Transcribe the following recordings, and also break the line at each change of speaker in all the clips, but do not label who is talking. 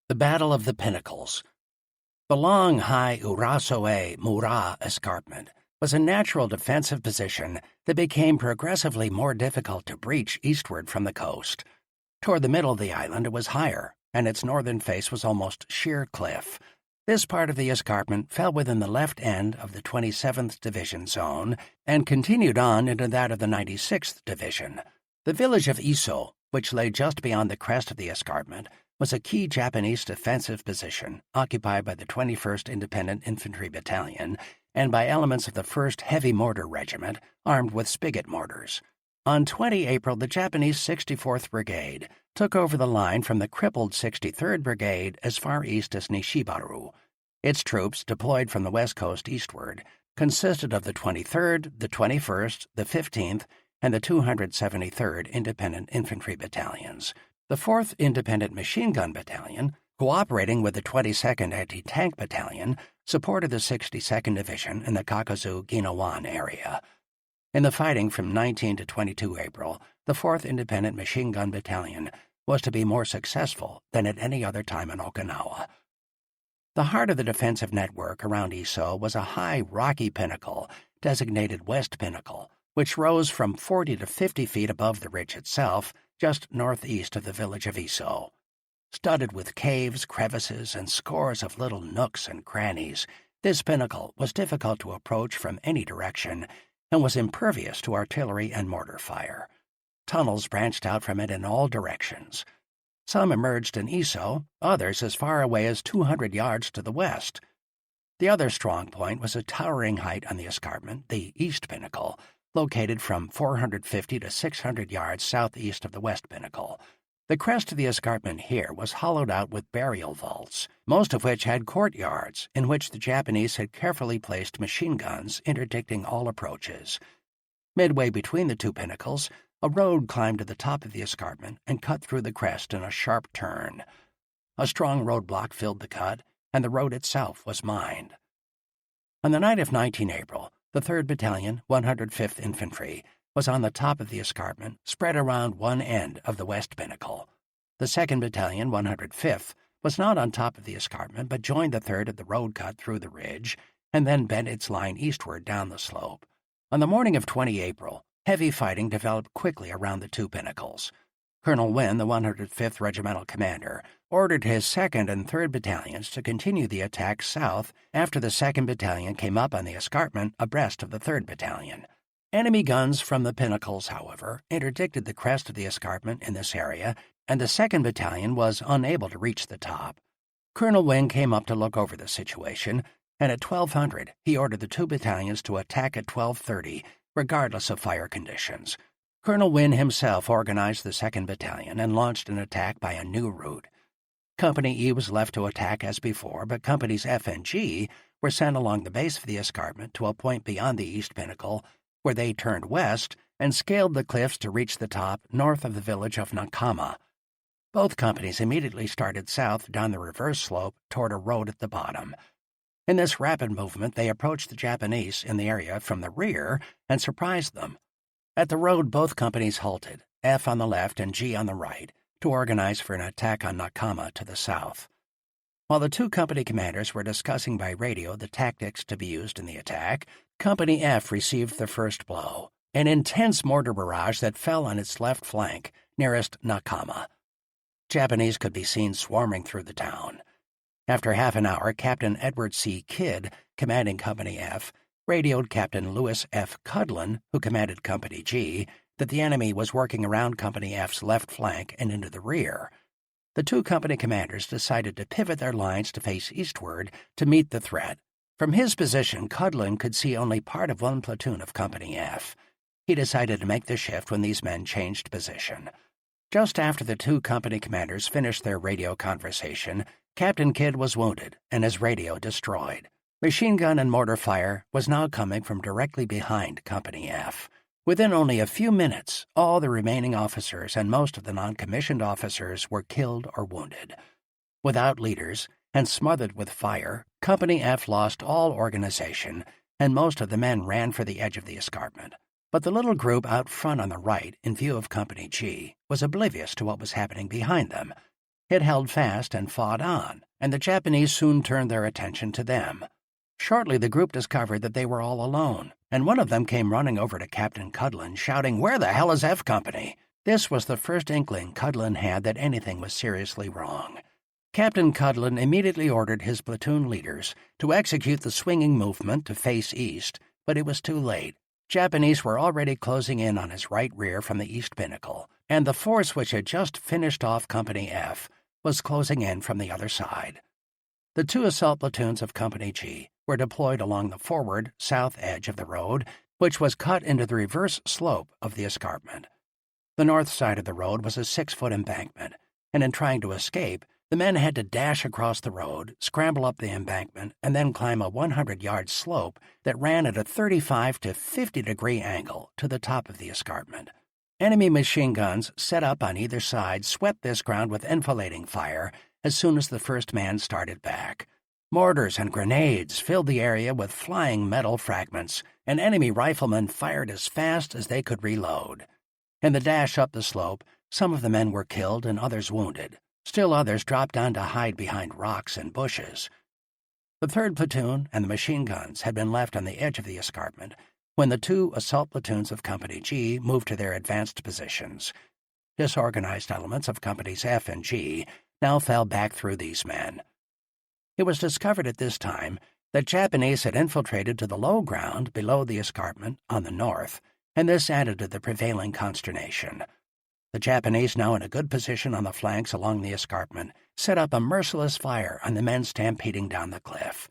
The Battle of the Pinnacles. The long, high Urasoe-Mura escarpment was a natural defensive position that became progressively more difficult to breach eastward from the coast. Toward the middle of the island it was higher, and its northern face was almost sheer cliff. This part of the escarpment fell within the left end of the 27th Division zone and continued on into that of the 96th Division. The village of Iso, which lay just beyond the crest of the escarpment, was a key Japanese defensive position occupied by the 21st Independent Infantry Battalion and by elements of the 1st Heavy Mortar Regiment armed with spigot mortars. On 20 April, the Japanese 64th Brigade took over the line from the crippled 63rd Brigade as far east as Nishibaru. Its troops, deployed from the west coast eastward, consisted of the 23rd, the 21st, the 15th, and the 273rd Independent Infantry Battalions. The 4th Independent Machine Gun Battalion, cooperating with the 22nd Anti-Tank Battalion, supported the 62nd Division in the Kakuzu-Ginawan area. In the fighting from 19 to 22 April, the 4th Independent Machine Gun Battalion was to be more successful than at any other time in Okinawa. The heart of the defensive network around Iso was a high, rocky pinnacle designated West Pinnacle, which rose from 40 to 50 feet above the ridge itself, just northeast of the village of Iso. Studded with caves, crevices, and scores of little nooks and crannies, this pinnacle was difficult to approach from any direction and was impervious to artillery and mortar fire. Tunnels branched out from it in all directions. Some emerged in Iso, others as far away as 200 yards to the west. The other strong point was a towering height on the escarpment, the East Pinnacle, located from 450 to 600 yards southeast of the West Pinnacle. The crest of the escarpment here was hollowed out with burial vaults, most of which had courtyards in which the Japanese had carefully placed machine guns interdicting all approaches. Midway between the two pinnacles, a road climbed to the top of the escarpment and cut through the crest in a sharp turn. A strong roadblock filled the cut, and the road itself was mined. On the night of 19 April, the 3rd Battalion, 105th Infantry, was on the top of the escarpment, spread around one end of the West Pinnacle. The 2nd Battalion, 105th, was not on top of the escarpment, but joined the 3rd at the road cut through the ridge, and then bent its line eastward down the slope. On the morning of 20 April, heavy fighting developed quickly around the two pinnacles. Colonel Wynne, the 105th Regimental Commander, ordered his 2nd and 3rd Battalions to continue the attack south after the 2nd Battalion came up on the escarpment abreast of the 3rd Battalion. Enemy guns from the pinnacles, however, interdicted the crest of the escarpment in this area, and the 2nd Battalion was unable to reach the top. Colonel Wynne came up to look over the situation, and at 1200 he ordered the two battalions to attack at 1230, regardless of fire conditions. Colonel Wynne himself organized the 2nd Battalion and launched an attack by a new route. Company E was left to attack as before, but Companies F and G were sent along the base of the escarpment to a point beyond the East Pinnacle, where they turned west and scaled the cliffs to reach the top north of the village of Nakama. Both companies immediately started south down the reverse slope toward a road at the bottom. In this rapid movement, they approached the Japanese in the area from the rear and surprised them. At the road, both companies halted, F on the left and G on the right, to organize for an attack on Nakama to the south. While the two company commanders were discussing by radio the tactics to be used in the attack, Company F received the first blow, an intense mortar barrage that fell on its left flank, nearest Nakama. Japanese could be seen swarming through the town. After half an hour, Captain Edward C. Kidd, commanding Company F, radioed Captain Lewis F. Cudlin, who commanded Company G, that the enemy was working around Company F's left flank and into the rear. The two company commanders decided to pivot their lines to face eastward to meet the threat. From his position, Cudlin could see only part of one platoon of Company F. He decided to make the shift when these men changed position. Just after the two company commanders finished their radio conversation, Captain Kidd was wounded and his radio destroyed. Machine gun and mortar fire was now coming from directly behind Company F. Within only a few minutes, all the remaining officers and most of the non-commissioned officers were killed or wounded. Without leaders and smothered with fire, Company F lost all organization, and most of the men ran for the edge of the escarpment. But the little group out front on the right, in view of Company G, was oblivious to what was happening behind them. It held fast and fought on, and the Japanese soon turned their attention to them. Shortly, the group discovered that they were all alone, and one of them came running over to Captain Cudlin, shouting, "Where the hell is F Company?" This was the first inkling Cudlin had that anything was seriously wrong. Captain Cudlin immediately ordered his platoon leaders to execute the swinging movement to face east, but it was too late. Japanese were already closing in on his right rear from the east pinnacle, and the force which had just finished off Company F was closing in from the other side. The two assault platoons of Company G were deployed along the forward, south edge of the road, which was cut into the reverse slope of the escarpment. The north side of the road was a 6-foot embankment, and in trying to escape, the men had to dash across the road, scramble up the embankment, and then climb a 100-yard slope that ran at a 35 to 50-degree angle to the top of the escarpment. Enemy machine guns set up on either side swept this ground with enfilading fire as soon as the first man started back. Mortars and grenades filled the area with flying metal fragments, and enemy riflemen fired as fast as they could reload. In the dash up the slope, some of the men were killed and others wounded. Still others dropped down to hide behind rocks and bushes. The 3rd platoon and the machine guns had been left on the edge of the escarpment when the two assault platoons of Company G moved to their advanced positions. Disorganized elements of Companies F and G now fell back through these men. It was discovered at this time that Japanese had infiltrated to the low ground below the escarpment on the north, and this added to the prevailing consternation. The Japanese, now in a good position on the flanks along the escarpment, set up a merciless fire on the men stampeding down the cliff.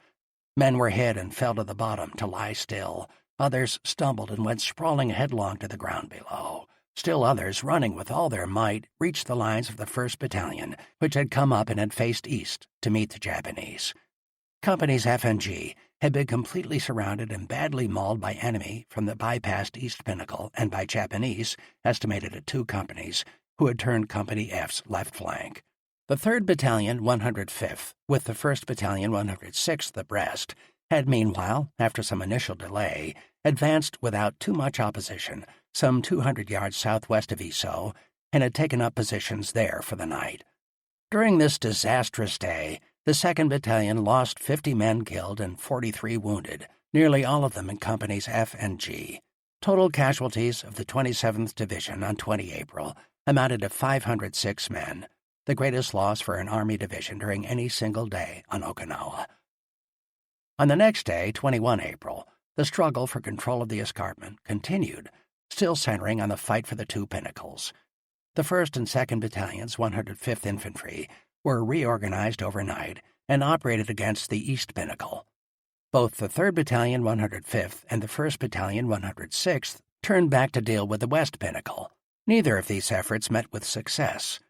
Men were hit and fell to the bottom to lie still. Others stumbled and went sprawling headlong to the ground below. Still others, running with all their might, reached the lines of the 1st Battalion, which had come up and had faced east to meet the Japanese. Companies F and G had been completely surrounded and badly mauled by enemy from the bypassed east pinnacle and by Japanese, estimated at 2 companies, who had turned Company F's left flank. The 3rd Battalion, 105th, with the 1st Battalion, 106th abreast, had meanwhile, after some initial delay, advanced without too much opposition, some 200 yards southwest of Iso, and had taken up positions there for the night. During this disastrous day, the 2nd Battalion lost 50 men killed and 43 wounded, nearly all of them in Companies F and G. Total casualties of the 27th Division on 20 April amounted to 506 men, the greatest loss for an Army division during any single day on Okinawa. On the next day, 21 April, the struggle for control of the escarpment continued, still centering on the fight for the 2 pinnacles. The 1st and 2nd Battalions, 105th Infantry, were reorganized overnight and operated against the east pinnacle. Both the 3rd Battalion, 105th, and the 1st Battalion, 106th, turned back to deal with the west pinnacle. Neither of these efforts met with success.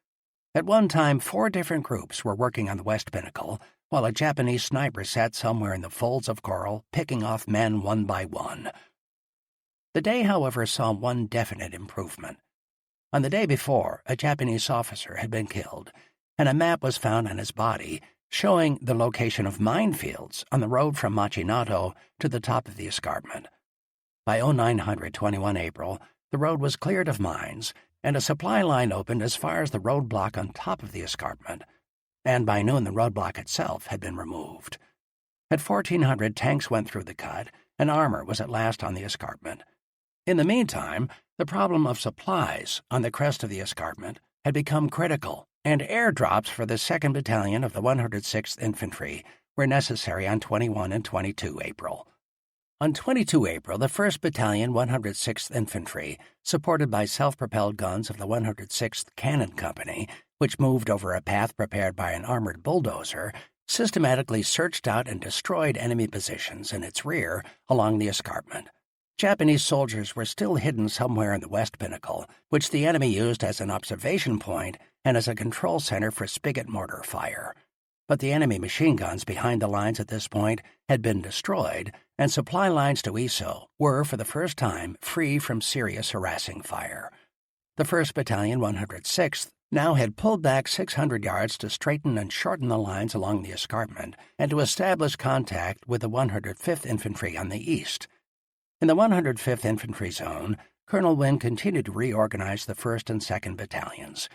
At one time, 4 different groups were working on the west pinnacle, while a Japanese sniper sat somewhere in the folds of coral, picking off men one by one. The day, however, saw one definite improvement. On the day before, a Japanese officer had been killed, and a map was found on his body showing the location of minefields on the road from Machinato to the top of the escarpment. By 0900 April, the road was cleared of mines, and a supply line opened as far as the roadblock on top of the escarpment, and by noon the roadblock itself had been removed. At 1400, tanks went through the cut, and armor was at last on the escarpment. In the meantime, the problem of supplies on the crest of the escarpment had become critical, and airdrops for the 2nd Battalion of the 106th Infantry were necessary on 21 and 22 April. On 22 April, the 1st Battalion, 106th Infantry, supported by self-propelled guns of the 106th Cannon Company, which moved over a path prepared by an armored bulldozer, systematically searched out and destroyed enemy positions in its rear along the escarpment. Japanese soldiers were still hidden somewhere in the west pinnacle, which the enemy used as an observation point and as a control center for spigot mortar fire. But the enemy machine guns behind the lines at this point had been destroyed, and supply lines to Iso were, for the first time, free from serious harassing fire. The 1st Battalion, 106th, now had pulled back 600 yards to straighten and shorten the lines along the escarpment and to establish contact with the 105th Infantry on the east. In the 105th Infantry Zone, Colonel Wynne continued to reorganize the 1st and 2nd Battalions.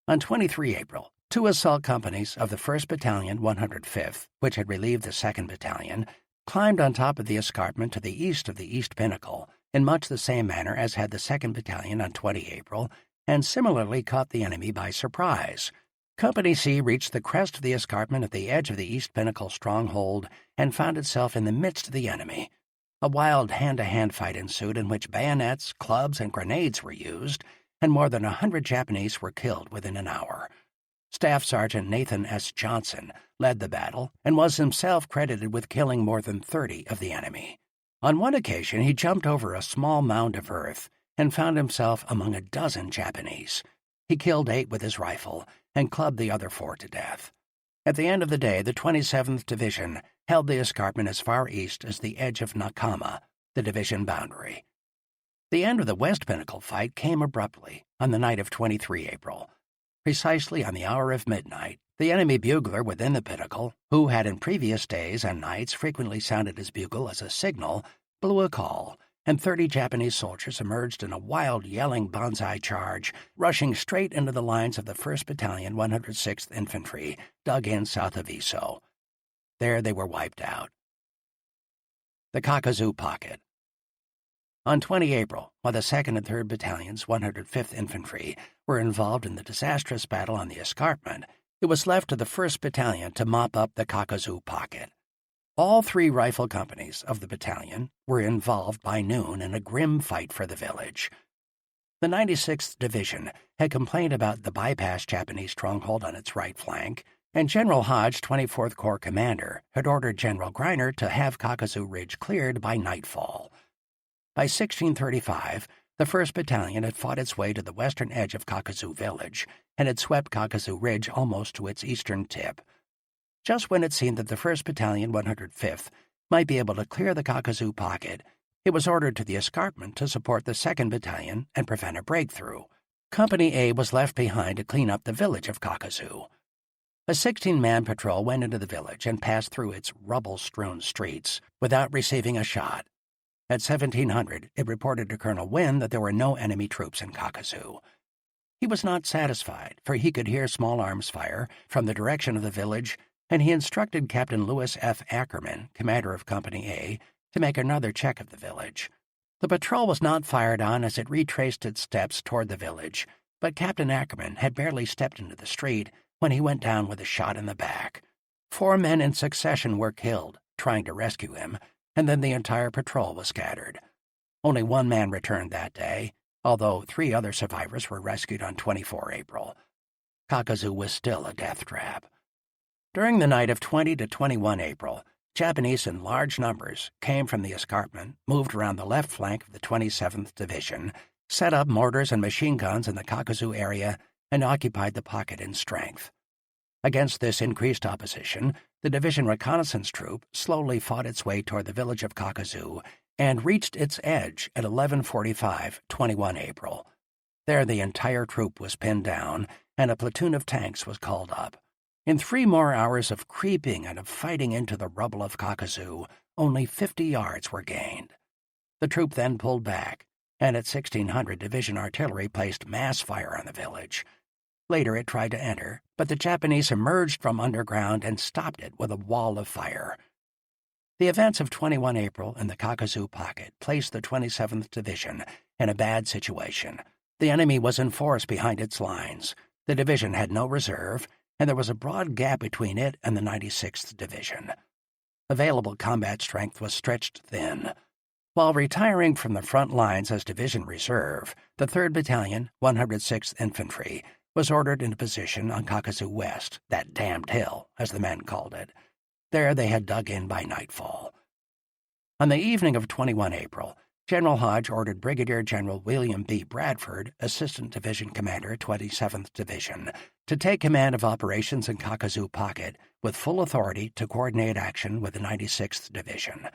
On 23 April, Two assault companies of the 1st Battalion, 105th, which had relieved the 2nd Battalion, climbed on top of the escarpment to the east of the East Pinnacle in much the same manner as had the 2nd Battalion on 20 April, and similarly caught the enemy by surprise. Company C reached the crest of the escarpment at the edge of the East Pinnacle stronghold and found itself in the midst of the enemy. A wild hand-to-hand fight ensued in which bayonets, clubs, and grenades were used, and more than 100 Japanese were killed within an hour. Staff Sergeant Nathan S. Johnson led the battle and was himself credited with killing more than 30 of the enemy. On one occasion, he jumped over a small mound of earth and found himself among a dozen Japanese. He killed 8 with his rifle and clubbed the other 4 to death. At the end of the day, the 27th Division held the escarpment as far east as the edge of Nakama, the division boundary. The end of the West Pinnacle fight came abruptly on the night of 23 April. Precisely on the hour of midnight, the enemy bugler within the pinnacle, who had in previous days and nights frequently sounded his bugle as a signal, blew a call, and 30 Japanese soldiers emerged in a wild, yelling banzai charge, rushing straight into the lines of the 1st Battalion, 106th Infantry, dug in south of Iso. There they were wiped out. The Kakuzu Pocket. On 20 April, while the 2nd and 3rd Battalions, 105th Infantry, were involved in the disastrous battle on the escarpment, it was left to the 1st Battalion to mop up the Kakuzu Pocket. All 3 rifle companies of the battalion were involved by noon in a grim fight for the village. The 96th Division had complained about the bypassed Japanese stronghold on its right flank, and General Hodge, 24th Corps commander, had ordered General Greiner to have Kakuzu Ridge cleared by nightfall. By 1635, the 1st Battalion had fought its way to the western edge of Kakuzu Village and had swept Kakuzu Ridge almost to its eastern tip. Just when it seemed that the 1st Battalion, 105th, might be able to clear the Kakuzu Pocket, it was ordered to the escarpment to support the 2nd Battalion and prevent a breakthrough. Company A was left behind to clean up the village of Kakuzu. A 16-man patrol went into the village and passed through its rubble-strewn streets without receiving a shot. At 1700, it reported to Colonel Wynne that there were no enemy troops in Kakuzu. He was not satisfied, for he could hear small arms fire from the direction of the village, and he instructed Captain Lewis F. Ackerman, commander of Company A, to make another check of the village. The patrol was not fired on as it retraced its steps toward the village, but Captain Ackerman had barely stepped into the street when he went down with a shot in the back. 4 men in succession were killed, trying to rescue him, and then the entire patrol was scattered. Only 1 man returned that day, although 3 other survivors were rescued on 24 April. Kakuzu was still a death trap. During the night of 20 to 21 April, Japanese in large numbers came from the escarpment, moved around the left flank of the 27th Division, set up mortars and machine guns in the Kakuzu area, and occupied the pocket in strength. Against this increased opposition, the division reconnaissance troop slowly fought its way toward the village of Kakuzu and reached its edge at 11:45, 21 April. There the entire troop was pinned down, and a platoon of tanks was called up. In 3 more hours of creeping and of fighting into the rubble of Kakuzu, only 50 yards were gained. The troop then pulled back, and at 1600 division artillery placed mass fire on the village. Later it tried to enter, but the Japanese emerged from underground and stopped it with a wall of fire. The events of 21 April in the Kakuzu Pocket placed the 27th Division in a bad situation. The enemy was in force behind its lines. The division had no reserve, and there was a broad gap between it and the 96th Division. Available combat strength was stretched thin. While retiring from the front lines as division reserve, the 3rd Battalion, 106th Infantry, was ordered into position on Kakuzu West, that damned hill, as the men called it. There they had dug in by nightfall. On the evening of 21 April, General Hodge ordered Brigadier General William B. Bradford, Assistant Division Commander, 27th Division, to take command of operations in Kakuzu Pocket with full authority to coordinate action with the 96th Division.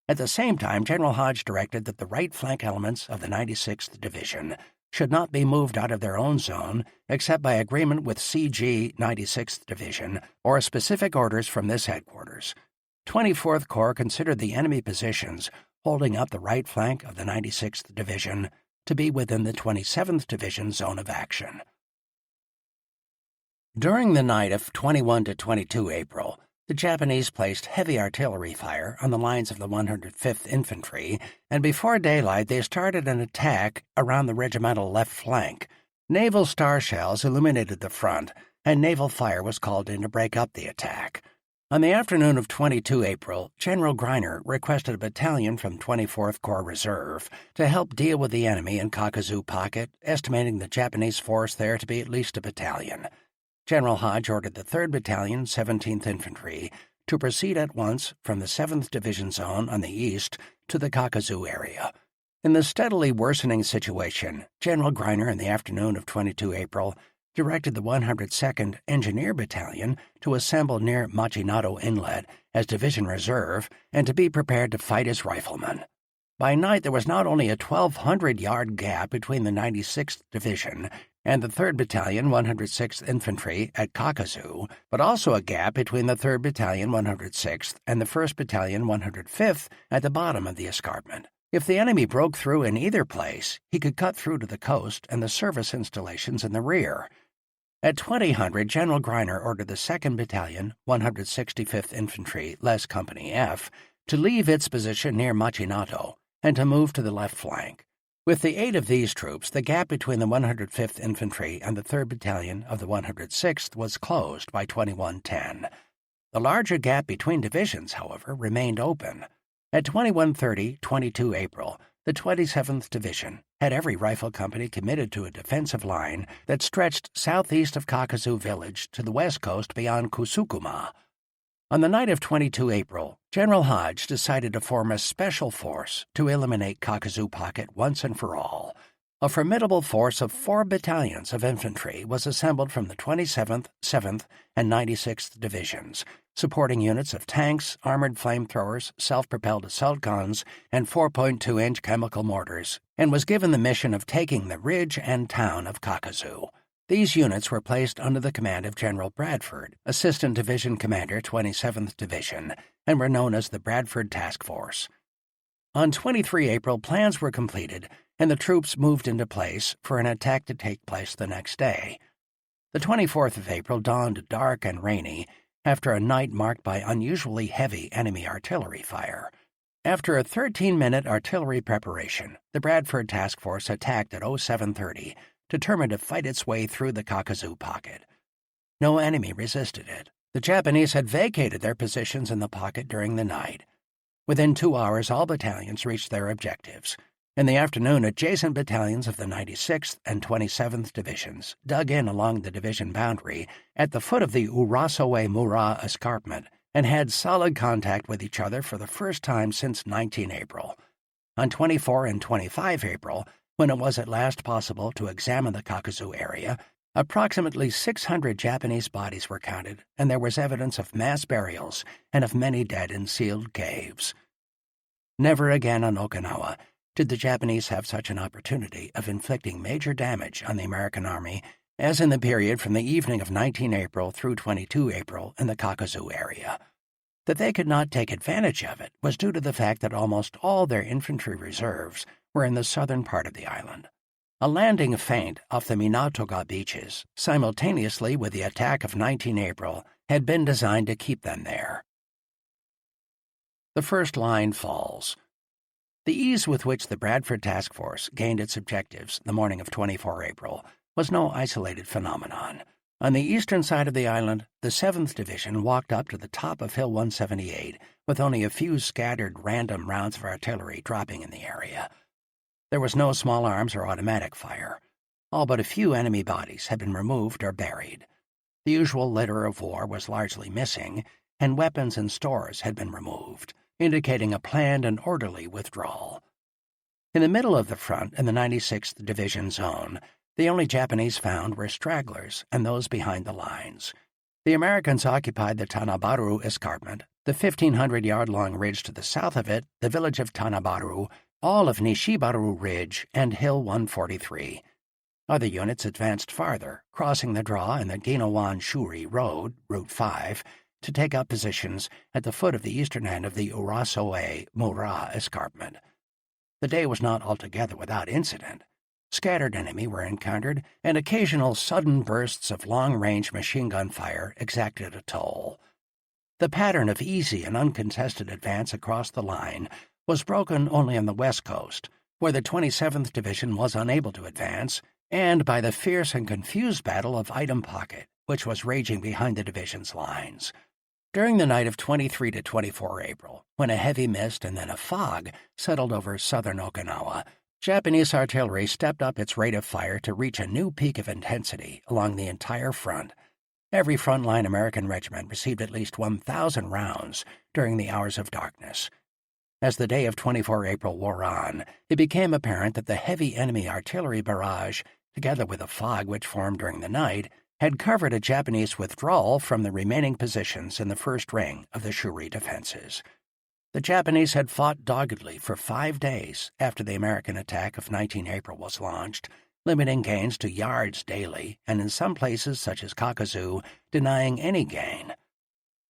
At the same time, General Hodge directed that the right flank elements of the 96th Division should not be moved out of their own zone except by agreement with CG 96th Division or specific orders from this headquarters. 24th Corps considered the enemy positions holding up the right flank of the 96th Division to be within the 27th Division zone of action. During the night of 21 to 22 April, the Japanese placed heavy artillery fire on the lines of the 105th Infantry, and before daylight they started an attack around the regimental left flank. Naval star shells illuminated the front, and naval fire was called in to break up the attack. On the afternoon of 22 April, General Greiner requested a battalion from 24th Corps Reserve to help deal with the enemy in Kakuzu Pocket, estimating the Japanese force there to be at least a battalion. General Hodge ordered the 3rd Battalion, 17th Infantry, to proceed at once from the 7th Division Zone on the east to the Kakuzu area. In the steadily worsening situation, General Greiner, in the afternoon of 22 April, directed the 102nd Engineer Battalion to assemble near Machinato Inlet as Division Reserve and to be prepared to fight as riflemen. By night, there was not only a 1,200-yard gap between the 96th Division and the 3rd Battalion, 106th Infantry at Kakuzu, but also a gap between the 3rd Battalion, 106th, and the 1st Battalion, 105th at the bottom of the escarpment. If the enemy broke through in either place, he could cut through to the coast and the service installations in the rear. At 2000, General Greiner ordered the 2nd Battalion, 165th Infantry, less Company F, to leave its position near Machinato and to move to the left flank. With the aid of these troops, the gap between the 105th Infantry and the 3rd Battalion of the 106th was closed by 2110. The larger gap between divisions, however, remained open. At 21:30, 22 April, the 27th Division had every rifle company committed to a defensive line that stretched southeast of Kakuzu village to the west coast beyond Kusukuma. On the night of 22 April, General Hodge decided to form a special force to eliminate Kakuzu Pocket once and for all. A formidable force of 4 battalions of infantry was assembled from the 27th, 7th, and 96th Divisions, supporting units of tanks, armored flamethrowers, self-propelled assault guns, and 4.2-inch chemical mortars, and was given the mission of taking the ridge and town of Kakuzu. These units were placed under the command of General Bradford, Assistant Division Commander, 27th Division, and were known as the Bradford Task Force. On 23 April, plans were completed, and the troops moved into place for an attack to take place the next day. The 24th of April dawned dark and rainy after a night marked by unusually heavy enemy artillery fire. After a 13-minute artillery preparation, the Bradford Task Force attacked at 07:30, determined to fight its way through the Kakuzu Pocket. No enemy resisted it. The Japanese had vacated their positions in the pocket during the night. Within 2 hours, all battalions reached their objectives. In the afternoon, adjacent battalions of the 96th and 27th Divisions dug in along the division boundary at the foot of the Urasoe-Mura escarpment and had solid contact with each other for the first time since 19 April. On 24 and 25 April, when it was at last possible to examine the Kakuzu area, approximately 600 Japanese bodies were counted, and there was evidence of mass burials and of many dead in sealed caves. Never again on Okinawa did the Japanese have such an opportunity of inflicting major damage on the American Army as in the period from the evening of 19 April through 22 April in the Kakuzu area. That they could not take advantage of it was due to the fact that almost all their infantry reserves were in the southern part of the island. A landing feint off the Minatoga beaches, simultaneously with the attack of 19 April, had been designed to keep them there. The first line falls. The ease with which the Bradford Task Force gained its objectives the morning of 24 April was no isolated phenomenon. On the eastern side of the island, the 7th Division walked up to the top of Hill 178 with only a few scattered random rounds of artillery dropping in the area. There was no small arms or automatic fire. All but a few enemy bodies had been removed or buried. The usual litter of war was largely missing, and weapons and stores had been removed, indicating a planned and orderly withdrawal. In the middle of the front, in the 96th Division zone, the only Japanese found were stragglers and those behind the lines. The Americans occupied the Tanabaru escarpment, the 1,500-yard-long ridge to the south of it, the village of Tanabaru, all of Nishibaru Ridge, and Hill 143. Other units advanced farther, crossing the draw in the Ginowan-Shuri Road, Route 5, to take up positions at the foot of the eastern end of the Urasoe-Mura escarpment. The day was not altogether without incident. Scattered enemy were encountered, and occasional sudden bursts of long-range machine gun fire exacted a toll. The pattern of easy and uncontested advance across the line was broken only on the West Coast, where the 27th Division was unable to advance, and by the fierce and confused Battle of Item Pocket, which was raging behind the division's lines. During the night of 23 to 24 April, when a heavy mist and then a fog settled over southern Okinawa, Japanese artillery stepped up its rate of fire to reach a new peak of intensity along the entire front. Every frontline American regiment received at least 1,000 rounds during the hours of darkness. As the day of 24 April wore on, it became apparent that the heavy enemy artillery barrage, together with a fog which formed during the night, had covered a Japanese withdrawal from the remaining positions in the first ring of the Shuri defenses. The Japanese had fought doggedly for 5 days after the American attack of 19 April was launched, limiting gains to yards daily, and in some places, such as Kakuzu, denying any gain.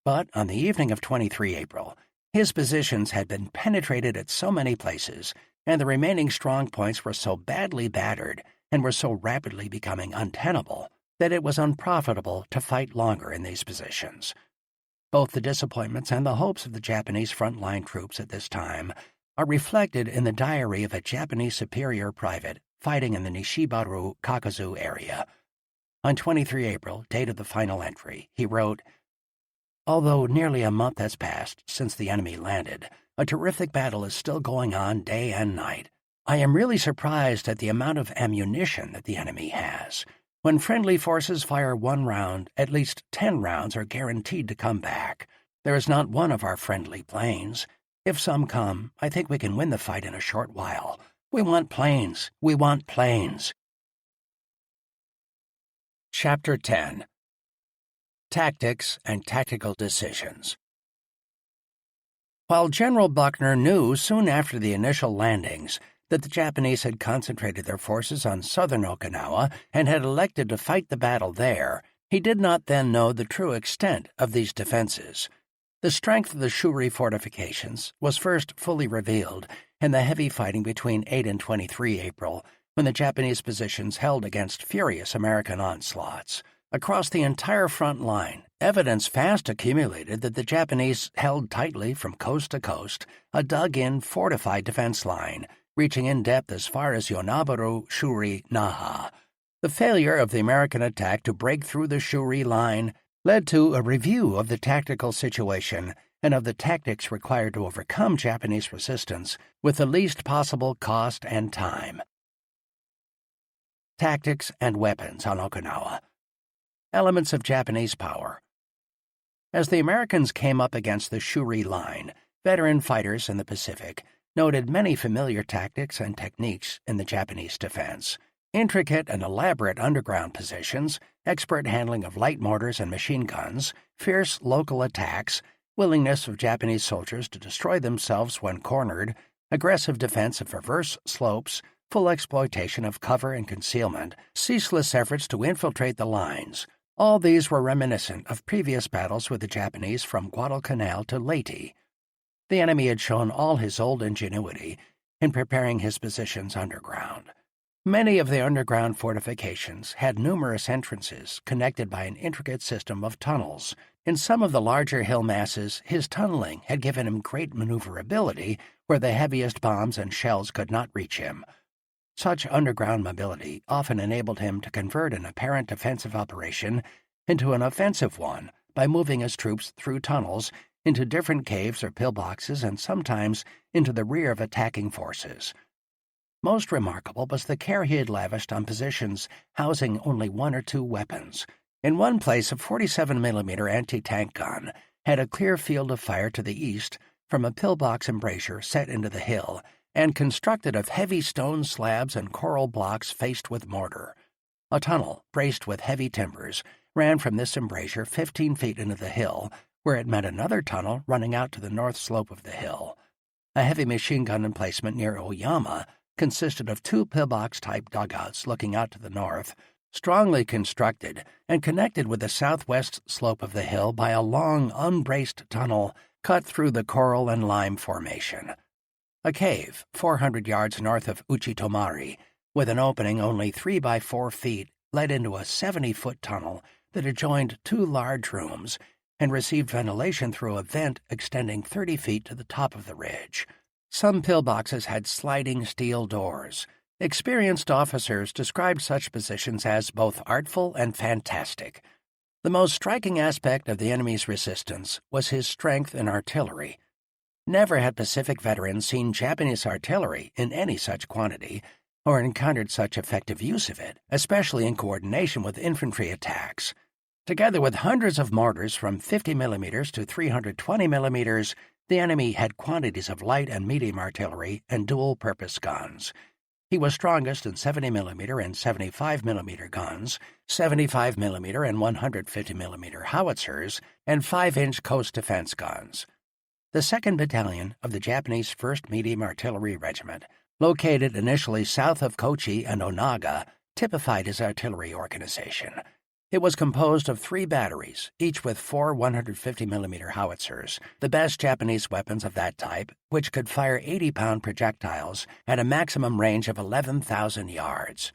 But on the evening of 23 April, his positions had been penetrated at so many places, and the remaining strong points were so badly battered and were so rapidly becoming untenable that it was unprofitable to fight longer in these positions. Both the disappointments and the hopes of the Japanese frontline troops at this time are reflected in the diary of a Japanese superior private fighting in the Nishibaru-Kakuzu area. On 23 April, date of the final entry, he wrote, "Although nearly a month has passed since the enemy landed, a terrific battle is still going on day and night. I am really surprised at the amount of ammunition that the enemy has. When friendly forces fire one round, at least 10 rounds are guaranteed to come back. There is not one of our friendly planes. If some come, I think we can win the fight in a short while. We want planes. We want planes." Chapter 10. Tactics and Tactical Decisions. While General Buckner knew soon after the initial landings that the Japanese had concentrated their forces on southern Okinawa and had elected to fight the battle there, he did not then know the true extent of these defenses. The strength of the Shuri fortifications was first fully revealed in the heavy fighting between 8 and 23 April, when the Japanese positions held against furious American onslaughts. Across the entire front line, evidence fast accumulated that the Japanese held tightly from coast to coast a dug-in, fortified defense line, reaching in depth as far as Yonabaru, Shuri, Naha. The failure of the American attack to break through the Shuri line led to a review of the tactical situation and of the tactics required to overcome Japanese resistance with the least possible cost and time. Tactics and weapons on Okinawa. Elements of Japanese power. As the Americans came up against the Shuri line, veteran fighters in the Pacific noted many familiar tactics and techniques in the Japanese defense. Intricate and elaborate underground positions, expert handling of light mortars and machine guns, fierce local attacks, willingness of Japanese soldiers to destroy themselves when cornered, aggressive defense of reverse slopes, full exploitation of cover and concealment, ceaseless efforts to infiltrate the lines. All these were reminiscent of previous battles with the Japanese from Guadalcanal to Leyte. The enemy had shown all his old ingenuity in preparing his positions underground. Many of the underground fortifications had numerous entrances connected by an intricate system of tunnels. In some of the larger hill masses, his tunneling had given him great maneuverability where the heaviest bombs and shells could not reach him. Such underground mobility often enabled him to convert an apparent defensive operation into an offensive one by moving his troops through tunnels into different caves or pillboxes and sometimes into the rear of attacking forces. Most remarkable was the care he had lavished on positions housing only 1 or 2 weapons. In one place, a 47mm anti-tank gun had a clear field of fire to the east from a pillbox embrasure set into the hill and constructed of heavy stone slabs and coral blocks faced with mortar. A tunnel, braced with heavy timbers, ran from this embrasure 15 feet into the hill, where it met another tunnel running out to the north slope of the hill. A heavy machine gun emplacement near Oyama consisted of 2 pillbox-type dugouts looking out to the north, strongly constructed and connected with the southwest slope of the hill by a long, unbraced tunnel cut through the coral and lime formation. A cave, 400 yards north of Uchitomari, with an opening only 3 by 4 feet led into a 70-foot tunnel that adjoined 2 large rooms and received ventilation through a vent extending 30 feet to the top of the ridge. Some pillboxes had sliding steel doors. Experienced officers described such positions as both artful and fantastic. The most striking aspect of the enemy's resistance was his strength in artillery. Never had Pacific veterans seen Japanese artillery in any such quantity or encountered such effective use of it, especially in coordination with infantry attacks. Together with hundreds of mortars from 50 millimeters to 320 millimeters, the enemy had quantities of light and medium artillery and dual-purpose guns. He was strongest in 70 millimeter and 75 millimeter guns, 75 millimeter and 150 millimeter howitzers, and 5-inch coast defense guns. The 2nd Battalion of the Japanese 1st Medium Artillery Regiment, located initially south of Kochi and Onaga, typified his artillery organization. It was composed of 3 batteries, each with 4 150 millimeter howitzers, the best Japanese weapons of that type, which could fire 80-pound projectiles at a maximum range of 11,000 yards.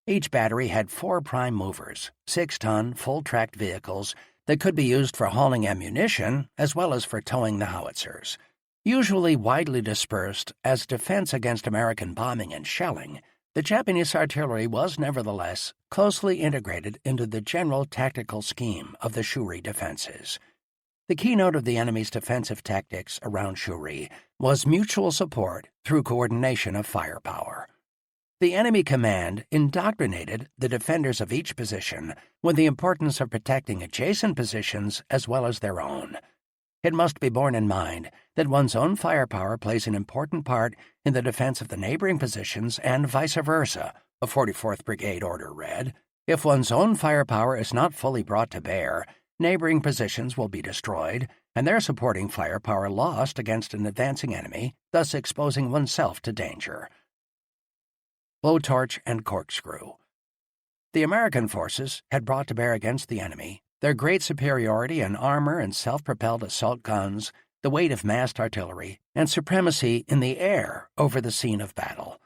Each battery had 4 prime movers, 6-ton, full-tracked vehicles that could be used for hauling ammunition as well as for towing the howitzers. Usually widely dispersed as defense against American bombing and shelling, the Japanese artillery was nevertheless closely integrated into the general tactical scheme of the Shuri defenses. The keynote of the enemy's defensive tactics around Shuri was mutual support through coordination of firepower. The enemy command indoctrinated the defenders of each position with the importance of protecting adjacent positions as well as their own. It must be borne in mind that one's own firepower plays an important part in the defense of the neighboring positions and vice versa, a 44th Brigade order read. If one's own firepower is not fully brought to bear, neighboring positions will be destroyed and their supporting firepower lost against an advancing enemy, thus exposing oneself to danger. Blowtorch and corkscrew. The American forces had brought to bear against the enemy their great superiority in armor and self-propelled assault guns, the weight of massed artillery, and supremacy in the air over the scene of battle.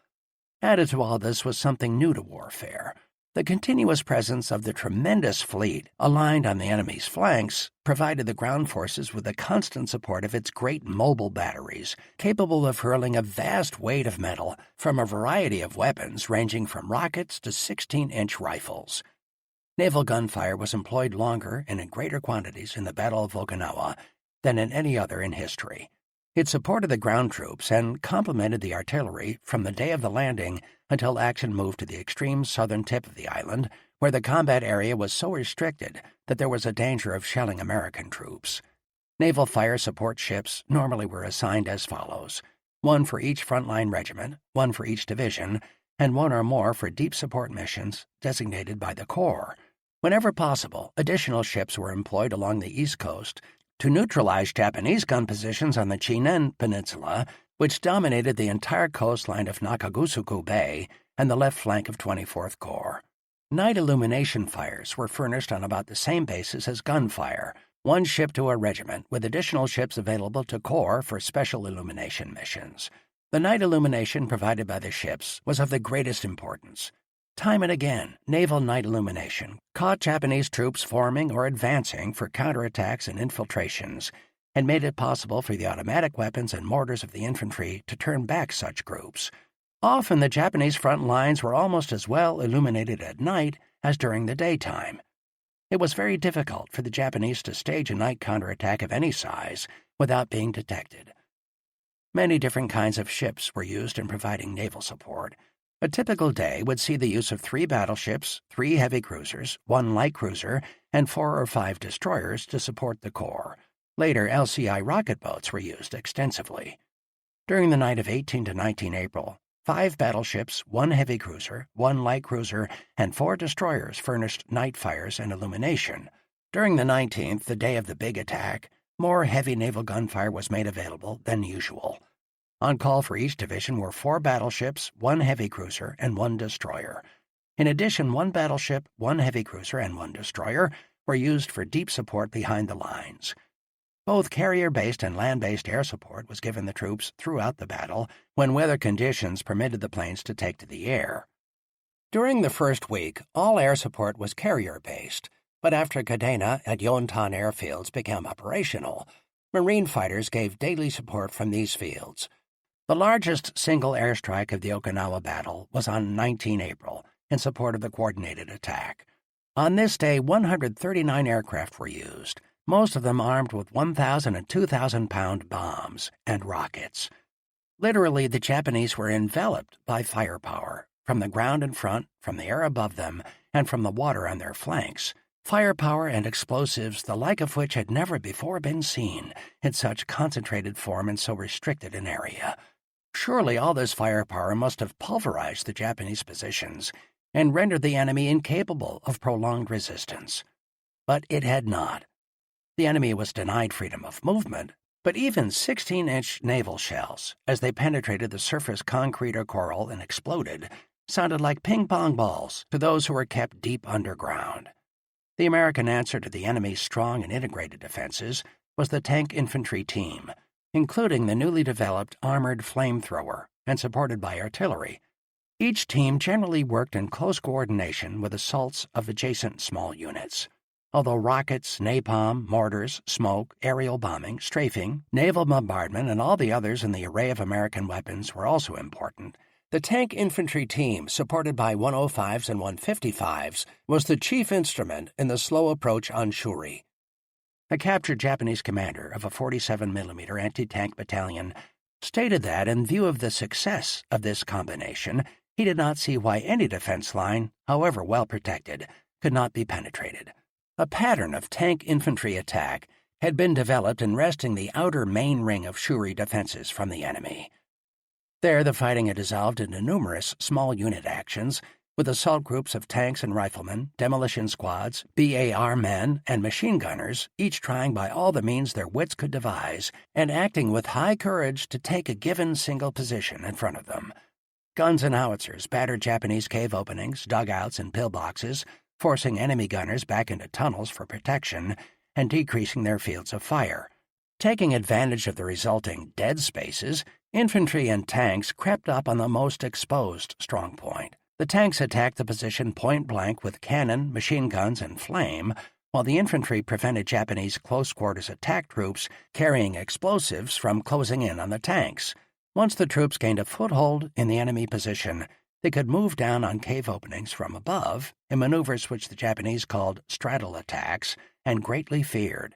Added to all this was something new to warfare. The continuous presence of the tremendous fleet aligned on the enemy's flanks provided the ground forces with the constant support of its great mobile batteries, capable of hurling a vast weight of metal from a variety of weapons ranging from rockets to 16-inch rifles. Naval gunfire was employed longer and in greater quantities in the Battle of Okinawa than in any other in history. It supported the ground troops and complemented the artillery from the day of the landing until action moved to the extreme southern tip of the island, where the combat area was so restricted that there was a danger of shelling American troops. Naval fire support ships normally were assigned as follows: 1 for each frontline regiment, 1 for each division, and 1 or more for deep support missions designated by the Corps. Whenever possible, additional ships were employed along the East Coast to neutralize Japanese gun positions on the Chinen Peninsula, which dominated the entire coastline of Nakagusuku Bay and the left flank of 24th Corps. Night illumination fires were furnished on about the same basis as gunfire, 1 ship to a regiment, with additional ships available to Corps for special illumination missions. The night illumination provided by the ships was of the greatest importance. Time and again, naval night illumination caught Japanese troops forming or advancing for counterattacks and infiltrations, and made it possible for the automatic weapons and mortars of the infantry to turn back such groups. Often the Japanese front lines were almost as well illuminated at night as during the daytime. It was very difficult for the Japanese to stage a night counterattack of any size without being detected. Many different kinds of ships were used in providing naval support. A typical day would see the use of 3 battleships, 3 heavy cruisers, 1 light cruiser, and 4 or 5 destroyers to support the Corps. Later, LCI rocket boats were used extensively. During the night of 18 to 19 April, 5 battleships, 1 heavy cruiser, 1 light cruiser, and 4 destroyers furnished night fires and illumination. During the 19th, the day of the big attack, more heavy naval gunfire was made available than usual. On call for each division were 4 battleships, 1 heavy cruiser, and 1 destroyer. In addition, 1 battleship, 1 heavy cruiser, and 1 destroyer were used for deep support behind the lines. Both carrier-based and land-based air support was given the troops throughout the battle when weather conditions permitted the planes to take to the air. During the first week, all air support was carrier-based, but after Kadena and Yontan airfields became operational, Marine fighters gave daily support from these fields. The largest single airstrike of the Okinawa battle was on 19 April in support of the coordinated attack. On this day, 139 aircraft were used, most of them armed with 1,000 and 2,000-pound bombs and rockets. Literally, the Japanese were enveloped by firepower, from the ground in front, from the air above them, and from the water on their flanks. Firepower and explosives the like of which had never before been seen in such concentrated form in so restricted an area. Surely all this firepower must have pulverized the Japanese positions and rendered the enemy incapable of prolonged resistance. But it had not. The enemy was denied freedom of movement, but even 16-inch naval shells, as they penetrated the surface concrete or coral and exploded, sounded like ping-pong balls to those who were kept deep underground. The American answer to the enemy's strong and integrated defenses was the tank infantry team, including the newly developed armored flamethrower and supported by artillery. Each team generally worked in close coordination with assaults of adjacent small units. Although rockets, napalm, mortars, smoke, aerial bombing, strafing, naval bombardment, and all the others in the array of American weapons were also important, the tank infantry team, supported by 105s and 155s, was the chief instrument in the slow approach on Shuri. A captured Japanese commander of a 47mm anti-tank battalion stated that, in view of the success of this combination, he did not see why any defense line, however well protected, could not be penetrated. A pattern of tank infantry attack had been developed in wresting the outer main ring of Shuri defenses from the enemy. There, the fighting had dissolved into numerous small unit actions, with assault groups of tanks and riflemen, demolition squads, BAR men, and machine gunners, each trying by all the means their wits could devise, and acting with high courage to take a given single position in front of them. Guns and howitzers battered Japanese cave openings, dugouts, and pillboxes, forcing enemy gunners back into tunnels for protection and decreasing their fields of fire. Taking advantage of the resulting dead spaces, infantry and tanks crept up on the most exposed strong point. The tanks attacked the position point-blank with cannon, machine guns, and flame, while the infantry prevented Japanese close-quarters attack troops carrying explosives from closing in on the tanks. Once the troops gained a foothold in the enemy position, they could move down on cave openings from above in maneuvers which the Japanese called straddle attacks and greatly feared.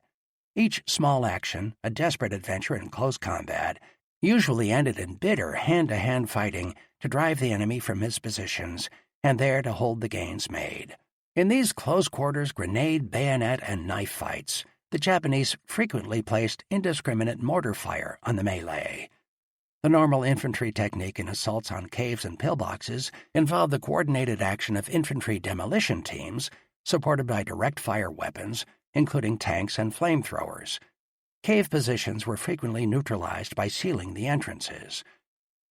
Each small action, a desperate adventure in close combat, usually ended in bitter hand-to-hand fighting to drive the enemy from his positions and there to hold the gains made. In these close-quarters grenade, bayonet, and knife fights, the Japanese frequently placed indiscriminate mortar fire on the melee. The normal infantry technique in assaults on caves and pillboxes involved the coordinated action of infantry demolition teams, supported by direct-fire weapons, including tanks and flamethrowers. Cave positions were frequently neutralized by sealing the entrances.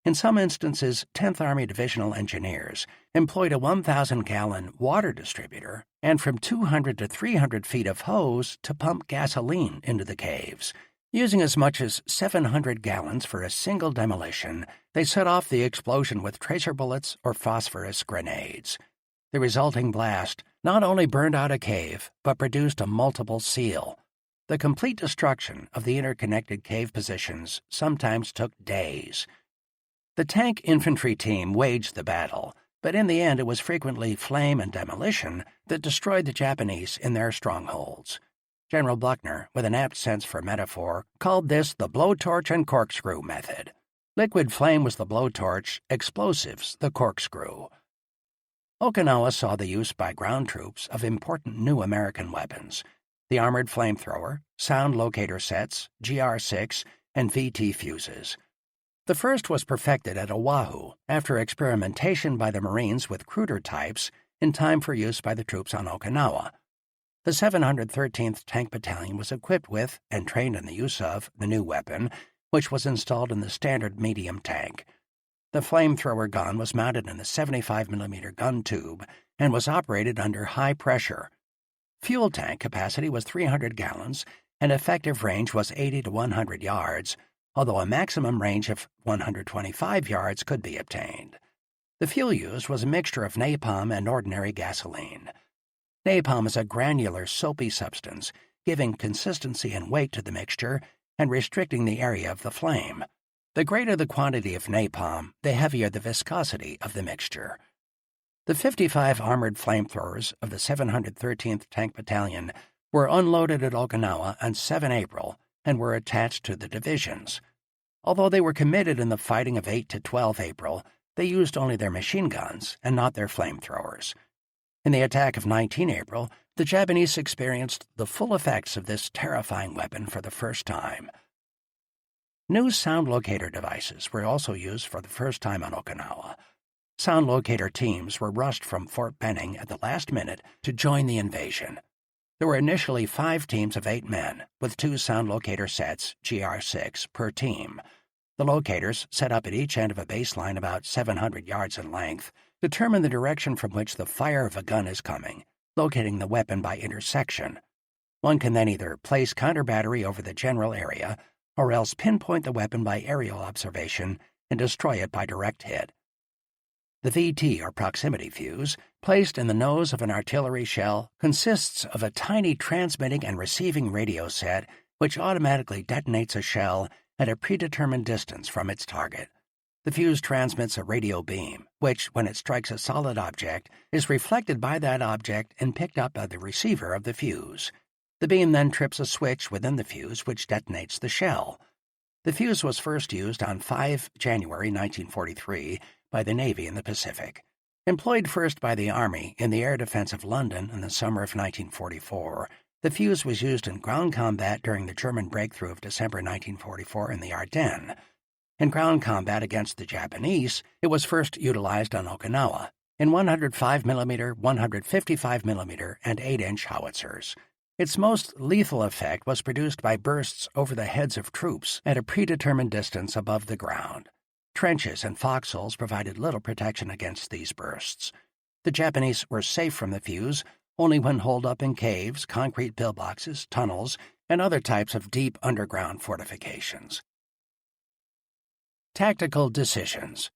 In some instances, 10th Army Divisional Engineers employed a 1,000-gallon water distributor and from 200 to 300 feet of hose to pump gasoline into the caves. Using as much as 700 gallons for a single demolition, they set off the explosion with tracer bullets or phosphorus grenades. The resulting blast not only burned out a cave, but produced a multiple seal. The complete destruction of the interconnected cave positions sometimes took days. The tank infantry team waged the battle, but in the end it was frequently flame and demolition that destroyed the Japanese in their strongholds. General Buckner, with an apt sense for metaphor, called this the blowtorch and corkscrew method. Liquid flame was the blowtorch, explosives the corkscrew. Okinawa saw the use by ground troops of important new American weapons: the armored flamethrower, sound locator sets, GR6, and VT fuses. The first was perfected at Oahu after experimentation by the Marines with cruder types in time for use by the troops on Okinawa. The 713th Tank Battalion was equipped with and trained in the use of the new weapon, which was installed in the standard medium tank. The flamethrower gun was mounted in a 75mm gun tube and was operated under high pressure. Fuel tank capacity was 300 gallons, and effective range was 80 to 100 yards, although a maximum range of 125 yards could be obtained. The fuel used was a mixture of napalm and ordinary gasoline. Napalm is a granular, soapy substance, giving consistency and weight to the mixture and restricting the area of the flame. The greater the quantity of napalm, the heavier the viscosity of the mixture. The 55 armored flamethrowers of the 713th Tank Battalion were unloaded at Okinawa on 7 April and were attached to the divisions. Although they were committed in the fighting of 8 to 12 April, they used only their machine guns and not their flamethrowers. In the attack of 19 April, the Japanese experienced the full effects of this terrifying weapon for the first time. New sound locator devices were also used for the first time on Okinawa. Sound locator teams were rushed from Fort Benning at the last minute to join the invasion. There were initially 5 teams of 8 men, with 2 sound locator sets, GR6, per team. The locators, set up at each end of a baseline about 700 yards in length, determine the direction from which the fire of a gun is coming, locating the weapon by intersection. One can then either place counter-battery over the general area or else pinpoint the weapon by aerial observation and destroy it by direct hit. The VT, or proximity fuse, placed in the nose of an artillery shell, consists of a tiny transmitting and receiving radio set which automatically detonates a shell at a predetermined distance from its target. The fuse transmits a radio beam, which, when it strikes a solid object, is reflected by that object and picked up by the receiver of the fuse. The beam then trips a switch within the fuse which detonates the shell. The fuse was first used on 5 January 1943 by the Navy in the Pacific. Employed first by the Army in the air defense of London in the summer of 1944, the fuse was used in ground combat during the German breakthrough of December 1944 in the Ardennes. In ground combat against the Japanese, it was first utilized on Okinawa in 105mm, 155mm, and 8-inch howitzers. Its most lethal effect was produced by bursts over the heads of troops at a predetermined distance above the ground. Trenches and foxholes provided little protection against these bursts. The Japanese were safe from the fuse only when holed up in caves, concrete pillboxes, tunnels, and other types of deep underground fortifications. Tactical decisions.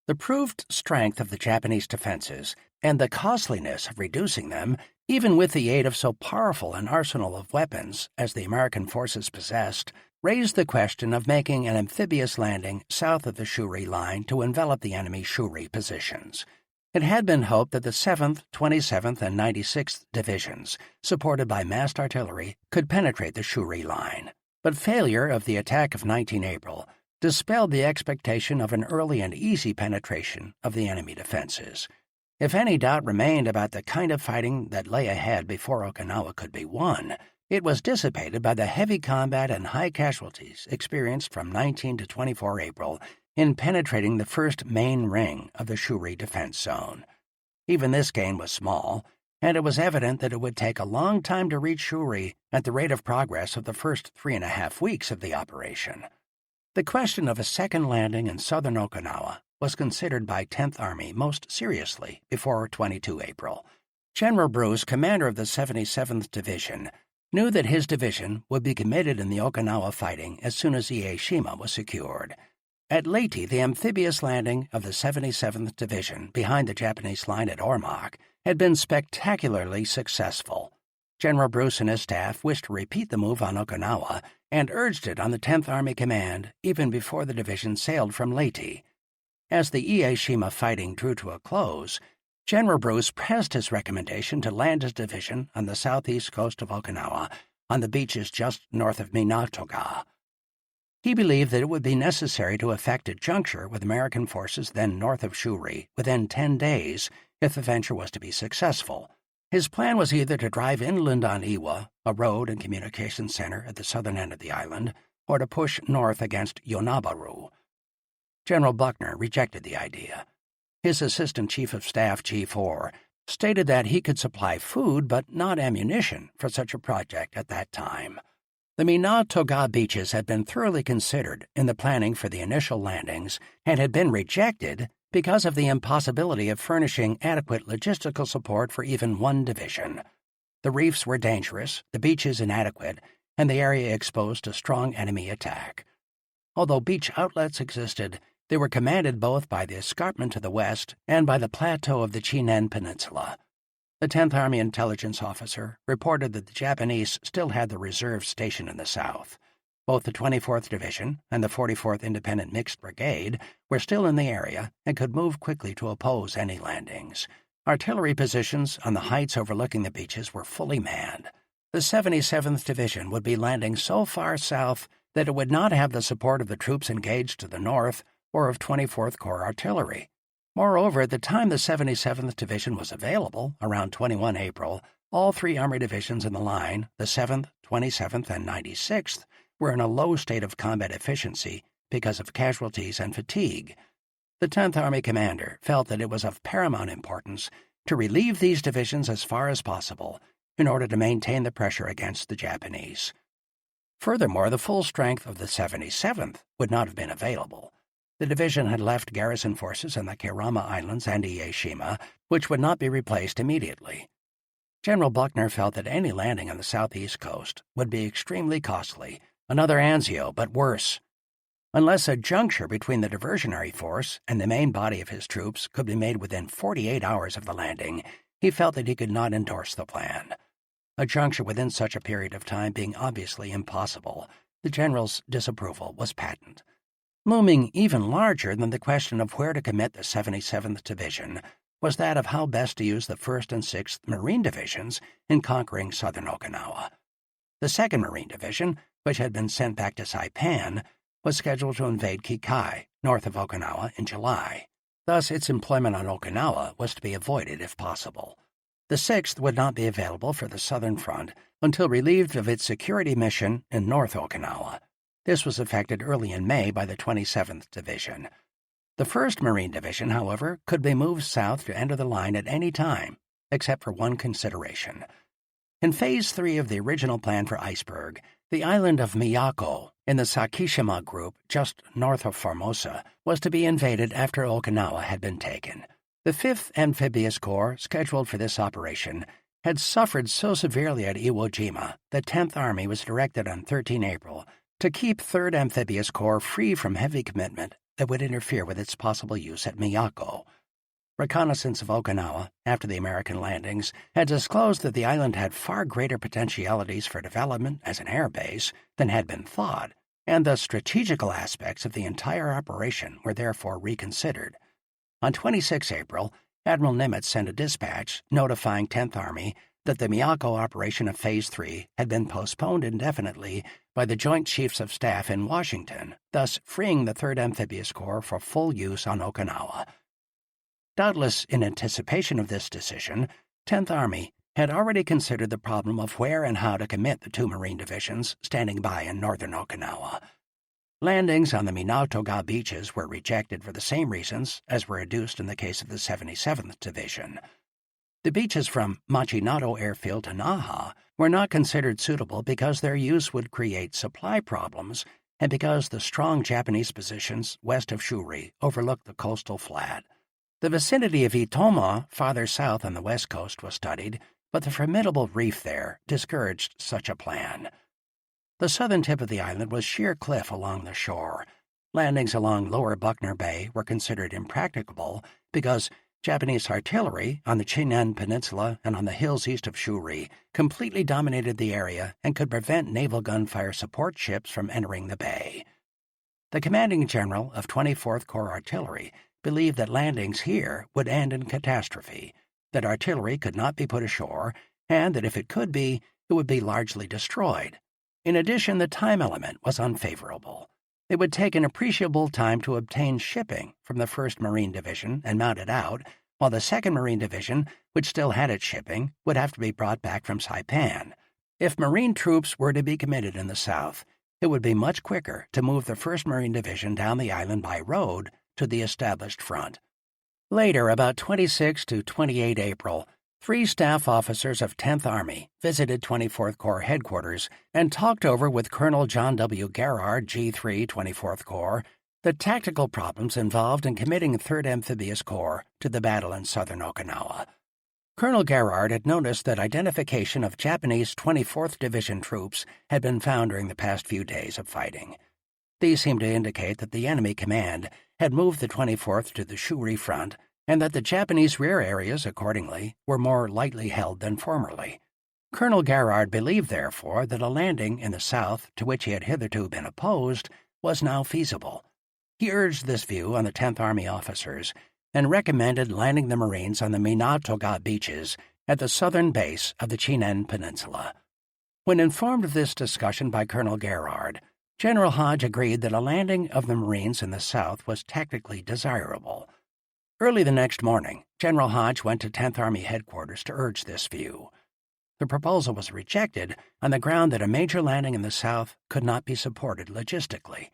The proved strength of the Japanese defenses and the costliness of reducing them, even with the aid of so powerful an arsenal of weapons as the American forces possessed, raised the question of making an amphibious landing south of the Shuri line to envelop the enemy Shuri positions. It had been hoped that the 7th, 27th, and 96th Divisions, supported by massed artillery, could penetrate the Shuri line. But failure of the attack of 19 April dispelled the expectation of an early and easy penetration of the enemy defenses. If any doubt remained about the kind of fighting that lay ahead before Okinawa could be won, it was dissipated by the heavy combat and high casualties experienced from 19 to 24 April in penetrating the first main ring of the Shuri defense zone. Even this gain was small, and it was evident that it would take a long time to reach Shuri at the rate of progress of the first 3.5 weeks of the operation. The question of a second landing in southern Okinawa was considered by 10th Army most seriously before 22 April. General Bruce, commander of the 77th Division, knew that his division would be committed in the Okinawa fighting as soon as Ieshima was secured. At Leyte, the amphibious landing of the 77th Division behind the Japanese line at Ormoc had been spectacularly successful. General Bruce and his staff wished to repeat the move on Okinawa and urged it on the 10th Army Command even before the division sailed from Leyte. As the Ieshima fighting drew to a close, General Bruce pressed his recommendation to land his division on the southeast coast of Okinawa, on the beaches just north of Minatoga. He believed that it would be necessary to effect a juncture with American forces then north of Shuri within 10 days if the venture was to be successful. His plan was either to drive inland on Iwa, a road and communications center at the southern end of the island, or to push north against Yonabaru. General Buckner rejected the idea. His Assistant Chief of Staff, G4, stated that he could supply food but not ammunition for such a project at that time. The Minatoga beaches had been thoroughly considered in the planning for the initial landings and had been rejected because of the impossibility of furnishing adequate logistical support for even one division. The reefs were dangerous, the beaches inadequate, and the area exposed to strong enemy attack. Although beach outlets existed, They were commanded both by the escarpment to the west and by the plateau of the Chinan Peninsula. The 10th Army intelligence officer reported that the Japanese still had the reserve station in the south. Both the 24th Division and the 44th Independent Mixed Brigade were still in the area and could move quickly to oppose any landings. Artillery positions on the heights overlooking the beaches were fully manned. The 77th Division would be landing so far south that it would not have the support of the troops engaged to the north or of 24th Corps artillery. Moreover, at the time the 77th Division was available, around 21 April, all three Army divisions in the line, the 7th, 27th, and 96th, were in a low state of combat efficiency because of casualties and fatigue. The 10th Army commander felt that it was of paramount importance to relieve these divisions as far as possible in order to maintain the pressure against the Japanese. Furthermore, the full strength of the 77th would not have been available. The division had left garrison forces in the Kerama Islands and Ieshima, which would not be replaced immediately. General Buckner felt that any landing on the southeast coast would be extremely costly, another Anzio, but worse. Unless a juncture between the diversionary force and the main body of his troops could be made within 48 hours of the landing, he felt that he could not endorse the plan. A juncture within such a period of time being obviously impossible, the general's disapproval was patent. Looming even larger than the question of where to commit the 77th Division was that of how best to use the 1st and 6th Marine Divisions in conquering southern Okinawa. The 2nd Marine Division, which had been sent back to Saipan, was scheduled to invade Kikai, north of Okinawa, in July. Thus, its employment on Okinawa was to be avoided if possible. The 6th would not be available for the southern front until relieved of its security mission in North Okinawa. This was effected early in May by the 27th Division. The 1st Marine Division, however, could be moved south to enter the line at any time, except for one consideration. In Phase 3 of the original plan for Iceberg, the island of Miyako, in the Sakishima Group just north of Formosa, was to be invaded after Okinawa had been taken. The 5th Amphibious Corps, scheduled for this operation, had suffered so severely at Iwo Jima that 10th Army was directed on 13 April to keep 3rd Amphibious Corps free from heavy commitment that would interfere with its possible use at Miyako. Reconnaissance of Okinawa, after the American landings, had disclosed that the island had far greater potentialities for development as an air base than had been thought, and the strategical aspects of the entire operation were therefore reconsidered. On 26 April, Admiral Nimitz sent a dispatch notifying 10th Army that the Miyako operation of Phase 3 had been postponed indefinitely by the Joint Chiefs of Staff in Washington, thus freeing the 3rd Amphibious Corps for full use on Okinawa. Doubtless in anticipation of this decision, 10th Army had already considered the problem of where and how to commit the two Marine divisions standing by in northern Okinawa. Landings on the Minatoga beaches were rejected for the same reasons as were adduced in the case of the 77th Division. The beaches from Machinato Airfield to Naha were not considered suitable because their use would create supply problems and because the strong Japanese positions west of Shuri overlooked the coastal flat. The vicinity of Itoma, farther south on the west coast, was studied, but the formidable reef there discouraged such a plan. The southern tip of the island was sheer cliff along the shore. Landings along Lower Buckner Bay were considered impracticable because Japanese artillery on the Chinan Peninsula and on the hills east of Shuri completely dominated the area and could prevent naval gunfire support ships from entering the bay. The commanding general of 24th Corps Artillery believed that landings here would end in catastrophe, that artillery could not be put ashore, and that if it could be, it would be largely destroyed. In addition, the time element was unfavorable. It would take an appreciable time to obtain shipping from the 1st Marine Division and mount it out, while the 2nd Marine Division, which still had its shipping, would have to be brought back from Saipan. If Marine troops were to be committed in the south, it would be much quicker to move the 1st Marine Division down the island by road to the established front. Later, about 26 to 28 April, 3 staff officers of 10th Army visited 24th Corps headquarters and talked over with Colonel John W. Garrard, G3, 24th Corps, the tactical problems involved in committing 3rd Amphibious Corps to the battle in southern Okinawa. Colonel Garrard had noticed that identification of Japanese 24th Division troops had been found during the past few days of fighting. These seemed to indicate that the enemy command had moved the 24th to the Shuri front, and that the Japanese rear areas, accordingly, were more lightly held than formerly. Colonel Garrard believed, therefore, that a landing in the south, to which he had hitherto been opposed, was now feasible. He urged this view on the 10th Army officers and recommended landing the Marines on the Minatoga beaches at the southern base of the Chinen Peninsula. When informed of this discussion by Colonel Garrard, General Hodge agreed that a landing of the Marines in the south was tactically desirable. Early the next morning, General Hodge went to 10th Army headquarters to urge this view. The proposal was rejected on the ground that a major landing in the south could not be supported logistically.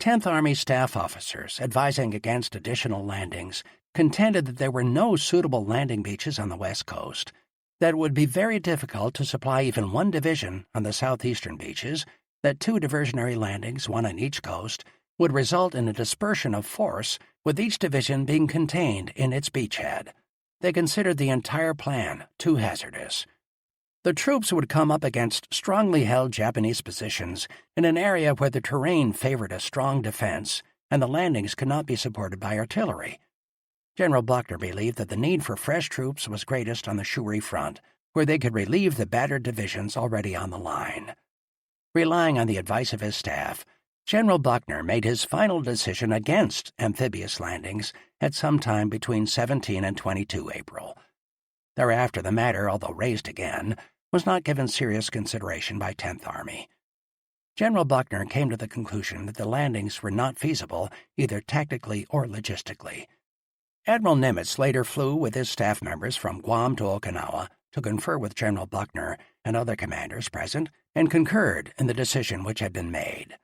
10th Army staff officers advising against additional landings contended that there were no suitable landing beaches on the west coast, that it would be very difficult to supply even one division on the southeastern beaches, that 2 diversionary landings, one on each coast, would result in a dispersion of force, with each division being contained in its beachhead. They considered the entire plan too hazardous. The troops would come up against strongly held Japanese positions in an area where the terrain favored a strong defense, and the landings could not be supported by artillery. General Buckner believed that the need for fresh troops was greatest on the Shuri front, where they could relieve the battered divisions already on the line. Relying on the advice of his staff, General Buckner made his final decision against amphibious landings at some time between 17 and 22 April. Thereafter the matter, although raised again, was not given serious consideration by 10th Army. General Buckner came to the conclusion that the landings were not feasible either tactically or logistically. Admiral Nimitz later flew with his staff members from Guam to Okinawa to confer with General Buckner and other commanders present and concurred in the decision which had been made.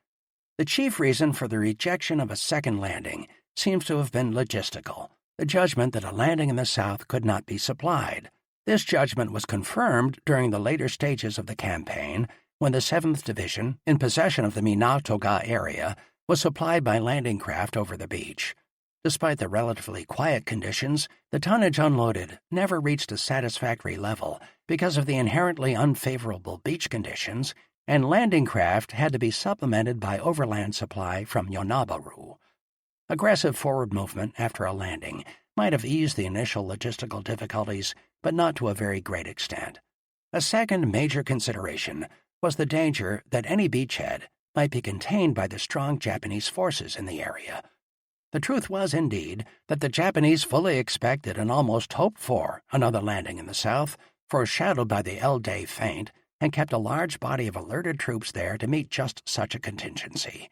The chief reason for the rejection of a second landing seems to have been logistical, the judgment that a landing in the south could not be supplied. This judgment was confirmed during the later stages of the campaign, when the 7th Division, in possession of the Minatoga area, was supplied by landing craft over the beach. Despite the relatively quiet conditions, the tonnage unloaded never reached a satisfactory level because of the inherently unfavorable beach conditions, and landing craft had to be supplemented by overland supply from Yonabaru. Aggressive forward movement after a landing might have eased the initial logistical difficulties, but not to a very great extent. A second major consideration was the danger that any beachhead might be contained by the strong Japanese forces in the area. The truth was, indeed, that the Japanese fully expected and almost hoped for another landing in the south, foreshadowed by the L-Day feint, and kept a large body of alerted troops there to meet just such a contingency.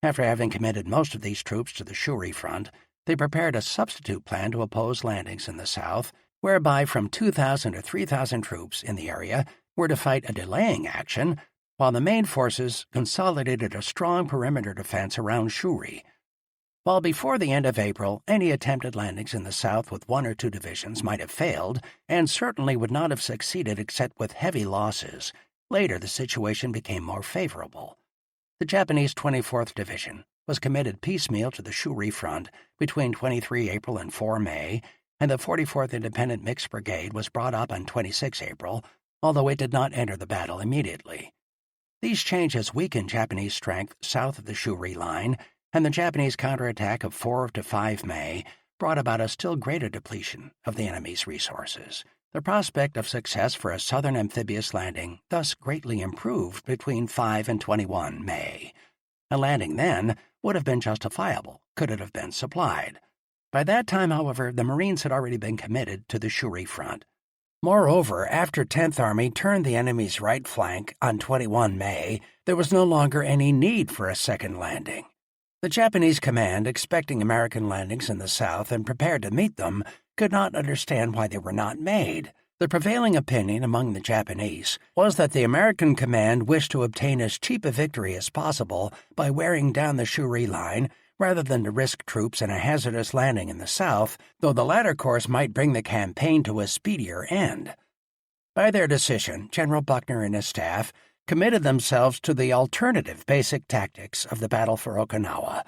After having committed most of these troops to the Shuri front, they prepared a substitute plan to oppose landings in the south, whereby from 2,000 to 3,000 troops in the area were to fight a delaying action, while the main forces consolidated a strong perimeter defense around Shuri. While before the end of April any attempted landings in the south with 1 or 2 divisions might have failed, and certainly would not have succeeded except with heavy losses, later the situation became more favorable. The Japanese 24th Division was committed piecemeal to the Shuri front between 23 April and 4 May, and the 44th Independent Mixed Brigade was brought up on 26 April, although it did not enter the battle immediately. These changes weakened Japanese strength south of the Shuri line, and the Japanese counterattack of 4 to 5 May brought about a still greater depletion of the enemy's resources. The prospect of success for a southern amphibious landing thus greatly improved between 5 and 21 May. A landing then would have been justifiable could it have been supplied. By that time, however, the Marines had already been committed to the Shuri front. Moreover, after 10th Army turned the enemy's right flank on 21 May, there was no longer any need for a second landing. The Japanese command, expecting American landings in the south and prepared to meet them, could not understand why they were not made. The prevailing opinion among the Japanese was that the American command wished to obtain as cheap a victory as possible by wearing down the Shuri line, rather than to risk troops in a hazardous landing in the south, though the latter course might bring the campaign to a speedier end. By their decision, General Buckner and his staff committed themselves to the alternative basic tactics of the battle for Okinawa,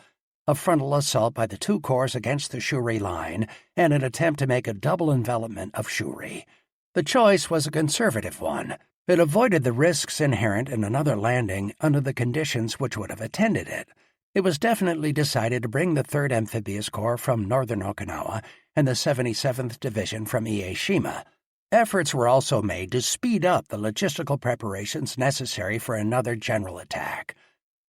a frontal assault by the 2 corps against the Shuri line, and an attempt to make a double envelopment of Shuri. The choice was a conservative one. It avoided the risks inherent in another landing under the conditions which would have attended it, it was definitely decided to bring the 3rd Amphibious Corps from northern Okinawa and the 77th Division from Ieshima. Efforts were also made to speed up the logistical preparations necessary for another general attack.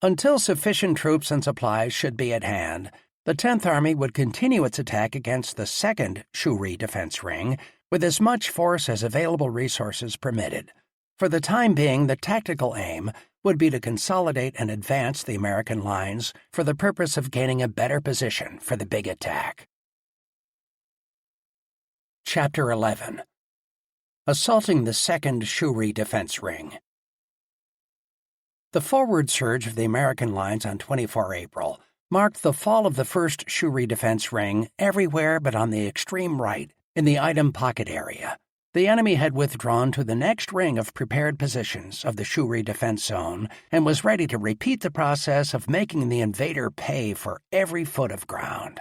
Until sufficient troops and supplies should be at hand, the 10th Army would continue its attack against the 2nd Shuri defense ring with as much force as available resources permitted. For the time being, the tactical aim would be to consolidate and advance the American lines for the purpose of gaining a better position for the big attack. Chapter 11. Assaulting the 2nd Shuri defense ring. The forward surge of the American lines on 24 April marked the fall of the 1st Shuri defense ring everywhere but on the extreme right, in the Item Pocket area. The enemy had withdrawn to the next ring of prepared positions of the Shuri defense zone and was ready to repeat the process of making the invader pay for every foot of ground.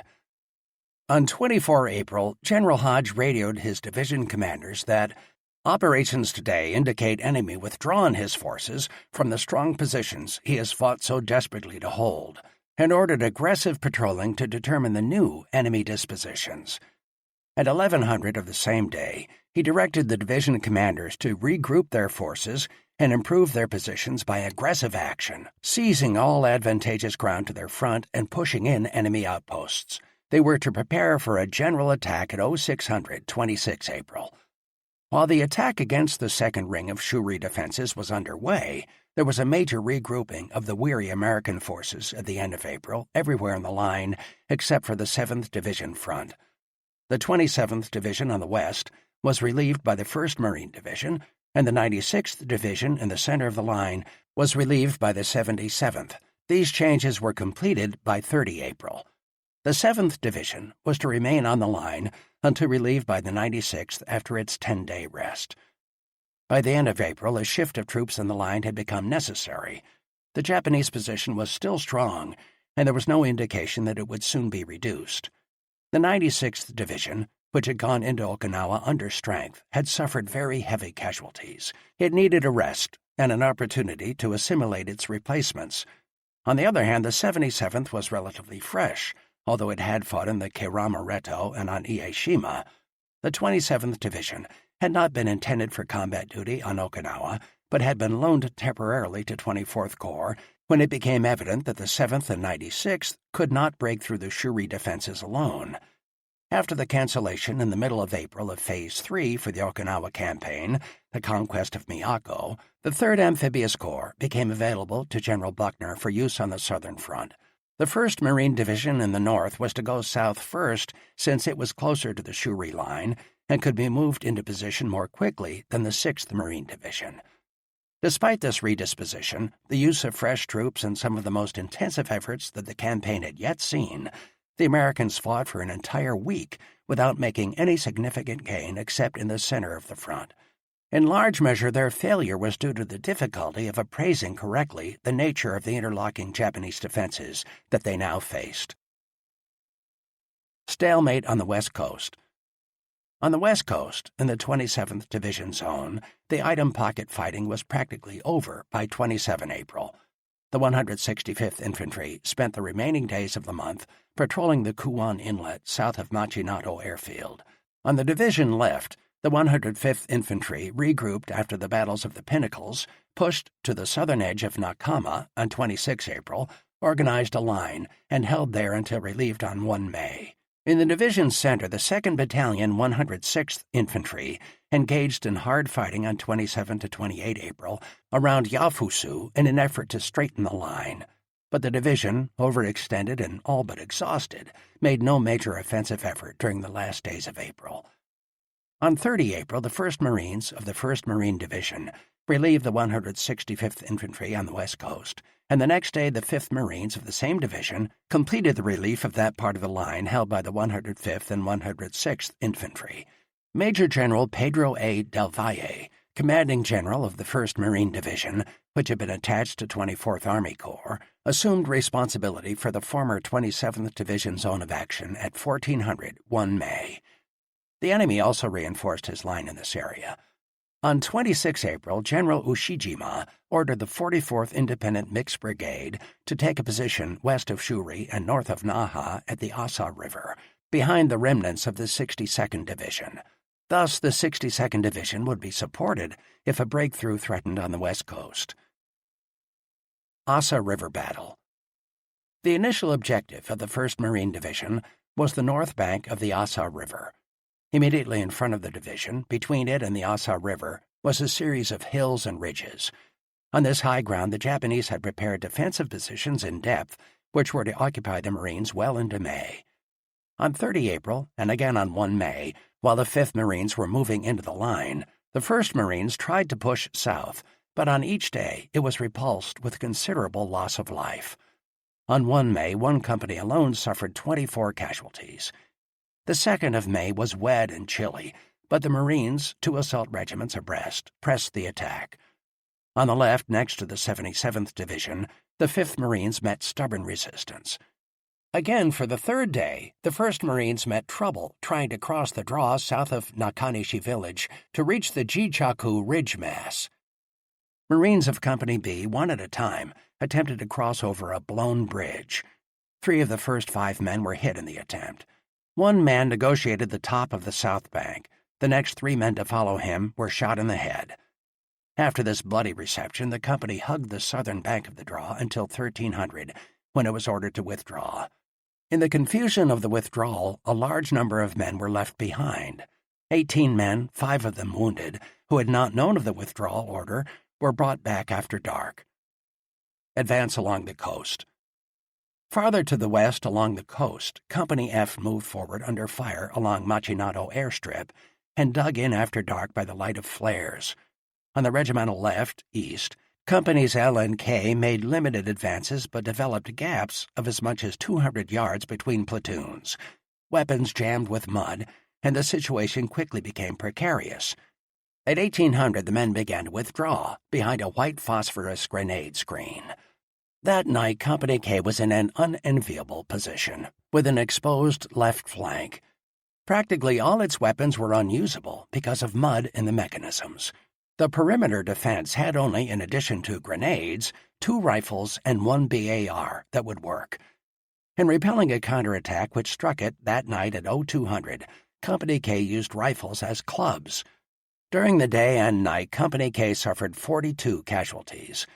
On 24 April, General Hodge radioed his division commanders that operations today indicate enemy withdrawn his forces from the strong positions he has fought so desperately to hold, and ordered aggressive patrolling to determine the new enemy dispositions. At 1100 of the same day, he directed the division commanders to regroup their forces and improve their positions by aggressive action, seizing all advantageous ground to their front and pushing in enemy outposts. They were to prepare for a general attack at 0600, 26 April. While the attack against the 2nd ring of Shuri defenses was underway, there was a major regrouping of the weary American forces at the end of April everywhere in the line except for the 7th Division front. The 27th Division on the west was relieved by the 1st Marine Division, and the 96th Division in the center of the line was relieved by the 77th. These changes were completed by 30 April. The 7th Division was to remain on the line until relieved by the 96th after its 10-day rest. By the end of April, a shift of troops in the line had become necessary. The Japanese position was still strong, and there was no indication that it would soon be reduced. The 96th Division, which had gone into Okinawa under strength, had suffered very heavy casualties. It needed a rest and an opportunity to assimilate its replacements. On the other hand, the 77th was relatively fresh, although it had fought in the Keirama-Reto and on Ieshima. The 27th Division had not been intended for combat duty on Okinawa, but had been loaned temporarily to 24th Corps when it became evident that the 7th and 96th could not break through the Shuri defenses alone. After the cancellation in the middle of April of Phase 3 for the Okinawa campaign, the conquest of Miyako, the 3rd Amphibious Corps became available to General Buckner for use on the southern front. The 1st Marine Division in the north was to go south first since it was closer to the Shuri line and could be moved into position more quickly than the 6th Marine Division. Despite this redisposition, the use of fresh troops and some of the most intensive efforts that the campaign had yet seen, the Americans fought for an entire week without making any significant gain except in the center of the front. In large measure, their failure was due to the difficulty of appraising correctly the nature of the interlocking Japanese defenses that they now faced. Stalemate on the West Coast. On the West Coast, in the 27th Division zone, the Item Pocket fighting was practically over by 27 April. The 165th Infantry spent the remaining days of the month patrolling the Kuwan Inlet south of Machinato Airfield. On the division left, the 105th Infantry regrouped after the battles of the Pinnacles, pushed to the southern edge of Nakama on 26 April, organized a line, and held there until relieved on 1 May. In the division's center, the 2nd Battalion 106th Infantry engaged in hard fighting on 27 to 28 April around Yafusu in an effort to straighten the line. But the division, overextended and all but exhausted, made no major offensive effort during the last days of April. On 30 April, the 1st Marines of the 1st Marine Division relieved the 165th Infantry on the West Coast, and the next day the 5th Marines of the same division completed the relief of that part of the line held by the 105th and 106th Infantry. Major General Pedro A. Del Valle, commanding general of the 1st Marine Division, which had been attached to 24th Army Corps, assumed responsibility for the former 27th Division zone of action at 1400, 1 May. The enemy also reinforced his line in this area. On 26 April, General Ushijima ordered the 44th Independent Mixed Brigade to take a position west of Shuri and north of Naha at the Asa River, behind the remnants of the 62nd Division. Thus, the 62nd Division would be supported if a breakthrough threatened on the west coast. Asa River Battle. The initial objective of the 1st Marine Division was the north bank of the Asa River. Immediately in front of the division, between it and the Asa River, was a series of hills and ridges. On this high ground, the Japanese had prepared defensive positions in depth, which were to occupy the Marines well into May. On 30 April, and again on 1 May, while the 5th Marines were moving into the line, the 1st Marines tried to push south, but on each day it was repulsed with considerable loss of life. On 1 May, one company alone suffered 24 casualties. The 2nd of May was wet and chilly, but the Marines, 2 assault regiments abreast, pressed the attack. On the left, next to the 77th Division, the 5th Marines met stubborn resistance. Again, for the 3rd day, the 1st Marines met trouble trying to cross the draw south of Nakanishi village to reach the Jichaku Ridge Mass. Marines of Company B, one at a time, attempted to cross over a blown bridge. 3 of the first 5 men were hit in the attempt. 1 man negotiated the top of the south bank. The next 3 men to follow him were shot in the head. After this bloody reception, the company hugged the southern bank of the draw until 1300, when it was ordered to withdraw. In the confusion of the withdrawal, a large number of men were left behind. 18 men, 5 of them wounded, who had not known of the withdrawal order, were brought back after dark. Advance along the coast. Farther to the west along the coast, Company F moved forward under fire along Machinado airstrip and dug in after dark by the light of flares. On the regimental left, east, Companies L and K made limited advances but developed gaps of as much as 200 yards between platoons. Weapons jammed with mud, and the situation quickly became precarious. At 1800, the men began to withdraw behind a white phosphorus grenade screen. That night, Company K was in an unenviable position, with an exposed left flank. Practically all its weapons were unusable because of mud in the mechanisms. The perimeter defense had only, in addition to grenades, 2 rifles and 1 BAR that would work. In repelling a counterattack which struck it that night at 0200, Company K used rifles as clubs. During the day and night, Company K suffered 42 casualties.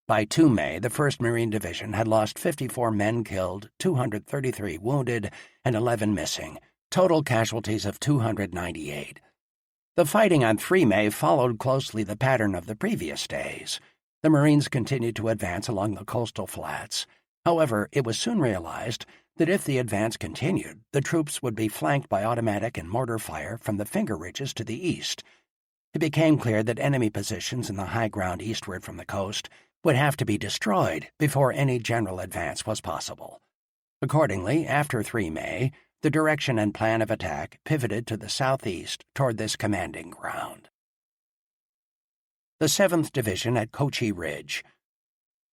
By 2 May, the 1st Marine Division had lost 54 men killed, 233 wounded, and 11 missing, total casualties of 298. The fighting on 3 May followed closely the pattern of the previous days. The Marines continued to advance along the coastal flats. However, it was soon realized that if the advance continued, the troops would be flanked by automatic and mortar fire from the finger ridges to the east. It became clear that enemy positions in the high ground eastward from the coast would have to be destroyed before any general advance was possible. Accordingly, after 3 May, the direction and plan of attack pivoted to the southeast toward this commanding ground. The 7th Division at Kochi Ridge.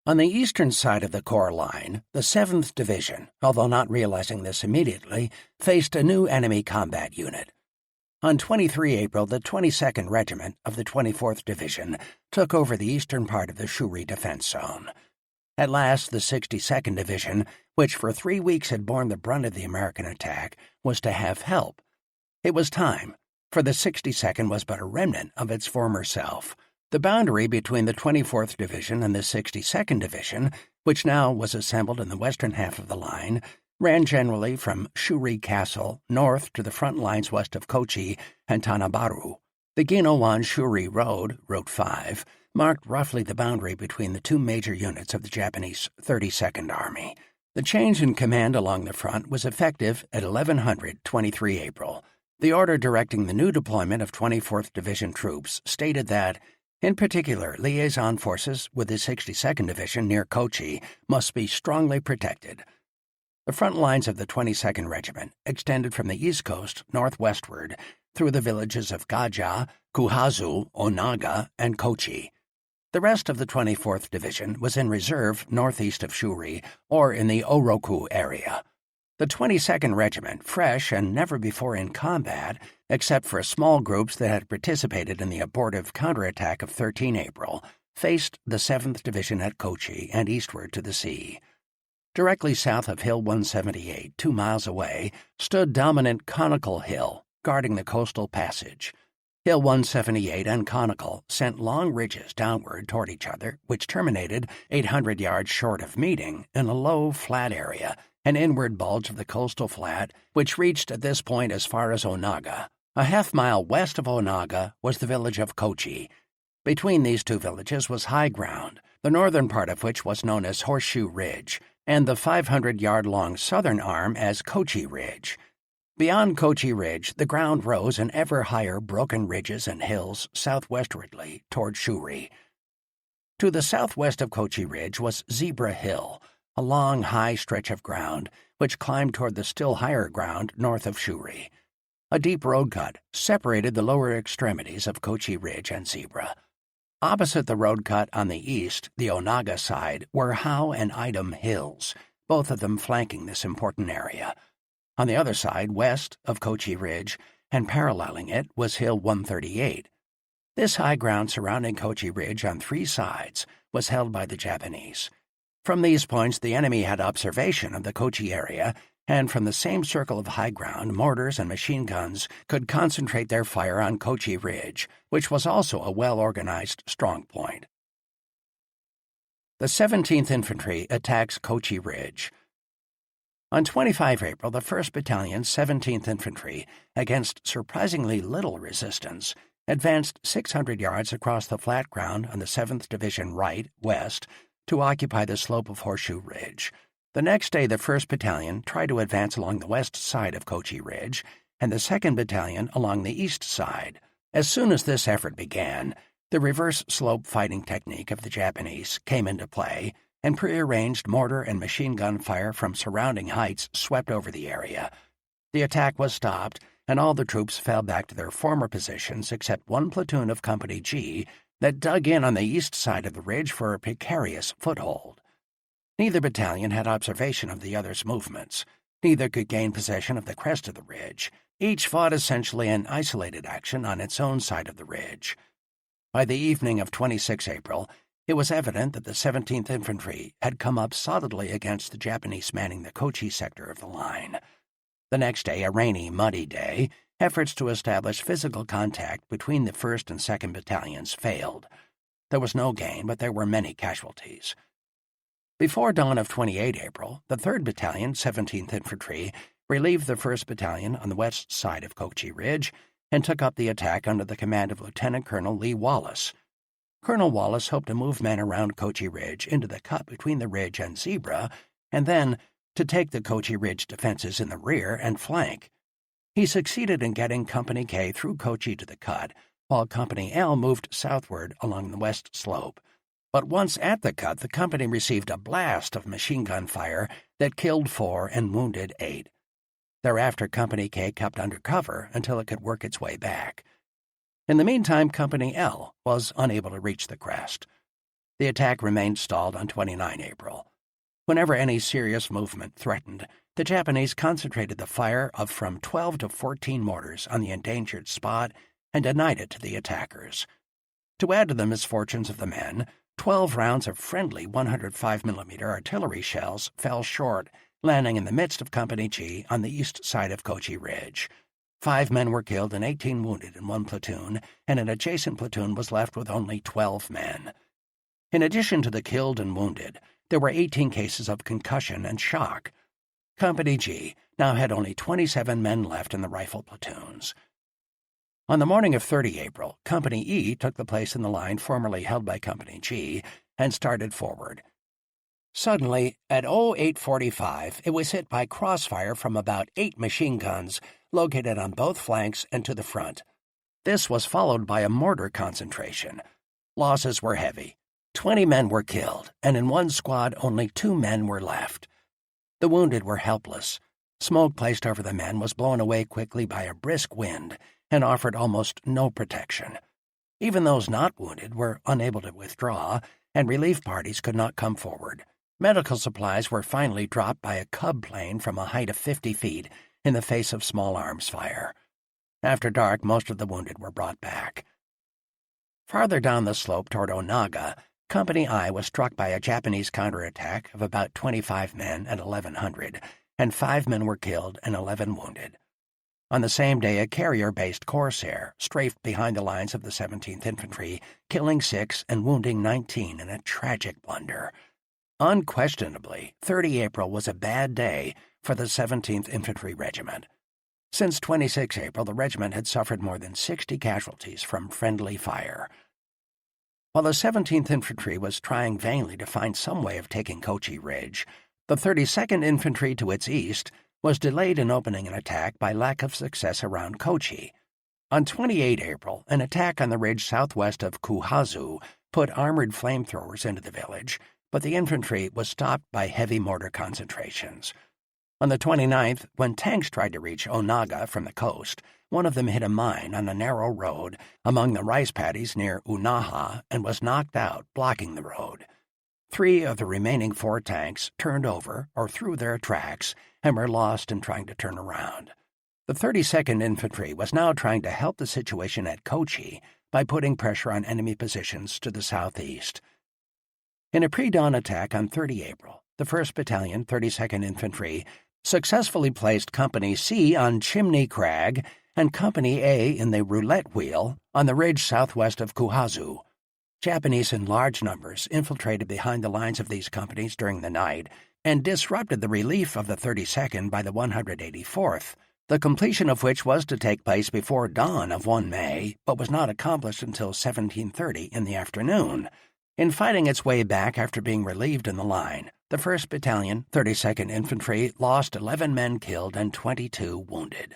On the eastern side of the Corps line, the 7th Division, although not realizing this immediately, faced a new enemy combat unit. On 23 April, the 22nd Regiment of the 24th Division took over the eastern part of the Shuri defense zone. At last, the 62nd Division, which for 3 weeks had borne the brunt of the American attack, was to have help. It was time, for the 62nd was but a remnant of its former self. The boundary between the 24th Division and the 62nd Division, which now was assembled in the western half of the line, ran generally from Shuri Castle north to the front lines west of Kochi and Tanabaru. The Ginowan-Shuri Road, Route 5, marked roughly the boundary between the 2 major units of the Japanese 32nd Army. The change in command along the front was effective at 23 April. The order directing the new deployment of 24th Division troops stated that, in particular, liaison forces with the 62nd Division near Kochi must be strongly protected. The front lines of the 22nd Regiment extended from the east coast northwestward through the villages of Gaja, Kuhazu, Onaga, and Kochi. The rest of the 24th Division was in reserve northeast of Shuri or in the Oroku area. The 22nd Regiment, fresh and never before in combat, except for small groups that had participated in the abortive counterattack of 13 April, faced the 7th Division at Kochi and eastward to the sea. Directly south of Hill 178, 2 miles away, stood dominant Conical Hill, guarding the coastal passage. Hill 178 and Conical sent long ridges downward toward each other, which terminated 800 yards short of meeting in a low, flat area, an inward bulge of the coastal flat, which reached at this point as far as Onaga. A half-mile west of Onaga was the village of Kochi. Between these two villages was high ground, the northern part of which was known as Horseshoe Ridge, and the 500-yard-long southern arm as Kochi Ridge. Beyond Kochi Ridge, the ground rose in ever higher broken ridges and hills southwestwardly toward Shuri. To the southwest of Kochi Ridge was Zebra Hill, a long, high stretch of ground which climbed toward the still higher ground north of Shuri. A deep road cut separated the lower extremities of Kochi Ridge and Zebra. Opposite the road cut on the east, the Onaga side, were Howe and Idem Hills, both of them flanking this important area. On the other side, west of Kochi Ridge, and paralleling it, was Hill 138. This high ground surrounding Kochi Ridge on 3 sides was held by the Japanese. From these points, the enemy had observation of the Kochi area, and from the same circle of high ground, mortars and machine guns could concentrate their fire on Kochi Ridge, which was also a well-organized strong point. The 17th Infantry attacks Kochi Ridge. On 25 April, the 1st Battalion, 17th Infantry, against surprisingly little resistance, advanced 600 yards across the flat ground on the 7th Division right, west, to occupy the slope of Horseshoe Ridge. The next day, the 1st Battalion tried to advance along the west side of Kochi Ridge, and the 2nd Battalion along the east side. As soon as this effort began, the reverse slope fighting technique of the Japanese came into play, and prearranged mortar and machine gun fire from surrounding heights swept over the area. The attack was stopped, and all the troops fell back to their former positions except one platoon of Company G that dug in on the east side of the ridge for a precarious foothold. Neither battalion had observation of the other's movements. Neither could gain possession of the crest of the ridge. Each fought essentially an isolated action on its own side of the ridge. By the evening of 26 April, it was evident that the 17th Infantry had come up solidly against the Japanese manning the Kochi sector of the line. The next day, a rainy, muddy day, efforts to establish physical contact between the 1st and 2nd Battalions failed. There was no gain, but there were many casualties. Before dawn of 28 April, the 3rd Battalion, 17th Infantry, relieved the 1st Battalion on the west side of Kochi Ridge and took up the attack under the command of Lieutenant Colonel Lee Wallace. Colonel Wallace hoped to move men around Kochi Ridge into the cut between the ridge and Zebra, and then to take the Kochi Ridge defenses in the rear and flank. He succeeded in getting Company K through Kochi to the cut, while Company L moved southward along the west slope. But once at the cut, the company received a blast of machine gun fire that killed 4 and wounded 8. Thereafter, Company K kept under cover until it could work its way back. In the meantime, Company L was unable to reach the crest. The attack remained stalled on 29 April. Whenever any serious movement threatened, the Japanese concentrated the fire of from 12 to 14 mortars on the endangered spot and denied it to the attackers. To add to the misfortunes of the men, 12 rounds of friendly 105mm artillery shells fell short, landing in the midst of Company G on the east side of Kochi Ridge. 5 men were killed and 18 wounded in one platoon, and an adjacent platoon was left with only 12 men. In addition to the killed and wounded, there were 18 cases of concussion and shock. Company G now had only 27 men left in the rifle platoons. On the morning of 30 April, Company E took the place in the line formerly held by Company G and started forward. Suddenly, at 08:45, it was hit by crossfire from about 8 machine guns located on both flanks and to the front. This was followed by a mortar concentration. Losses were heavy. 20 men were killed, and in one squad only 2 men were left. The wounded were helpless. Smoke placed over the men was blown away quickly by a brisk wind and offered almost no protection. Even those not wounded were unable to withdraw, and relief parties could not come forward. Medical supplies were finally dropped by a Cub plane from a height of 50 feet in the face of small arms fire. After dark, most of the wounded were brought back. Farther down the slope toward Onaga, Company I was struck by a Japanese counterattack of about 25 men at 1100, and 5 men were killed and 11 wounded. On the same day, a carrier-based Corsair strafed behind the lines of the 17th Infantry, killing 6 and wounding 19 in a tragic blunder. Unquestionably, 30 April was a bad day for the 17th Infantry Regiment. Since 26 April, the regiment had suffered more than 60 casualties from friendly fire. While the 17th Infantry was trying vainly to find some way of taking Kochi Ridge, the 32nd Infantry to its east was delayed in opening an attack by lack of success around Kochi. On 28 April, an attack on the ridge southwest of Kuhazu put armored flamethrowers into the village, but the infantry was stopped by heavy mortar concentrations. On the 29th, when tanks tried to reach Onaga from the coast, one of them hit a mine on a narrow road among the rice paddies near Unaha and was knocked out, blocking the road. 3 of the remaining 4 tanks turned over or threw their tracks and were lost in trying to turn around. The 32nd Infantry was now trying to help the situation at Kochi by putting pressure on enemy positions to the southeast. In a pre-dawn attack on 30 April, the 1st Battalion, 32nd Infantry, successfully placed Company C on Chimney Crag and Company A in the Roulette Wheel on the ridge southwest of Kuhazu. Japanese in large numbers infiltrated behind the lines of these companies during the night and disrupted the relief of the 32nd by the 184th, the completion of which was to take place before dawn of 1 May, but was not accomplished until 17:30 in the afternoon. In fighting its way back after being relieved in the line, the 1st Battalion, 32nd Infantry, lost 11 men killed and 22 wounded.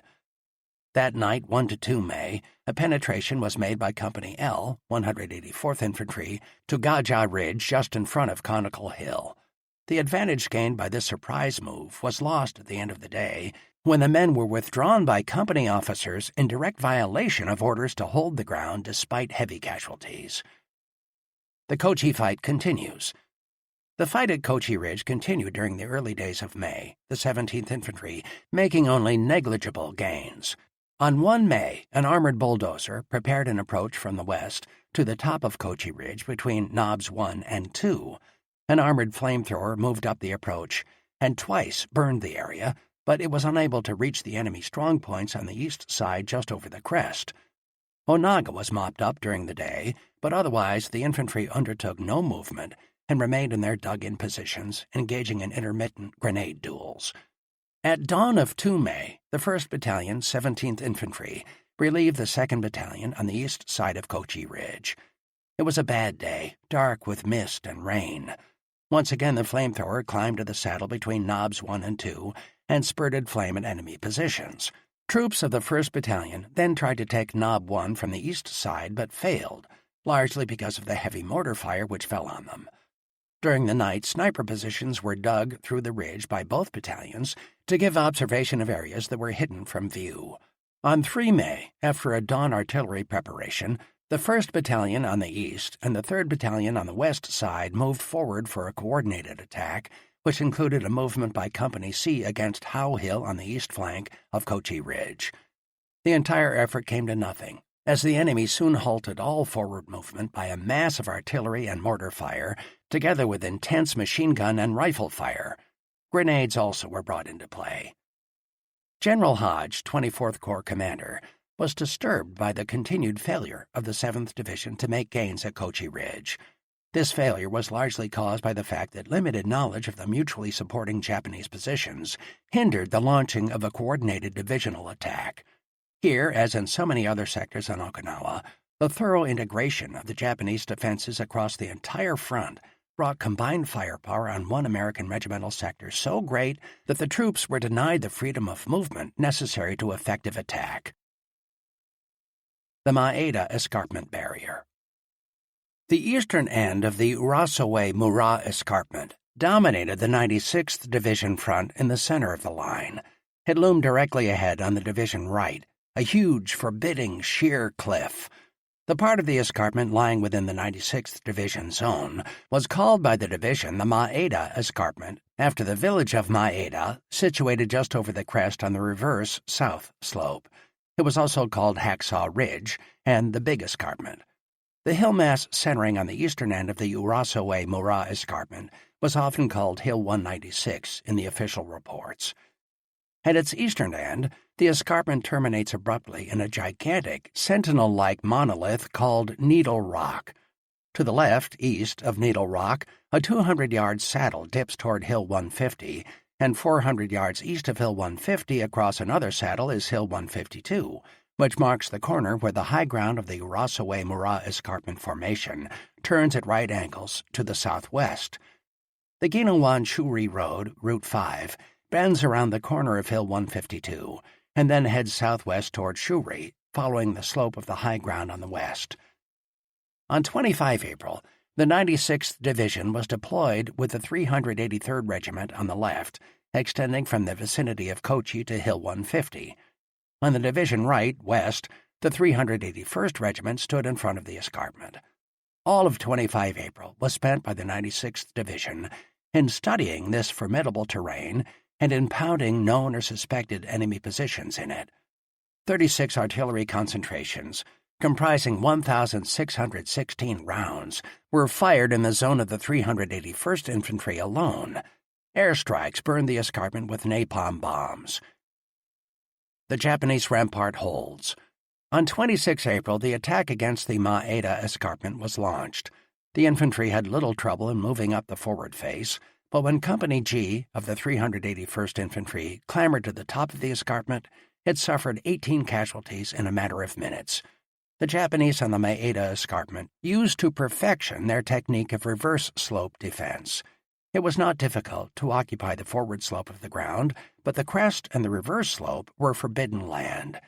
That night, 1 to 2 May, a penetration was made by Company L, 184th Infantry, to Gaja Ridge just in front of Conical Hill. The advantage gained by this surprise move was lost at the end of the day, when the men were withdrawn by company officers in direct violation of orders to hold the ground despite heavy casualties. The Kochi fight continues. The fight at Kochi Ridge continued during the early days of May, the 17th Infantry making only negligible gains. On 1 May, an armored bulldozer prepared an approach from the west to the top of Kochi Ridge between knobs 1 and 2. An armored flamethrower moved up the approach and twice burned the area, but it was unable to reach the enemy strong points on the east side just over the crest. Onaga was mopped up during the day, but otherwise the infantry undertook no movement and remained in their dug-in positions, engaging in intermittent grenade duels. At dawn of 2 May, the 1st Battalion, 17th Infantry, relieved the 2nd Battalion on the east side of Kochi Ridge. It was a bad day, dark with mist and rain. Once again the flamethrower climbed to the saddle between knobs 1 and 2 and spurted flame at enemy positions. Troops of the 1st Battalion then tried to take knob 1 from the east side but failed, largely because of the heavy mortar fire which fell on them. During the night, sniper positions were dug through the ridge by both battalions to give observation of areas that were hidden from view. On 3 May, after a dawn artillery preparation, the 1st Battalion on the east and the 3rd Battalion on the west side moved forward for a coordinated attack, which included a movement by Company C against Howe Hill on the east flank of Kochi Ridge. The entire effort came to nothing, as the enemy soon halted all forward movement by a mass of artillery and mortar fire, together with intense machine gun and rifle fire. Grenades also were brought into play. General Hodge, 24th Corps commander, was disturbed by the continued failure of the 7th Division to make gains at Kochi Ridge. This failure was largely caused by the fact that limited knowledge of the mutually supporting Japanese positions hindered the launching of a coordinated divisional attack. Here, as in so many other sectors on Okinawa, the thorough integration of the Japanese defenses across the entire front brought combined firepower on one American regimental sector so great that the troops were denied the freedom of movement necessary to effective attack. The Maeda Escarpment Barrier. The eastern end of the Urasoe-Mura Escarpment dominated the 96th Division front in the center of the line. It loomed directly ahead on the division right, a huge, forbidding, sheer cliff. The part of the escarpment lying within the 96th Division zone was called by the division the Maeda Escarpment, after the village of Maeda, situated just over the crest on the reverse south slope. It was also called Hacksaw Ridge and the Big Escarpment. The hill mass centering on the eastern end of the Urasoe-Mura Escarpment was often called Hill 196 in the official reports. At its eastern end, the escarpment terminates abruptly in a gigantic, sentinel-like monolith called Needle Rock. To the left, east of Needle Rock, a 200-yard saddle dips toward Hill 150, and 400 yards east of Hill 150 across another saddle is Hill 152, which marks the corner where the high ground of the Urasoe-Mura Escarpment Formation turns at right angles to the southwest. The Ginawan-Shuri Road, Route 5, bends around the corner of Hill 152, and then heads southwest toward Shuri, following the slope of the high ground on the west. On 25 April, the 96th Division was deployed with the 383rd Regiment on the left, extending from the vicinity of Kochi to Hill 150. On the division right, west, the 381st Regiment stood in front of the escarpment. All of 25 April was spent by the 96th Division in studying this formidable terrain and in pounding known or suspected enemy positions in it. 36 artillery concentrations, comprising 1,616 rounds, were fired in the zone of the 381st Infantry alone. Airstrikes burned the escarpment with napalm bombs. The Japanese rampart holds. On 26 April, the attack against the Maeda Escarpment was launched. The infantry had little trouble in moving up the forward face, but when Company G of the 381st Infantry clambered to the top of the escarpment, it suffered 18 casualties in a matter of minutes. The Japanese on the Maeda Escarpment used to perfection their technique of reverse slope defense. It was not difficult to occupy the forward slope of the ground, but the crest and the reverse slope were forbidden land.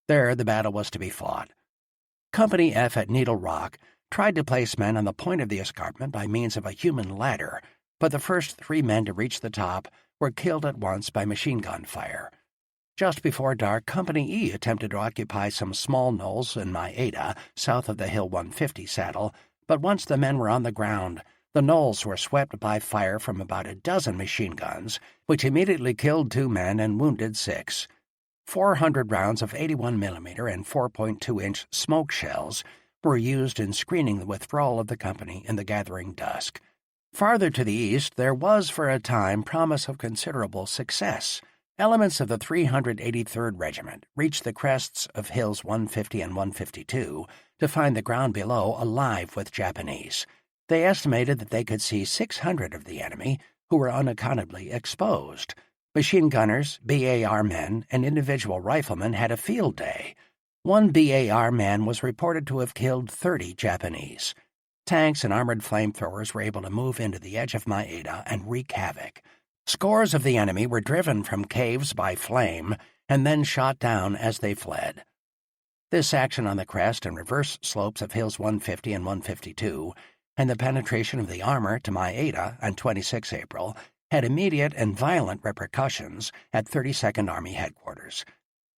There the battle was to be fought. Company F at Needle Rock tried to place men on the point of the escarpment by means of a human ladder, but the first 3 men to reach the top were killed at once by machine gun fire. Just before dark, Company E attempted to occupy some small knolls in Maeda, south of the Hill 150 saddle, but once the men were on the ground, the knolls were swept by fire from about a dozen machine guns, which immediately killed 2 men and wounded 6. 400 rounds of 81mm and 4.2-inch smoke shells were used in screening the withdrawal of the company in the gathering dusk. Farther to the east, there was for a time promise of considerable success. Elements of the 383rd Regiment reached the crests of Hills 150 and 152 to find the ground below alive with Japanese. They estimated that they could see 600 of the enemy, who were unaccountably exposed. Machine gunners, BAR men, and individual riflemen had a field day. One BAR man was reported to have killed 30 Japanese. Tanks and armored flamethrowers were able to move into the edge of Maeda and wreak havoc. Scores of the enemy were driven from caves by flame and then shot down as they fled. This action on the crest and reverse slopes of Hills 150 and 152, and the penetration of the armor to Maeda on 26 April, had immediate and violent repercussions at 32nd Army Headquarters.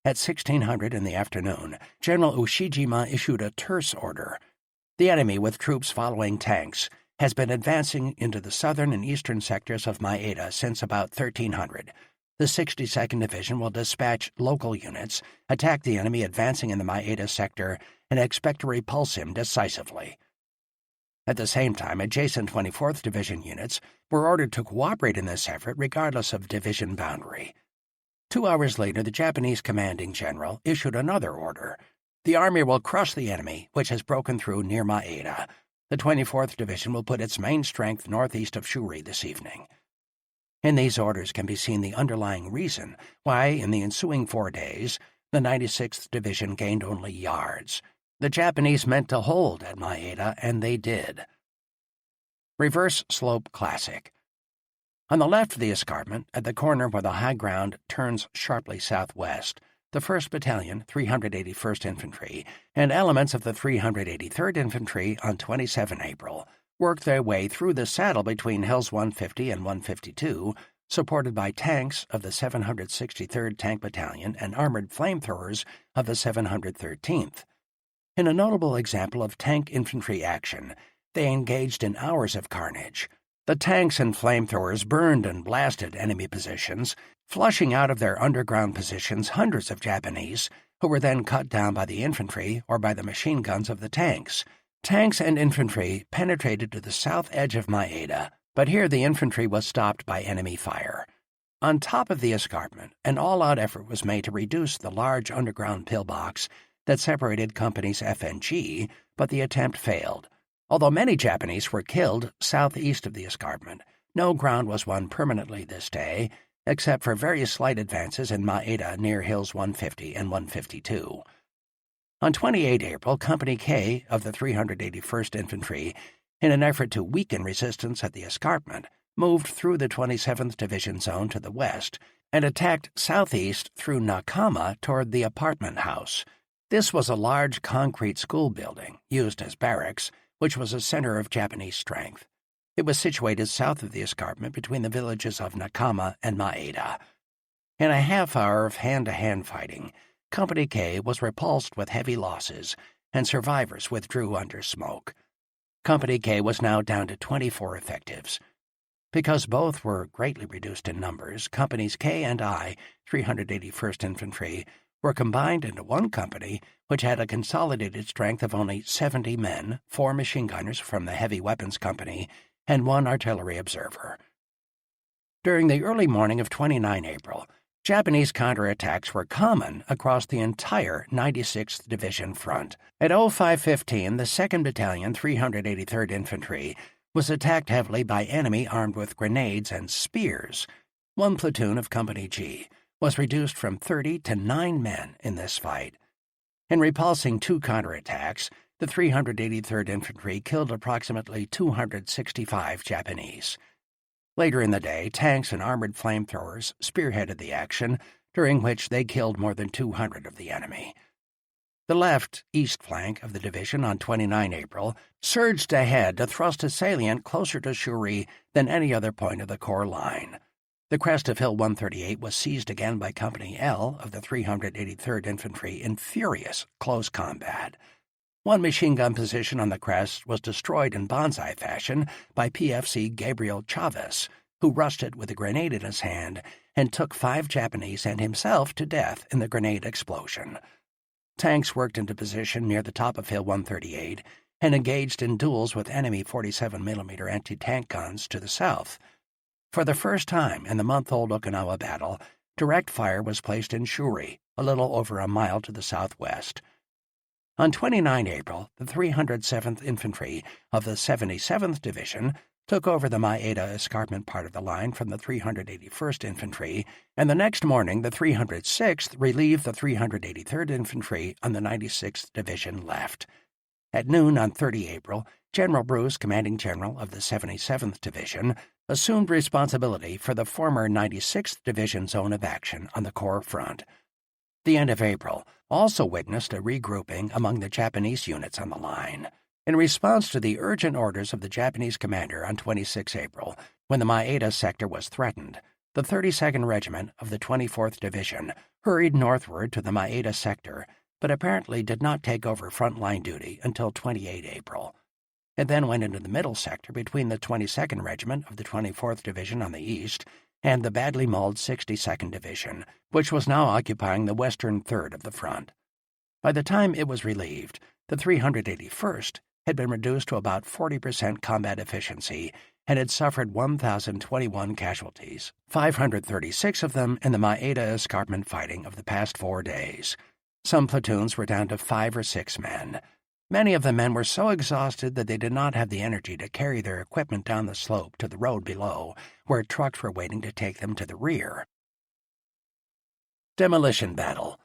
At 1600 in the afternoon, General Ushijima issued a terse order. The enemy, with troops following tanks, has been advancing into the southern and eastern sectors of Maeda since about 1300. The 62nd Division will dispatch local units, attack the enemy advancing in the Maeda sector, and expect to repulse him decisively. At the same time, adjacent 24th Division units were ordered to cooperate in this effort regardless of division boundary. 2 hours later, the Japanese commanding general issued another order. The army will crush the enemy, which has broken through near Maeda. The 24th Division will put its main strength northeast of Shuri this evening. In these orders can be seen the underlying reason why, in the ensuing 4 days, the 96th Division gained only yards. The Japanese meant to hold at Maeda, and they did. Reverse Slope Classic. On the left of the escarpment, at the corner where the high ground turns sharply southwest, the 1st Battalion, 381st Infantry, and elements of the 383rd Infantry on 27 April worked their way through the saddle between Hills 150 and 152, supported by tanks of the 763rd Tank Battalion and armored flamethrowers of the 713th. In a notable example of tank infantry action, they engaged in hours of carnage. The tanks and flamethrowers burned and blasted enemy positions, flushing out of their underground positions hundreds of Japanese, who were then cut down by the infantry or by the machine guns of the tanks. Tanks and infantry penetrated to the south edge of Maeda, but here the infantry was stopped by enemy fire. On top of the escarpment, an all-out effort was made to reduce the large underground pillbox that separated companies F and G, but the attempt failed. Although many Japanese were killed southeast of the escarpment, no ground was won permanently this day, except for very slight advances in Maeda near Hills 150 and 152. On 28 April, Company K of the 381st Infantry, in an effort to weaken resistance at the escarpment, moved through the 27th Division zone to the west and attacked southeast through Nakama toward the apartment house. This was a large concrete school building, used as barracks, which was a center of Japanese strength. It was situated south of the escarpment between the villages of Nakama and Maeda. In a half-hour of hand-to-hand fighting, Company K was repulsed with heavy losses, and survivors withdrew under smoke. Company K was now down to 24 effectives. Because both were greatly reduced in numbers, Companies K and I, 381st Infantry, were combined into one company which had a consolidated strength of only 70 men, 4 machine gunners from the Heavy Weapons Company, and 1 artillery observer. During the early morning of 29 April, Japanese counterattacks were common across the entire 96th Division front. At 05:15, the 2nd Battalion, 383rd Infantry, was attacked heavily by enemy armed with grenades and spears. One platoon of Company G was reduced from 30 to 9 men in this fight. In repulsing 2 counterattacks, the 383rd Infantry killed approximately 265 Japanese. Later in the day, tanks and armored flamethrowers spearheaded the action, during which they killed more than 200 of the enemy. The left, east flank of the division on 29 April surged ahead to thrust a salient closer to Shuri than any other point of the Corps line. The crest of Hill 138 was seized again by Company L of the 383rd Infantry in furious close combat. One machine gun position on the crest was destroyed in bonsai fashion by PFC Gabriel Chavez, who rushed it with a grenade in his hand and took 5 Japanese and himself to death in the grenade explosion. Tanks worked into position near the top of Hill 138 and engaged in duels with enemy 47mm anti-tank guns to the south. For the first time in the month-old Okinawa battle, direct fire was placed in Shuri, a little over a mile to the southwest. On 29 April, the 307th Infantry of the 77th Division took over the Maeda escarpment part of the line from the 381st Infantry, and the next morning the 306th relieved the 383rd Infantry on the 96th Division left. At noon on 30 April, General Bruce, commanding general of the 77th Division, assumed responsibility for the former 96th Division zone of action on the Corps front. The end of April also witnessed a regrouping among the Japanese units on the line. In response to the urgent orders of the Japanese commander on 26 April, when the Maeda sector was threatened, the 32nd Regiment of the 24th Division hurried northward to the Maeda sector, but apparently did not take over front-line duty until 28 April. It then went into the middle sector between the 22nd Regiment of the 24th Division on the east and the badly mauled 62nd Division, which was now occupying the western third of the front. By the time it was relieved, the 381st had been reduced to about 40% combat efficiency and had suffered 1,021 casualties, 536 of them in the Maeda escarpment fighting of the past 4 days. Some platoons were down to 5 or 6 men. Many of the men were so exhausted that they did not have the energy to carry their equipment down the slope to the road below, where trucks were waiting to take them to the rear. Demolition Battle.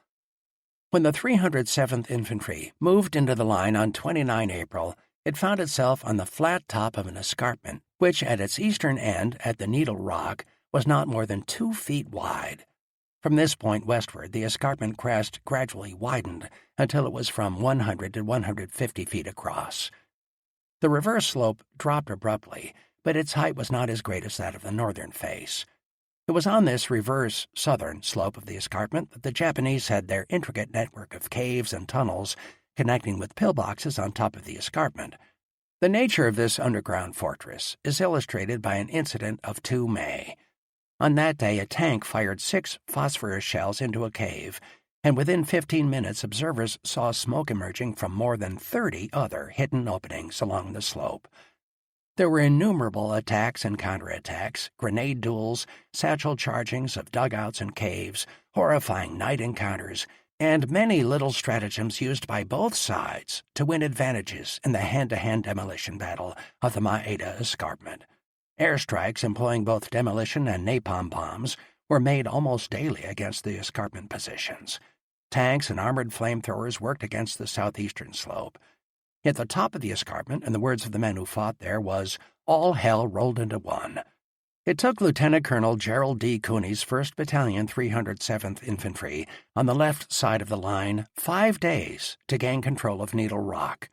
When the 307th Infantry moved into the line on 29 April, it found itself on the flat top of an escarpment, which at its eastern end, at the Needle Rock, was not more than 2 feet wide. From this point westward, the escarpment crest gradually widened until it was from 100 to 150 feet across. The reverse slope dropped abruptly, but its height was not as great as that of the northern face. It was on this reverse southern slope of the escarpment that the Japanese had their intricate network of caves and tunnels connecting with pillboxes on top of the escarpment. The nature of this underground fortress is illustrated by an incident of 2 May. On that day, a tank fired 6 phosphorus shells into a cave, and within 15 minutes, observers saw smoke emerging from more than 30 other hidden openings along the slope. There were innumerable attacks and counterattacks, grenade duels, satchel chargings of dugouts and caves, horrifying night encounters, and many little stratagems used by both sides to win advantages in the hand-to-hand demolition battle of the Maeda Escarpment. Airstrikes employing both demolition and napalm bombs were made almost daily against the escarpment positions. Tanks and armored flamethrowers worked against the southeastern slope. At the top of the escarpment, in the words of the men who fought there, was all hell rolled into one. It took Lieutenant Colonel Gerald D. Cooney's 1st Battalion 307th Infantry on the left side of the line 5 days to gain control of Needle Rock.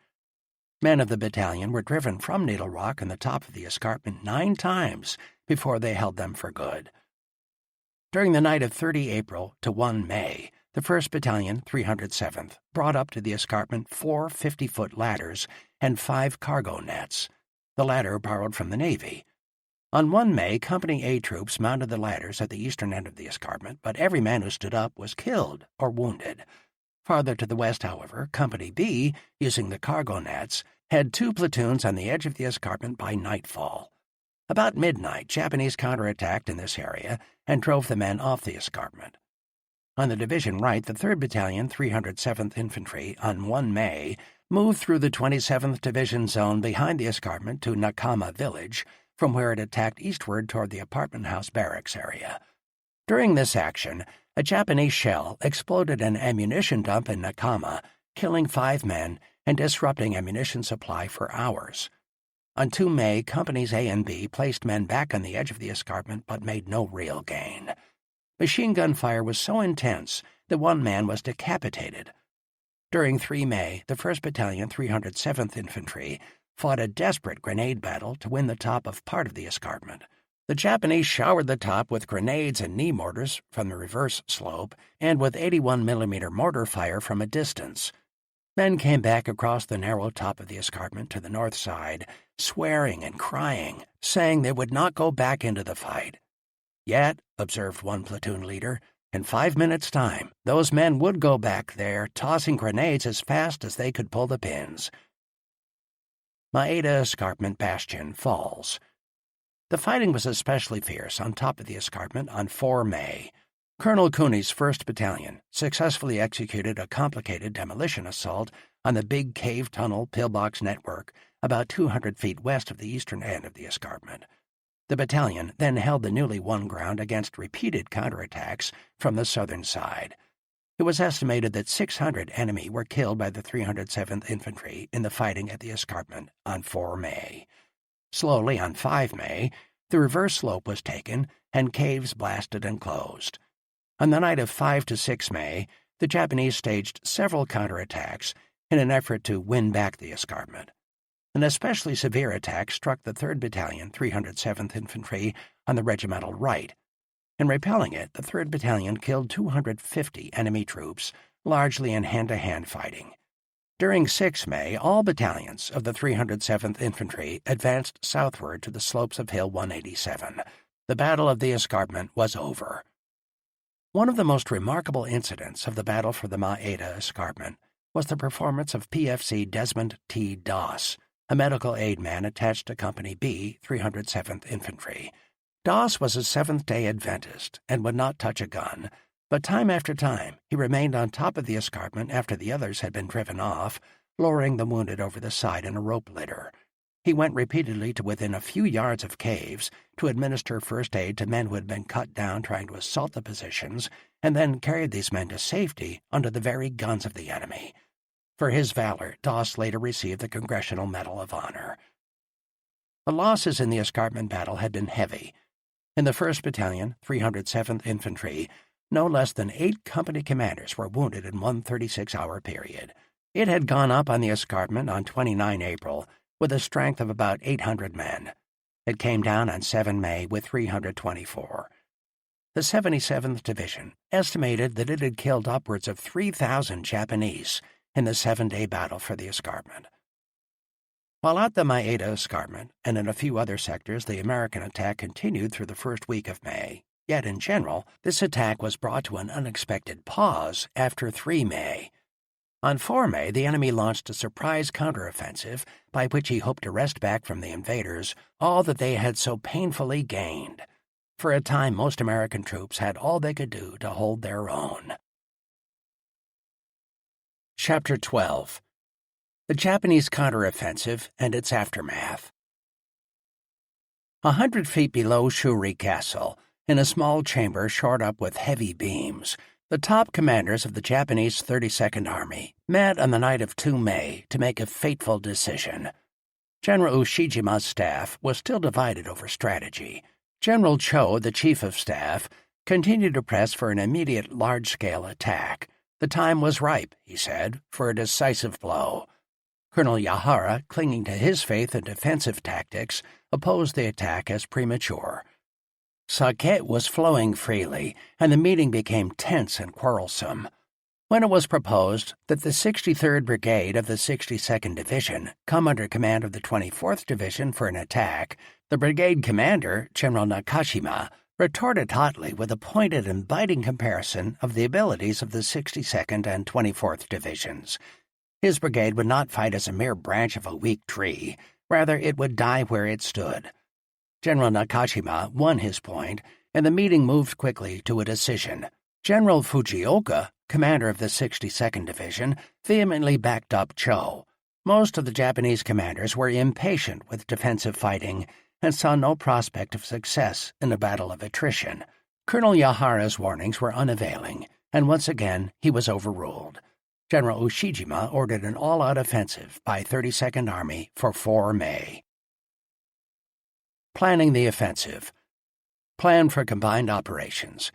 Men of the battalion were driven from Needle Rock and the top of the escarpment 9 times before they held them for good. During the night of 30 April to 1 May, the 1st Battalion, 307th, brought up to the escarpment 4 50-foot ladders and 5 cargo nets, the latter borrowed from the Navy. On 1 May, Company A troops mounted the ladders at the eastern end of the escarpment, but every man who stood up was killed or wounded. Farther to the west, however, Company B, using the cargo nets, had 2 platoons on the edge of the escarpment by nightfall. About midnight, Japanese counterattacked in this area and drove the men off the escarpment. On the division right, the 3rd Battalion, 307th Infantry, on 1 May, moved through the 27th Division zone behind the escarpment to Nakama Village, from where it attacked eastward toward the apartment house barracks area. During this action, a Japanese shell exploded an ammunition dump in Nakama, killing 5 men and disrupting ammunition supply for hours. On 2 May, Companies A and B placed men back on the edge of the escarpment but made no real gain. Machine gun fire was so intense that 1 man was decapitated. During 3 May, the 1st Battalion, 307th Infantry, fought a desperate grenade battle to win the top of part of the escarpment. The Japanese showered the top with grenades and knee mortars from the reverse slope and with 81mm mortar fire from a distance. Men came back across the narrow top of the escarpment to the north side, swearing and crying, saying they would not go back into the fight. Yet, observed one platoon leader, in 5 minutes' time, those men would go back there, tossing grenades as fast as they could pull the pins. Maeda Escarpment Bastion falls. The fighting was especially fierce on top of the escarpment on 4 May. Colonel Cooney's 1st Battalion successfully executed a complicated demolition assault on the big cave tunnel pillbox network about 200 feet west of the eastern end of the escarpment. The battalion then held the newly won ground against repeated counterattacks from the southern side. It was estimated that 600 enemy were killed by the 307th Infantry in the fighting at the escarpment on 4 May. Slowly, on 5 May, the reverse slope was taken and caves blasted and closed. On the night of 5 to 6 May, the Japanese staged several counterattacks in an effort to win back the escarpment. An especially severe attack struck the 3rd Battalion, 307th Infantry, on the regimental right. In repelling it, the 3rd Battalion killed 250 enemy troops, largely in hand-to-hand fighting. During 6 May, all battalions of the 307th Infantry advanced southward to the slopes of Hill 187. The Battle of the Escarpment was over. One of the most remarkable incidents of the battle for the Maeda Escarpment was the performance of PFC Desmond T. Doss, a medical aid man attached to Company B, 307th Infantry. Doss was a Seventh-day Adventist and would not touch a gun, but time after time he remained on top of the escarpment after the others had been driven off, lowering the wounded over the side in a rope litter. He went repeatedly to within a few yards of caves to administer first aid to men who had been cut down trying to assault the positions, and then carried these men to safety under the very guns of the enemy. For his valor, Doss later received the Congressional Medal of Honor. The losses in the escarpment battle had been heavy. In the 1st Battalion, 307th Infantry, no less than 8 company commanders were wounded in one 36-hour period. It had gone up on the escarpment on 29 April with a strength of about 800 men. It came down on 7 May with 324. The 77th Division estimated that it had killed upwards of 3,000 Japanese, in the 7-day battle for the escarpment. While at the Maeda escarpment and in a few other sectors the American attack continued through the first week of May, yet in general this attack was brought to an unexpected pause after 3 May. On 4 May, the enemy launched a surprise counteroffensive by which he hoped to wrest back from the invaders all that they had so painfully gained. For a time, most American troops had all they could do to hold their own. Chapter 12. The Japanese Counteroffensive and Its Aftermath. 100 feet below Shuri Castle, in a small chamber shored up with heavy beams, the top commanders of the Japanese 32nd Army met on the night of 2 May to make a fateful decision. General Ushijima's staff was still divided over strategy. General Cho, the Chief of Staff, continued to press for an immediate large-scale attack. The time was ripe, he said, for a decisive blow. Colonel Yahara, clinging to his faith in defensive tactics, opposed the attack as premature. Sake was flowing freely, and the meeting became tense and quarrelsome. When it was proposed that the 63rd Brigade of the 62nd Division come under command of the 24th Division for an attack, the brigade commander, General Nakashima, retorted hotly with a pointed and biting comparison of the abilities of the 62nd and 24th Divisions. His brigade would not fight as a mere branch of a weak tree. Rather, it would die where it stood. General Nakashima won his point, and the meeting moved quickly to a decision. General Fujioka, commander of the 62nd Division, vehemently backed up Cho. Most of the Japanese commanders were impatient with defensive fighting and saw no prospect of success in a battle of attrition. Colonel Yahara's warnings were unavailing, and once again he was overruled. General Ushijima ordered an all-out offensive by 32nd Army for 4 May. Planning the offensive. Plan for combined operations.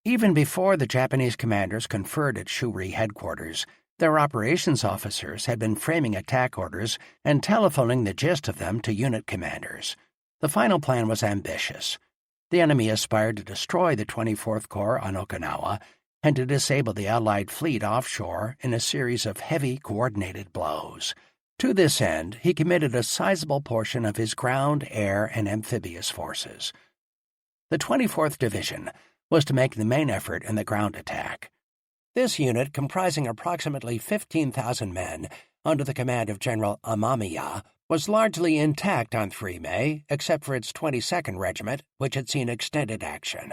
Even before the Japanese commanders conferred at Shuri headquarters, their operations officers had been framing attack orders and telephoning the gist of them to unit commanders. The final plan was ambitious. The enemy aspired to destroy the 24th Corps on Okinawa and to disable the Allied fleet offshore in a series of heavy, coordinated blows. To this end, he committed a sizable portion of his ground, air, and amphibious forces. The 24th Division was to make the main effort in the ground attack. This unit, comprising approximately 15,000 men under the command of General Amamiya, was largely intact on 3 May, except for its 22nd Regiment, which had seen extended action.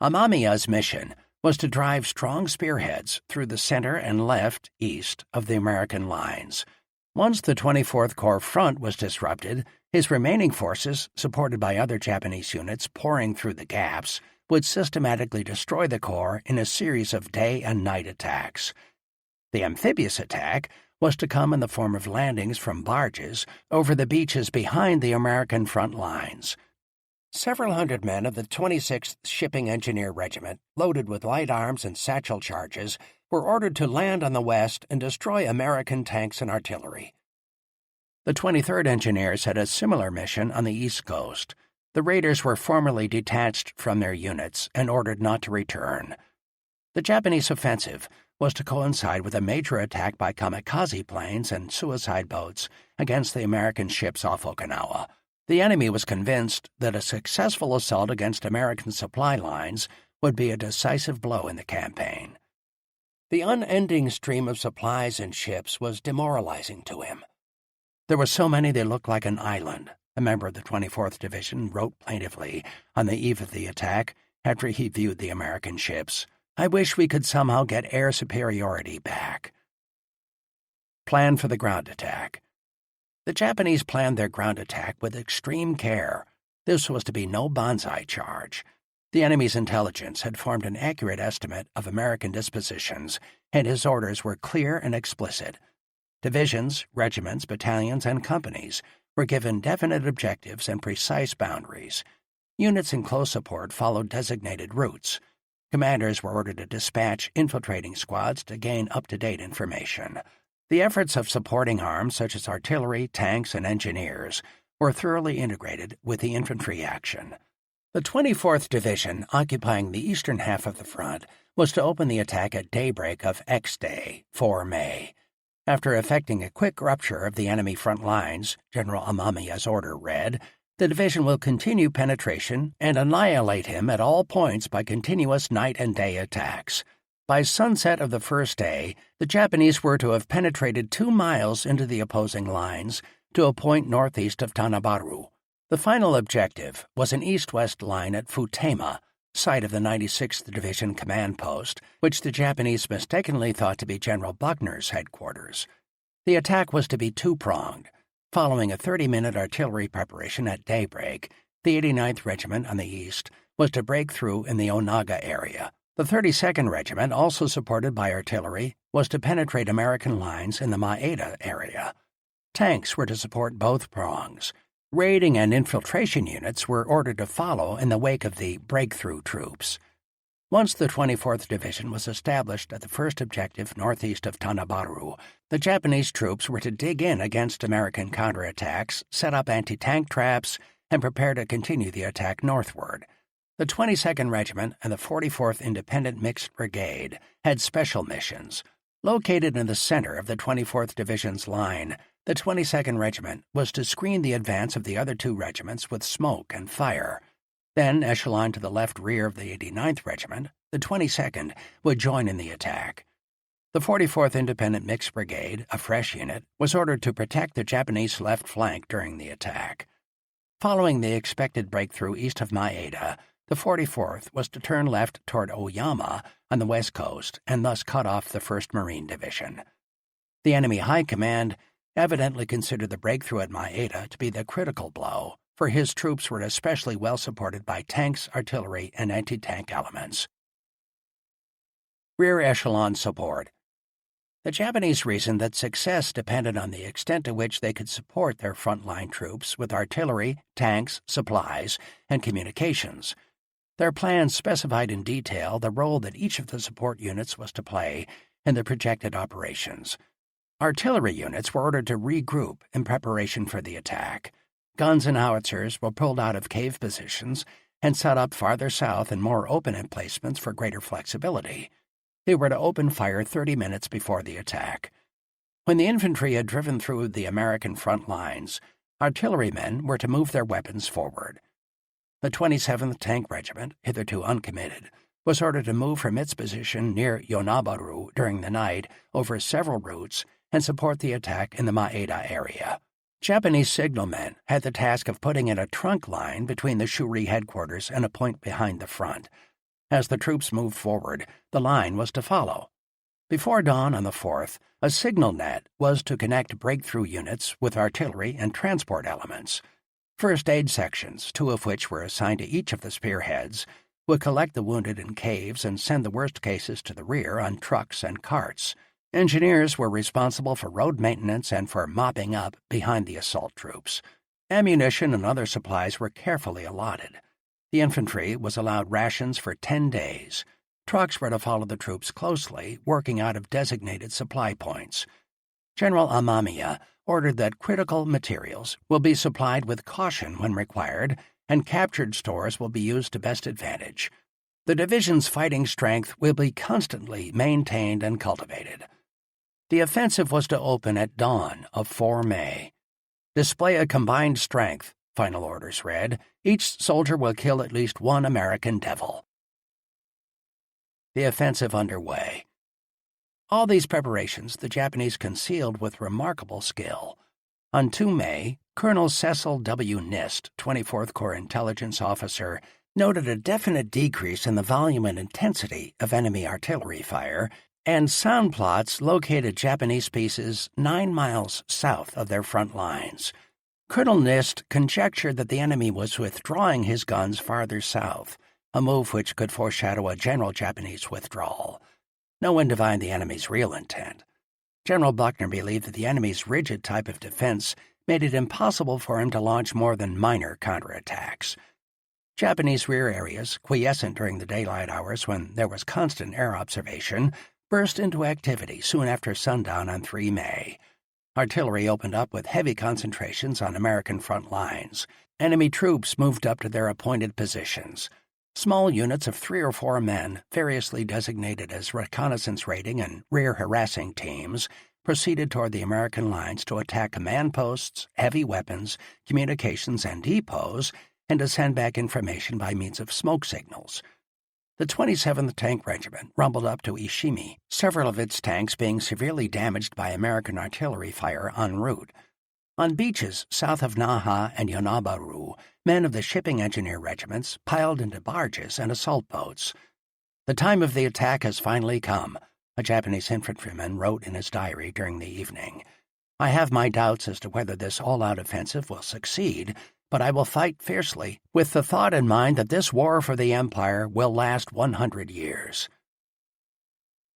Amamiya's mission was to drive strong spearheads through the center and left, east of the American lines. Once the 24th Corps front was disrupted, his remaining forces, supported by other Japanese units pouring through the gaps, would systematically destroy the Corps in a series of day and night attacks. The amphibious attack was to come in the form of landings from barges over the beaches behind the American front lines. Several hundred men of the 26th Shipping Engineer Regiment, loaded with light arms and satchel charges, were ordered to land on the west and destroy American tanks and artillery. The 23rd Engineers had a similar mission on the East Coast. The raiders were formally detached from their units and ordered not to return. The Japanese offensive was to coincide with a major attack by kamikaze planes and suicide boats against the American ships off Okinawa. The enemy was convinced that a successful assault against American supply lines would be a decisive blow in the campaign. The unending stream of supplies and ships was demoralizing to him. There were so many they looked like an island, a member of the 24th Division wrote plaintively on the eve of the attack after he viewed the American ships. "I wish we could somehow get air superiority back." Plan for the ground attack. The Japanese planned their ground attack with extreme care. This was to be no banzai charge. The enemy's intelligence had formed an accurate estimate of American dispositions, and his orders were clear and explicit. Divisions, regiments, battalions, and companies were given definite objectives and precise boundaries. Units in close support followed designated routes. Commanders were ordered to dispatch infiltrating squads to gain up-to-date information. The efforts of supporting arms such as artillery, tanks, and engineers were thoroughly integrated with the infantry action. The 24th Division, occupying the eastern half of the front, was to open the attack at daybreak of X Day, 4 May. After effecting a quick rupture of the enemy front lines, General Amamiya's order read, "The division will continue penetration and annihilate him at all points by continuous night and day attacks." By sunset of the first day, the Japanese were to have penetrated 2 miles into the opposing lines to a point northeast of Tanabaru. The final objective was an east-west line at Futema, site of the 96th Division command post, which the Japanese mistakenly thought to be General Buckner's headquarters. The attack was to be two-pronged. Following a 30-minute artillery preparation at daybreak, the 89th Regiment on the east was to break through in the Onaga area. The 32nd Regiment, also supported by artillery, was to penetrate American lines in the Maeda area. Tanks were to support both prongs. Raiding and infiltration units were ordered to follow in the wake of the breakthrough troops. Once the 24th Division was established at the first objective northeast of Tanabaru, the Japanese troops were to dig in against American counterattacks, set up anti-tank traps, and prepare to continue the attack northward. The 22nd Regiment and the 44th Independent Mixed Brigade had special missions. Located in the center of the 24th Division's line, the 22nd Regiment was to screen the advance of the other two regiments with smoke and fire. Then, echelon to the left rear of the 89th Regiment, the 22nd would join in the attack. The 44th Independent Mixed Brigade, a fresh unit, was ordered to protect the Japanese left flank during the attack. Following the expected breakthrough east of Maeda, the 44th was to turn left toward Oyama on the west coast and thus cut off the 1st Marine Division. The enemy high command evidently considered the breakthrough at Maeda to be the critical blow, for his troops were especially well supported by tanks, artillery, and anti-tank elements. Rear echelon support. The Japanese reasoned that success depended on the extent to which they could support their frontline troops with artillery, tanks, supplies, and communications. Their plans specified in detail the role that each of the support units was to play in the projected operations. Artillery units were ordered to regroup in preparation for the attack. Guns and howitzers were pulled out of cave positions and set up farther south in more open emplacements for greater flexibility. They were to open fire 30 minutes before the attack. When the infantry had driven through the American front lines, artillerymen were to move their weapons forward. The 27th Tank Regiment, hitherto uncommitted, was ordered to move from its position near Yonabaru during the night over several routes and support the attack in the Maeda area. Japanese signalmen had the task of putting in a trunk line between the Shuri headquarters and a point behind the front. As the troops moved forward, the line was to follow. Before dawn on the 4th, a signal net was to connect breakthrough units with artillery and transport elements. First aid sections, 2 of which were assigned to each of the spearheads, would collect the wounded in caves and send the worst cases to the rear on trucks and carts. Engineers were responsible for road maintenance and for mopping up behind the assault troops. Ammunition and other supplies were carefully allotted. The infantry was allowed rations for 10 days. Trucks were to follow the troops closely, working out of designated supply points. General Amamiya ordered that critical materials will be supplied with caution when required, and captured stores will be used to best advantage. The division's fighting strength will be constantly maintained and cultivated. The offensive was to open at dawn of 4 May. Display a combined strength, final orders read. Each soldier will kill at least 1 American devil. The offensive underway. All these preparations the Japanese concealed with remarkable skill. On 2 May, Colonel Cecil W. Nist, 24th Corps intelligence officer, noted a definite decrease in the volume and intensity of enemy artillery fire, and sound plots located Japanese pieces 9 miles south of their front lines. Colonel Nist conjectured that the enemy was withdrawing his guns farther south, a move which could foreshadow a general Japanese withdrawal. No one divined the enemy's real intent. General Buckner believed that the enemy's rigid type of defense made it impossible for him to launch more than minor counterattacks. Japanese rear areas, quiescent during the daylight hours when there was constant air observation, burst into activity soon after sundown on 3 May. Artillery opened up with heavy concentrations on American front lines. Enemy troops moved up to their appointed positions. Small units of 3 or 4 men, variously designated as reconnaissance raiding and rear harassing teams, proceeded toward the American lines to attack command posts, heavy weapons, communications, and depots, and to send back information by means of smoke signals. The 27th Tank Regiment rumbled up to Ishimi, several of its tanks being severely damaged by American artillery fire en route. On beaches south of Naha and Yonabaru, men of the shipping engineer regiments piled into barges and assault boats. "The time of the attack has finally come," a Japanese infantryman wrote in his diary during the evening. "I have my doubts as to whether this all-out offensive will succeed, but I will fight fiercely, with the thought in mind that this war for the Empire will last 100 years.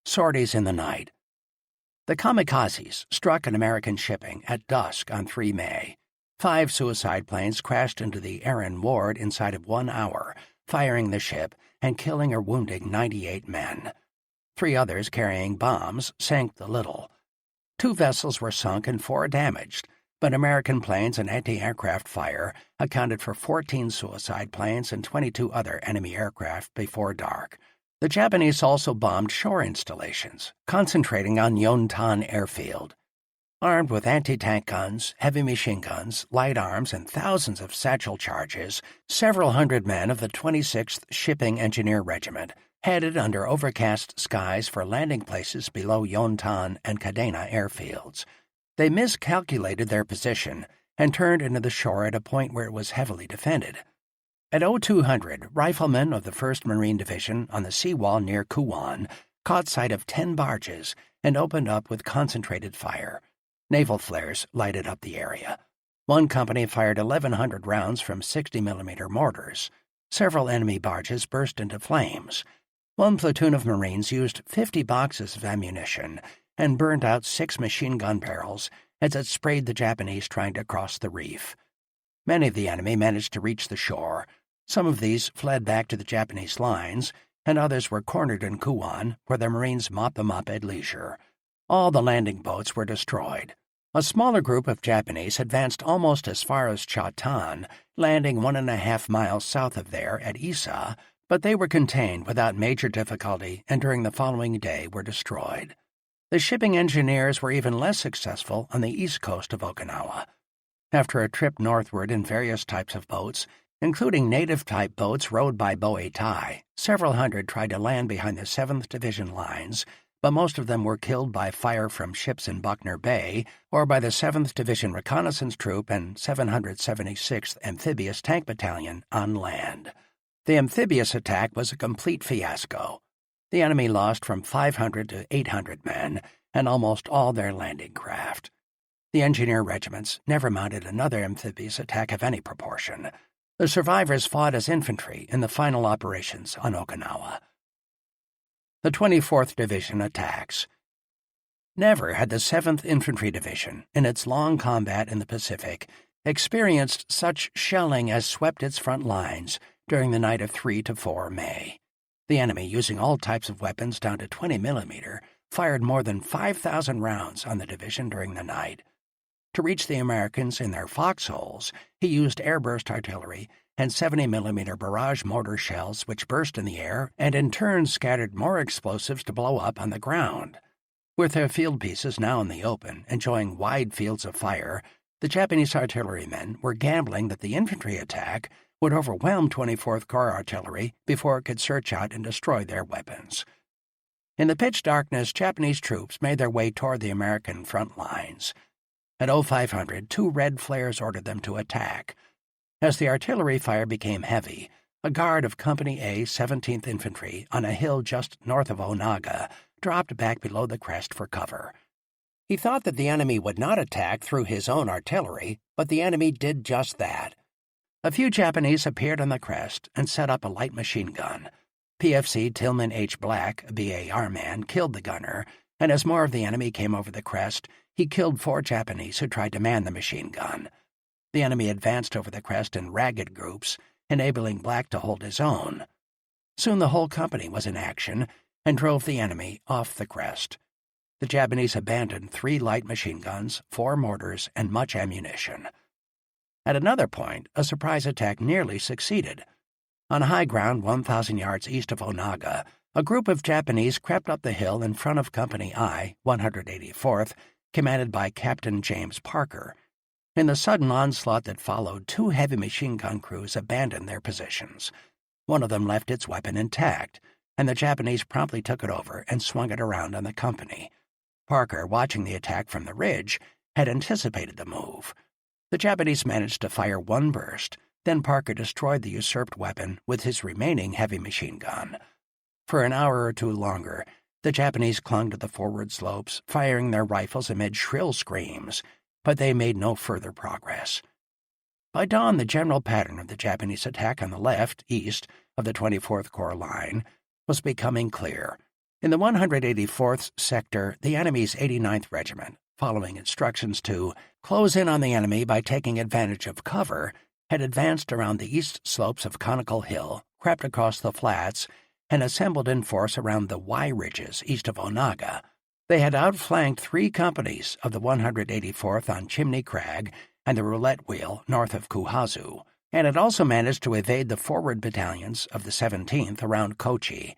Sorties in the night. The kamikazes struck an American shipping at dusk on 3 May. 5 suicide planes crashed into the Erin Ward inside of 1 hour, firing the ship and killing or wounding 98 men. 3 others carrying bombs sank the Little. 2 vessels were sunk and 4 damaged, but American planes and anti-aircraft fire accounted for 14 suicide planes and 22 other enemy aircraft before dark. The Japanese also bombed shore installations, concentrating on Yontan Airfield. Armed with anti-tank guns, heavy machine guns, light arms, and thousands of satchel charges, several hundred men of the 26th Shipping Engineer Regiment headed under overcast skies for landing places below Yontan and Kadena airfields. They miscalculated their position and turned into the shore at a point where it was heavily defended. At 0200, riflemen of the 1st Marine Division on the seawall near Kuwan caught sight of 10 barges and opened up with concentrated fire. Naval flares lighted up the area. One company fired 1,100 rounds from 60mm mortars. Several enemy barges burst into flames. One platoon of Marines used 50 boxes of ammunition and burned out 6 machine gun barrels as it sprayed the Japanese trying to cross the reef. Many of the enemy managed to reach the shore. Some of these fled back to the Japanese lines, and others were cornered in Kuwan, where the Marines mopped them up at leisure. All the landing boats were destroyed. A smaller group of Japanese advanced almost as far as Chatan, landing 1.5 miles south of there at Isa, but they were contained without major difficulty and during the following day were destroyed. The shipping engineers were even less successful on the east coast of Okinawa. After a trip northward in various types of boats, including native-type boats rowed by Boei-Tai, several hundred tried to land behind the 7th Division lines, but most of them were killed by fire from ships in Buckner Bay or by the 7th Division Reconnaissance Troop and 776th Amphibious Tank Battalion on land. The amphibious attack was a complete fiasco. The enemy lost from 500 to 800 men and almost all their landing craft. The engineer regiments never mounted another amphibious attack of any proportion. The survivors fought as infantry in the final operations on Okinawa. The 24th Division attacks. Never had the 7th Infantry Division, in its long combat in the Pacific, experienced such shelling as swept its front lines during the night of 3 to 4 May. The enemy, using all types of weapons down to 20mm, fired more than 5,000 rounds on the division during the night. To reach the Americans in their foxholes, he used airburst artillery and 70mm barrage mortar shells which burst in the air and in turn scattered more explosives to blow up on the ground. With their field pieces now in the open, enjoying wide fields of fire, the Japanese artillerymen were gambling that the infantry attack would overwhelm 24th Corps artillery before it could search out and destroy their weapons. In the pitch darkness, Japanese troops made their way toward the American front lines. At 0500, 2 red flares ordered them to attack. As the artillery fire became heavy, a guard of Company A 17th Infantry on a hill just north of Onaga dropped back below the crest for cover. He thought that the enemy would not attack through his own artillery, but the enemy did just that. A few Japanese appeared on the crest and set up a light machine gun. PFC Tillman H. Black, a BAR man, killed the gunner, and as more of the enemy came over the crest, he killed 4 Japanese who tried to man the machine gun. The enemy advanced over the crest in ragged groups, enabling Black to hold his own. Soon the whole company was in action and drove the enemy off the crest. the Japanese abandoned 3 light machine guns, 4 mortars, and much ammunition. At another point, a surprise attack nearly succeeded. On high ground 1,000 yards east of Onaga, a group of Japanese crept up the hill in front of Company I, 184th, commanded by Captain James Parker. In the sudden onslaught that followed, 2 heavy machine gun crews abandoned their positions. One of them left its weapon intact, and the Japanese promptly took it over and swung it around on the company. Parker, watching the attack from the ridge, had anticipated the move. The Japanese managed to fire 1 burst, then Parker destroyed the usurped weapon with his remaining heavy machine gun. For an hour or 2 longer, the Japanese clung to the forward slopes, firing their rifles amid shrill screams, but they made no further progress. By dawn, the general pattern of the Japanese attack on the left, east, of the 24th Corps line was becoming clear. In the 184th sector, the enemy's 89th Regiment, following instructions to close in on the enemy by taking advantage of cover, had advanced around the east slopes of Conical Hill, crept across the flats, and assembled in force around the Y ridges east of Onaga. They had outflanked 3 companies of the 184th on Chimney Crag and the Roulette Wheel north of Kuhazu, and had also managed to evade the forward battalions of the 17th around Kochi.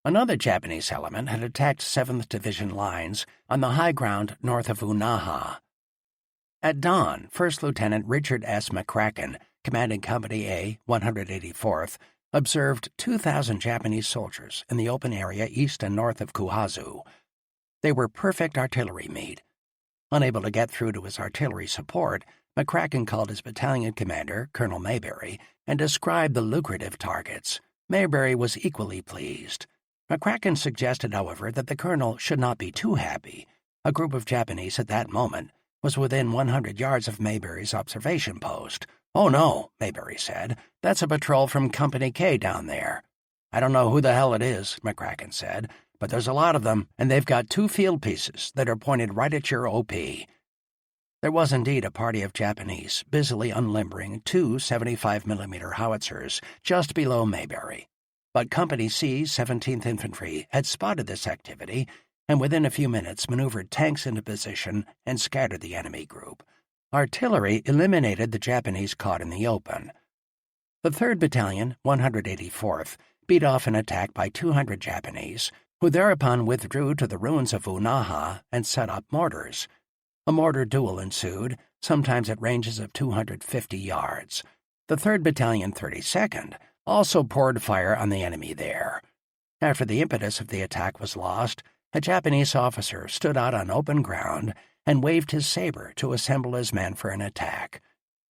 Another Japanese element had attacked 7th Division lines on the high ground north of Unaha. At dawn, First Lieutenant Richard S. McCracken, commanding Company A, 184th, observed 2,000 Japanese soldiers in the open area east and north of Kuhazu. They were perfect artillery meat. Unable to get through to his artillery support, McCracken called his battalion commander, Colonel Mayberry, and described the lucrative targets. Mayberry was equally pleased. McCracken suggested, however, that the colonel should not be too happy. A group of Japanese at that moment was within 100 yards of Mayberry's observation post. "Oh, no," Mayberry said. "That's a patrol from Company K down there." "I don't know who the hell it is," McCracken said, "but there's a lot of them, and they've got 2 field pieces that are pointed right at your OP." There was indeed a party of Japanese busily unlimbering 2 75mm howitzers just below Mayberry. But Company C's 17th Infantry had spotted this activity and within a few minutes maneuvered tanks into position and scattered the enemy group. Artillery eliminated the Japanese caught in the open. The 3rd Battalion, 184th, beat off an attack by 200 Japanese, who thereupon withdrew to the ruins of Unaha and set up mortars. A mortar duel ensued, sometimes at ranges of 250 yards. The 3rd Battalion, 32nd, also poured fire on the enemy there. After the impetus of the attack was lost, a Japanese officer stood out on open ground and waved his saber to assemble his men for an attack.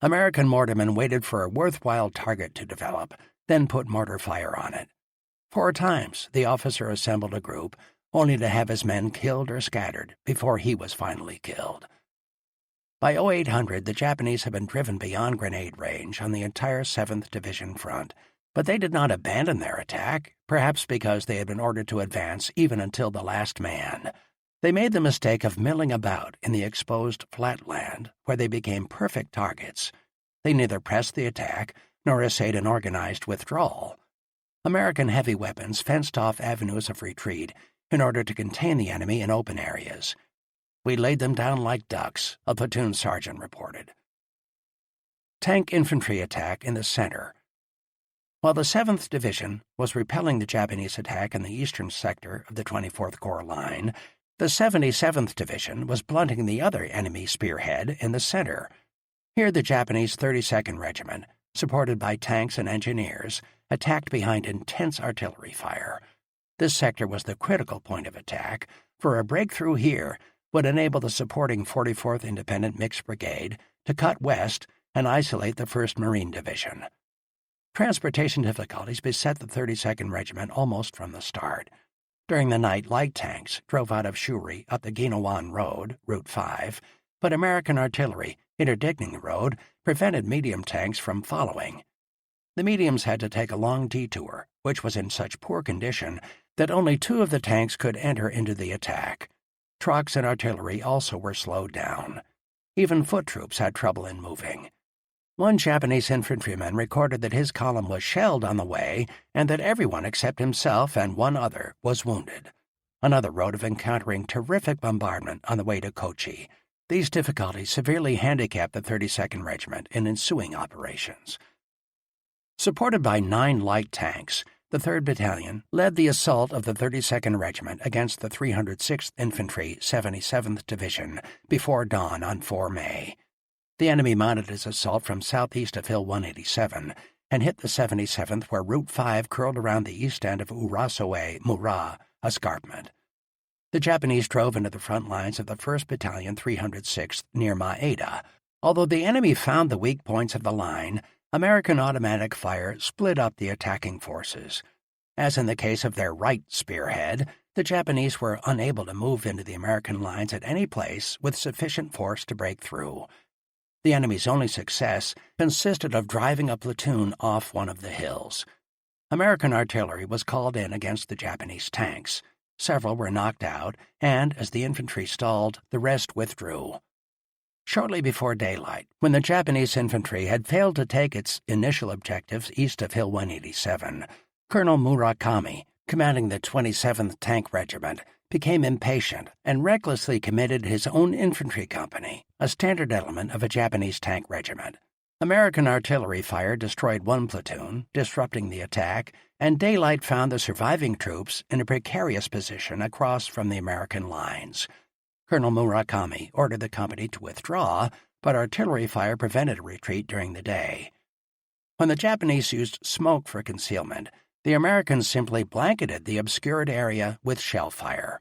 American mortarmen waited for a worthwhile target to develop, then put mortar fire on it. 4 times the officer assembled a group, only to have his men killed or scattered before he was finally killed. By 0800, the Japanese had been driven beyond grenade range on the entire 7th Division front, but they did not abandon their attack, perhaps because they had been ordered to advance even until the last man. They made the mistake of milling about in the exposed flat land, where they became perfect targets. They neither pressed the attack nor essayed an organized withdrawal. American heavy weapons fenced off avenues of retreat in order to contain the enemy in open areas. "We laid them down like ducks," a platoon sergeant reported. Tank infantry attack in the center. While the 7th Division was repelling the Japanese attack in the eastern sector of the 24th Corps line, the 77th Division was blunting the other enemy spearhead in the center. Here the Japanese 32nd Regiment, supported by tanks and engineers, attacked behind intense artillery fire. This sector was the critical point of attack, for a breakthrough here would enable the supporting 44th Independent Mixed Brigade to cut west and isolate the 1st Marine Division. Transportation difficulties beset the 32nd Regiment almost from the start. During the night, light tanks drove out of Shuri up the Ginawan Road, Route 5, but American artillery, interdicting the road, prevented medium tanks from following. The mediums had to take a long detour, which was in such poor condition that only 2 of the tanks could enter into the attack. Trucks and artillery also were slowed down. Even foot troops had trouble in moving. One Japanese infantryman recorded that his column was shelled on the way and that everyone except himself and 1 other was wounded. another road of encountering terrific bombardment on the way to Kochi. These difficulties severely handicapped the 32nd Regiment in ensuing operations. Supported by 9 light tanks, the 3rd Battalion led the assault of the 32nd Regiment against the 306th Infantry 77th Division before dawn on 4 May. The enemy mounted his assault from southeast of Hill 187 and hit the 77th where Route 5 curled around the east end of Urasoe-Mura escarpment. The Japanese drove into the front lines of the 1st Battalion 306th near Maeda. Although the enemy found the weak points of the line, American automatic fire split up the attacking forces. As in the case of their right spearhead, the Japanese were unable to move into the American lines at any place with sufficient force to break through. The enemy's only success consisted of driving a platoon off one of the hills. American artillery was called in against the Japanese tanks. Several were knocked out, and as the infantry stalled, the rest withdrew. Shortly before daylight, when the Japanese infantry had failed to take its initial objectives east of Hill 187, Colonel Murakami, commanding the 27th Tank Regiment, became impatient and recklessly committed his own infantry company, a standard element of a Japanese tank regiment. American artillery fire destroyed one platoon, disrupting the attack, and daylight found the surviving troops in a precarious position across from the American lines. Colonel Murakami ordered the company to withdraw, but artillery fire prevented a retreat during the day. When the Japanese used smoke for concealment, the Americans simply blanketed the obscured area with shell fire.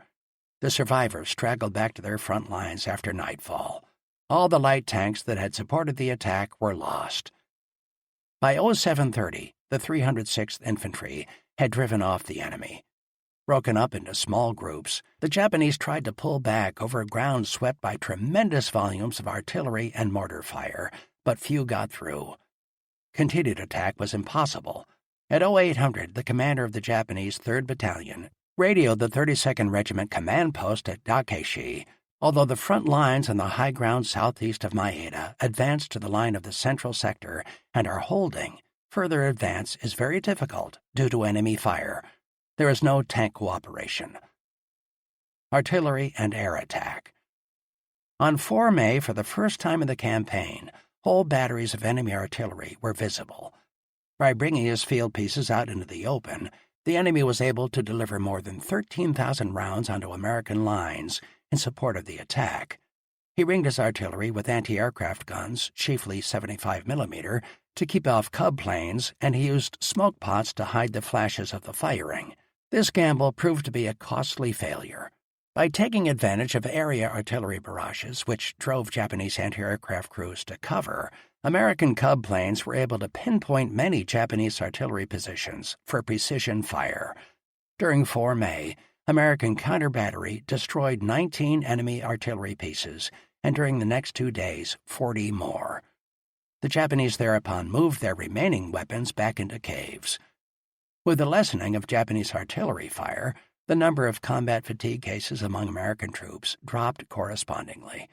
The survivors straggled back to their front lines after nightfall. All the light tanks that had supported the attack were lost. By 07:30, the 306th Infantry had driven off the enemy. Broken up into small groups, the Japanese tried to pull back over ground swept by tremendous volumes of artillery and mortar fire, but few got through. Continued attack was impossible. At 0800, the commander of the Japanese 3rd Battalion radioed the 32nd Regiment command post at Dakeshi. Although the front lines on the high ground southeast of Maeda advanced to the line of the central sector and are holding, further advance is very difficult due to enemy fire. There is no tank cooperation. Artillery and air attack. On 4 May, for the first time in the campaign, whole batteries of enemy artillery were visible. By bringing his field pieces out into the open, the enemy was able to deliver more than 13,000 rounds onto American lines in support of the attack. He ringed his artillery with anti-aircraft guns, chiefly 75mm, to keep off Cub planes, and he used smoke pots to hide the flashes of the firing. This gamble proved to be a costly failure. By taking advantage of area artillery barrages, which drove Japanese anti-aircraft crews to cover, American Cub planes were able to pinpoint many Japanese artillery positions for precision fire. During 4 May, American counter-battery destroyed 19 enemy artillery pieces, and during the next 2 days, 40 more. The Japanese thereupon moved their remaining weapons back into caves. With the lessening of Japanese artillery fire, the number of combat fatigue cases among American troops dropped correspondingly.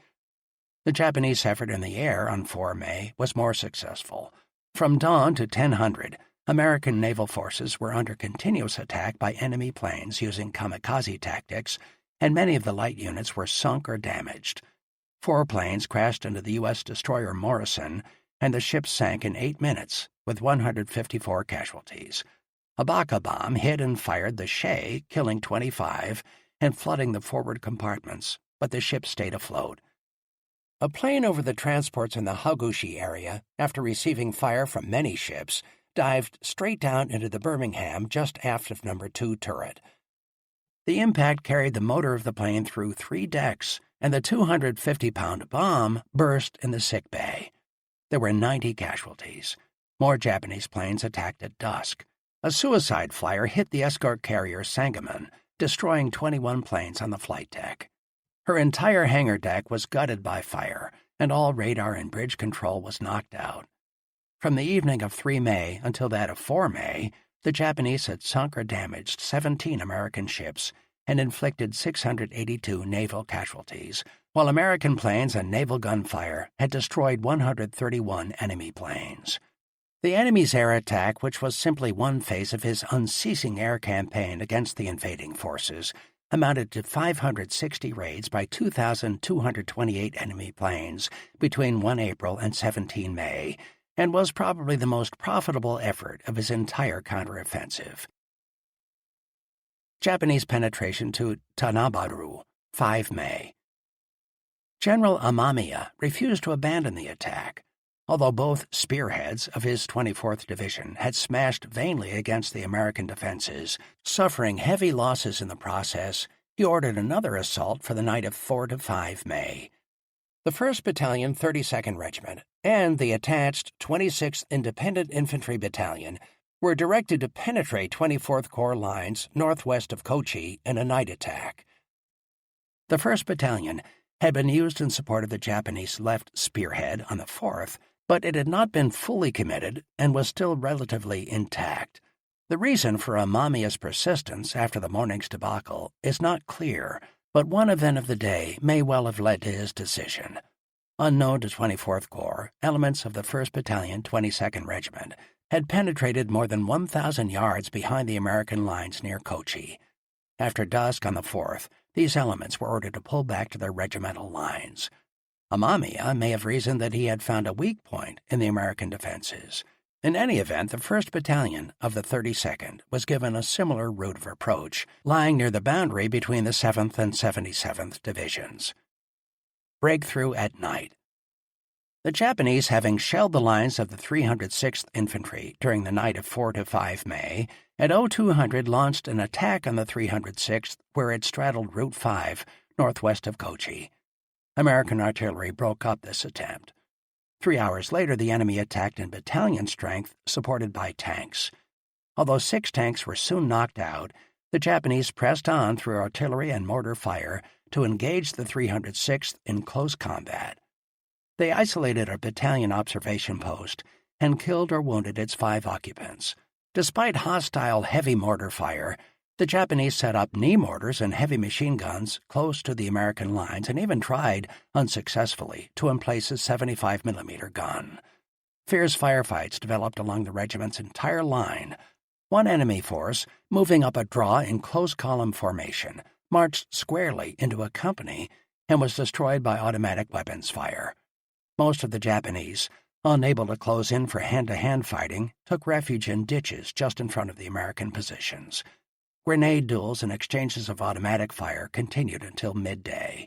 The Japanese effort in the air on 4 May was more successful. From dawn to 1000, American naval forces were under continuous attack by enemy planes using kamikaze tactics, and many of the light units were sunk or damaged. 4 planes crashed into the U.S. destroyer Morrison, and the ship sank in 8 minutes, with 154 casualties. A Baka bomb hit and fired the Shea, killing 25, and flooding the forward compartments, but the ship stayed afloat. A plane over the transports in the Hagushi area, after receiving fire from many ships, dived straight down into the Birmingham just aft of No. 2 turret. The impact carried the motor of the plane through 3 decks, and the 250-pound bomb burst in the sick bay. There were 90 casualties. More Japanese planes attacked at dusk. A suicide flyer hit the escort carrier Sangamon, destroying 21 planes on the flight deck. Her entire hangar deck was gutted by fire, and all radar and bridge control was knocked out. From the evening of 3 May until that of 4 May, the Japanese had sunk or damaged 17 American ships and inflicted 682 naval casualties, while American planes and naval gunfire had destroyed 131 enemy planes. The enemy's air attack, which was simply one phase of his unceasing air campaign against the invading forces, amounted to 560 raids by 2,228 enemy planes between 1 April and 17 May, and was probably the most profitable effort of his entire counteroffensive. Japanese penetration to Tanabaru, 5 May. General Amamiya refused to abandon the attack, although both spearheads of his 24th Division had smashed vainly against the American defenses. Suffering heavy losses in the process, he ordered another assault for the night of 4 to 5 May. The 1st Battalion, 32nd Regiment, and the attached 26th Independent Infantry Battalion were directed to penetrate 24th Corps lines northwest of Kochi in a night attack. The 1st Battalion had been used in support of the Japanese left spearhead on the 4th, but it had not been fully committed and was still relatively intact. The reason for Amamiya's persistence after the morning's debacle is not clear, but one event of the day may well have led to his decision. Unknown to 24th Corps, elements of the 1st Battalion, 22nd Regiment had penetrated more than 1,000 yards behind the American lines near Kochi. After dusk on the 4th, these elements were ordered to pull back to their regimental lines. Amamiya may have reasoned that he had found a weak point in the American defenses. In any event, the 1st Battalion of the 32nd was given a similar route of approach, lying near the boundary between the 7th and 77th Divisions. Breakthrough at night. The Japanese, having shelled the lines of the 306th Infantry during the night of 4 to 5 May, at 0200 launched an attack on the 306th where it straddled Route 5 northwest of Kochi. American artillery broke up this attempt. 3 hours later, the enemy attacked in battalion strength, supported by tanks. Although 6 tanks were soon knocked out, the Japanese pressed on through artillery and mortar fire to engage the 306th in close combat. They isolated a battalion observation post and killed or wounded its 5 occupants. Despite hostile heavy mortar fire, the Japanese set up knee mortars and heavy machine guns close to the American lines and even tried, unsuccessfully, to emplace a 75mm gun. Fierce firefights developed along the regiment's entire line. One enemy force, moving up a draw in close column formation, marched squarely into a company and was destroyed by automatic weapons fire. Most of the Japanese, unable to close in for hand-to-hand fighting, took refuge in ditches just in front of the American positions. Grenade duels and exchanges of automatic fire continued until midday.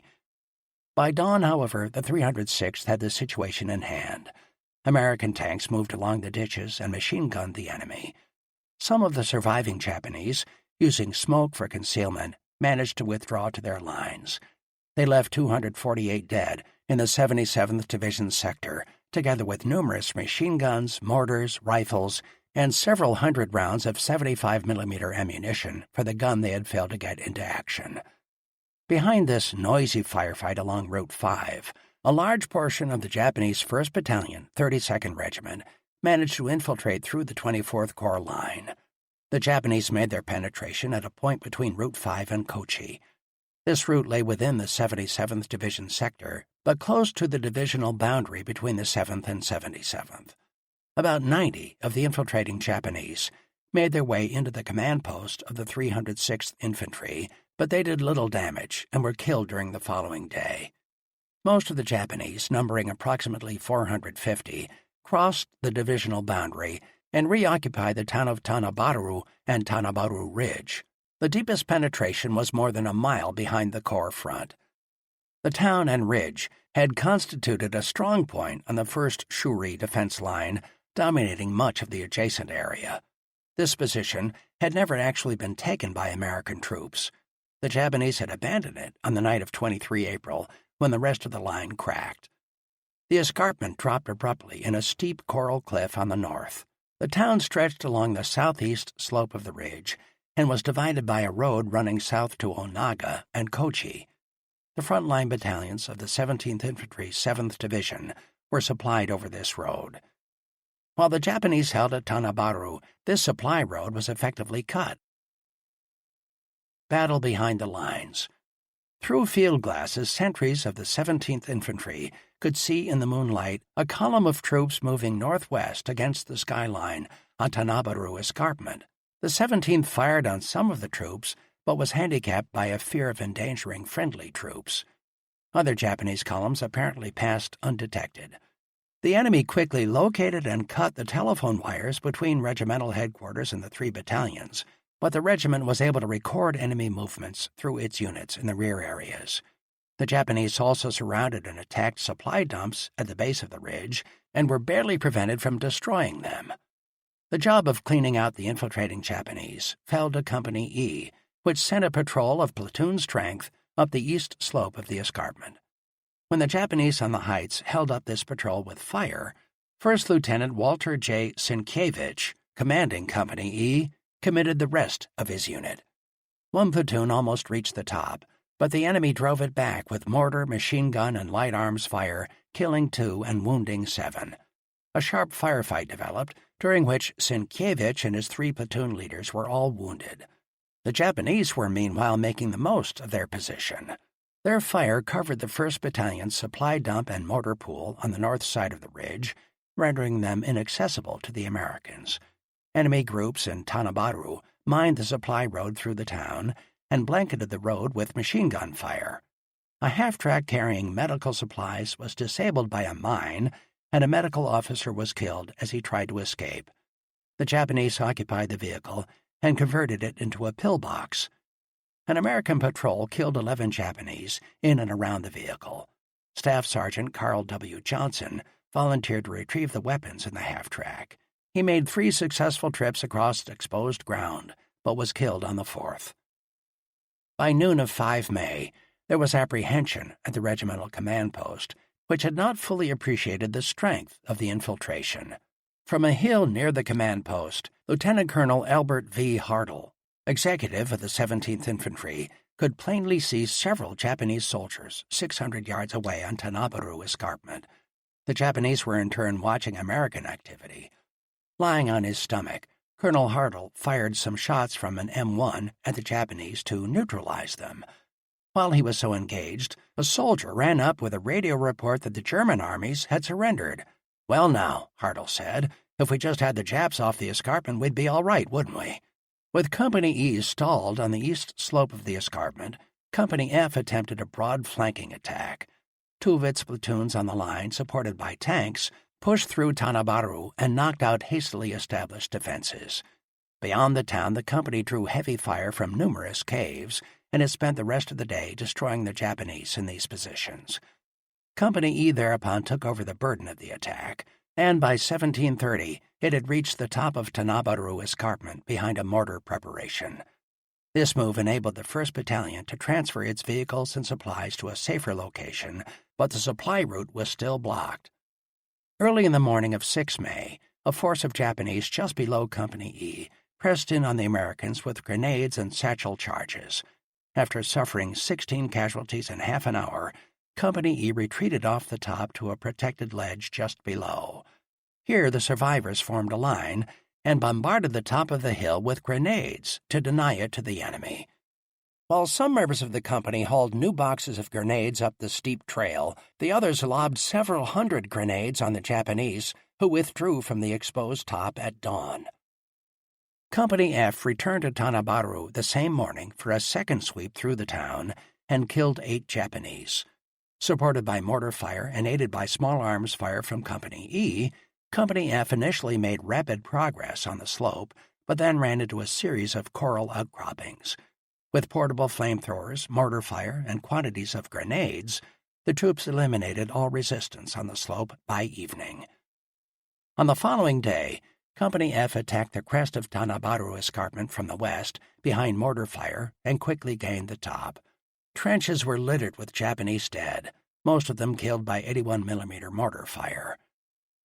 By dawn, however, the 306th had the situation in hand. American tanks moved along the ditches and machine-gunned the enemy. Some of the surviving Japanese, using smoke for concealment, managed to withdraw to their lines. They left 248 dead in the 77th Division sector, together with numerous machine guns, mortars, rifles, and several hundred rounds of 75mm ammunition for the gun they had failed to get into action. Behind this noisy firefight along Route 5, a large portion of the Japanese 1st Battalion, 32nd Regiment, managed to infiltrate through the 24th Corps line. The Japanese made their penetration at a point between Route 5 and Kochi. This route lay within the 77th Division sector, but close to the divisional boundary between the 7th and 77th. About 90 of the infiltrating Japanese made their way into the command post of the 306th Infantry, but they did little damage and were killed during the following day. Most of the Japanese, numbering approximately 450, crossed the divisional boundary and reoccupied the town of Tanabaru and Tanabaru Ridge. The deepest penetration was more than a mile behind the Corps front. The town and ridge had constituted a strong point on the 1st Shuri defense line, dominating much of the adjacent area. This position had never actually been taken by American troops. The Japanese had abandoned it on the night of 23 April, when the rest of the line cracked. The escarpment dropped abruptly in a steep coral cliff on the north. The town stretched along the southeast slope of the ridge and was divided by a road running south to Onaga and Kochi. The frontline battalions of the 17th Infantry 7th Division were supplied over this road. While the Japanese held at Tanabaru, this supply road was effectively cut. Battle behind the lines. Through field glasses, sentries of the 17th Infantry could see in the moonlight a column of troops moving northwest against the skyline on Tanabaru escarpment. The 17th fired on some of the troops, but was handicapped by a fear of endangering friendly troops. Other Japanese columns apparently passed undetected. The enemy quickly located and cut the telephone wires between regimental headquarters and the 3 battalions, but the regiment was able to record enemy movements through its units in the rear areas. The Japanese also surrounded and attacked supply dumps at the base of the ridge and were barely prevented from destroying them. The job of cleaning out the infiltrating Japanese fell to Company E, which sent a patrol of platoon strength up the east slope of the escarpment. When the Japanese on the heights held up this patrol with fire, First Lieutenant Walter J. Sienkiewicz, commanding Company E, committed the rest of his unit. One platoon almost reached the top, but the enemy drove it back with mortar, machine gun, and light arms fire, killing 2 and wounding 7. A sharp firefight developed, during which Sienkiewicz and his 3 platoon leaders were all wounded. The Japanese were meanwhile making the most of their position. Their fire covered the 1st Battalion's supply dump and mortar pool on the north side of the ridge, rendering them inaccessible to the Americans. Enemy groups in Tanabaru mined the supply road through the town and blanketed the road with machine gun fire. A half-track carrying medical supplies was disabled by a mine, and a medical officer was killed as he tried to escape. The Japanese occupied the vehicle and converted it into a pillbox. An American patrol killed 11 Japanese in and around the vehicle. Staff Sergeant Carl W. Johnson volunteered to retrieve the weapons in the half-track. He made 3 successful trips across exposed ground, but was killed on the 4th. By noon of 5 May, there was apprehension at the regimental command post, which had not fully appreciated the strength of the infiltration. From a hill near the command post, Lieutenant Colonel Albert V. Hartle, executive of the 17th Infantry, could plainly see several Japanese soldiers 600 yards away on Tanabaru escarpment. The Japanese were in turn watching American activity. Lying on his stomach, Colonel Hartle fired some shots from an M1 at the Japanese to neutralize them. While he was so engaged, a soldier ran up with a radio report that the German armies had surrendered. "Well now," Hartle said, "if we just had the Japs off the escarpment, we'd be all right, wouldn't we?" With Company E stalled on the east slope of the escarpment, Company F attempted a broad flanking attack. 2 of its platoons on the line, supported by tanks, pushed through Tanabaru and knocked out hastily established defenses. Beyond the town, the company drew heavy fire from numerous caves, and it spent the rest of the day destroying the Japanese in these positions. Company E thereupon took over the burden of the attack, and by 1730 it had reached the top of Tanabaru escarpment behind a mortar preparation. This move enabled the 1st Battalion to transfer its vehicles and supplies to a safer location, but the supply route was still blocked. Early in the morning of 6 May, a force of Japanese just below Company E pressed in on the Americans with grenades and satchel charges. After suffering 16 casualties in half an hour, Company E retreated off the top to a protected ledge just below. Here the survivors formed a line and bombarded the top of the hill with grenades to deny it to the enemy. While some members of the company hauled new boxes of grenades up the steep trail, the others lobbed several hundred grenades on the Japanese, who withdrew from the exposed top at dawn. Company F returned to Tanabaru the same morning for a second sweep through the town and killed 8 Japanese. Supported by mortar fire and aided by small arms fire from Company E, Company F initially made rapid progress on the slope, but then ran into a series of coral outcroppings. With portable flamethrowers, mortar fire, and quantities of grenades, the troops eliminated all resistance on the slope by evening. On the following day, Company F attacked the crest of Tanabaru escarpment from the west behind mortar fire and quickly gained the top. Trenches were littered with Japanese dead, most of them killed by 81mm mortar fire.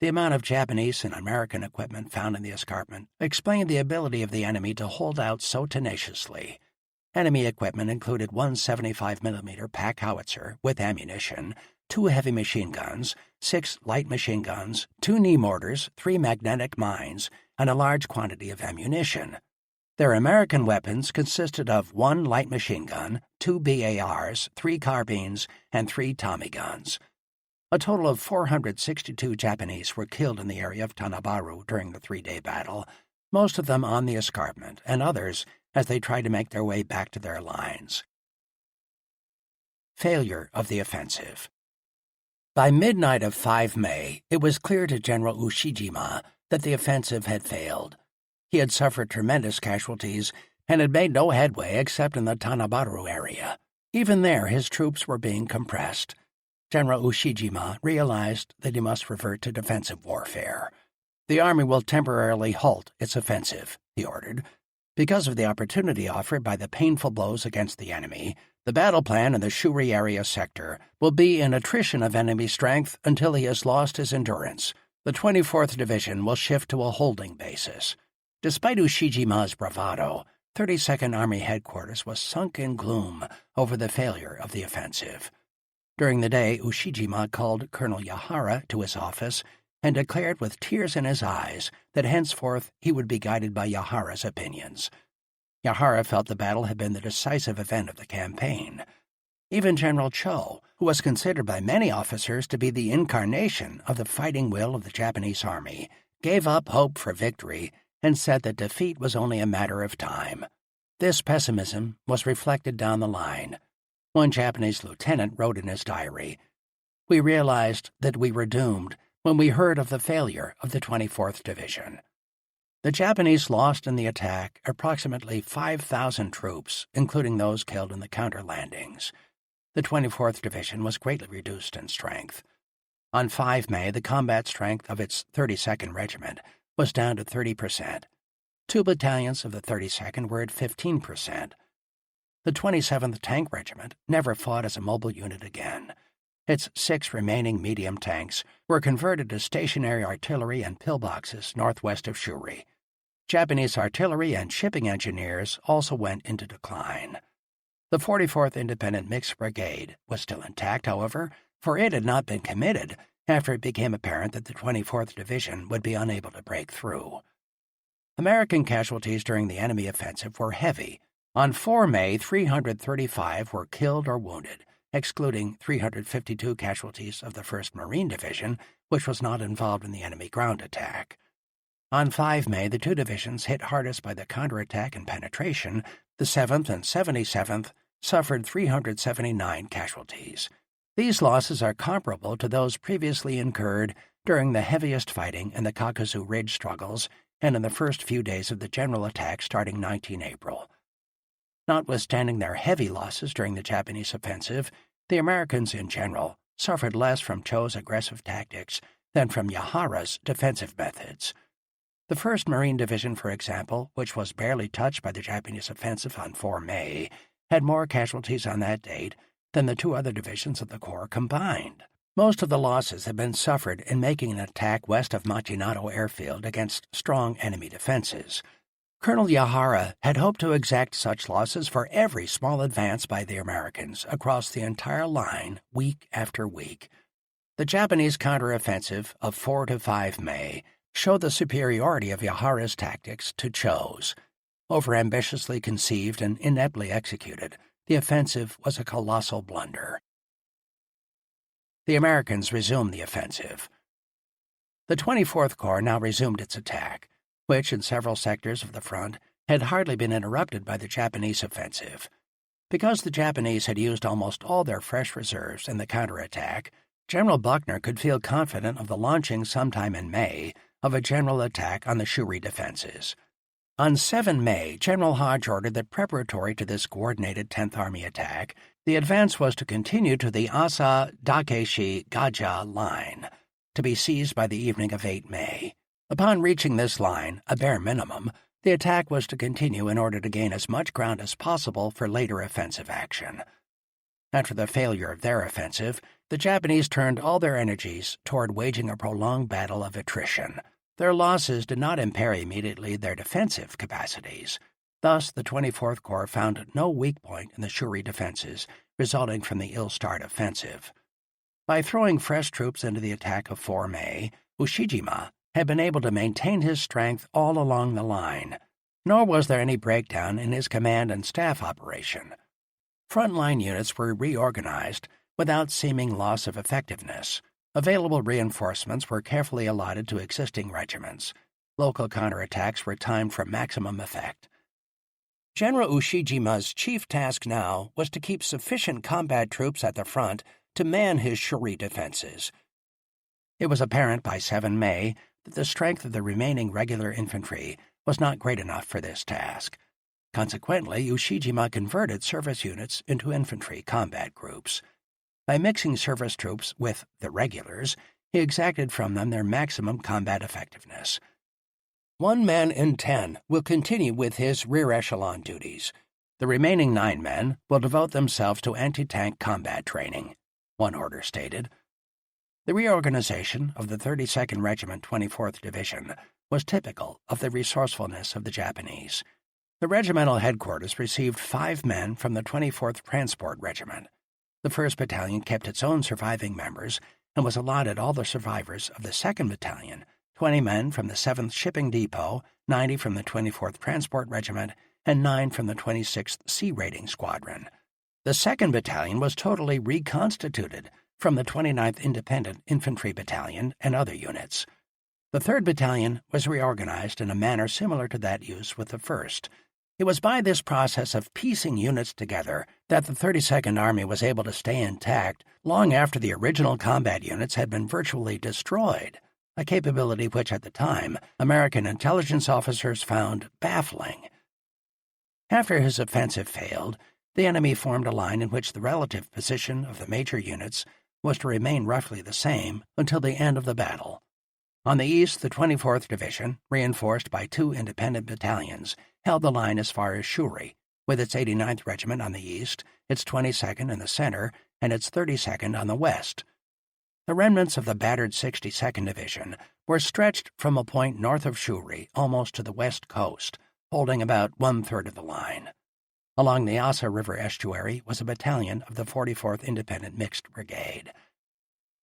The amount of Japanese and American equipment found in the escarpment explained the ability of the enemy to hold out so tenaciously. Enemy equipment included one 75mm pack howitzer with ammunition, 2 heavy machine guns, 6 light machine guns, 2 knee mortars, 3 magnetic mines, and a large quantity of ammunition. Their American weapons consisted of 1 light machine gun, 2 BARs, 3 carbines, and 3 Tommy guns. A total of 462 Japanese were killed in the area of Tanabaru during the 3-day battle, most of them on the escarpment and others as they tried to make their way back to their lines. Failure of the offensive. By midnight of 5 May, it was clear to General Ushijima that the offensive had failed. He had suffered tremendous casualties and had made no headway except in the Tanabaru area. Even there, his troops were being compressed. General Ushijima realized that he must revert to defensive warfare. "The army will temporarily halt its offensive," he ordered. Because of the opportunity offered by the painful blows against the enemy, the battle plan in the Shuri area sector will be an attrition of enemy strength until he has lost his endurance. The 24th Division will shift to a holding basis. Despite Ushijima's bravado, 32nd Army Headquarters was sunk in gloom over the failure of the offensive. During the day, Ushijima called Colonel Yahara to his office and declared with tears in his eyes that henceforth he would be guided by Yahara's opinions. Yahara felt the battle had been the decisive event of the campaign. Even General Cho, who was considered by many officers to be the incarnation of the fighting will of the Japanese army, gave up hope for victory and said that defeat was only a matter of time. This pessimism was reflected down the line. One Japanese lieutenant wrote in his diary, "We realized that we were doomed when we heard of the failure of the 24th Division." The Japanese lost in the attack approximately 5,000 troops, including those killed in the counter-landings. The 24th Division was greatly reduced in strength. On 5 May, the combat strength of its 32nd Regiment was down to 30%. 2 battalions of the 32nd were at 15%. The 27th Tank Regiment never fought as a mobile unit again. Its 6 remaining medium tanks were converted to stationary artillery and pillboxes northwest of Shuri. Japanese artillery and shipping engineers also went into decline. The 44th Independent Mixed Brigade was still intact, however, for it had not been committed after it became apparent that the 24th Division would be unable to break through. American casualties during the enemy offensive were heavy. On 4 May, 335 were killed or wounded, excluding 352 casualties of the 1st Marine Division, which was not involved in the enemy ground attack. On 5 May, the 2 divisions hit hardest by the counterattack and penetration. The 7th and 77th suffered 379 casualties. These losses are comparable to those previously incurred during the heaviest fighting in the Kakuzu Ridge struggles and in the first few days of the general attack starting 19 April. Notwithstanding their heavy losses during the Japanese offensive, the Americans in general suffered less from Cho's aggressive tactics than from Yahara's defensive methods. The 1st Marine Division, for example, which was barely touched by the Japanese offensive on 4 May, had more casualties on that date than the 2 other divisions of the Corps combined. Most of the losses had been suffered in making an attack west of Machinato Airfield against strong enemy defenses. Colonel Yahara had hoped to exact such losses for every small advance by the Americans across the entire line week after week. The Japanese counteroffensive of 4 to 5 May showed the superiority of Yahara's tactics to Cho's. Overambitiously conceived and ineptly executed, the offensive was a colossal blunder. The Americans resumed the offensive. The 24th Corps now resumed its attack, which in several sectors of the front had hardly been interrupted by the Japanese offensive. Because the Japanese had used almost all their fresh reserves in the counterattack, General Buckner could feel confident of the launching sometime in May of a general attack on the Shuri defenses. On 7 May, General Hodge ordered that preparatory to this coordinated 10th Army attack, the advance was to continue to the Asa-Dakeshi-Gaja line, to be seized by the evening of 8 May. Upon reaching this line, a bare minimum, the attack was to continue in order to gain as much ground as possible for later offensive action. After the failure of their offensive, the Japanese turned all their energies toward waging a prolonged battle of attrition. Their losses did not impair immediately their defensive capacities. Thus, the 24th Corps found no weak point in the Shuri defenses resulting from the ill-starred offensive. By throwing fresh troops into the attack of 4 May, Ushijima had been able to maintain his strength all along the line, nor was there any breakdown in his command and staff operation. Frontline units were reorganized without seeming loss of effectiveness. Available reinforcements were carefully allotted to existing regiments. Local counterattacks were timed for maximum effect. General Ushijima's chief task now was to keep sufficient combat troops at the front to man his Shuri defenses. It was apparent by 7 May that the strength of the remaining regular infantry was not great enough for this task. Consequently, Ushijima converted service units into infantry combat groups. By mixing service troops with the regulars, he exacted from them their maximum combat effectiveness. 1 man in 10 will continue with his rear echelon duties. The remaining 9 men will devote themselves to anti-tank combat training, one order stated. The reorganization of the 32nd Regiment 24th Division was typical of the resourcefulness of the Japanese. The regimental headquarters received 5 men from the 24th Transport Regiment. The 1st Battalion kept its own surviving members and was allotted all the survivors of the 2nd Battalion, 20 men from the 7th Shipping Depot, 90 from the 24th Transport Regiment, and 9 from the 26th Sea Raiding Squadron. The 2nd Battalion was totally reconstituted from the 29th Independent Infantry Battalion and other units. The 3rd Battalion was reorganized in a manner similar to that used with the 1st. It was by this process of piecing units together that the 32nd Army was able to stay intact long after the original combat units had been virtually destroyed, a capability which at the time American intelligence officers found baffling. After his offensive failed, the enemy formed a line in which the relative position of the major units was to remain roughly the same until the end of the battle. On the east, the 24th Division, reinforced by 2 independent battalions, held the line as far as Shuri, with its 89th Regiment on the east, its 22nd in the center, and its 32nd on the west. The remnants of the battered 62nd Division were stretched from a point north of Shuri almost to the west coast, holding about 1/3 of the line. Along the Asa River estuary was a battalion of the 44th Independent Mixed Brigade.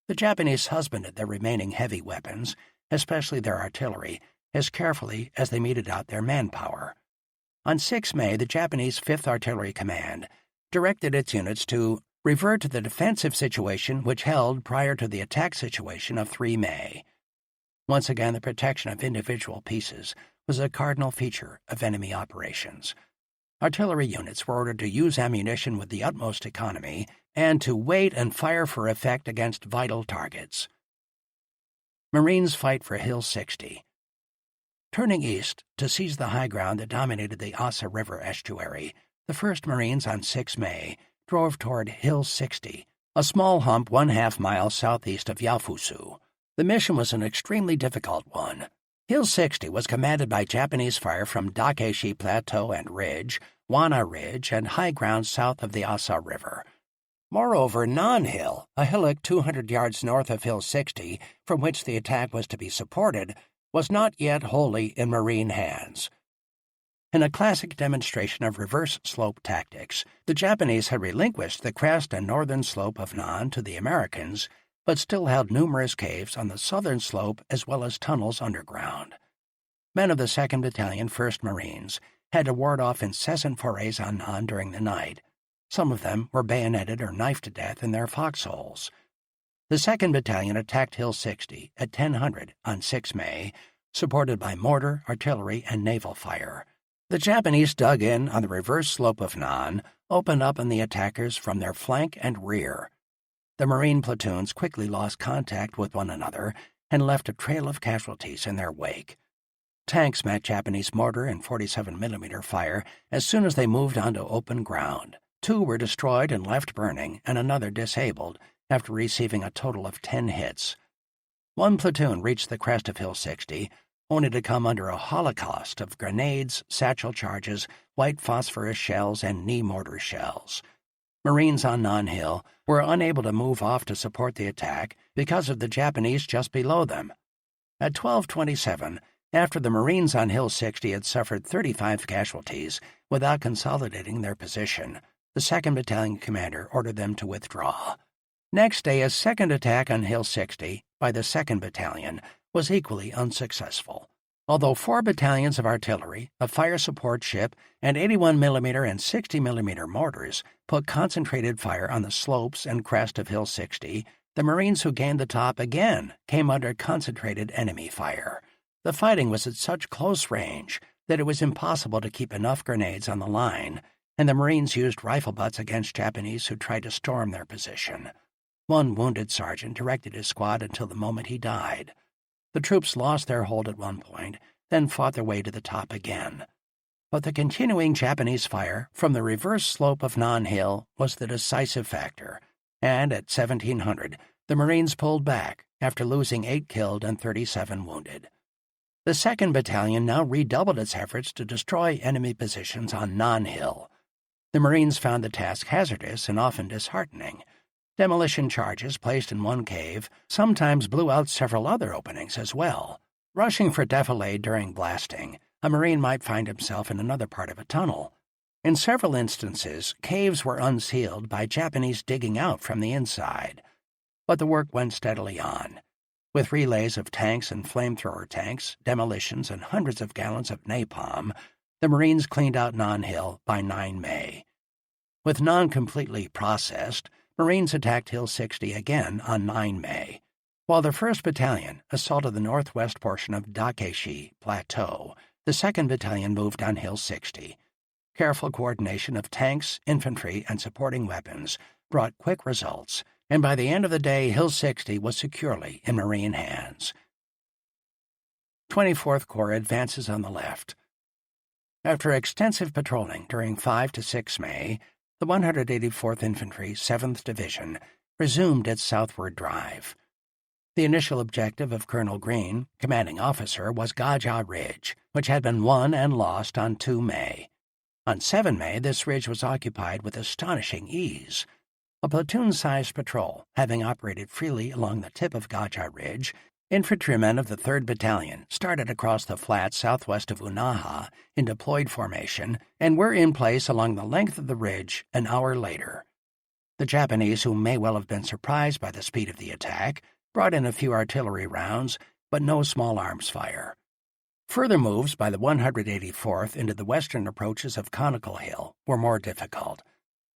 The Japanese husbanded their remaining heavy weapons, especially their artillery, as carefully as they meted out their manpower. On 6 May, the Japanese 5th Artillery Command directed its units to revert to the defensive situation which held prior to the attack situation of 3 May. Once again, the protection of individual pieces was a cardinal feature of enemy operations. Artillery units were ordered to use ammunition with the utmost economy and to wait and fire for effect against vital targets. Marines fight for Hill 60. Turning east to seize the high ground that dominated the Asa River estuary, the 1st Marines on 6 May drove toward Hill 60, a small hump 1/2 mile southeast of Yafusu. The mission was an extremely difficult one. Hill 60 was commanded by Japanese fire from Dakeshi Plateau and Ridge, Wana Ridge, and high ground south of the Asa River. Moreover, Nan Hill, a hillock 200 yards north of Hill 60, from which the attack was to be supported, was not yet wholly in Marine hands. In a classic demonstration of reverse slope tactics, the Japanese had relinquished the crest and northern slope of Nan to the Americans, but still held numerous caves on the southern slope as well as tunnels underground. Men of the 2nd Battalion, 1st Marines, had to ward off incessant forays on Nan during the night. Some of them were bayoneted or knifed to death in their foxholes. The 2nd Battalion attacked Hill 60 at 1000 on 6 May, supported by mortar, artillery, and naval fire. The Japanese dug in on the reverse slope of Nan, opened up on the attackers from their flank and rear. The Marine platoons quickly lost contact with one another and left a trail of casualties in their wake. Tanks met Japanese mortar and 47mm fire as soon as they moved onto open ground. 2 were destroyed and left burning, and another disabled after receiving a total of 10 hits. 1 platoon reached the crest of Hill 60, only to come under a holocaust of grenades, satchel charges, white phosphorus shells, and knee mortar shells. Marines on Nan Hill were unable to move off to support the attack because of the Japanese just below them. At 12:27, after the Marines on Hill 60 had suffered 35 casualties without consolidating their position, the 2nd Battalion commander ordered them to withdraw. Next day, a second attack on Hill 60 by the 2nd Battalion was equally unsuccessful. Although 4 battalions of artillery, a fire support ship, and 81mm and 60mm mortars put concentrated fire on the slopes and crest of Hill 60, the Marines who gained the top again came under concentrated enemy fire. The fighting was at such close range that it was impossible to keep enough grenades on the line, and the Marines used rifle butts against Japanese who tried to storm their position. One wounded sergeant directed his squad until the moment he died. The troops lost their hold at one point, then fought their way to the top again. But the continuing Japanese fire from the reverse slope of Nan Hill was the decisive factor, and at 1700, the Marines pulled back after losing 8 killed and 37 wounded. The 2nd Battalion now redoubled its efforts to destroy enemy positions on Nan Hill. The Marines found the task hazardous and often disheartening. Demolition charges placed in one cave sometimes blew out several other openings as well. Rushing for defilade during blasting, a Marine might find himself in another part of a tunnel. In several instances, caves were unsealed by Japanese digging out from the inside. But the work went steadily on. With relays of tanks and flamethrower tanks, demolitions, and hundreds of gallons of napalm, the Marines cleaned out Nan Hill by 9 May. With Nan completely processed, Marines attacked Hill 60 again on 9 May. While the 1st Battalion assaulted the northwest portion of Dakeshi Plateau, the 2nd Battalion moved on Hill 60. Careful coordination of tanks, infantry, and supporting weapons brought quick results, and by the end of the day, Hill 60 was securely in Marine hands. 24th Corps advances on the left. After extensive patrolling during 5 to 6 May, the 184th Infantry, 7th Division, resumed its southward drive. The initial objective of Colonel Green, commanding officer, was Gaja Ridge, which had been won and lost on 2 May. On 7 May, this ridge was occupied with astonishing ease. A platoon-sized patrol, having operated freely along the tip of Gaja Ridge, infantrymen of the 3rd Battalion started across the flats southwest of Unaha in deployed formation and were in place along the length of the ridge an hour later. The Japanese, who may well have been surprised by the speed of the attack, brought in a few artillery rounds, but no small arms fire. Further moves by the 184th into the western approaches of Conical Hill were more difficult.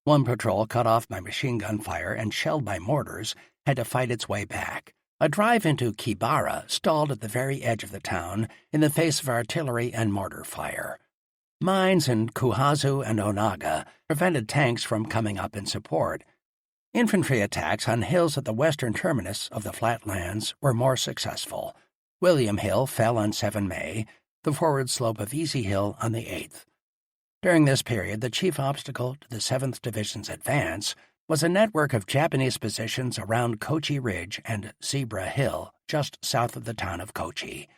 One patrol, cut off by machine gun fire and shelled by mortars, had to fight its way back. A drive into Kibara stalled at the very edge of the town in the face of artillery and mortar fire. Mines in Kuhazu and Onaga prevented tanks from coming up in support. Infantry attacks on hills at the western terminus of the flatlands were more successful. William Hill fell on 7 May, the forward slope of Easy Hill on the 8th. During this period, the chief obstacle to the 7th Division's advance was a network of Japanese positions around Kochi Ridge and Zebra Hill, just south of the town of Kochi.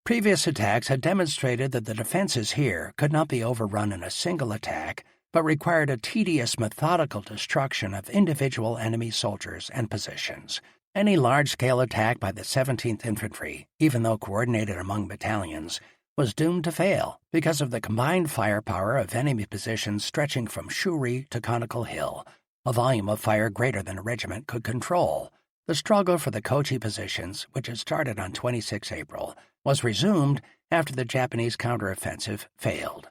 Previous attacks had demonstrated that the defenses here could not be overrun in a single attack, but required a tedious, methodical destruction of individual enemy soldiers and positions. Any large-scale attack by the 17th Infantry, even though coordinated among battalions, was doomed to fail because of the combined firepower of enemy positions stretching from Shuri to Conical Hill, a volume of fire greater than a regiment could control. The struggle for the Kochi positions, which had started on 26 April, was resumed after the Japanese counteroffensive failed.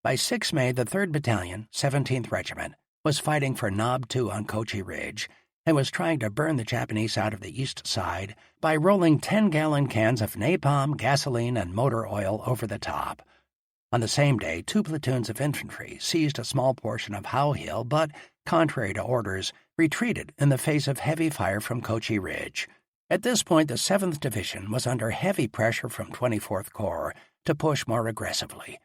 By 6 May, the 3rd Battalion, 17th Regiment, was fighting for Knob 2 on Kochi Ridge and was trying to burn the Japanese out of the east side by rolling 10-gallon cans of napalm, gasoline, and motor oil over the top. On the same day, 2 platoons of infantry seized a small portion of Howe Hill but, contrary to orders, retreated in the face of heavy fire from Kochi Ridge. At this point, the 7th Division was under heavy pressure from 24th Corps to push more aggressively.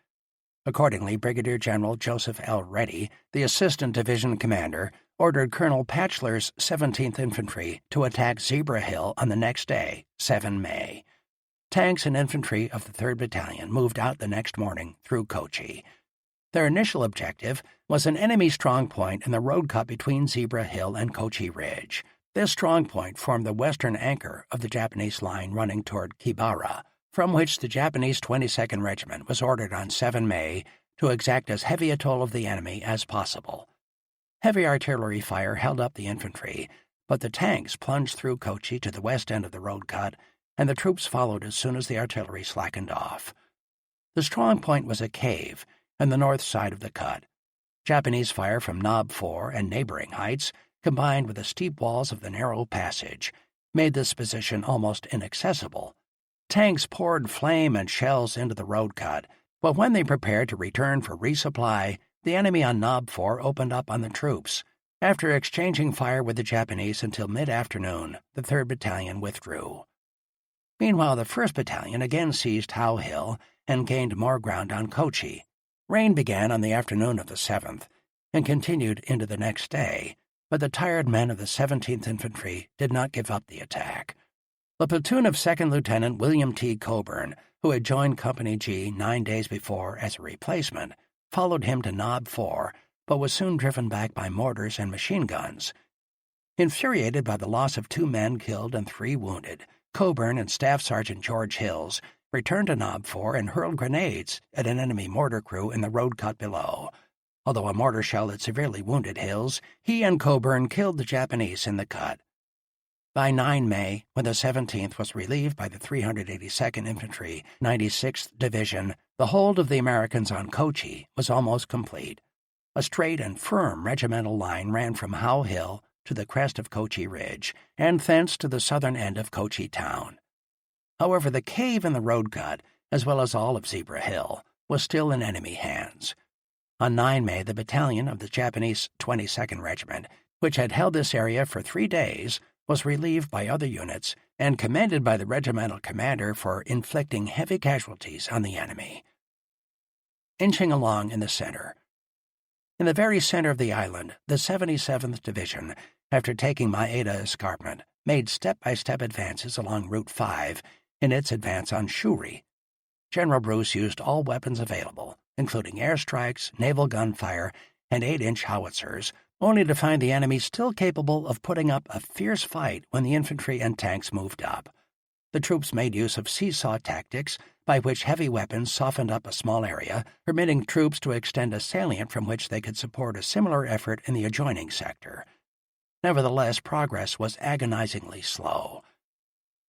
Accordingly, Brigadier General Joseph L. Reddy, the Assistant Division Commander, ordered Colonel Patchler's 17th Infantry to attack Zebra Hill on the next day, 7 May. Tanks and infantry of the 3rd Battalion moved out the next morning through Kochi. Their initial objective was an enemy strong point in the road cut between Zebra Hill and Kochi Ridge. This strong point formed the western anchor of the Japanese line running toward Kibara, from which the Japanese 22nd Regiment was ordered on 7 May to exact as heavy a toll of the enemy as possible. Heavy artillery fire held up the infantry, but the tanks plunged through Kochi to the west end of the road cut, and the troops followed as soon as the artillery slackened off. The strong point was a cave on the north side of the cut. Japanese fire from Knob 4 and neighboring heights, combined with the steep walls of the narrow passage, made this position almost inaccessible. Tanks poured flame and shells into the road cut, But when they prepared to return for resupply, the enemy on Knob 4 opened up on the troops. After exchanging fire with the Japanese until mid-afternoon, the 3rd Battalion withdrew. Meanwhile, the 1st Battalion again seized Howe Hill and gained more ground on Kochi. Rain began on the afternoon of the 7th and continued into the next day, but the tired men of the 17th Infantry did not give up the attack. The platoon of 2nd Lieutenant William T. Coburn, who had joined Company G 9 days before as a replacement, followed him to Knob 4, but was soon driven back by mortars and machine guns. Infuriated by the loss of 2 men killed and 3 wounded, Coburn and Staff Sergeant George Hills returned to Knob 4 and hurled grenades at an enemy mortar crew in the road cut below. Although a mortar shell had severely wounded Hills, he and Coburn killed the Japanese in the cut. By 9 May, when the 17th was relieved by the 382nd Infantry, 96th Division, the hold of the Americans on Kochi was almost complete. A straight and firm regimental line ran from Howe Hill to the crest of Kochi Ridge, and thence to the southern end of Kochi town. However, the cave in the road cut, as well as all of Zebra Hill, was still in enemy hands. On 9 May, the battalion of the Japanese 22nd Regiment, which had held this area for 3 days, was relieved by other units and commended by the regimental commander for inflicting heavy casualties on the enemy. Inching along in the center. In the very center of the island, the 77th Division, after taking Maeda Escarpment, made step-by-step advances along Route 5 in its advance on Shuri. General Bruce used all weapons available, including airstrikes, naval gunfire, and 8-inch howitzers, only to find the enemy still capable of putting up a fierce fight when the infantry and tanks moved up. The troops made use of seesaw tactics, by which heavy weapons softened up a small area, permitting troops to extend a salient from which they could support a similar effort in the adjoining sector. Nevertheless, progress was agonizingly slow.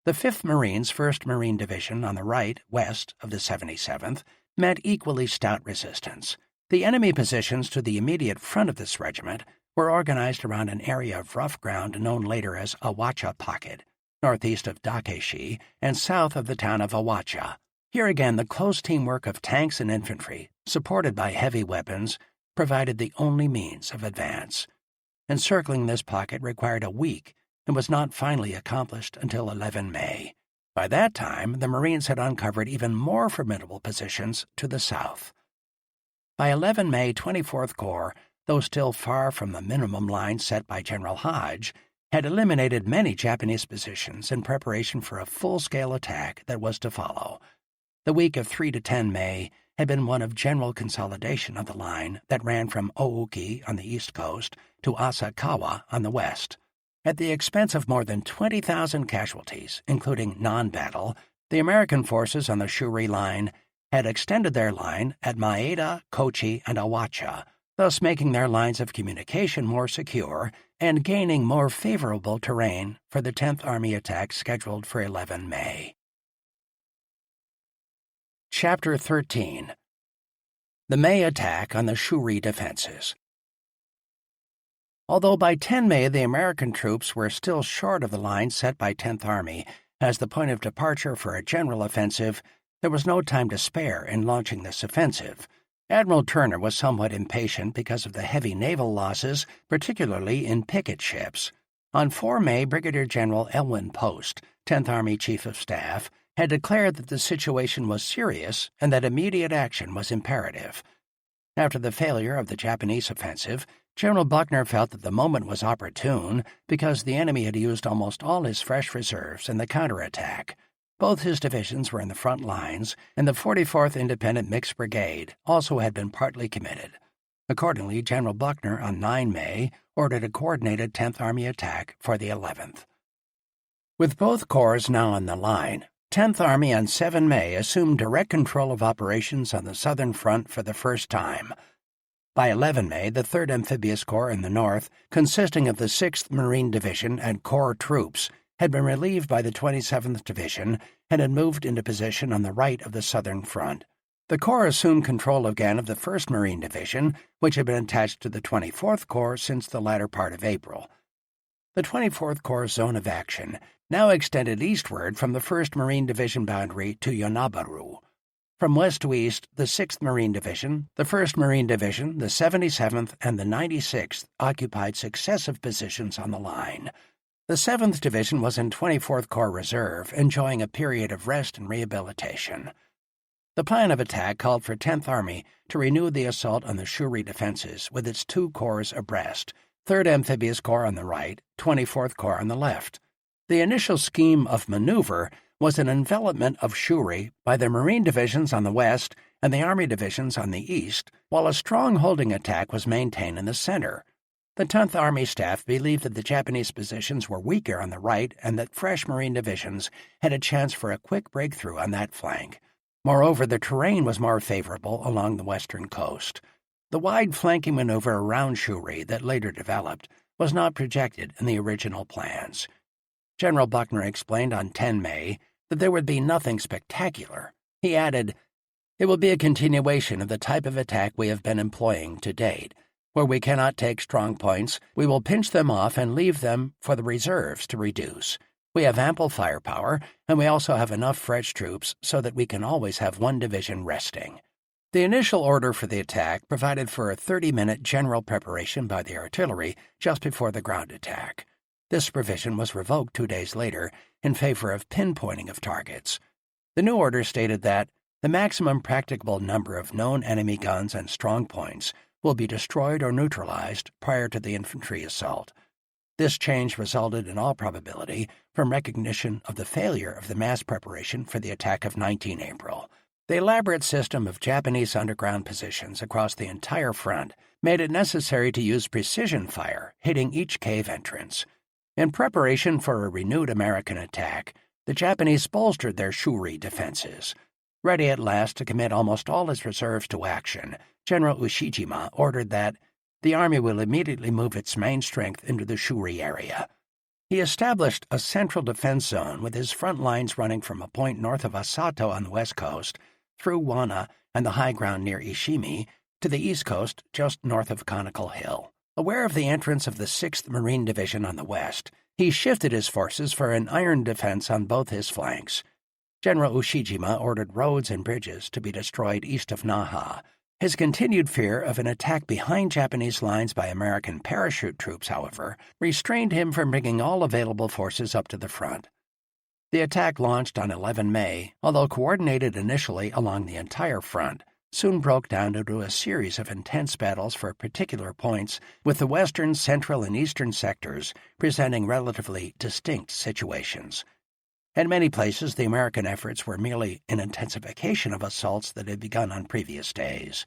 The 5th Marines' 1st Marine Division on the right, west of the 77th, met equally stout resistance. The enemy positions to the immediate front of this regiment were organized around an area of rough ground known later as Awacha Pocket, northeast of Dakeshi and south of the town of Awacha. Here again, the close teamwork of tanks and infantry, supported by heavy weapons, provided the only means of advance. Encircling this pocket required a week and was not finally accomplished until 11 May. By that time, the Marines had uncovered even more formidable positions to the south. By 11 May, 24th Corps, though still far from the minimum line set by General Hodge, had eliminated many Japanese positions in preparation for a full-scale attack that was to follow. The week of 3 to 10 May had been one of general consolidation of the line that ran from Ouki on the east coast to Asakawa on the west. At the expense of more than 20,000 casualties, including non-battle, the American forces on the Shuri line had extended their line at Maeda, Kochi, and Awacha, thus making their lines of communication more secure and gaining more favorable terrain for the 10th Army attack scheduled for 11 May. Chapter 13. The May attack on the Shuri defenses. Although by 10 May the American troops were still short of the line set by 10th Army as the point of departure for a general offensive, there was no time to spare in launching this offensive. Admiral Turner was somewhat impatient because of the heavy naval losses, particularly in picket ships. On 4 May, Brigadier General Elwyn Post, 10th Army Chief of Staff, had declared that the situation was serious and that immediate action was imperative. After the failure of the Japanese offensive, General Buckner felt that the moment was opportune because the enemy had used almost all his fresh reserves in the counterattack. Both his divisions were in the front lines, and the 44th Independent Mixed Brigade also had been partly committed. Accordingly, General Buckner on 9 May ordered a coordinated 10th Army attack for the 11th. With both corps now on the line, 10th Army on 7 May assumed direct control of operations on the southern front for the first time. By 11 May, the 3rd Amphibious Corps in the north, consisting of the 6th Marine Division and Corps troops, had been relieved by the 27th Division and had moved into position on the right of the southern front. The Corps assumed control again of the 1st Marine Division, which had been attached to the 24th Corps since the latter part of April. The 24th Corps' zone of action now extended eastward from the 1st Marine Division boundary to Yonabaru. From west to east, the 6th Marine Division, the 1st Marine Division, the 77th, and the 96th occupied successive positions on the line. The 7th Division was in 24th Corps Reserve, enjoying a period of rest and rehabilitation. The plan of attack called for 10th Army to renew the assault on the Shuri defenses with its 2 corps abreast, 3rd Amphibious Corps on the right, 24th Corps on the left. The initial scheme of maneuver was an envelopment of Shuri by the Marine divisions on the west and the Army divisions on the east, while a strong holding attack was maintained in the center. The 10th Army staff believed that the Japanese positions were weaker on the right and that fresh Marine divisions had a chance for a quick breakthrough on that flank. Moreover, the terrain was more favorable along the western coast. The wide flanking maneuver around Shuri that later developed was not projected in the original plans. General Buckner explained on 10 May that there would be nothing spectacular. He added, "It will be a continuation of the type of attack we have been employing to date. Where we cannot take strong points, we will pinch them off and leave them for the reserves to reduce. We have ample firepower, and we also have enough fresh troops so that we can always have one division resting." The initial order for the attack provided for a 30-minute general preparation by the artillery just before the ground attack. This provision was revoked 2 days later in favor of pinpointing of targets. The new order stated that the maximum practicable number of known enemy guns and strong points will be destroyed or neutralized prior to the infantry assault. This change resulted in all probability from recognition of the failure of the mass preparation for the attack of 19 April. The elaborate system of Japanese underground positions across the entire front made it necessary to use precision fire, hitting each cave entrance. In preparation for a renewed American attack, the Japanese bolstered their Shuri defenses. Ready at last to commit almost all his reserves to action, General Ushijima ordered that the Army will immediately move its main strength into the Shuri area. He established a central defense zone with his front lines running from a point north of Asato on the west coast, through Wana and the high ground near Ishimi, to the east coast just north of Conical Hill. Aware of the entrance of the 6th Marine Division on the west, he shifted his forces for an iron defense on both his flanks. General Ushijima ordered roads and bridges to be destroyed east of Naha. His continued fear of an attack behind Japanese lines by American parachute troops, however, restrained him from bringing all available forces up to the front. The attack launched on 11 May, although coordinated initially along the entire front, soon broke down into a series of intense battles for particular points, with the western, central, and eastern sectors presenting relatively distinct situations. In many places, the American efforts were merely an intensification of assaults that had begun on previous days.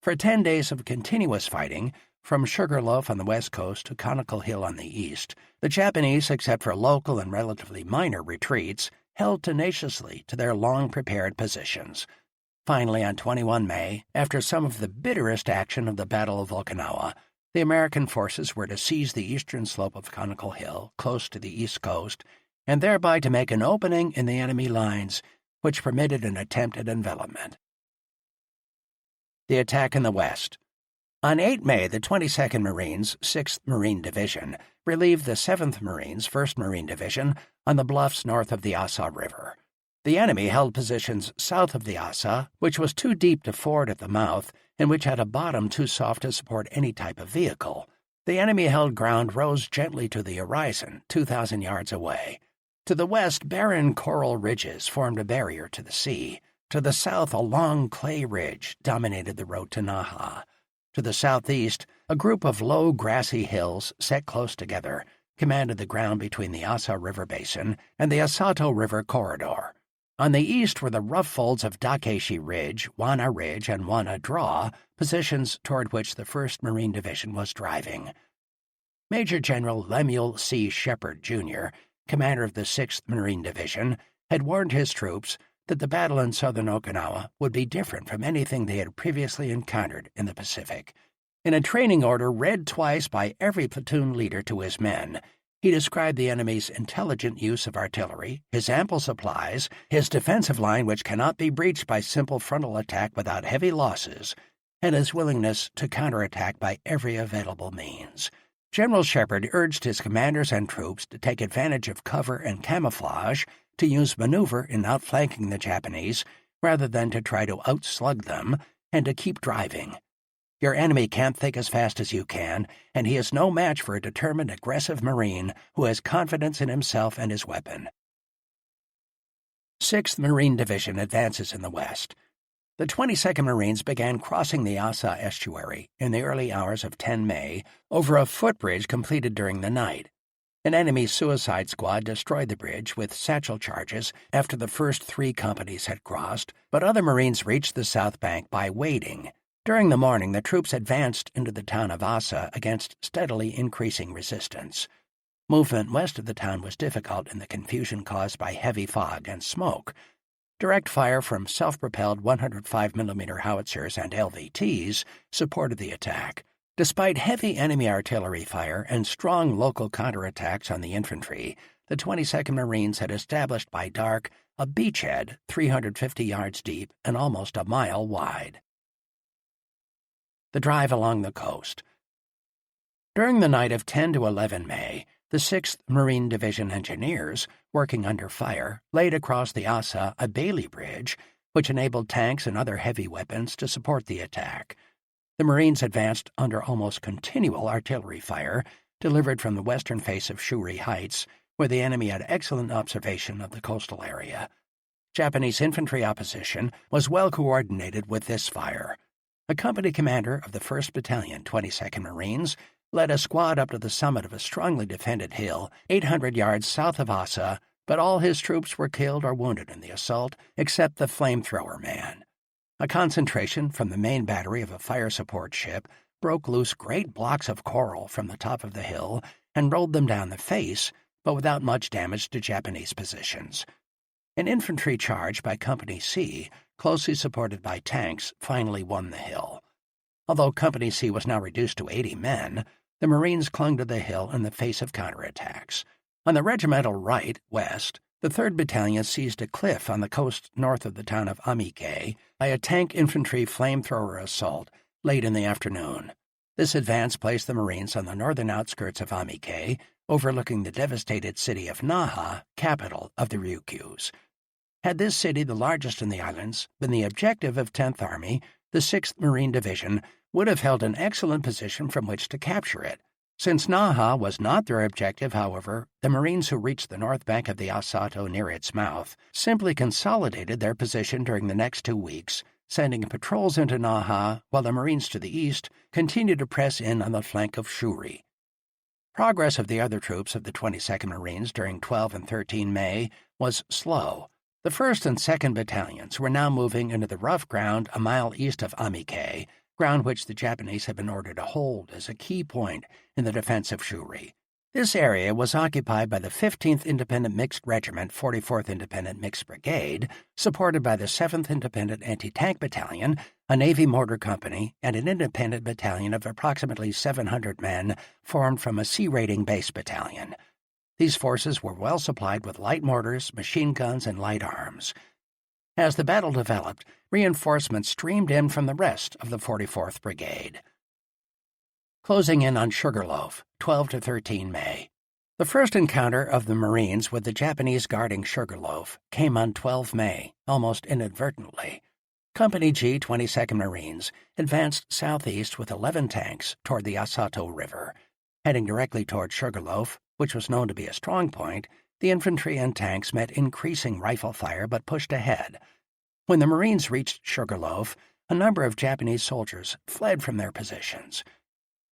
For 10 days of continuous fighting, from Sugarloaf on the west coast to Conical Hill on the east, the Japanese, except for local and relatively minor retreats, held tenaciously to their long-prepared positions. Finally, on 21 May, after some of the bitterest action of the Battle of Okinawa, the American forces were to seize the eastern slope of Conical Hill, close to the east coast, and thereby to make an opening in the enemy lines, which permitted an attempt at envelopment. The attack in the west. On 8 May, the 22nd Marines, 6th Marine Division, relieved the 7th Marines, 1st Marine Division, on the bluffs north of the Asa River. The enemy held positions south of the Asa, which was too deep to ford at the mouth and which had a bottom too soft to support any type of vehicle. The enemy-held ground rose gently to the horizon, 2,000 yards away. To the west, barren coral ridges formed a barrier to the sea. To the south, a long clay ridge dominated the road to Naha. To the southeast, a group of low, grassy hills set close together commanded the ground between the Asa River Basin and the Asato River Corridor. On the east were the rough folds of Dakeshi Ridge, Wana Ridge, and Wana Draw, positions toward which the 1st Marine Division was driving. Major General Lemuel C. Shepard, Jr., commander of the 6th Marine Division, had warned his troops that the battle in southern Okinawa would be different from anything they had previously encountered in the Pacific. In a training order read twice by every platoon leader to his men, he described the enemy's intelligent use of artillery, his ample supplies, his defensive line which cannot be breached by simple frontal attack without heavy losses, and his willingness to counterattack by every available means. General Shepard urged his commanders and troops to take advantage of cover and camouflage, to use maneuver in outflanking the Japanese, rather than to try to outslug them and to keep driving. Your enemy can't think as fast as you can, and he is no match for a determined, aggressive Marine who has confidence in himself and his weapon. 6th Marine Division advances in the west. The 22nd Marines began crossing the Asa estuary in the early hours of 10 May over a footbridge completed during the night. An enemy suicide squad destroyed the bridge with satchel charges after the first 3 companies had crossed, but other Marines reached the south bank by wading. During the morning, the troops advanced into the town of Asa against steadily increasing resistance. Movement west of the town was difficult in the confusion caused by heavy fog and smoke. Direct fire from self-propelled 105mm howitzers and LVTs supported the attack. Despite heavy enemy artillery fire and strong local counterattacks on the infantry, the 22nd Marines had established by dark a beachhead 350 yards deep and almost a mile wide. The drive along the coast. During the night of 10 to 11 May, the 6th Marine Division engineers, working under fire, laid across the Asa a Bailey Bridge, which enabled tanks and other heavy weapons to support the attack. The Marines advanced under almost continual artillery fire, delivered from the western face of Shuri Heights, where the enemy had excellent observation of the coastal area. Japanese infantry opposition was well coordinated with this fire. A company commander of the 1st Battalion, 22nd Marines, led a squad up to the summit of a strongly defended hill 800 yards south of Asa, but all his troops were killed or wounded in the assault except the flamethrower man. A concentration from the main battery of a fire support ship broke loose great blocks of coral from the top of the hill and rolled them down the face, but without much damage to Japanese positions. An infantry charge by Company C, closely supported by tanks, finally won the hill. Although Company C was now reduced to 80 men, the Marines clung to the hill in the face of counterattacks. On the regimental right, west, the 3rd Battalion seized a cliff on the coast north of the town of Amike by a tank infantry flamethrower assault late in the afternoon. This advance placed the Marines on the northern outskirts of Amike, overlooking the devastated city of Naha, capital of the Ryukyus. Had this city, the largest in the islands, been the objective of 10th Army, the 6th Marine Division would have held an excellent position from which to capture it. Since Naha was not their objective, however, the Marines who reached the north bank of the Asato near its mouth simply consolidated their position during the next 2 weeks, sending patrols into Naha while the Marines to the east continued to press in on the flank of Shuri. Progress of the other troops of the 22nd Marines during 12 and 13 May was slow. The 1st and 2nd Battalions were now moving into the rough ground a mile east of Amike, ground which the Japanese had been ordered to hold as a key point in the defense of Shuri. This area was occupied by the 15th Independent Mixed Regiment, 44th Independent Mixed Brigade, supported by the 7th Independent Anti-Tank Battalion, a Navy Mortar Company, and an independent battalion of approximately 700 men formed from a C-rating base battalion. These forces were well supplied with light mortars, machine guns, and light arms. As the battle developed, reinforcements streamed in from the rest of the 44th Brigade. Closing in on Sugarloaf, 12 to 13 May. The first encounter of the Marines with the Japanese guarding Sugarloaf came on 12 May, almost inadvertently. Company G, 22nd Marines, advanced southeast with 11 tanks toward the Asato River. Heading directly toward Sugarloaf, which was known to be a strong point, the infantry and tanks met increasing rifle fire but pushed ahead. When the Marines reached Sugarloaf, a number of Japanese soldiers fled from their positions.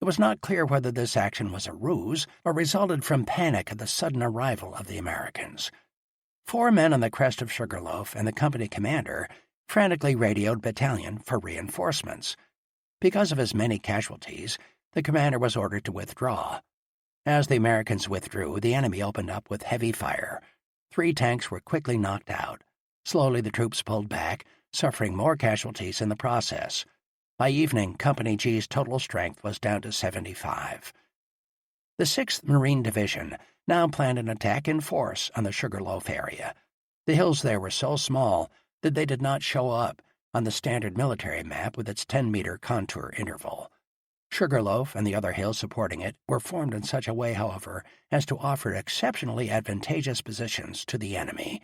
It was not clear whether this action was a ruse or resulted from panic at the sudden arrival of the Americans. 4 men on the crest of Sugarloaf and the company commander frantically radioed battalion for reinforcements. Because of his many casualties, the commander was ordered to withdraw. As the Americans withdrew, the enemy opened up with heavy fire. 3 tanks were quickly knocked out. Slowly the troops pulled back, suffering more casualties in the process. By evening, Company G's total strength was down to 75. The 6th Marine Division now planned an attack in force on the Sugarloaf area. The hills there were so small that they did not show up on the standard military map with its 10-meter contour interval. Sugarloaf and the other hills supporting it were formed in such a way, however, as to offer exceptionally advantageous positions to the enemy.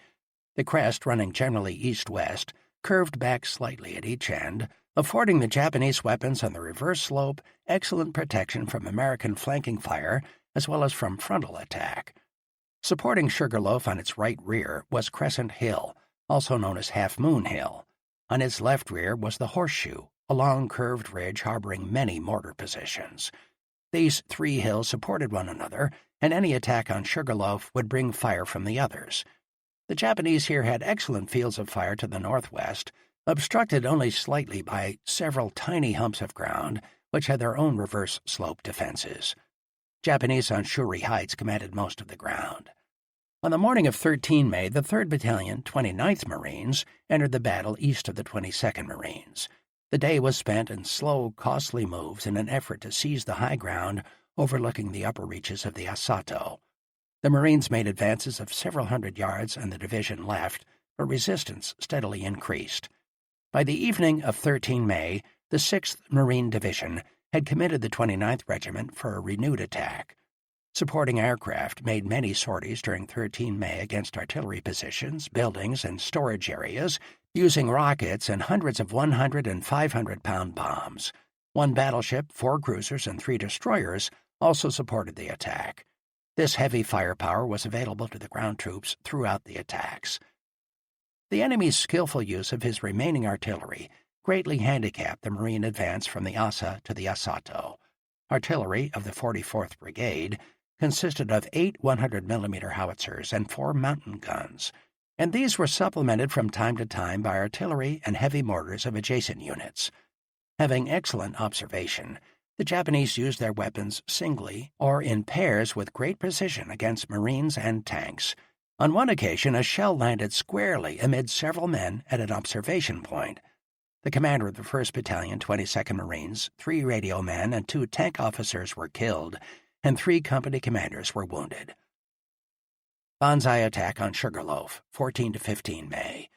The crest, running generally east-west, curved back slightly at each end, affording the Japanese weapons on the reverse slope excellent protection from American flanking fire as well as from frontal attack. Supporting Sugarloaf on its right rear was Crescent Hill, also known as Half Moon Hill. On its left rear was the Horseshoe, a long curved ridge harboring many mortar positions. These three hills supported one another, and any attack on Sugarloaf would bring fire from the others. The Japanese here had excellent fields of fire to the northwest, obstructed only slightly by several tiny humps of ground, which had their own reverse slope defenses. Japanese on Shuri Heights commanded most of the ground. On the morning of 13 May, the 3rd Battalion, 29th Marines, entered the battle east of the 22nd Marines. The day was spent in slow, costly moves in an effort to seize the high ground overlooking the upper reaches of the Asato. The Marines made advances of several hundred yards on the division left, but resistance steadily increased. By the evening of 13 May, the 6th Marine Division had committed the 29th Regiment for a renewed attack. Supporting aircraft made many sorties during 13 May against artillery positions, buildings, and storage areas, using rockets and hundreds of 100- and 500-pound bombs. One battleship, 4 cruisers, and 3 destroyers also supported the attack. This heavy firepower was available to the ground troops throughout the attacks. The enemy's skillful use of his remaining artillery greatly handicapped the Marine advance from the Asa to the Asato. Artillery of the 44th Brigade consisted of 8 100mm howitzers and 4 mountain guns, and these were supplemented from time to time by artillery and heavy mortars of adjacent units. Having excellent observation, the Japanese used their weapons singly or in pairs with great precision against Marines and tanks. On one occasion, a shell landed squarely amid several men at an observation point. The commander of the 1st Battalion, 22nd Marines, 3 radio men, and 2 tank officers were killed, and 3 company commanders were wounded. Banzai attack on Sugarloaf, 14 to 15 May.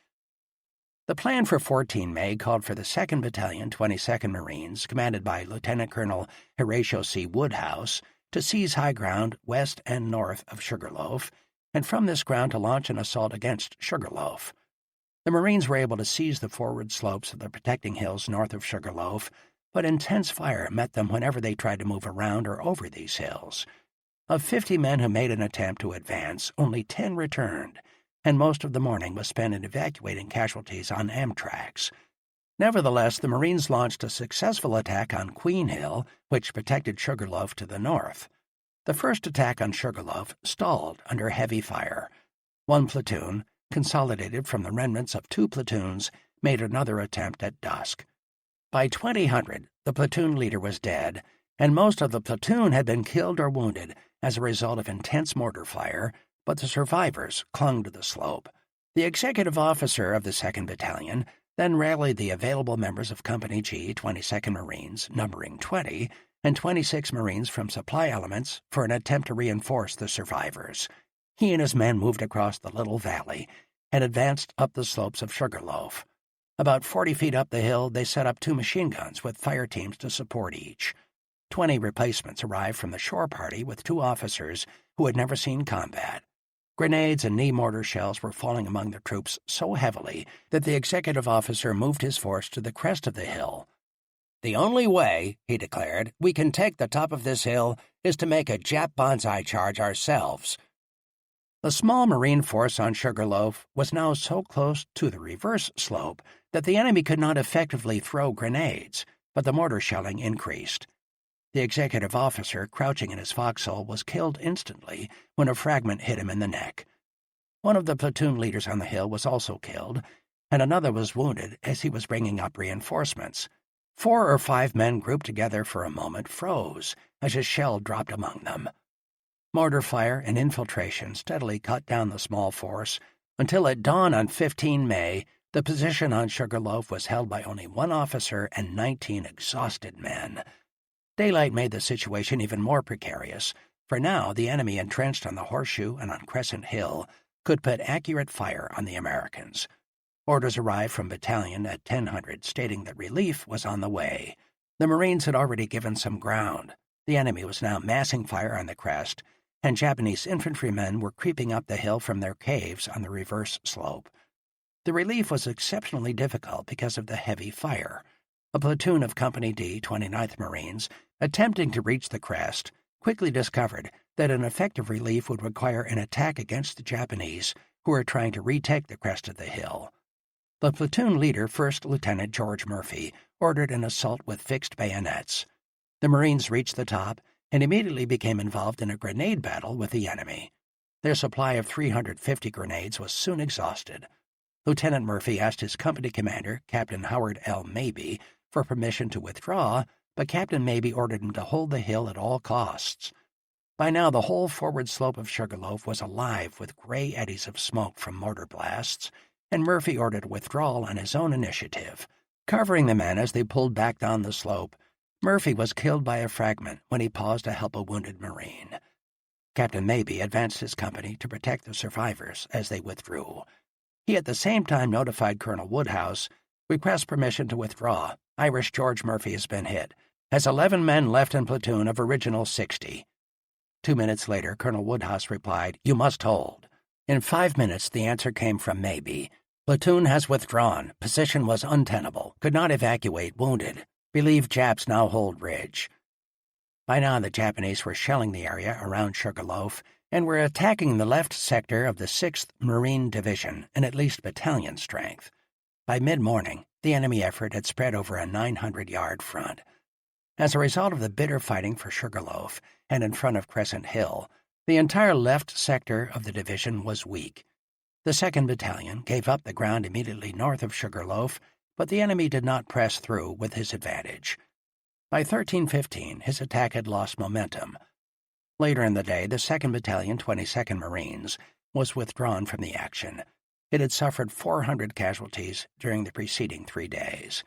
The plan for 14 May called for the 2nd Battalion, 22nd Marines, commanded by Lieutenant Colonel Horatio C. Woodhouse, to seize high ground west and north of Sugarloaf, and from this ground to launch an assault against Sugarloaf. The Marines were able to seize the forward slopes of the protecting hills north of Sugarloaf, but intense fire met them whenever they tried to move around or over these hills. Of 50 men who made an attempt to advance, only 10 returned, and most of the morning was spent in evacuating casualties on Amtraks. Nevertheless, the Marines launched a successful attack on Queen Hill, which protected Sugarloaf to the north. The first attack on Sugarloaf stalled under heavy fire. One platoon, consolidated from the remnants of 2 platoons, made another attempt at dusk. By 2000, the platoon leader was dead, and most of the platoon had been killed or wounded as a result of intense mortar fire, but the survivors clung to the slope. The executive officer of the 2nd Battalion then rallied the available members of Company G, 22nd Marines, numbering 20, and 26 Marines from supply elements for an attempt to reinforce the survivors. He and his men moved across the little valley and advanced up the slopes of Sugarloaf. About 40 feet up the hill, they set up 2 machine guns with fire teams to support each. 20 replacements arrived from the shore party with 2 officers who had never seen combat. Grenades and knee mortar shells were falling among the troops so heavily that the executive officer moved his force to the crest of the hill. "The only way," he declared, "we can take the top of this hill is to make a Jap banzai charge ourselves." The small Marine force on Sugarloaf was now so close to the reverse slope that the enemy could not effectively throw grenades, but the mortar shelling increased. The executive officer, crouching in his foxhole, was killed instantly when a fragment hit him in the neck. One of the platoon leaders on the hill was also killed, and another was wounded as he was bringing up reinforcements. 4 or 5 men grouped together for a moment froze as a shell dropped among them. Mortar fire and infiltration steadily cut down the small force until at dawn on 15 May, the position on Sugarloaf was held by only 1 officer and 19 exhausted men. Daylight made the situation even more precarious, for now the enemy entrenched on the Horseshoe and on Crescent Hill could put accurate fire on the Americans. Orders arrived from Battalion at 1000 stating that relief was on the way. The Marines had already given some ground. The enemy was now massing fire on the crest, and Japanese infantrymen were creeping up the hill from their caves on the reverse slope. The relief was exceptionally difficult because of the heavy fire. A platoon of Company D, 29th Marines, attempting to reach the crest, quickly discovered that an effective relief would require an attack against the Japanese, who were trying to retake the crest of the hill. The platoon leader, First Lieutenant George Murphy, ordered an assault with fixed bayonets. The Marines reached the top and immediately became involved in a grenade battle with the enemy. Their supply of 350 grenades was soon exhausted. Lieutenant Murphy asked his company commander, Captain Howard L. Mabee, for permission to withdraw, but Captain Mabee ordered him to hold the hill at all costs. By now, the whole forward slope of Sugarloaf was alive with gray eddies of smoke from mortar blasts, and Murphy ordered withdrawal on his own initiative. Covering the men as they pulled back down the slope, Murphy was killed by a fragment when he paused to help a wounded Marine. Captain Mabee advanced his company to protect the survivors as they withdrew. He at the same time notified Colonel Woodhouse, "Request permission to withdraw. Irish George Murphy has been hit. Has 11 men left in platoon of original 60. 2 minutes later, Colonel Woodhouse replied, "You must hold." In 5 minutes, the answer came from Mabee. "Platoon has withdrawn. Position was untenable. Could not evacuate wounded. Believe Japs now hold ridge." By now, the Japanese were shelling the area around Sugarloaf and were attacking the left sector of the 6th Marine Division in at least battalion strength. By mid-morning, the enemy effort had spread over a 900-yard front. As a result of the bitter fighting for Sugarloaf and in front of Crescent Hill, the entire left sector of the division was weak. The 2nd Battalion gave up the ground immediately north of Sugarloaf, but the enemy did not press through with his advantage. By 13:15, his attack had lost momentum. Later in the day, the 2nd Battalion, 22nd Marines, was withdrawn from the action. It had suffered 400 casualties during the preceding 3 days.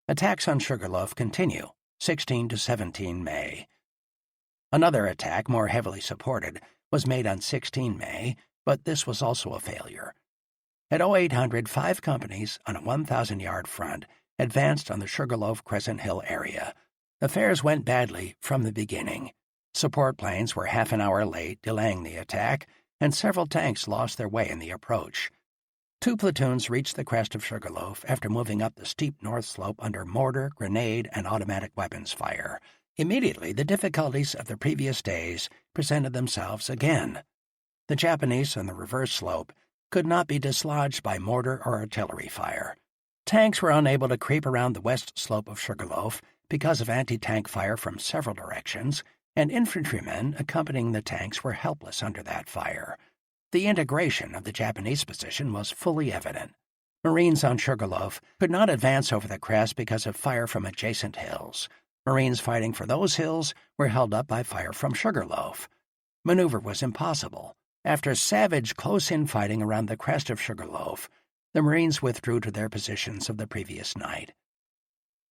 Attacks on Sugarloaf continue, 16 to 17 May. Another attack, more heavily supported, was made on 16 May, but this was also a failure. At 0800, 5 companies on a 1,000-yard front advanced on the Sugarloaf Crescent Hill area. Affairs went badly from the beginning. Support planes were half an hour late, delaying the attack, and several tanks lost their way in the approach. 2 platoons reached the crest of Sugarloaf after moving up the steep north slope under mortar, grenade, and automatic weapons fire. Immediately, the difficulties of the previous days presented themselves again. The Japanese on the reverse slope could not be dislodged by mortar or artillery fire. Tanks were unable to creep around the west slope of Sugarloaf because of anti-tank fire from several directions, and infantrymen accompanying the tanks were helpless under that fire. The integration of the Japanese position was fully evident. Marines on Sugarloaf could not advance over the crest because of fire from adjacent hills. Marines fighting for those hills were held up by fire from Sugarloaf. Maneuver was impossible. After savage close-in fighting around the crest of Sugarloaf, the Marines withdrew to their positions of the previous night.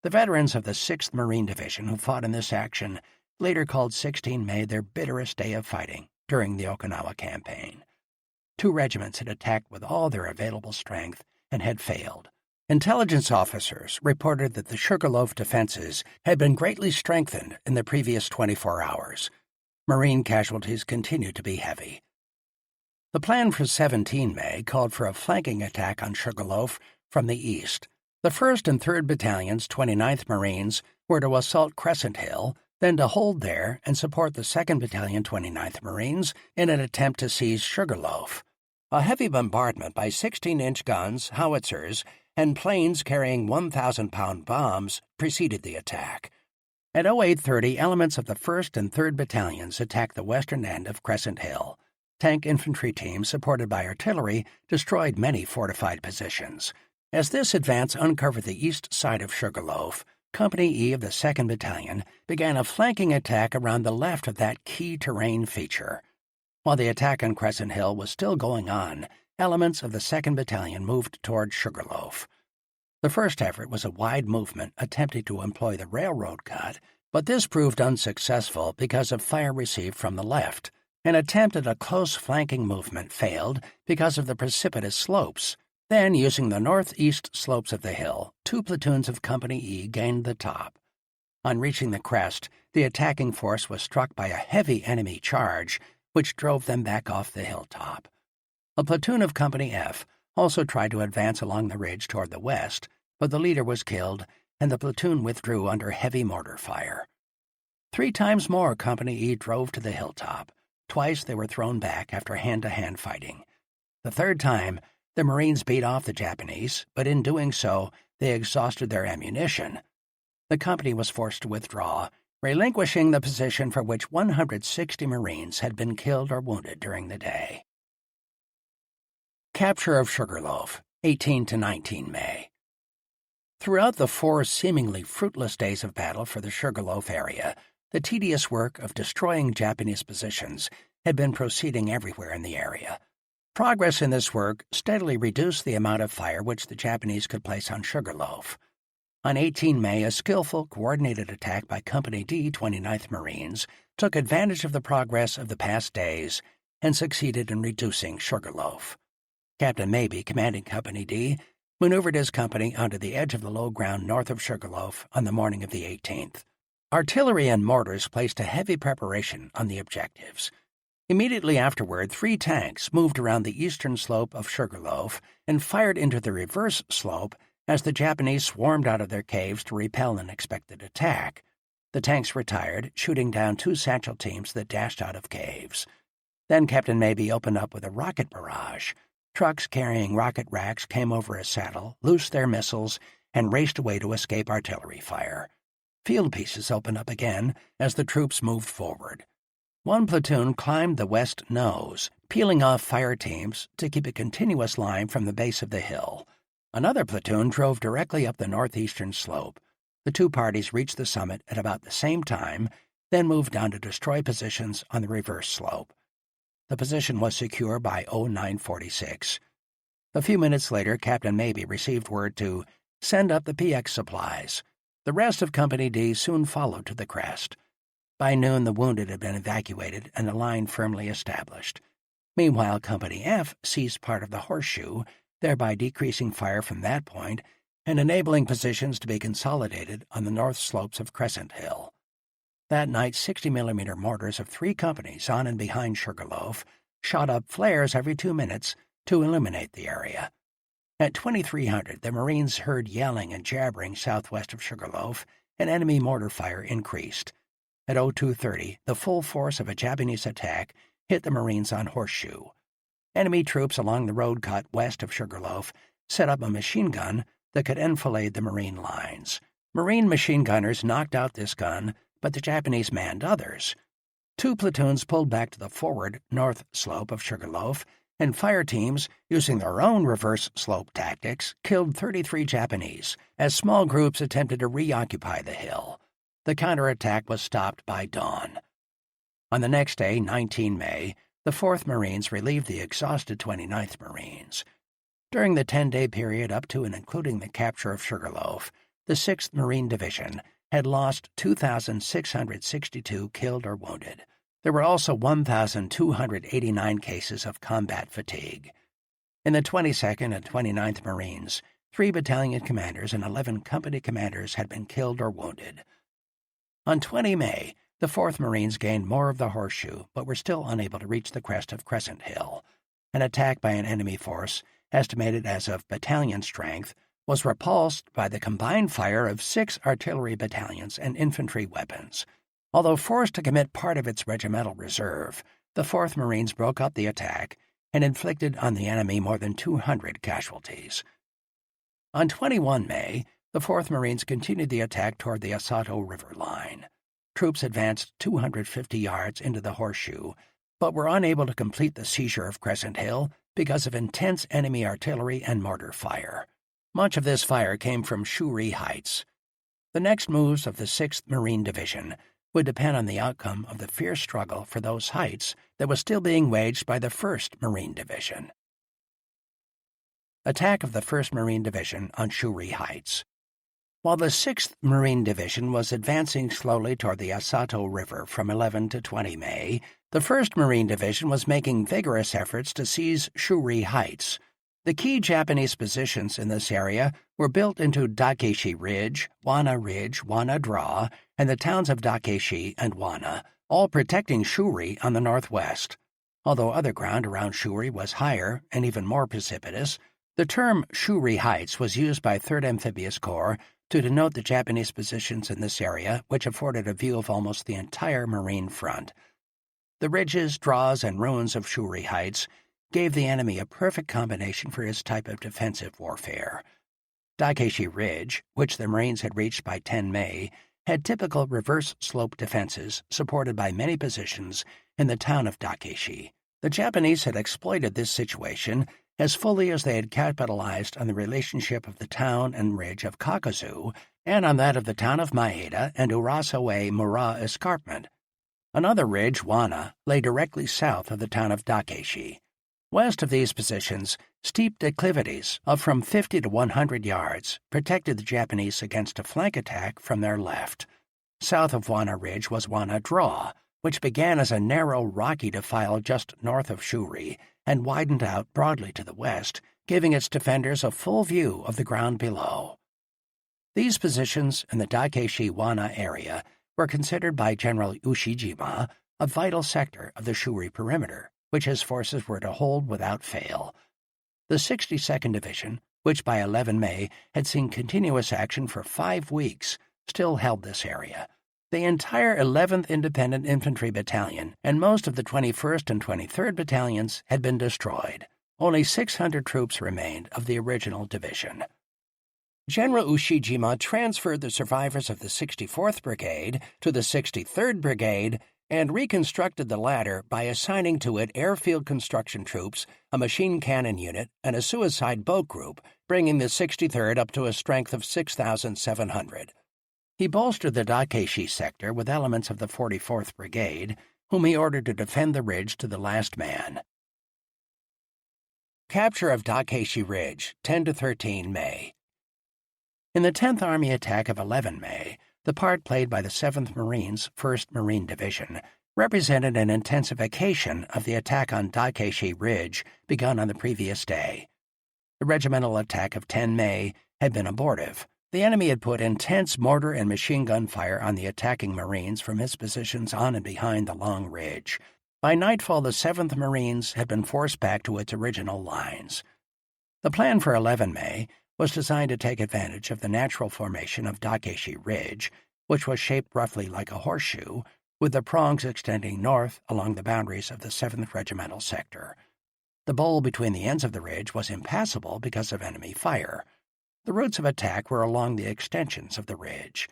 The veterans of the 6th Marine Division who fought in this action later called 16 May their bitterest day of fighting during the Okinawa campaign. 2 regiments had attacked with all their available strength and had failed. Intelligence officers reported that the Sugarloaf defenses had been greatly strengthened in the previous 24 hours. Marine casualties continued to be heavy. The plan for 17 May called for a flanking attack on Sugarloaf from the east. The 1st and 3rd Battalions, 29th Marines, were to assault Crescent Hill, then to hold there and support the 2nd Battalion, 29th Marines, in an attempt to seize Sugarloaf. A heavy bombardment by 16-inch guns, howitzers, and planes carrying 1,000-pound bombs preceded the attack. At 0830, elements of the 1st and 3rd Battalions attacked the western end of Crescent Hill. Tank infantry teams, supported by artillery, destroyed many fortified positions. As this advance uncovered the east side of Sugarloaf, Company E of the 2nd Battalion began a flanking attack around the left of that key terrain feature. While the attack on Crescent Hill was still going on, elements of the 2nd Battalion moved toward Sugarloaf. The first effort was a wide movement attempting to employ the railroad cut, but this proved unsuccessful because of fire received from the left. An attempt at a close flanking movement failed because of the precipitous slopes. Then, using the northeast slopes of the hill, 2 platoons of Company E gained the top. On reaching the crest, the attacking force was struck by a heavy enemy charge, which drove them back off the hilltop. A platoon of Company F, also tried to advance along the ridge toward the west, but the leader was killed, and the platoon withdrew under heavy mortar fire. 3 times more Company E drove to the hilltop. Twice they were thrown back after hand-to-hand fighting. The 3rd time, the Marines beat off the Japanese, but in doing so, they exhausted their ammunition. The company was forced to withdraw, relinquishing the position for which 160 Marines had been killed or wounded during the day. Capture of Sugarloaf, 18 to 19 May. Throughout the 4 seemingly fruitless days of battle for the Sugarloaf area, the tedious work of destroying Japanese positions had been proceeding everywhere in the area. Progress in this work steadily reduced the amount of fire which the Japanese could place on Sugarloaf. On 18 May, a skillful, coordinated attack by Company D, 29th Marines, took advantage of the progress of the past days and succeeded in reducing Sugarloaf. Captain Mabey, commanding Company D, maneuvered his company onto the edge of the low ground north of Sugarloaf on the morning of the 18th. Artillery and mortars placed a heavy preparation on the objectives. Immediately afterward, 3 tanks moved around the eastern slope of Sugarloaf and fired into the reverse slope as the Japanese swarmed out of their caves to repel an expected attack. The tanks retired, shooting down 2 satchel teams that dashed out of caves. Then Captain Mabey opened up with a rocket barrage. Trucks carrying rocket racks came over a saddle, loosed their missiles, and raced away to escape artillery fire. Field pieces opened up again as the troops moved forward. 1 platoon climbed the west nose, peeling off fire teams to keep a continuous line from the base of the hill. Another platoon drove directly up the northeastern slope. The 2 parties reached the summit at about the same time, then moved down to destroy positions on the reverse slope. The position was secure by 0946. A few minutes later, Captain Mabey received word to send up the PX supplies. The rest of Company D soon followed to the crest. By noon, the wounded had been evacuated and the line firmly established. Meanwhile, Company F seized part of the horseshoe, thereby decreasing fire from that point and enabling positions to be consolidated on the north slopes of Crescent Hill. That night, 60mm mortars of 3 companies on and behind Sugarloaf shot up flares every 2 minutes to illuminate the area. At 2300, the Marines heard yelling and jabbering southwest of Sugarloaf, and enemy mortar fire increased. At 0230, the full force of a Japanese attack hit the Marines on Horseshoe. Enemy troops along the road cut west of Sugarloaf set up a machine gun that could enfilade the Marine lines. Marine machine gunners knocked out this gun, but the Japanese manned others. 2 platoons pulled back to the forward north slope of Sugarloaf, and fire teams, using their own reverse slope tactics, killed 33 Japanese as small groups attempted to reoccupy the hill. The counterattack was stopped by dawn. On the next day, 19 May, the 4th Marines relieved the exhausted 29th Marines. During the 10-day period up to and including the capture of Sugarloaf, the 6th Marine Division had lost 2,662 killed or wounded. There were also 1,289 cases of combat fatigue. In the 22nd and 29th Marines, 3 battalion commanders and 11 company commanders had been killed or wounded. On 20 May, the 4th Marines gained more of the horseshoe, but were still unable to reach the crest of Crescent Hill. An attack by an enemy force, estimated as of battalion strength, was repulsed by the combined fire of 6 artillery battalions and infantry weapons. Although forced to commit part of its regimental reserve, the 4th Marines broke up the attack and inflicted on the enemy more than 200 casualties. On 21 May, the 4th Marines continued the attack toward the Asato River line. Troops advanced 250 yards into the horseshoe, but were unable to complete the seizure of Crescent Hill because of intense enemy artillery and mortar fire. Much of this fire came from Shuri Heights. The next moves of the 6th Marine Division would depend on the outcome of the fierce struggle for those heights that was still being waged by the 1st Marine Division. Attack of the 1st Marine Division on Shuri Heights. While the 6th Marine Division was advancing slowly toward the Asato River from 11 to 20 May, the 1st Marine Division was making vigorous efforts to seize Shuri Heights. The key Japanese positions in this area were built into Dakeshi Ridge, Wana Draw, and the towns of Dakeshi and Wana, all protecting Shuri on the northwest. Although other ground around Shuri was higher and even more precipitous, The term Shuri Heights was used by 3rd Amphibious Corps to denote the Japanese positions in this area, which afforded a view of almost the entire Marine front. The ridges, draws, and ruins of Shuri Heights gave the enemy a perfect combination for his type of defensive warfare. Dakeshi Ridge, which the Marines had reached by 10 May, had typical reverse-slope defenses supported by many positions in the town of Dakeshi. The Japanese had exploited this situation as fully as they had capitalized on the relationship of the town and ridge of Kakuzu and on that of the town of Maeda and Urasoe-Mura escarpment. Another ridge, Wana, lay directly south of the town of Dakeshi. West of these positions, steep declivities of from 50 to 100 yards protected the Japanese against a flank attack from their left. South of Wana Ridge was Wana Draw, which began as a narrow, rocky defile just north of Shuri and widened out broadly to the west, giving its defenders a full view of the ground below. These positions in the Dakeshi-Wana area were considered by General Ushijima a vital sector of the Shuri perimeter, which his forces were to hold without fail. The 62nd Division, which by 11 May had seen continuous action for 5 weeks, still held this area. The entire 11th Independent Infantry Battalion and most of the 21st and 23rd Battalions had been destroyed. Only 600 troops remained of the original division. General Ushijima transferred the survivors of the 64th Brigade to the 63rd Brigade and reconstructed the latter by assigning to it airfield construction troops, a machine cannon unit, and a suicide boat group, bringing the 63rd up to a strength of 6,700. He bolstered the Dakeshi sector with elements of the 44th Brigade, whom he ordered to defend the ridge to the last man. Capture of Dakeshi Ridge, 10 to 13 May. In the 10th Army attack of 11 May, the part played by the 7th Marines, 1st Marine Division, represented an intensification of the attack on Dakeshi Ridge begun on the previous day. The regimental attack of 10 May had been abortive. The enemy had put intense mortar and machine gun fire on the attacking Marines from his positions on and behind the long ridge. By nightfall, the 7th Marines had been forced back to its original lines. The plan for 11 May was designed to take advantage of the natural formation of Dakeshi Ridge, which was shaped roughly like a horseshoe, with the prongs extending north along the boundaries of the 7th Regimental sector. The bowl between the ends of the ridge was impassable because of enemy fire. The routes of attack were along the extensions of the ridge.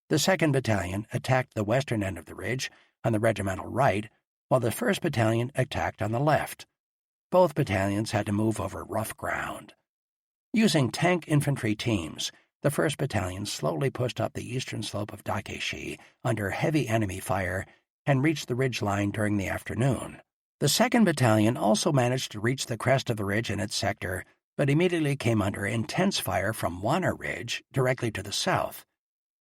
The 2nd Battalion attacked the western end of the ridge on the regimental right, while the 1st Battalion attacked on the left. Both battalions had to move over rough ground. Using tank infantry teams, the 1st Battalion slowly pushed up the eastern slope of Dakeshi under heavy enemy fire and reached the ridge line during the afternoon. The 2nd Battalion also managed to reach the crest of the ridge in its sector, but immediately came under intense fire from Wana Ridge directly to the south.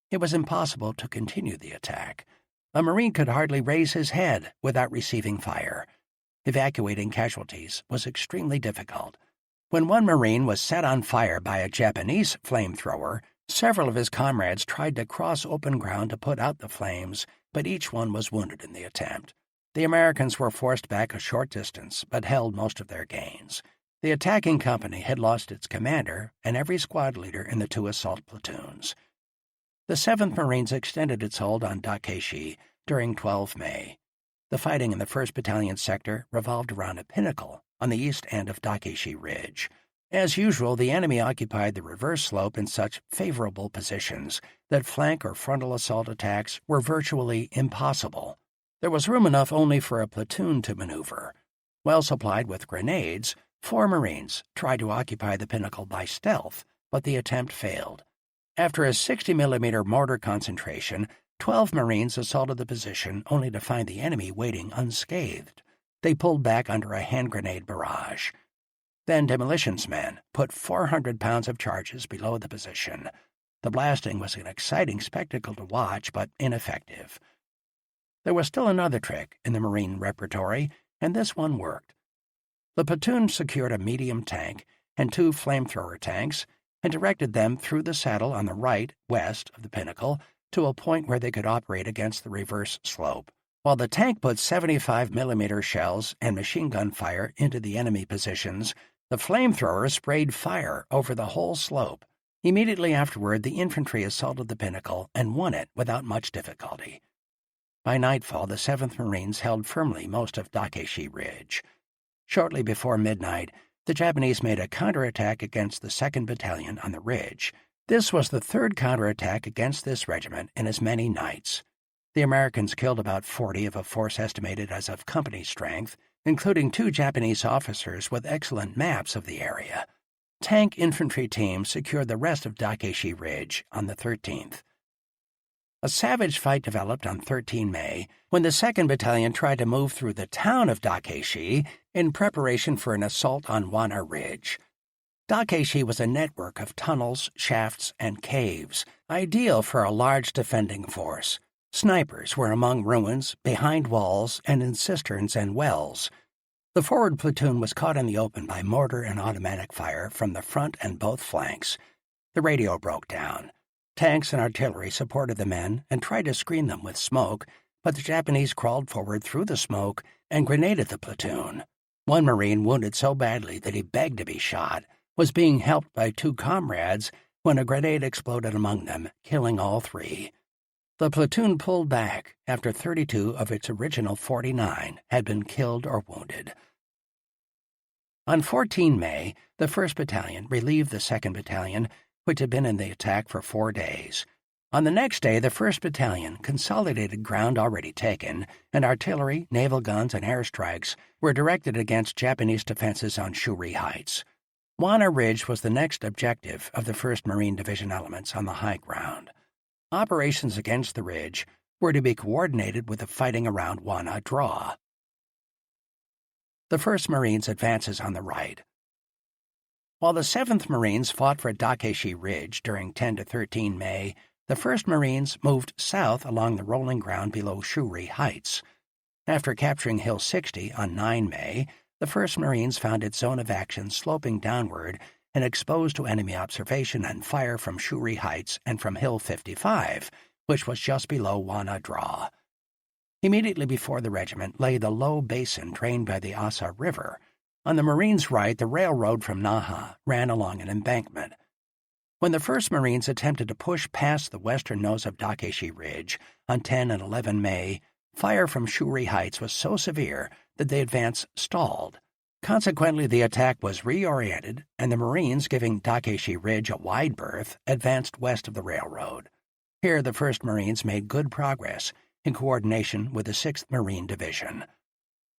It was impossible to continue the attack. A Marine could hardly raise his head without receiving fire. Evacuating casualties was extremely difficult. When one Marine was set on fire by a Japanese flamethrower, several of his comrades tried to cross open ground to put out the flames, but each one was wounded in the attempt. The Americans were forced back a short distance, but held most of their gains. The attacking company had lost its commander and every squad leader in the 2 assault platoons. The 7th Marines extended its hold on Dakeshi during 12 May. The fighting in the 1st Battalion sector revolved around a pinnacle on the east end of Dakeshi Ridge. As usual, the enemy occupied the reverse slope in such favorable positions that flank or frontal assault attacks were virtually impossible. There was room enough only for a platoon to maneuver. Well supplied with grenades, 4 Marines tried to occupy the pinnacle by stealth, but the attempt failed. After a 60mm mortar concentration, 12 Marines assaulted the position only to find the enemy waiting unscathed. They pulled back under a hand grenade barrage. Then demolitions men put 400 pounds of charges below the position. The blasting was an exciting spectacle to watch, but ineffective. There was still another trick in the Marine repertory, and this one worked. The platoon secured a medium tank and 2 flamethrower tanks and directed them through the saddle on the right, west of the pinnacle, to a point where they could operate against the reverse slope. While the tank put 75mm shells and machine gun fire into the enemy positions, The flamethrower sprayed fire over the whole slope. Immediately afterward, the infantry assaulted the pinnacle and won it without much difficulty. By nightfall, the 7th Marines held firmly most of Dakeshi Ridge. Shortly before midnight, the Japanese made a counterattack against the 2nd Battalion on the ridge. This was the third counterattack against this regiment in as many nights. The Americans killed about 40 of a force estimated as of company strength, including 2 Japanese officers with excellent maps of the area. Tank infantry teams secured the rest of Dakeshi Ridge on the 13th. A savage fight developed on 13 May when the 2nd Battalion tried to move through the town of Dakeshi in preparation for an assault on Wana Ridge. Dakeshi was a network of tunnels, shafts, and caves, ideal for a large defending force. Snipers were among ruins, behind walls, and in cisterns and wells. The forward platoon was caught in the open by mortar and automatic fire from the front and both flanks. The radio broke down. Tanks and artillery supported the men and tried to screen them with smoke, but the Japanese crawled forward through the smoke and grenaded the platoon. One Marine, wounded so badly that he begged to be shot, was being helped by 2 comrades when a grenade exploded among them, killing all 3. The platoon pulled back after 32 of its original 49 had been killed or wounded. On 14 May, the 1st Battalion relieved the 2nd Battalion, which had been in the attack for 4 days. On the next day, the 1st Battalion consolidated ground already taken, and artillery, naval guns, and airstrikes were directed against Japanese defenses on Shuri Heights. Wana Ridge was the next objective of the 1st Marine Division elements on the high ground. Operations against the ridge were to be coordinated with the fighting around Wana Draw. The 1st Marines advances on the right. While the 7th Marines fought for Dakeshi Ridge during 10 to 13 May, the 1st Marines moved south along the rolling ground below Shuri Heights. After capturing Hill 60 on 9 May, the 1st Marines found its zone of action sloping downward and exposed to enemy observation and fire from Shuri Heights and from Hill 55, which was just below Wana Draw. Immediately before the regiment lay the low basin drained by the Asa River. On the Marines' right, the railroad from Naha ran along an embankment. When the 1st Marines attempted to push past the western nose of Dakeshi Ridge on 10 and 11 May, fire from Shuri Heights was so severe that the advance stalled. Consequently, the attack was reoriented, and the Marines, giving Dakeshi Ridge a wide berth, advanced west of the railroad. Here, the 1st Marines made good progress in coordination with the 6th Marine Division.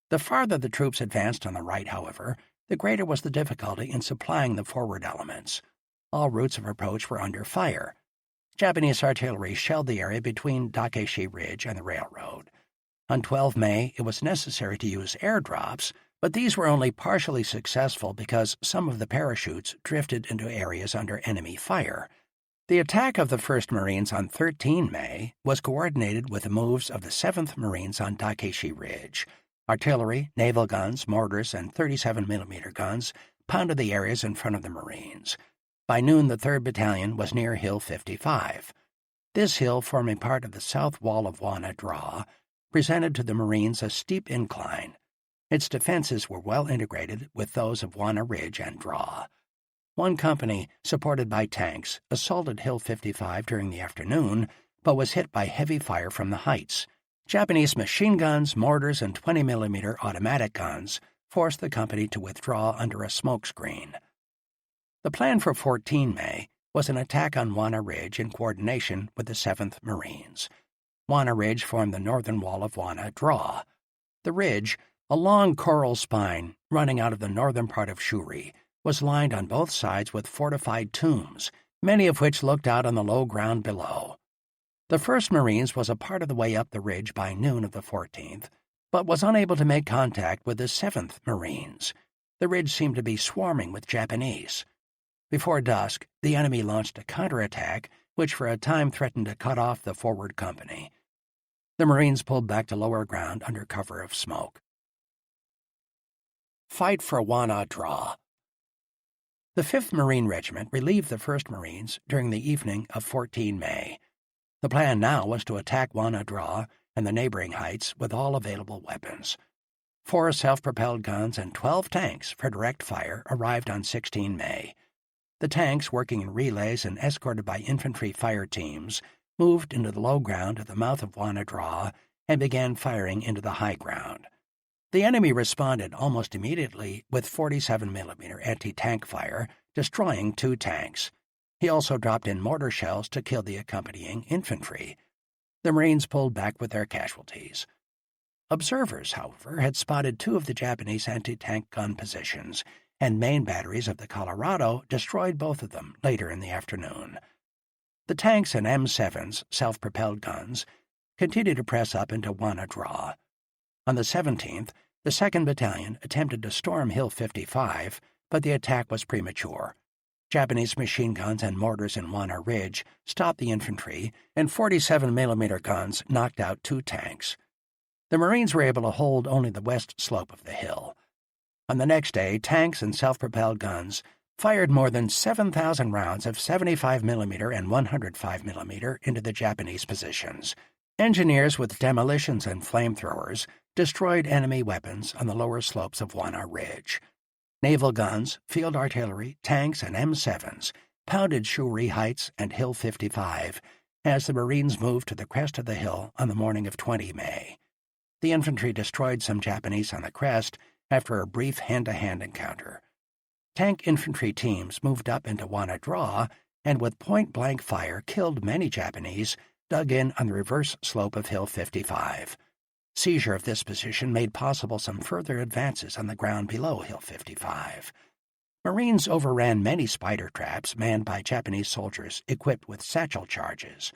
The farther the troops advanced on the right, however, the greater was the difficulty in supplying the forward elements. All routes of approach were under fire. Japanese artillery shelled the area between Dakeshi Ridge and the railroad. On 12 May, it was necessary to use airdrops, but these were only partially successful because some of the parachutes drifted into areas under enemy fire. The attack of the 1st Marines on 13 May was coordinated with the moves of the 7th Marines on Dakeshi Ridge. Artillery, naval guns, mortars, and 37mm guns pounded the areas in front of the Marines. By noon, the 3rd Battalion was near Hill 55. This hill, forming part of the south wall of Wana Draw, presented to the Marines a steep incline. Its defenses were well integrated with those of Wana Ridge and Draw. One company, supported by tanks, assaulted Hill 55 during the afternoon, but was hit by heavy fire from the heights. Japanese machine guns, mortars, and 20mm automatic guns forced the company to withdraw under a smoke screen. The plan for 14 May was an attack on Wana Ridge in coordination with the 7th Marines. Wana Ridge formed the northern wall of Wana Draw. The ridge, a long coral spine running out of the northern part of Shuri, was lined on both sides with fortified tombs, many of which looked out on the low ground below. The 1st Marines was a part of the way up the ridge by noon of the 14th, but was unable to make contact with the 7th Marines. The ridge seemed to be swarming with Japanese. Before dusk, the enemy launched a counterattack, which for a time threatened to cut off the forward company. The Marines pulled back to lower ground under cover of smoke. Fight for Wana Draw. The 5th Marine Regiment relieved the 1st Marines during the evening of 14 May. The plan now was to attack Wana Draw and the neighboring heights with all available weapons. 4 self-propelled guns and 12 tanks for direct fire arrived on 16 May. The tanks, working in relays and escorted by infantry fire teams, moved into the low ground at the mouth of Wana Draw and began firing into the high ground. The enemy responded almost immediately with 47mm anti-tank fire, destroying 2 tanks. He also dropped in mortar shells to kill the accompanying infantry. The Marines pulled back with their casualties. Observers, however, had spotted 2 of the Japanese anti-tank gun positions, and main batteries of the Colorado destroyed both of them later in the afternoon. The tanks and M7's self-propelled guns continued to press up into Wana Draw. On the 17th, the 2nd Battalion attempted to storm Hill 55, but the attack was premature. Japanese machine guns and mortars in Wana Ridge stopped the infantry, and 47mm guns knocked out 2 tanks. The Marines were able to hold only the west slope of the hill. On the next day, tanks and self-propelled guns fired more than 7,000 rounds of 75mm and 105mm into the Japanese positions. Engineers with demolitions and flamethrowers destroyed enemy weapons on the lower slopes of Wana Ridge. Naval guns, field artillery, tanks, and M7s pounded Shuri Heights and Hill 55 as the Marines moved to the crest of the hill on the morning of 20 May. The infantry destroyed some Japanese on the crest after a brief hand-to-hand encounter. Tank infantry teams moved up into Wana Draw and with point-blank fire killed many Japanese dug in on the reverse slope of Hill 55. Seizure of this position made possible some further advances on the ground below Hill 55. Marines overran many spider traps manned by Japanese soldiers equipped with satchel charges.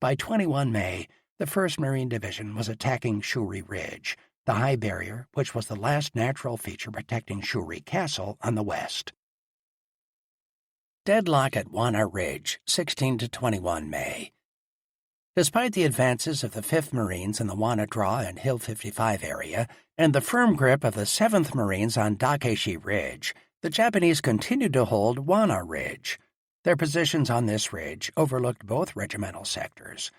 By 21 May, the 1st Marine Division was attacking Shuri Ridge, the high barrier which was the last natural feature protecting Shuri Castle on the west. Deadlock at Wana Ridge, 16 to 21 May. Despite the advances of the 5th Marines in the Wana Draw and Hill 55 area, and the firm grip of the 7th Marines on Dakeshi Ridge, the Japanese continued to hold Wana Ridge. Their positions on this ridge overlooked both regimental sectors.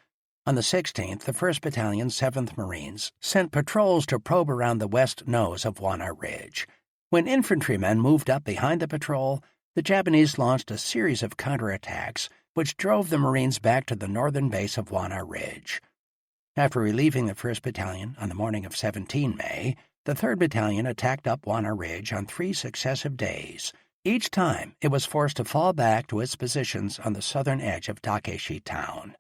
On the 16th, the 1st Battalion, 7th Marines, sent patrols to probe around the west nose of Wana Ridge. When infantrymen moved up behind the patrol, the Japanese launched a series of counterattacks which drove the Marines back to the northern base of Wana Ridge. After relieving the 1st Battalion on the morning of 17 May, the 3rd Battalion attacked up Wana Ridge on 3 successive days. Each time, it was forced to fall back to its positions on the southern edge of Dakeshi town.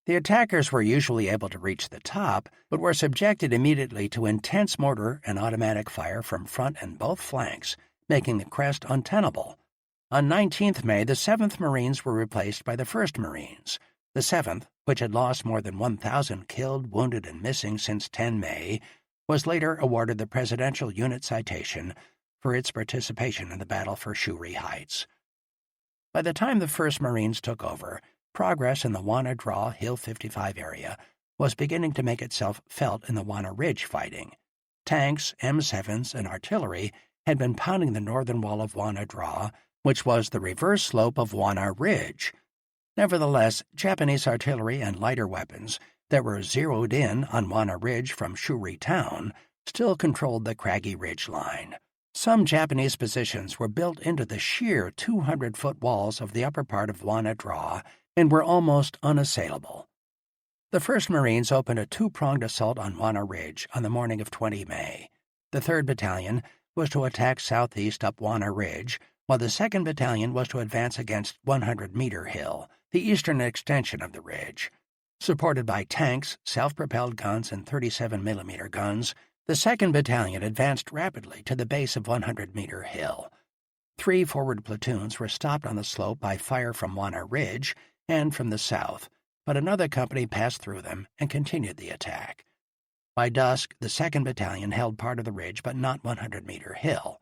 The attackers were usually able to reach the top, but were subjected immediately to intense mortar and automatic fire from front and both flanks, making the crest untenable. On 19th May, the 7th Marines were replaced by the 1st Marines. The 7th, which had lost more than 1,000 killed, wounded, and missing since 10 May, was later awarded the Presidential Unit Citation for its participation in the battle for Shuri Heights. By the time the 1st Marines took over, progress in the Wana Draw Hill 55 area was beginning to make itself felt in the Wana Ridge fighting. Tanks, M7s, and artillery had been pounding the northern wall of Wana Draw, which was the reverse slope of Wana Ridge. Nevertheless, Japanese artillery and lighter weapons that were zeroed in on Wana Ridge from Shuri Town still controlled the craggy ridge line. Some Japanese positions were built into the sheer 200-foot walls of the upper part of Wana Draw and were almost unassailable. The 1st Marines opened a 2-pronged assault on Wana Ridge on the morning of 20 May. The 3rd Battalion was to attack southeast up Wana Ridge, while the 2nd Battalion was to advance against 100-meter Hill, the eastern extension of the ridge. Supported by tanks, self-propelled guns, and 37mm guns, the 2nd Battalion advanced rapidly to the base of 100-meter Hill. 3 forward platoons were stopped on the slope by fire from Wana Ridge and from the south, but another company passed through them and continued the attack. By dusk, the 2nd Battalion held part of the ridge but not 100-meter Hill.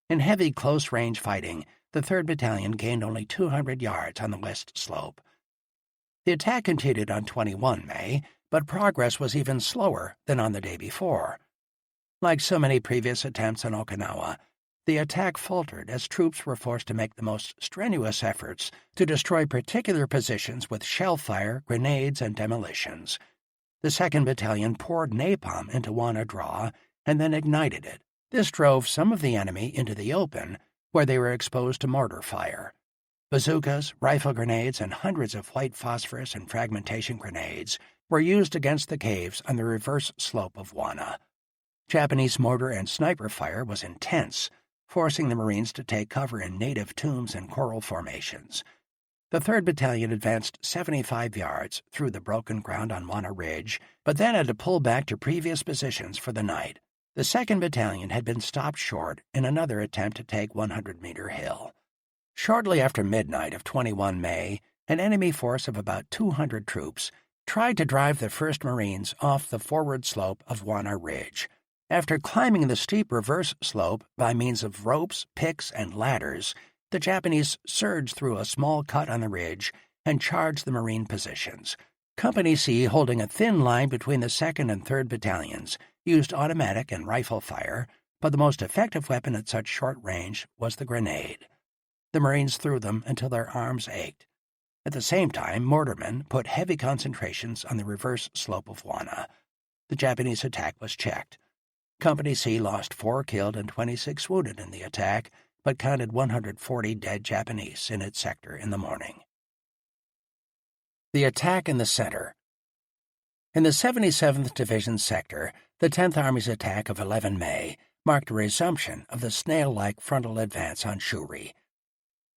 In heavy close-range fighting, the 3rd Battalion gained only 200 yards on the west slope. The attack continued on 21 May, but progress was even slower than on the day before. Like so many previous attempts on Okinawa, the attack faltered as troops were forced to make the most strenuous efforts to destroy particular positions with shell fire, grenades, and demolitions. The 2nd Battalion poured napalm into Wana Draw and then ignited it. This drove some of the enemy into the open, where they were exposed to mortar fire. Bazookas, rifle grenades, and hundreds of white phosphorus and fragmentation grenades were used against the caves on the reverse slope of Wana. Japanese mortar and sniper fire was intense, forcing the Marines to take cover in native tombs and coral formations. The 3rd Battalion advanced 75 yards through the broken ground on Wana Ridge, but then had to pull back to previous positions for the night. The 2nd Battalion had been stopped short in another attempt to take 100-meter hill. Shortly after midnight of 21 May, an enemy force of about 200 troops tried to drive the 1st Marines off the forward slope of Wana Ridge. After climbing the steep reverse slope by means of ropes, picks, and ladders, the Japanese surged through a small cut on the ridge and charged the Marine positions. Company C, holding a thin line between the 2nd and 3rd Battalions, used automatic and rifle fire, but the most effective weapon at such short range was the grenade. The Marines threw them until their arms ached. At the same time, mortarmen put heavy concentrations on the reverse slope of Wana. The Japanese attack was checked. Company C lost 4 killed and 26 wounded in the attack, but counted 140 dead Japanese in its sector in the morning. The attack in the center. In the 77th Division sector, the 10th Army's attack of 11 May marked a resumption of the snail-like frontal advance on Shuri.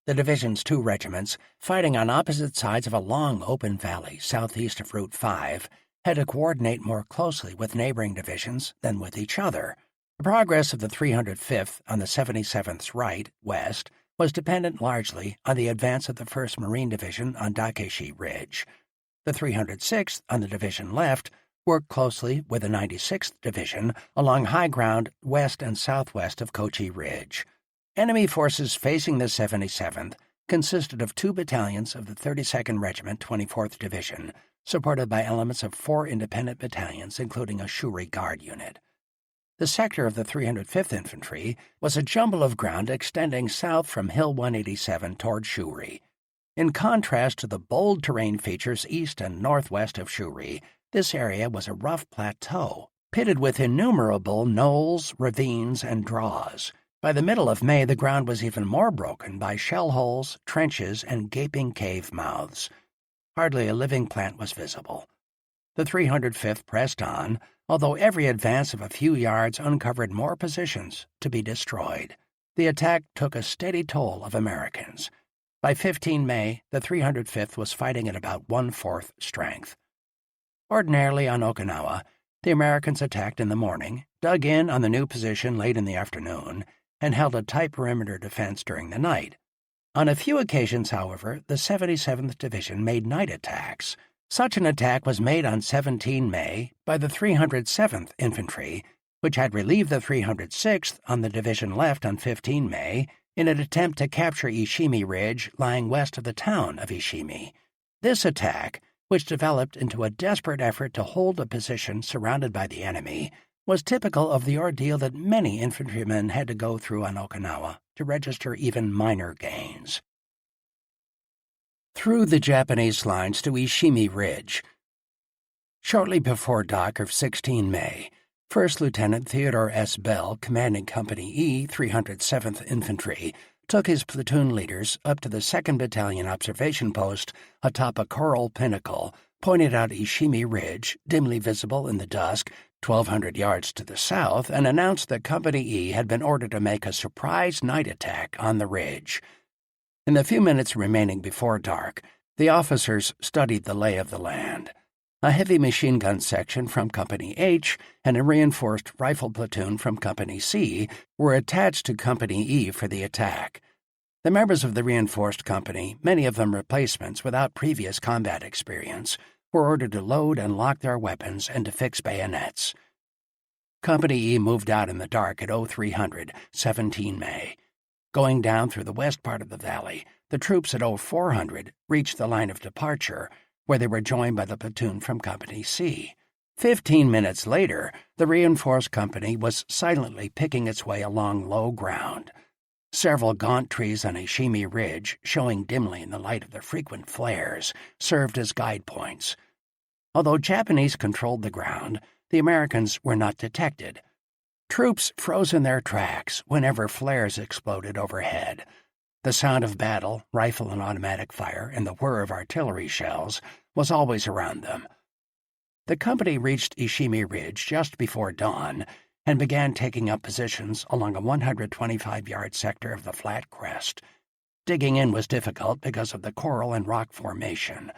The division's 2 regiments, fighting on opposite sides of a long open valley southeast of Route 5, had to coordinate more closely with neighboring divisions than with each other. The progress of the 305th on the 77th's right, west, was dependent largely on the advance of the 1st Marine Division on Dakeshi Ridge. The 306th on the division left worked closely with the 96th Division along high ground west and southwest of Kochi Ridge. Enemy forces facing the 77th consisted of 2 battalions of the 32nd Regiment 24th Division, supported by elements of 4 independent battalions, including a Shuri Guard unit. The sector of the 305th Infantry was a jumble of ground extending south from Hill 187 toward Shuri. In contrast to the bold terrain features east and northwest of Shuri, this area was a rough plateau, pitted with innumerable knolls, ravines, and draws. By the middle of May, the ground was even more broken by shell holes, trenches, and gaping cave mouths. Hardly a living plant was visible. The 305th pressed on, although every advance of a few yards uncovered more positions to be destroyed. The attack took a steady toll of Americans. By 15 May, the 305th was fighting at about 1/4 strength. Ordinarily on Okinawa, the Americans attacked in the morning, dug in on the new position late in the afternoon, and held a tight perimeter defense during the night. On a few occasions, however, the 77th Division made night attacks. Such an attack was made on 17 May by the 307th Infantry, which had relieved the 306th on the division left on 15 May in an attempt to capture Ishimi Ridge lying west of the town of Ishimi. This attack, which developed into a desperate effort to hold a position surrounded by the enemy, was typical of the ordeal that many infantrymen had to go through on Okinawa to register even minor gains. Through the Japanese lines to Ishimi Ridge. Shortly before dark of 16 May, First Lieutenant Theodore S. Bell, commanding Company E, 307th Infantry, took his platoon leaders up to the 2nd Battalion observation post atop a coral pinnacle, pointed out Ishimi Ridge, dimly visible in the dusk, 1,200 yards to the south, and announced that Company E had been ordered to make a surprise night attack on the ridge. In the few minutes remaining before dark, the officers studied the lay of the land. A heavy machine gun section from Company H and a reinforced rifle platoon from Company C were attached to Company E for the attack. The members of the reinforced company, many of them replacements without previous combat experience, were ordered to load and lock their weapons and to fix bayonets. Company E moved out in the dark at 0300, 17 May. Going down through the west part of the valley, the troops at 0400 reached the line of departure, where they were joined by the platoon from Company C. 15 minutes later, the reinforced company was silently picking its way along low ground. Several gaunt trees on Ishimi Ridge, showing dimly in the light of the frequent flares, served as guide points. Although Japanese controlled the ground, the Americans were not detected. Troops froze in their tracks whenever flares exploded overhead. The sound of battle, rifle and automatic fire, and the whir of artillery shells was always around them. The company reached Ishimi Ridge just before dawn and began taking up positions along a 125-yard sector of the flat crest. Digging in was difficult because of the coral and rock formation.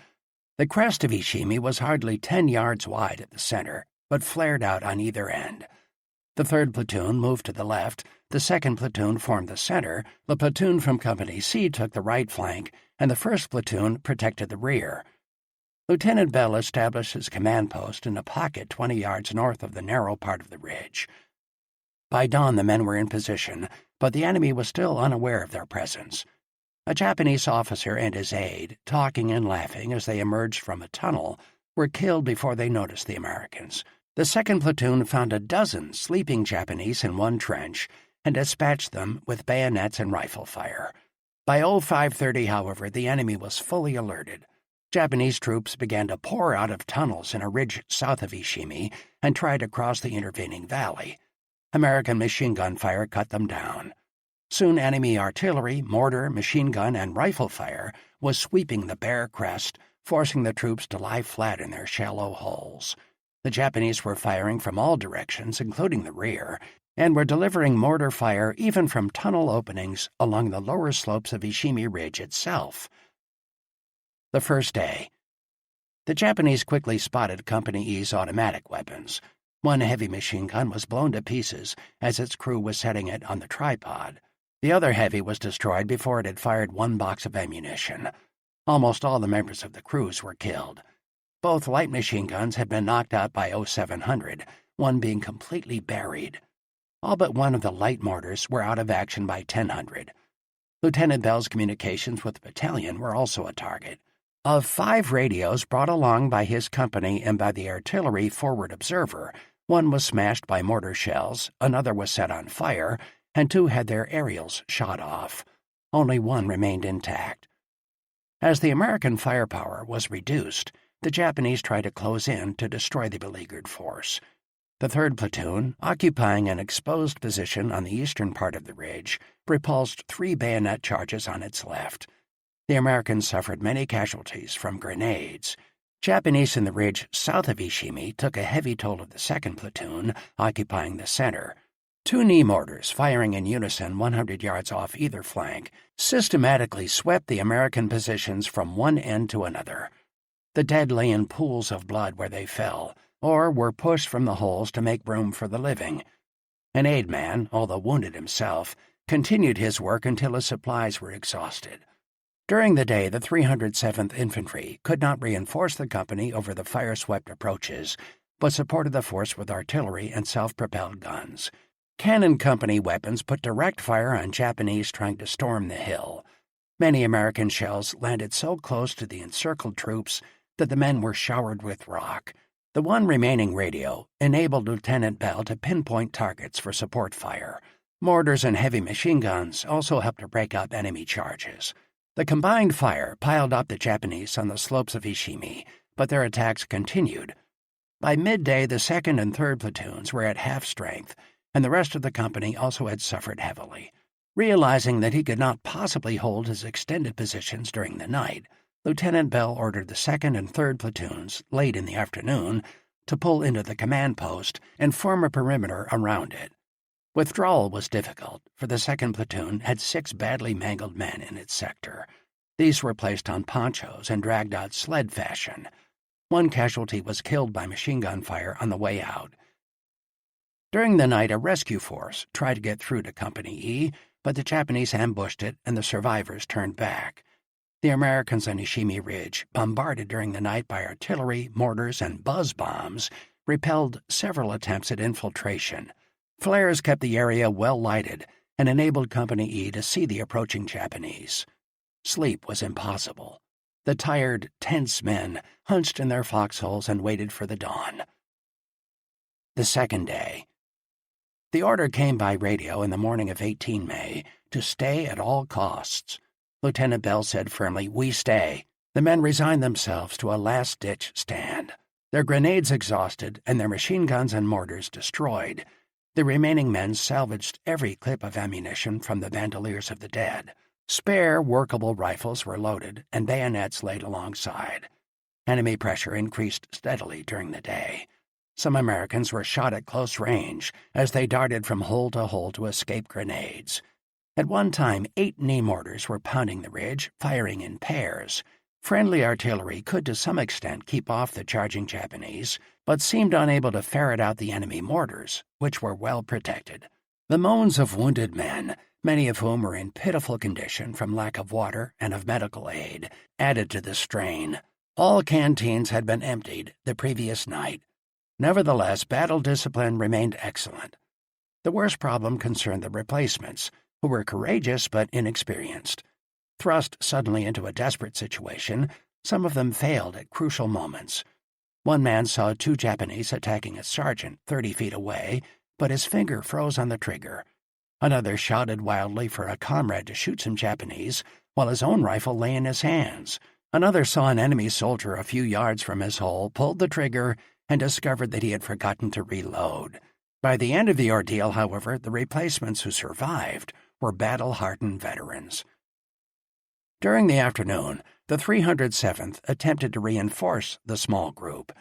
The crest of Ishimi was hardly 10 yards wide at the center, but flared out on either end. The 3rd Platoon moved to the left, the 2nd Platoon formed the center, the platoon from Company C took the right flank, and the 1st Platoon protected the rear. Lieutenant Bell established his command post in a pocket 20 yards north of the narrow part of the ridge. By dawn the men were in position, but the enemy was still unaware of their presence. A Japanese officer and his aide, talking and laughing as they emerged from a tunnel, were killed before they noticed the Americans. The 2nd Platoon found a dozen sleeping Japanese in one trench and dispatched them with bayonets and rifle fire. By 05:30, however, the enemy was fully alerted. Japanese troops began to pour out of tunnels in a ridge south of Ishimi and tried to cross the intervening valley. American machine gun fire cut them down. Soon enemy artillery, mortar, machine gun, and rifle fire was sweeping the bare crest, forcing the troops to lie flat in their shallow holes. The Japanese were firing from all directions, including the rear, and were delivering mortar fire even from tunnel openings along the lower slopes of Ishimi Ridge itself. The first day. The Japanese quickly spotted Company E's automatic weapons. One heavy machine gun was blown to pieces as its crew was setting it on the tripod. The other heavy was destroyed before it had fired one box of ammunition. Almost all the members of the crews were killed. Both light machine guns had been knocked out by 0700, one being completely buried. All but one of the light mortars were out of action by 1000. Lieutenant Bell's communications with the battalion were also a target. Of 5 radios brought along by his company and by the artillery forward observer, one was smashed by mortar shells, another was set on fire, and 2 had their aerials shot off. Only one remained intact. As the American firepower was reduced, the Japanese tried to close in to destroy the beleaguered force. The 3rd Platoon, occupying an exposed position on the eastern part of the ridge, repulsed 3 bayonet charges on its left. The Americans suffered many casualties from grenades. Japanese in the ridge south of Ishimi took a heavy toll of the 2nd Platoon, occupying the center. 2 knee mortars, firing in unison 100 yards off either flank, systematically swept the American positions from one end to another. The dead lay in pools of blood where they fell, or were pushed from the holes to make room for the living. An aide man, although wounded himself, continued his work until his supplies were exhausted. During the day, the 307th Infantry could not reinforce the company over the fire-swept approaches, but supported the force with artillery and self-propelled guns. Cannon company weapons put direct fire on Japanese trying to storm the hill. Many American shells landed so close to the encircled troops that the men were showered with rock. The one remaining radio enabled Lieutenant Bell to pinpoint targets for support fire. Mortars and heavy machine guns also helped to break up enemy charges. The combined fire piled up the Japanese on the slopes of Ishimi, but their attacks continued. By midday, the 2nd and 3rd platoons were at half strength, and the rest of the company also had suffered heavily. Realizing that he could not possibly hold his extended positions during the night, Lieutenant Bell ordered the 2nd and 3rd platoons, late in the afternoon, to pull into the command post and form a perimeter around it. Withdrawal was difficult, for the 2nd platoon had 6 badly mangled men in its sector. These were placed on ponchos and dragged out sled fashion. One casualty was killed by machine gun fire on the way out. During the night, a rescue force tried to get through to Company E, but the Japanese ambushed it and the survivors turned back. The Americans on Ishimi Ridge, bombarded during the night by artillery, mortars, and buzz bombs, repelled several attempts at infiltration. Flares kept the area well lighted and enabled Company E to see the approaching Japanese. Sleep was impossible. The tired, tense men hunched in their foxholes and waited for the dawn. The second day. The order came by radio in the morning of 18 May to stay at all costs. Lieutenant Bell said firmly, "We stay." The men resigned themselves to a last-ditch stand. Their grenades exhausted and their machine guns and mortars destroyed, The remaining men salvaged every clip of ammunition from the bandoliers of the dead. Spare workable rifles were loaded and bayonets laid alongside. Enemy pressure increased steadily during the day. Some Americans were shot at close range as they darted from hole to escape grenades. At one time, 8 knee mortars were pounding the ridge, firing in pairs. Friendly artillery could to some extent keep off the charging Japanese, but seemed unable to ferret out the enemy mortars, which were well protected. The moans of wounded men, many of whom were in pitiful condition from lack of water and of medical aid, added to the strain. All canteens had been emptied the previous night. Nevertheless, battle discipline remained excellent. The worst problem concerned the replacements, who were courageous but inexperienced. Thrust suddenly into a desperate situation, some of them failed at crucial moments. One man saw 2 Japanese attacking a sergeant 30 feet away, but his finger froze on the trigger. Another shouted wildly for a comrade to shoot some Japanese, while his own rifle lay in his hands. Another saw an enemy soldier a few yards from his hole, pulled the trigger, and discovered that he had forgotten to reload. By the end of the ordeal, however, the replacements who survived were battle-hardened veterans. During the afternoon, the 307th attempted to reinforce the small group.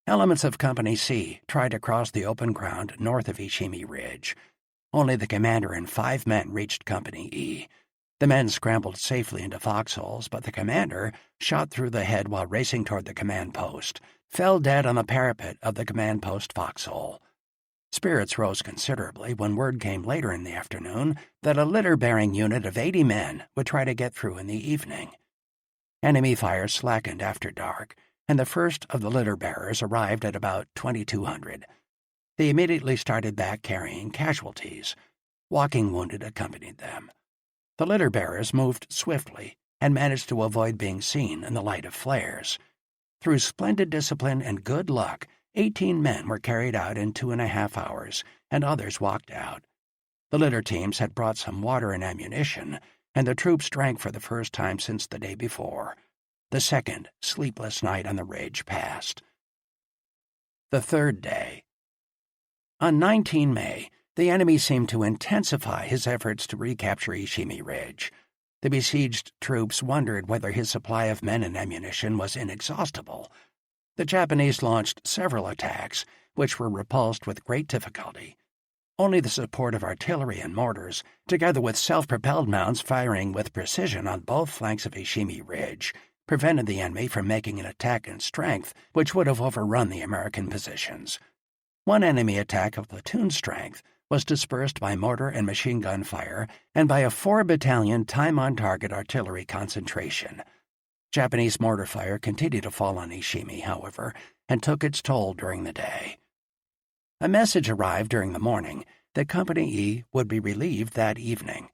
Elements of Company C tried to cross the open ground north of Ishimi Ridge. Only the commander and 5 men reached Company E. The men scrambled safely into foxholes, but the commander, shot through the head while racing toward the command post, fell dead on the parapet of the command post foxhole. Spirits rose considerably when word came later in the afternoon that a litter-bearing unit of 80 men would try to get through in the evening. Enemy fire slackened after dark, and the first of the litter-bearers arrived at about 2200. They immediately started back carrying casualties. Walking wounded accompanied them. The litter-bearers moved swiftly and managed to avoid being seen in the light of flares. Through splendid discipline and good luck, 18 men were carried out in 2.5 hours, and others walked out. The litter teams had brought some water and ammunition, and the troops drank for the first time since the day before. The second sleepless night on the ridge passed. The third day. On 19 May, the enemy seemed to intensify his efforts to recapture Ishimi Ridge. The besieged troops wondered whether his supply of men and ammunition was inexhaustible. The Japanese launched several attacks, which were repulsed with great difficulty. Only the support of artillery and mortars, together with self-propelled mounts firing with precision on both flanks of Ishimi Ridge, prevented the enemy from making an attack in strength which would have overrun the American positions. One enemy attack of platoon strength was dispersed by mortar and machine gun fire and by a 4-battalion time-on-target artillery concentration. Japanese mortar fire continued to fall on Ishimi, however, and took its toll during the day. A message arrived during the morning that Company E would be relieved that evening.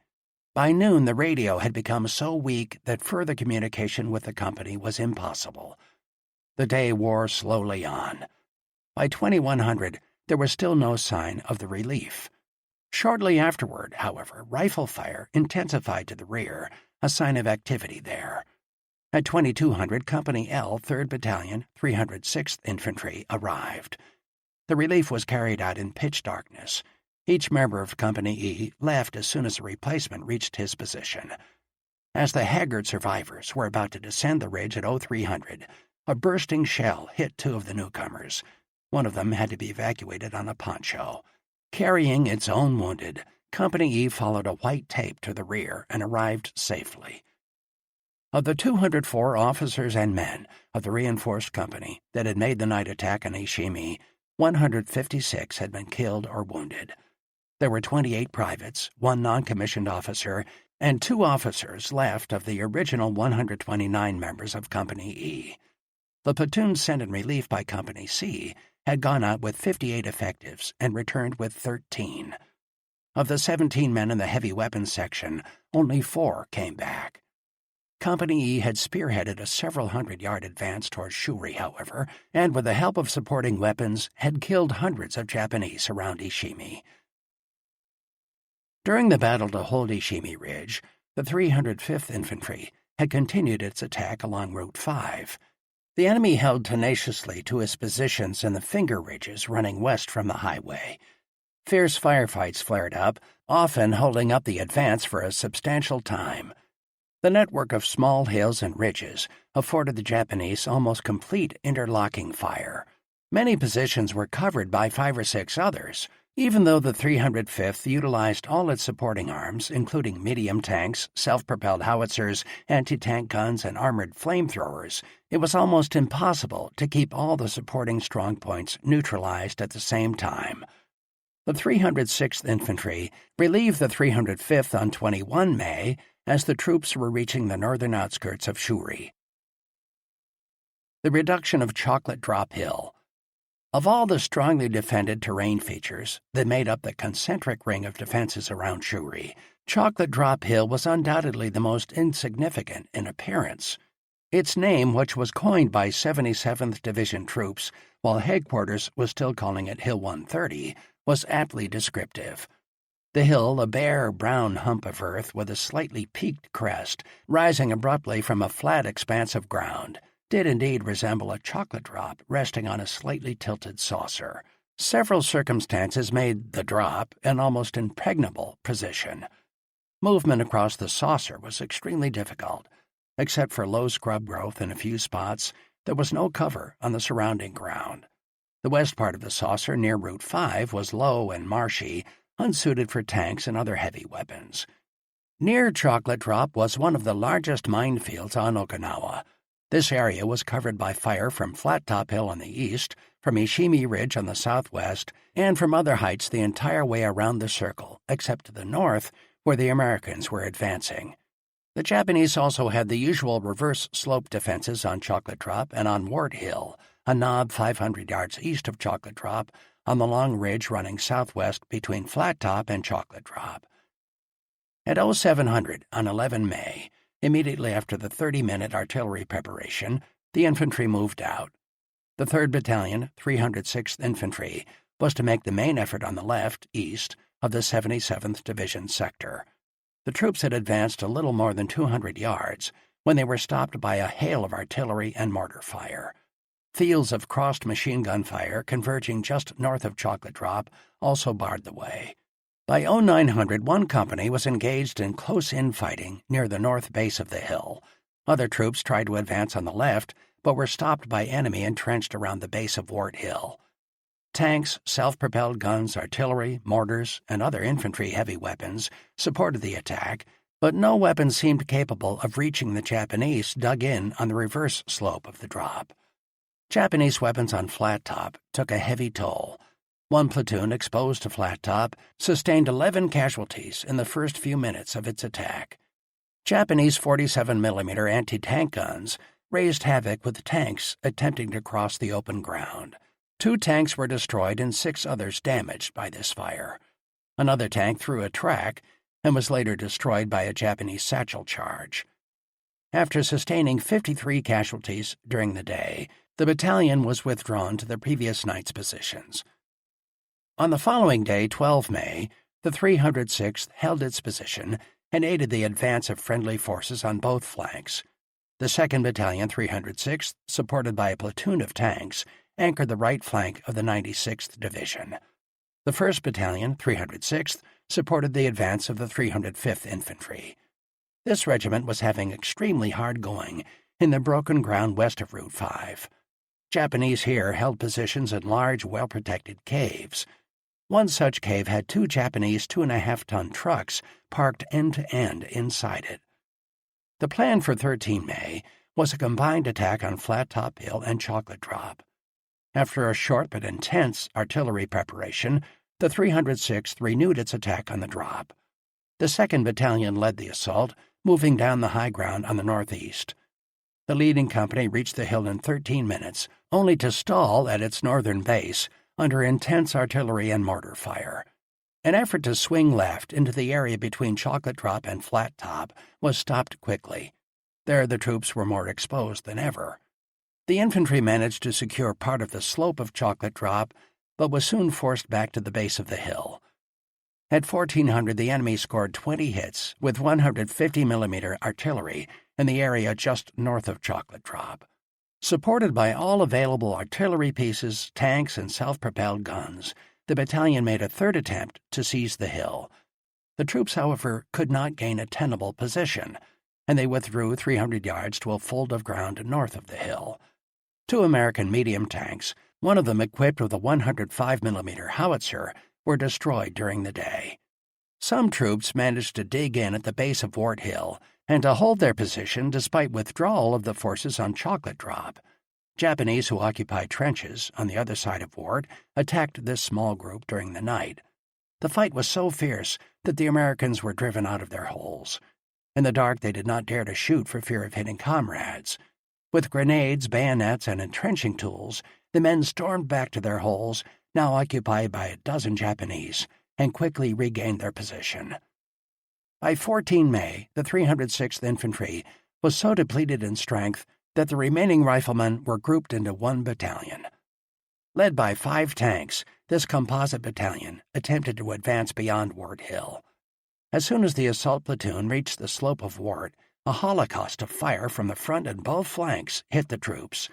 By noon, the radio had become so weak that further communication with the company was impossible. The day wore slowly on. By 2100, there was still no sign of the relief. Shortly afterward, however, rifle fire intensified to the rear, a sign of activity there. At 2200, Company L, 3rd Battalion, 306th Infantry, arrived. The relief was carried out in pitch darkness. Each member of Company E left as soon as the replacement reached his position. As the haggard survivors were about to descend the ridge at 0300, a bursting shell hit 2 of the newcomers. One of them had to be evacuated on a poncho. Carrying its own wounded, Company E followed a white tape to the rear and arrived safely. Of the 204 officers and men of the reinforced company that had made the night attack on Ishimi, 156 had been killed or wounded. There were 28 privates, 1 non-commissioned officer, and 2 officers left of the original 129 members of Company E. The platoon sent in relief by Company C had gone out with 58 effectives and returned with 13. Of the 17 men in the heavy weapons section, only 4 came back. Company E had spearheaded a several hundred-yard advance towards Shuri, however, and with the help of supporting weapons, had killed hundreds of Japanese around Ishimi. During the battle to hold Ishimi Ridge, the 305th Infantry had continued its attack along Route 5. The enemy held tenaciously to its positions in the finger ridges running west from the highway. Fierce firefights flared up, often holding up the advance for a substantial time. The network of small hills and ridges afforded the Japanese almost complete interlocking fire. Many positions were covered by 5 or 6 others. Even though the 305th utilized all its supporting arms, including medium tanks, self-propelled howitzers, anti-tank guns, and armored flamethrowers, it was almost impossible to keep all the supporting strongpoints neutralized at the same time. The 306th Infantry relieved the 305th on 21 May as the troops were reaching the northern outskirts of Shuri. The reduction of Chocolate Drop Hill. Of all the strongly defended terrain features that made up the concentric ring of defenses around Shuri, Chocolate Drop Hill was undoubtedly the most insignificant in appearance. Its name, which was coined by 77th Division troops while headquarters was still calling it Hill 130, was aptly descriptive. The hill, a bare, brown hump of earth with a slightly peaked crest, rising abruptly from a flat expanse of ground, did indeed resemble a chocolate drop resting on a slightly tilted saucer. Several circumstances made the drop an almost impregnable position. Movement across the saucer was extremely difficult. Except for low scrub growth in a few spots, there was no cover on the surrounding ground. The west part of the saucer near Route 5 was low and marshy, unsuited for tanks and other heavy weapons. Near Chocolate Drop was one of the largest minefields on Okinawa. This area was covered by fire from Flat Top Hill on the east, from Ishimi Ridge on the southwest, and from other heights the entire way around the circle, except to the north, where the Americans were advancing. The Japanese also had the usual reverse slope defenses on Chocolate Drop and on Wart Hill, a knob 500 yards east of Chocolate Drop, on the long ridge running southwest between Flat Top and Chocolate Drop. At 0700 on 11 May, immediately after the 30-minute artillery preparation, the infantry moved out. The 3rd Battalion, 306th Infantry, was to make the main effort on the left, east, of the 77th Division sector. The troops had advanced a little more than 200 yards when they were stopped by a hail of artillery and mortar fire. Fields of crossed machine gun fire converging just north of Chocolate Drop also barred the way. By 0900, one company was engaged in close infighting near the north base of the hill. Other troops tried to advance on the left, but were stopped by enemy entrenched around the base of Wart Hill. Tanks, self-propelled guns, artillery, mortars, and other infantry heavy weapons supported the attack, but no weapon seemed capable of reaching the Japanese dug in on the reverse slope of the drop. Japanese weapons on Flat Top took a heavy toll. One platoon exposed to Flat Top sustained 11 casualties in the first few minutes of its attack. Japanese 47mm anti-tank guns raised havoc with tanks attempting to cross the open ground. 2 tanks were destroyed and 6 others damaged by this fire. Another tank threw a track and was later destroyed by a Japanese satchel charge. After sustaining 53 casualties during the day, the battalion was withdrawn to the previous night's positions. On the following day, 12 May, the 306th held its position and aided the advance of friendly forces on both flanks. The 2nd Battalion, 306th, supported by a platoon of tanks, anchored the right flank of the 96th Division. The 1st Battalion, 306th, supported the advance of the 305th Infantry. This regiment was having extremely hard going in the broken ground west of Route 5. Japanese here held positions in large, well-protected caves. One such cave had 2 Japanese 2.5-ton trucks parked end-to-end inside it. The plan for 13 May was a combined attack on Flat Top Hill and Chocolate Drop. After a short but intense artillery preparation, the 306th renewed its attack on the drop. The 2nd Battalion led the assault, moving down the high ground on the northeast. The leading company reached the hill in 13 minutes, only to stall at its northern base under intense artillery and mortar fire. An effort to swing left into the area between Chocolate Drop and Flat Top was stopped quickly. There the troops were more exposed than ever. The infantry managed to secure part of the slope of Chocolate Drop, but was soon forced back to the base of the hill. At 1400, the enemy scored 20 hits with 150mm artillery in the area just north of Chocolate Drop. Supported by all available artillery pieces, tanks, and self-propelled guns, the battalion made a third attempt to seize the hill. The troops, however, could not gain a tenable position, and they withdrew 300 yards to a fold of ground north of the hill. 2 American medium tanks, one of them equipped with a 105mm howitzer, were destroyed during the day. Some troops managed to dig in at the base of Wart Hill and to hold their position despite withdrawal of the forces on Chocolate Drop. Japanese who occupied trenches on the other side of Wart attacked this small group during the night. The fight was so fierce that the Americans were driven out of their holes. In the dark, they did not dare to shoot for fear of hitting comrades. With grenades, bayonets, and entrenching tools, the men stormed back to their holes, now occupied by a dozen Japanese, and quickly regained their position. By 14 May, the 306th Infantry was so depleted in strength that the remaining riflemen were grouped into one battalion. Led by 5 tanks, this composite battalion attempted to advance beyond Wart Hill. As soon as the assault platoon reached the slope of Wart, a holocaust of fire from the front and both flanks hit the troops.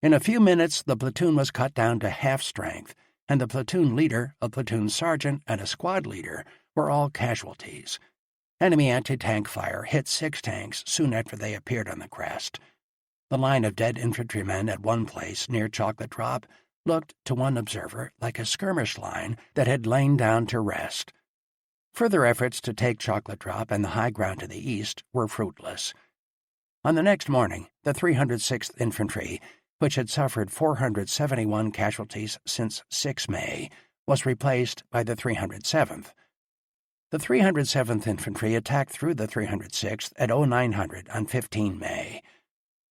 In a few minutes, the platoon was cut down to half strength, and the platoon leader, a platoon sergeant, and a squad leader were all casualties. Enemy anti-tank fire hit 6 tanks soon after they appeared on the crest. The line of dead infantrymen at one place near Chocolate Drop looked, to one observer, like a skirmish line that had lain down to rest. Further efforts to take Chocolate Drop and the high ground to the east were fruitless. On the next morning, the 306th Infantry, which had suffered 471 casualties since 6 May, was replaced by the 307th. The 307th Infantry attacked through the 306th at 0900 on 15 May.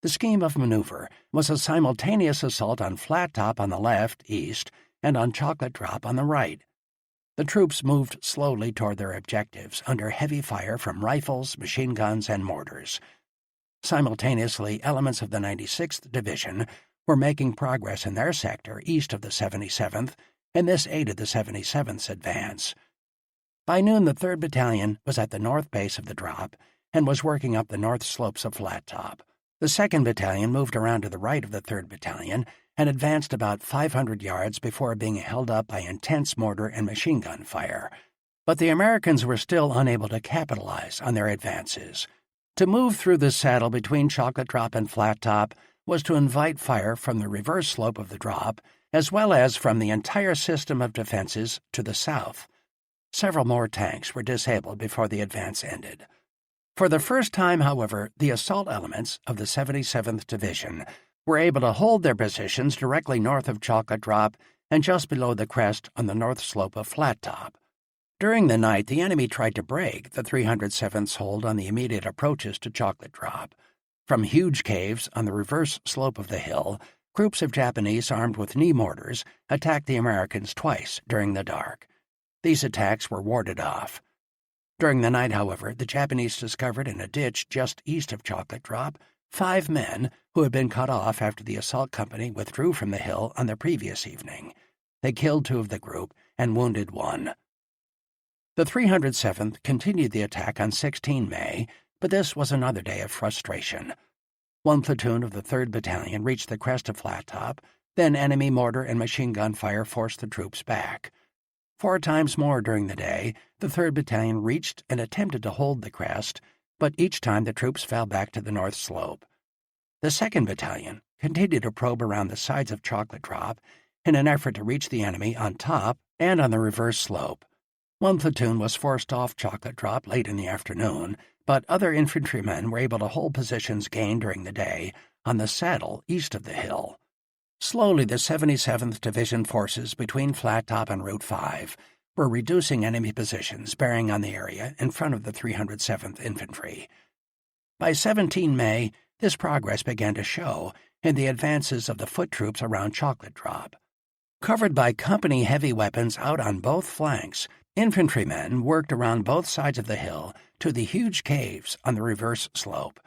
The scheme of maneuver was a simultaneous assault on Flat Top on the left, east, and on Chocolate Drop on the right. The troops moved slowly toward their objectives under heavy fire from rifles, machine guns, and mortars. Simultaneously, elements of the 96th Division were making progress in their sector east of the 77th, and this aided the 77th's advance. By noon, the 3rd Battalion was at the north base of the drop and was working up the north slopes of Flat Top. The 2nd Battalion moved around to the right of the 3rd Battalion and advanced about 500 yards before being held up by intense mortar and machine gun fire. But the Americans were still unable to capitalize on their advances. To move through the saddle between Chocolate Drop and Flat Top was to invite fire from the reverse slope of the drop, as well as from the entire system of defenses to the south. Several more tanks were disabled before the advance ended. For the first time, however, the assault elements of the 77th Division were able to hold their positions directly north of Chocolate Drop and just below the crest on the north slope of Flat Top. During the night, the enemy tried to break the 307th's hold on the immediate approaches to Chocolate Drop. From huge caves on the reverse slope of the hill, groups of Japanese armed with knee mortars attacked the Americans twice during the dark. These attacks were warded off. During the night, however, the Japanese discovered in a ditch just east of Chocolate Drop 5 men who had been cut off after the assault company withdrew from the hill on the previous evening. They killed 2 of the group and wounded 1. The 307th continued the attack on 16 May, but this was another day of frustration. 1 platoon of the 3rd Battalion reached the crest of Flat Top, then enemy mortar and machine gun fire forced the troops back. 4 times more during the day, the 3rd Battalion reached and attempted to hold the crest, but each time the troops fell back to the north slope. The 2nd Battalion continued to probe around the sides of Chocolate Drop in an effort to reach the enemy on top and on the reverse slope. 1 platoon was forced off Chocolate Drop late in the afternoon, but other infantrymen were able to hold positions gained during the day on the saddle east of the hill. Slowly, the 77th Division forces between Flat Top and Route 5 were reducing enemy positions bearing on the area in front of the 307th Infantry. By 17 May, this progress began to show in the advances of the foot troops around Chocolate Drop. Covered by company heavy weapons out on both flanks, infantrymen worked around both sides of the hill to the huge caves on the reverse slope.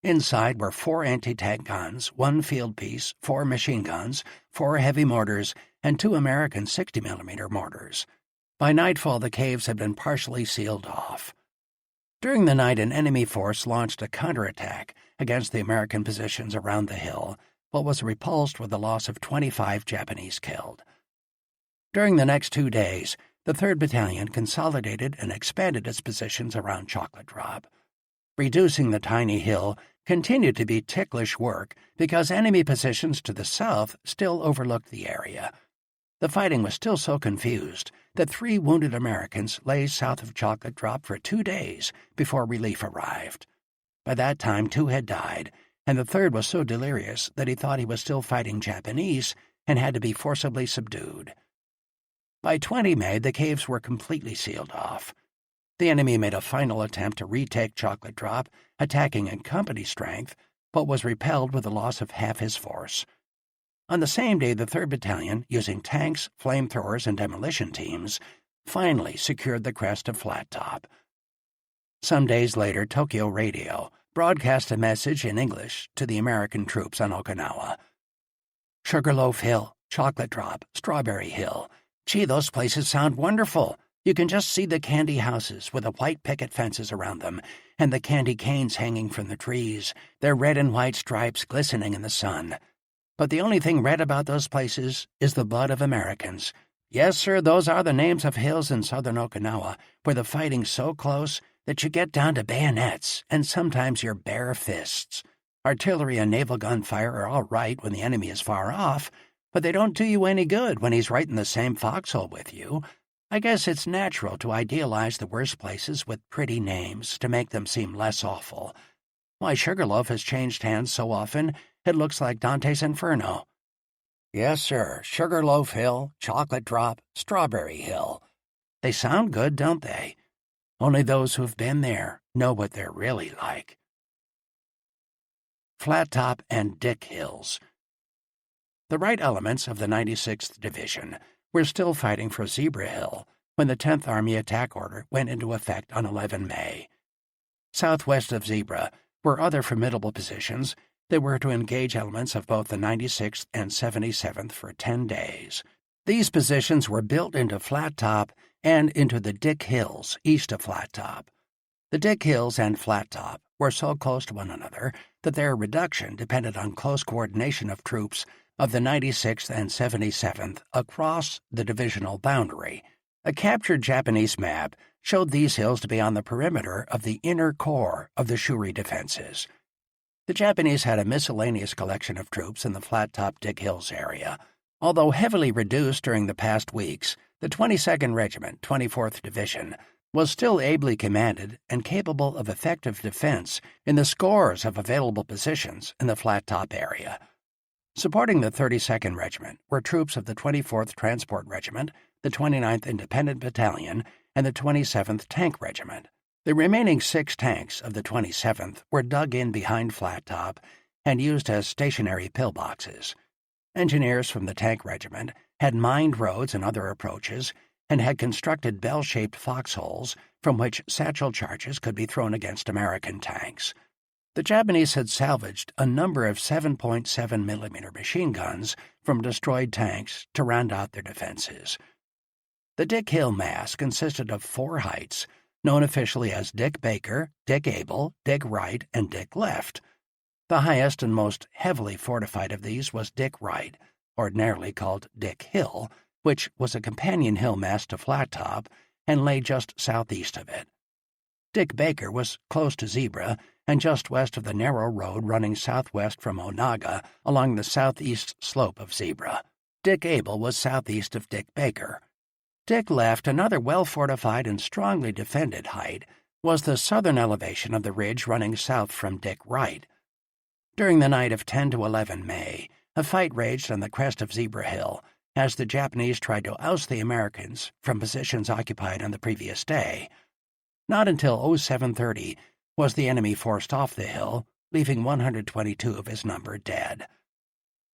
Inside were 4 anti-tank guns, 1 field piece, 4 machine guns, 4 heavy mortars, and 2 American 60mm mortars. By nightfall, the caves had been partially sealed off. During the night, an enemy force launched a counterattack against the American positions around the hill, but was repulsed with the loss of 25 Japanese killed. During the next 2 days, the 3rd Battalion consolidated and expanded its positions around Chocolate Drop. Reducing the tiny hill continued to be ticklish work because enemy positions to the south still overlooked the area. The fighting was still so confused that 3 wounded Americans lay south of Chocolate Drop for 2 days before relief arrived. By that time, 2 had died, and the 3rd was so delirious that he thought he was still fighting Japanese and had to be forcibly subdued. By 20 May, the caves were completely sealed off. The enemy made a final attempt to retake Chocolate Drop, attacking in company strength, but was repelled with the loss of half his force. On the same day, the 3rd Battalion, using tanks, flamethrowers, and demolition teams, finally secured the crest of Flat Top. Some days later, Tokyo Radio broadcast a message in English to the American troops on Okinawa. "Sugarloaf Hill, Chocolate Drop, Strawberry Hill. Gee, those places sound wonderful. You can just see the candy houses with the white picket fences around them, and the candy canes hanging from the trees, their red and white stripes glistening in the sun. But the only thing red about those places is the blood of Americans. Yes, sir, those are the names of hills in southern Okinawa, where the fighting's so close that you get down to bayonets and sometimes your bare fists. Artillery and naval gunfire are all right when the enemy is far off, but they don't do you any good when he's right in the same foxhole with you. I guess it's natural to idealize the worst places with pretty names to make them seem less awful. Why, Sugarloaf has changed hands so often it looks like Dante's Inferno." "Yes, sir, Sugarloaf Hill, Chocolate Drop, Strawberry Hill. They sound good, don't they? Only those who've been there know what they're really like." Flat Top and Dick Hills. The right elements of the 96th Division were still fighting for Zebra Hill when the 10th Army attack order went into effect on 11 May. Southwest of Zebra were other formidable positions that were to engage elements of both the 96th and 77th for 10 days. These positions were built into Flat Top and into the Dick Hills east of Flat Top. The Dick Hills and Flat Top were so close to one another that their reduction depended on close coordination of troops of the 96th and 77th across the divisional boundary. A captured Japanese map showed these hills to be on the perimeter of the inner core of the Shuri defenses. The Japanese had a miscellaneous collection of troops in the Flat Top Dick Hills area. Although heavily reduced during the past weeks, the 22nd Regiment, 24th Division, was still ably commanded and capable of effective defense in the scores of available positions in the Flat Top area. Supporting the 32nd Regiment were troops of the 24th Transport Regiment, the 29th Independent Battalion, and the 27th Tank Regiment. The remaining 6 tanks of the 27th were dug in behind Flat Top and used as stationary pillboxes. Engineers from the Tank Regiment had mined roads and other approaches and had constructed bell-shaped foxholes from which satchel charges could be thrown against American tanks. The Japanese had salvaged a number of 7.7mm machine guns from destroyed tanks to round out their defenses. The Dick Hill mass consisted of 4 heights, known officially as Dick Baker, Dick Able, Dick Right, and Dick Left. The highest and most heavily fortified of these was Dick Right, ordinarily called Dick Hill, which was a companion hill mass to Flat Top and lay just southeast of it. Dick Baker was close to Zebra and just west of the narrow road running southwest from Onaga along the southeast slope of Zebra. Dick Able was southeast of Dick Baker. Dick Left, another well-fortified and strongly defended height, was the southern elevation of the ridge running south from Dick Right. During the night of 10 to 11 May, a fight raged on the crest of Zebra Hill as the Japanese tried to oust the Americans from positions occupied on the previous day. Not until 0730 was the enemy forced off the hill, leaving 122 of his number dead.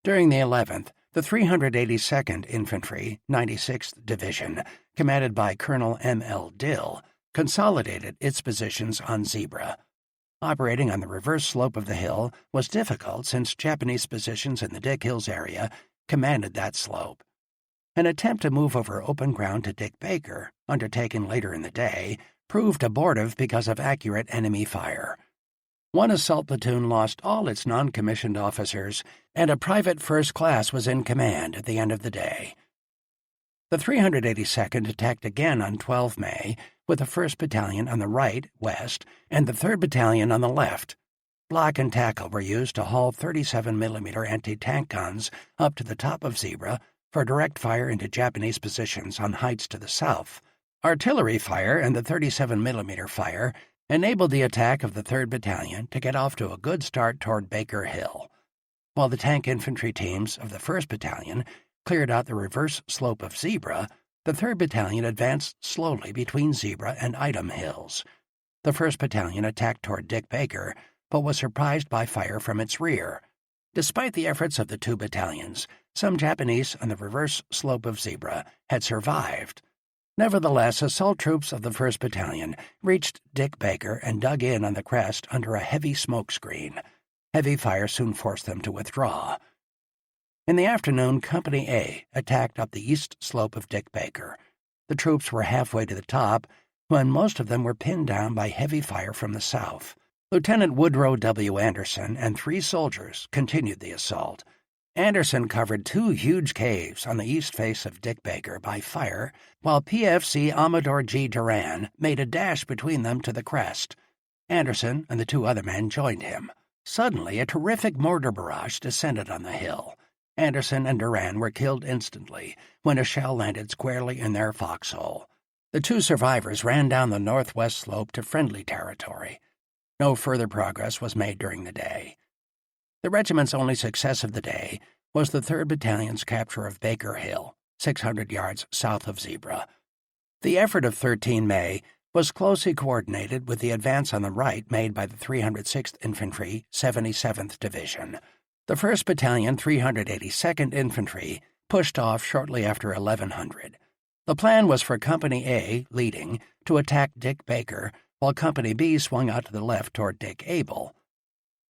During the 11th, the 382nd Infantry, 96th Division, commanded by Colonel M.L. Dill, consolidated its positions on Zebra. Operating on the reverse slope of the hill was difficult since Japanese positions in the Dick Hills area commanded that slope. An attempt to move over open ground to Dick Baker, undertaken later in the day, proved abortive because of accurate enemy fire. One assault platoon lost all its non-commissioned officers, and a private first class was in command at the end of the day. The 382nd attacked again on 12 May, with the 1st Battalion on the right, west, and the 3rd Battalion on the left. Block and tackle were used to haul 37mm anti-tank guns up to the top of Zebra for direct fire into Japanese positions on heights to the south. Artillery fire and the 37mm fire enabled the attack of the 3rd Battalion to get off to a good start toward Baker Hill, while the tank infantry teams of the 1st Battalion cleared out the reverse slope of Zebra. The 3rd Battalion advanced slowly between Zebra and Item Hills. The 1st Battalion attacked toward Dick Baker, but was surprised by fire from its rear. Despite the efforts of the 2 battalions, some Japanese on the reverse slope of Zebra had survived. Nevertheless, assault troops of the 1st Battalion reached Dick Baker and dug in on the crest under a heavy smoke screen. Heavy fire soon forced them to withdraw. In the afternoon, Company A attacked up the east slope of Dick Baker. The troops were halfway to the top when most of them were pinned down by heavy fire from the south. Lieutenant Woodrow W. Anderson and 3 soldiers continued the assault. Anderson covered 2 huge caves on the east face of Dick Baker by fire, while PFC Amador G. Duran made a dash between them to the crest. Anderson and the 2 other men joined him. Suddenly, a terrific mortar barrage descended on the hill. Anderson and Duran were killed instantly when a shell landed squarely in their foxhole. The 2 survivors ran down the northwest slope to friendly territory. No further progress was made during the day. The regiment's only success of the day was the 3rd Battalion's capture of Baker Hill, 600 yards south of Zebra. The effort of 13 May was closely coordinated with the advance on the right made by the 306th Infantry, 77th Division. The 1st Battalion, 382nd Infantry, pushed off shortly after 1100. The plan was for Company A, leading, to attack Dick Baker, while Company B swung out to the left toward Dick Able.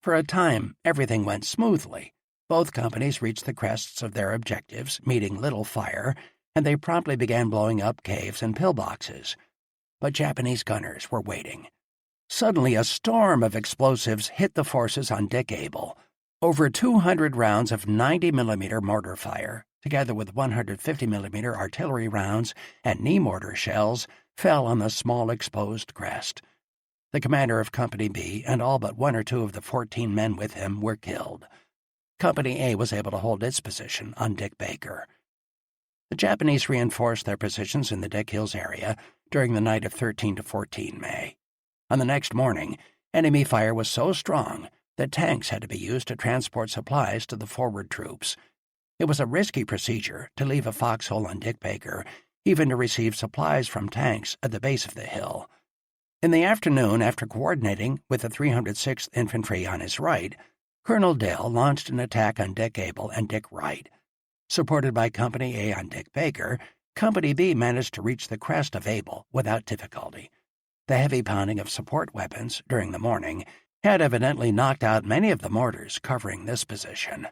For a time, everything went smoothly. Both companies reached the crests of their objectives, meeting little fire, and they promptly began blowing up caves and pillboxes. But Japanese gunners were waiting. Suddenly, a storm of explosives hit the forces on Dick Able. Over 200 rounds of 90mm mortar fire, together with 150mm artillery rounds and knee mortar shells, fell on the small exposed crest. The commander of Company B and all but 1 or 2 of the 14 men with him were killed. Company A was able to hold its position on Dick Baker. The Japanese reinforced their positions in the Dick Hills area during the night of 13 to 14 May. On the next morning, enemy fire was so strong that tanks had to be used to transport supplies to the forward troops. It was a risky procedure to leave a foxhole on Dick Baker, even to receive supplies from tanks at the base of the hill. In the afternoon, after coordinating with the 306th Infantry on his right, Colonel Dale launched an attack on Dick Able and Dick Wright. Supported by Company A on Dick Baker, Company B managed to reach the crest of Able without difficulty. The heavy pounding of support weapons during the morning had evidently knocked out many of the mortars covering this position.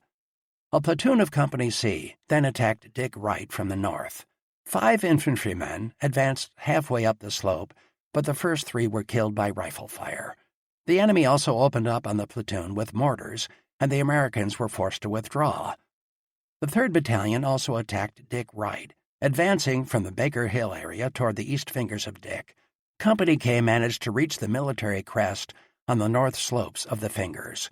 A platoon of Company C then attacked Dick Wright from the north. 5 infantrymen advanced halfway up the slope, but the first 3 were killed by rifle fire. The enemy also opened up on the platoon with mortars, and the Americans were forced to withdraw. The 3rd Battalion also attacked Dick Wright, advancing from the Baker Hill area toward the east fingers of Dick. Company K managed to reach the military crest on the north slopes of the fingers.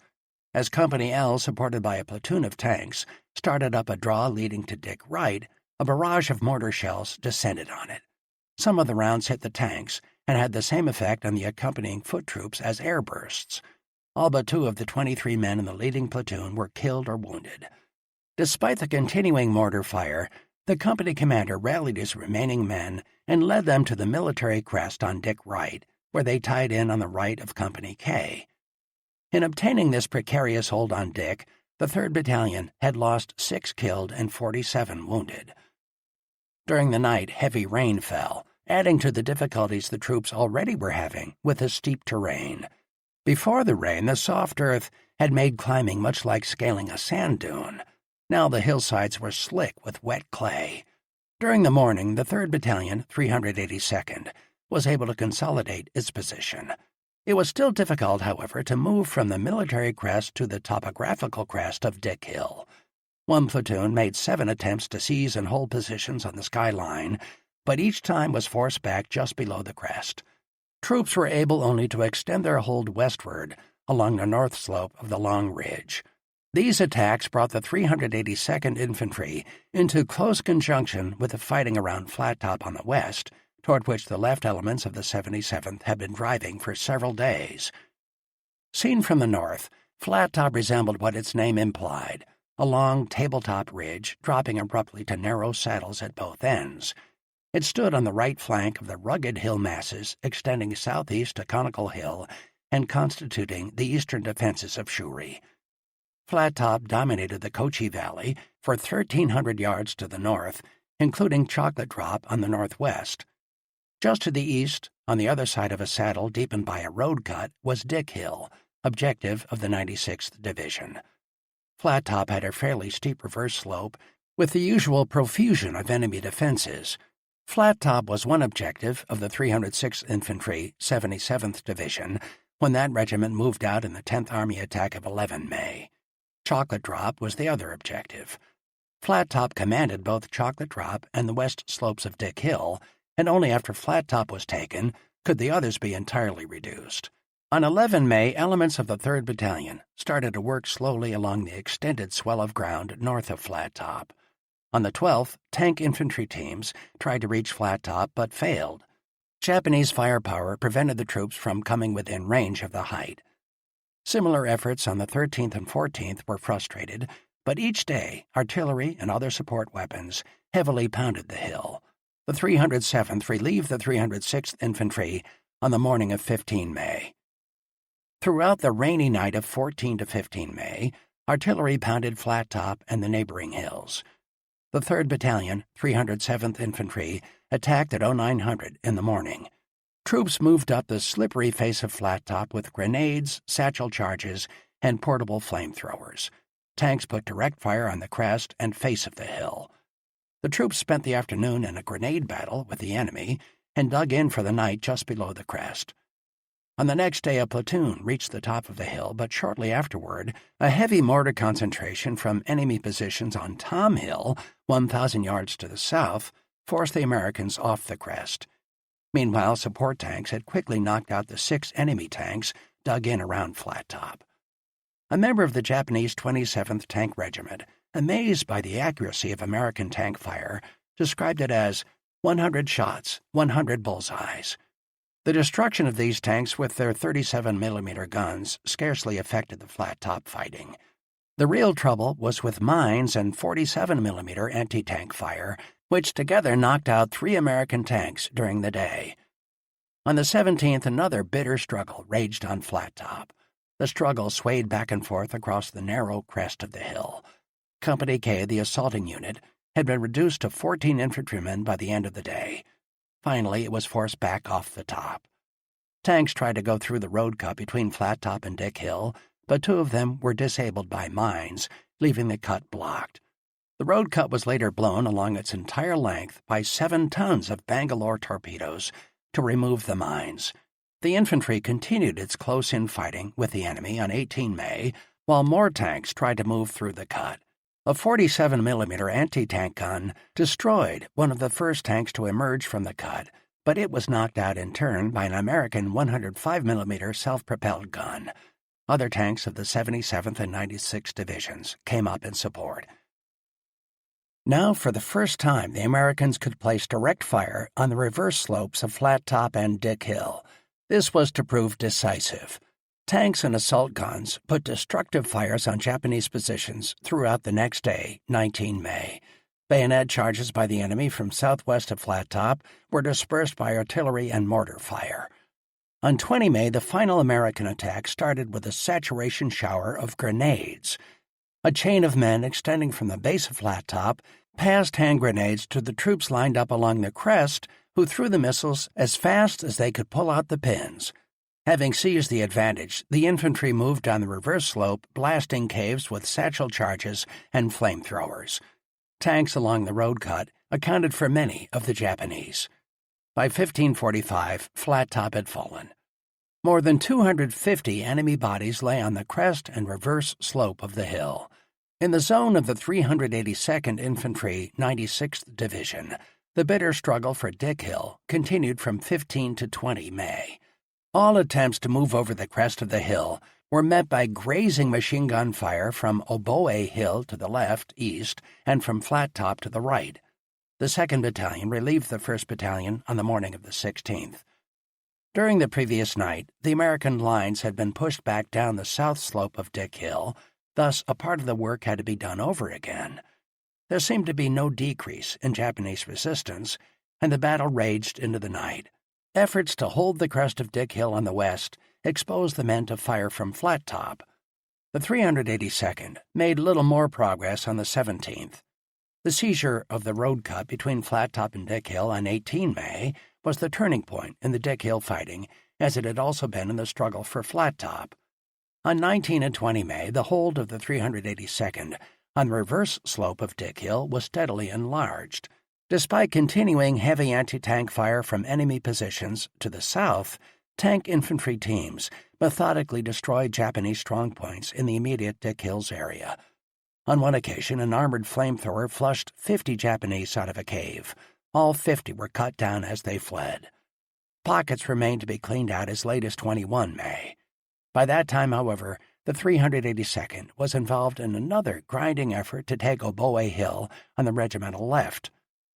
As Company L, supported by a platoon of tanks, started up a draw leading to Dick Wright, a barrage of mortar shells descended on it. Some of the rounds hit the tanks and had the same effect on the accompanying foot troops as air bursts. All but 2 of the 23 men in the leading platoon were killed or wounded. Despite the continuing mortar fire, the company commander rallied his remaining men and led them to the military crest on Dick Wright, where they tied in on the right of Company K. In obtaining this precarious hold on Dick, the 3rd Battalion had lost 6 killed and 47 wounded. During the night, heavy rain fell, adding to the difficulties the troops already were having with the steep terrain. Before the rain, the soft earth had made climbing much like scaling a sand dune. Now the hillsides were slick with wet clay. During the morning, the 3rd Battalion, 382nd, was able to consolidate its position. It was still difficult, however, to move from the military crest to the topographical crest of Dick Hill. One platoon made 7 attempts to seize and hold positions on the skyline, but each time was forced back just below the crest. Troops were able only to extend their hold westward along the north slope of the long ridge. These attacks brought the 382nd Infantry into close conjunction with the fighting around Flat Top on the west, toward which the left elements of the 77th had been driving for several days. Seen from the north, Flat Top resembled what its name implied, a long tabletop ridge dropping abruptly to narrow saddles at both ends. It stood on the right flank of the rugged hill masses extending southeast to Conical Hill and constituting the eastern defenses of Shuri. Flat Top dominated the Kochi Valley for 1,300 yards to the north, including Chocolate Drop on the northwest. Just to the east, on the other side of a saddle deepened by a road cut, was Dick Hill, objective of the 96th Division. Flat Top had a fairly steep reverse slope, with the usual profusion of enemy defenses. Flat Top was one objective of the 306th Infantry, 77th Division, when that regiment moved out in the 10th Army attack of 11 May. Chocolate Drop was the other objective. Flat Top commanded both Chocolate Drop and the west slopes of Dick Hill, and only after Flat Top was taken could the others be entirely reduced. On 11 May, elements of the 3rd Battalion started to work slowly along the extended swell of ground north of Flat Top. On the 12th, tank infantry teams tried to reach Flat Top but failed. Japanese firepower prevented the troops from coming within range of the height. Similar efforts on the 13th and 14th were frustrated, but each day artillery and other support weapons heavily pounded the hill. The 307th relieved the 306th Infantry on the morning of 15 May. Throughout the rainy night of 14 to 15 May, artillery pounded Flat Top and the neighboring hills. The 3rd Battalion, 307th Infantry, attacked at 0900 in the morning. Troops moved up the slippery face of Flat Top with grenades, satchel charges, and portable flamethrowers. Tanks put direct fire on the crest and face of the hill. The troops spent the afternoon in a grenade battle with the enemy and dug in for the night just below the crest. On the next day, a platoon reached the top of the hill, but shortly afterward, a heavy mortar concentration from enemy positions on Tom Hill, 1,000 yards to the south, forced the Americans off the crest. Meanwhile, support tanks had quickly knocked out the 6 enemy tanks dug in around Flat Top. A member of the Japanese 27th Tank Regiment, amazed by the accuracy of American tank fire, described it as 100 shots, 100 bullseyes. The destruction of these tanks with their 37mm guns scarcely affected the Flat Top fighting. The real trouble was with mines and 47mm anti-tank fire, which together knocked out 3 American tanks during the day. On the 17th, another bitter struggle raged on Flat Top. The struggle swayed back and forth across the narrow crest of the hill. Company K, the assaulting unit, had been reduced to 14 infantrymen by the end of the day. Finally, it was forced back off the top. Tanks tried to go through the road cut between Flat Top and Dick Hill, but 2 of them were disabled by mines, leaving the cut blocked. The road cut was later blown along its entire length by 7 tons of Bangalore torpedoes to remove the mines. The infantry continued its close-in fighting with the enemy on 18 May, while more tanks tried to move through the cut. A 47mm anti-tank gun destroyed one of the first tanks to emerge from the cut, but it was knocked out in turn by an American 105mm self-propelled gun. Other tanks of the 77th and 96th Divisions came up in support. Now, for the first time, the Americans could place direct fire on the reverse slopes of Flat Top and Dick Hill. This was to prove decisive. Tanks and assault guns put destructive fires on Japanese positions throughout the next day, 19 May. Bayonet charges by the enemy from southwest of Flat Top were dispersed by artillery and mortar fire. On 20 May, the final American attack started with a saturation shower of grenades. A chain of men extending from the base of Flat Top passed hand grenades to the troops lined up along the crest, who threw the missiles as fast as they could pull out the pins. Having seized the advantage, the infantry moved down the reverse slope, blasting caves with satchel charges and flamethrowers. Tanks along the road cut accounted for many of the Japanese. By 1545, Flat Top had fallen. More than 250 enemy bodies lay on the crest and reverse slope of the hill. In the zone of the 382nd Infantry 96th Division, the bitter struggle for Dick Hill continued from 15 to 20 May. All attempts to move over the crest of the hill were met by grazing machine gun fire from Oboe Hill to the left, east, and from Flat Top to the right. The 2nd Battalion relieved the 1st Battalion on the morning of the 16th. During the previous night, the American lines had been pushed back down the south slope of Dick Hill, thus a part of the work had to be done over again. There seemed to be no decrease in Japanese resistance, and the battle raged into the night. Efforts to hold the crest of Dick Hill on the west exposed the men to fire from Flat Top. The 382nd made little more progress on the 17th. The seizure of the road cut between Flat Top and Dick Hill on 18 May was the turning point in the Dick Hill fighting, as it had also been in the struggle for Flat Top. On 19 and 20 May, the hold of the 382nd on the reverse slope of Dick Hill was steadily enlarged. Despite continuing heavy anti-tank fire from enemy positions to the south, tank infantry teams methodically destroyed Japanese strongpoints in the immediate Dick Hills area. On one occasion, an armored flamethrower flushed 50 Japanese out of a cave. All 50 were cut down as they fled. Pockets remained to be cleaned out as late as 21 May. By that time, however, the 382nd was involved in another grinding effort to take Oboe Hill on the regimental left.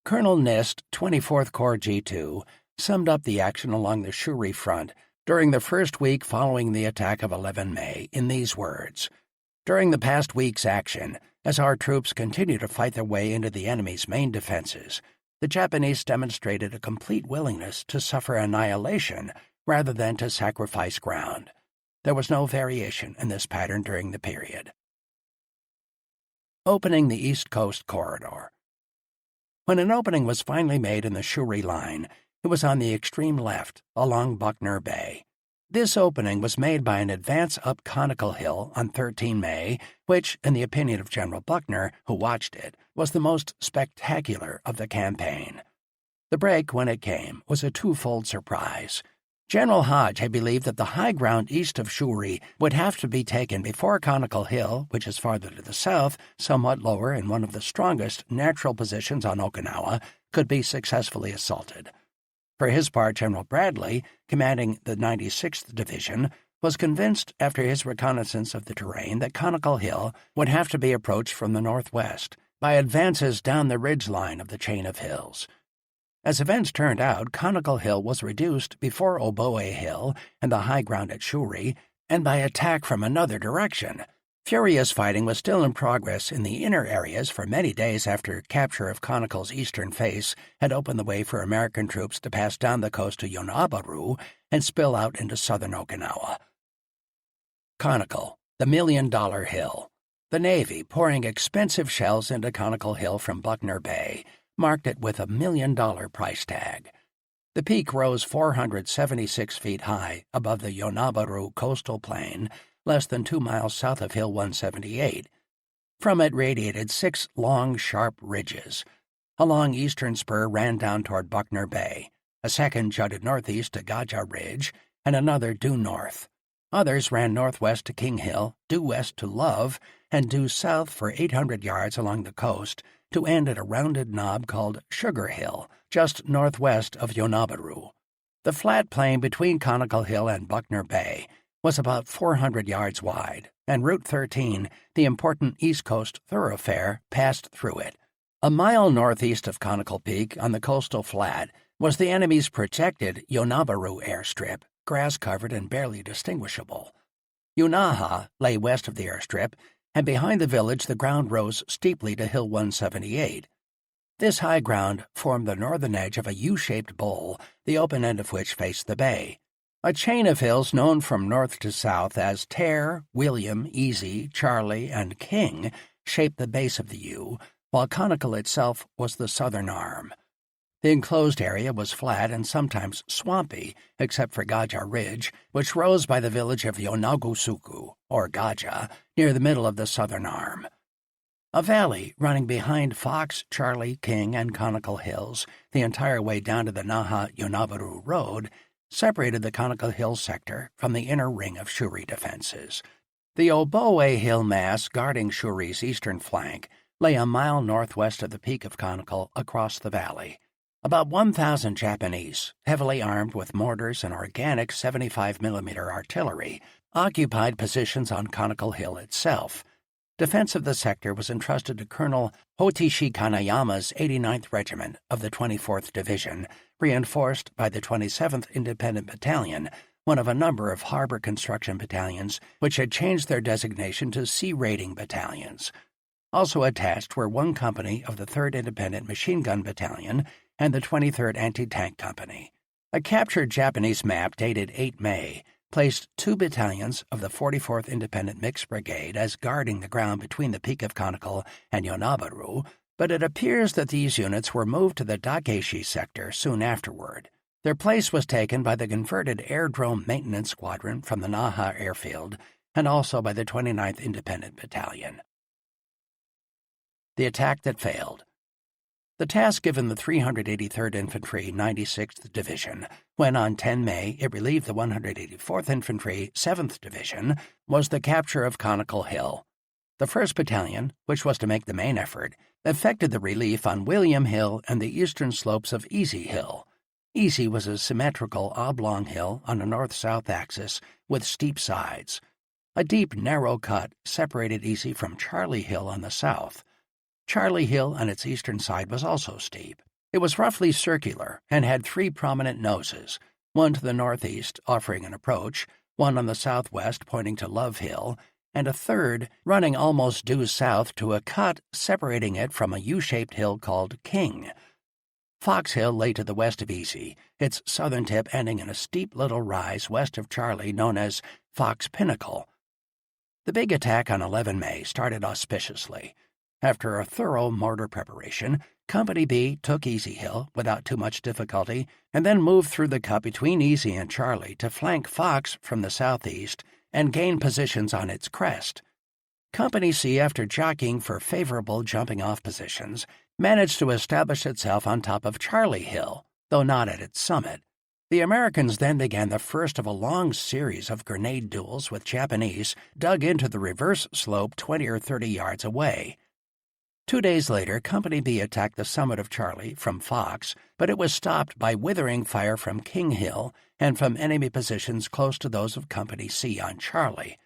Colonel Nist, 24th Corps G2, summed up the action along the Shuri front during the first week following the attack of 11 May in these words: "During the past week's action, as our troops continued to fight their way into the enemy's main defenses, the Japanese demonstrated a complete willingness to suffer annihilation rather than to sacrifice ground. There was no variation in this pattern during the period." Opening the East Coast Corridor. When an opening was finally made in the Shuri line, it was on the extreme left, along Buckner Bay. This opening was made by an advance up Conical Hill on 13 May, which, in the opinion of General Buckner, who watched it, was the most spectacular of the campaign. The break, when it came, was a twofold surprise. General Hodge had believed that the high ground east of Shuri would have to be taken before Conical Hill, which is farther to the south, somewhat lower in one of the strongest natural positions on Okinawa, could be successfully assaulted. For his part, General Bradley, commanding the 96th Division, was convinced after his reconnaissance of the terrain that Conical Hill would have to be approached from the northwest by advances down the ridge line of the chain of hills. As events turned out, Conical Hill was reduced before Oboe Hill and the high ground at Shuri, and by attack from another direction. Furious fighting was still in progress in the inner areas for many days after capture of Conical's eastern face had opened the way for American troops to pass down the coast to Yonabaru and spill out into southern Okinawa. Conical, the $1 million hill. The Navy, pouring expensive shells into Conical Hill from Buckner Bay, marked it with a $1 million price tag. The peak rose 476 feet high above the Yonabaru coastal plain, less than 2 miles south of Hill 178. From it radiated 6 long, sharp ridges. A long eastern spur ran down toward Buckner Bay, a second jutted northeast to Gaja Ridge, and another due north. Others ran northwest to King Hill, due west to Love, and due south for 800 yards along the coast to end at a rounded knob called Sugar Hill, just northwest of Yonabaru. The flat plain between Conical Hill and Buckner Bay was about 400 yards wide, and Route 13, the important East Coast thoroughfare, passed through it. A mile northeast of Conical Peak on the coastal flat was the enemy's protected Yonabaru airstrip, grass-covered and barely distinguishable. Yunaha lay west of the airstrip, and behind the village the ground rose steeply to Hill 178. This high ground formed the northern edge of a U-shaped bowl, the open end of which faced the bay. A chain of hills known from north to south as Tare, William, Easy, Charlie, and King shaped the base of the U, while Conical itself was the southern arm. The enclosed area was flat and sometimes swampy, except for Gaja Ridge, which rose by the village of Yonagusuku, or Gaja, near the middle of the southern arm. A valley running behind Fox, Charlie, King, and Conical Hills, the entire way down to the Naha-Yonabaru Road, separated the Conical Hills sector from the inner ring of Shuri defenses. The Oboe Hill mass guarding Shuri's eastern flank lay a mile northwest of the peak of Conical across the valley. About 1,000 Japanese, heavily armed with mortars and organic 75mm artillery, occupied positions on Conical Hill itself. Defense of the sector was entrusted to Colonel Hotishi Kanayama's 89th Regiment of the 24th Division, reinforced by the 27th Independent Battalion, one of a number of harbor construction battalions which had changed their designation to sea raiding battalions. Also attached were one company of the 3rd Independent Machine Gun Battalion and the 23rd Anti-Tank Company. A captured Japanese map dated 8 May placed 2 battalions of the 44th Independent Mixed Brigade as guarding the ground between the Peak of Conical and Yonabaru, but it appears that these units were moved to the Dakeshi sector soon afterward. Their place was taken by the converted Aerodrome Maintenance Squadron from the Naha Airfield and also by the 29th Independent Battalion. The attack that failed. The task given the 383rd Infantry 96th Division, when on 10 May it relieved the 184th Infantry 7th Division, was the capture of Conical Hill. The 1st Battalion, which was to make the main effort, effected the relief on William Hill and the eastern slopes of Easy Hill. Easy was a symmetrical oblong hill on a north-south axis with steep sides. A deep, narrow cut separated Easy from Charlie Hill on the south. Charlie Hill on its eastern side was also steep. It was roughly circular and had 3 prominent noses, one to the northeast offering an approach, one on the southwest pointing to Love Hill, and a third running almost due south to a cut separating it from a U-shaped hill called King. Fox Hill lay to the west of Easy, its southern tip ending in a steep little rise west of Charlie known as Fox Pinnacle. The big attack on 11 May started auspiciously. After a thorough mortar preparation, Company B took Easy Hill without too much difficulty and then moved through the cut between Easy and Charlie to flank Fox from the southeast and gain positions on its crest. Company C, after jockeying for favorable jumping-off positions, managed to establish itself on top of Charlie Hill, though not at its summit. The Americans then began the first of a long series of grenade duels with Japanese dug into the reverse slope 20 or 30 yards away. 2 days later, Company B attacked the summit of Charlie from Fox, but it was stopped by withering fire from King Hill and from enemy positions close to those of Company C on Charlie.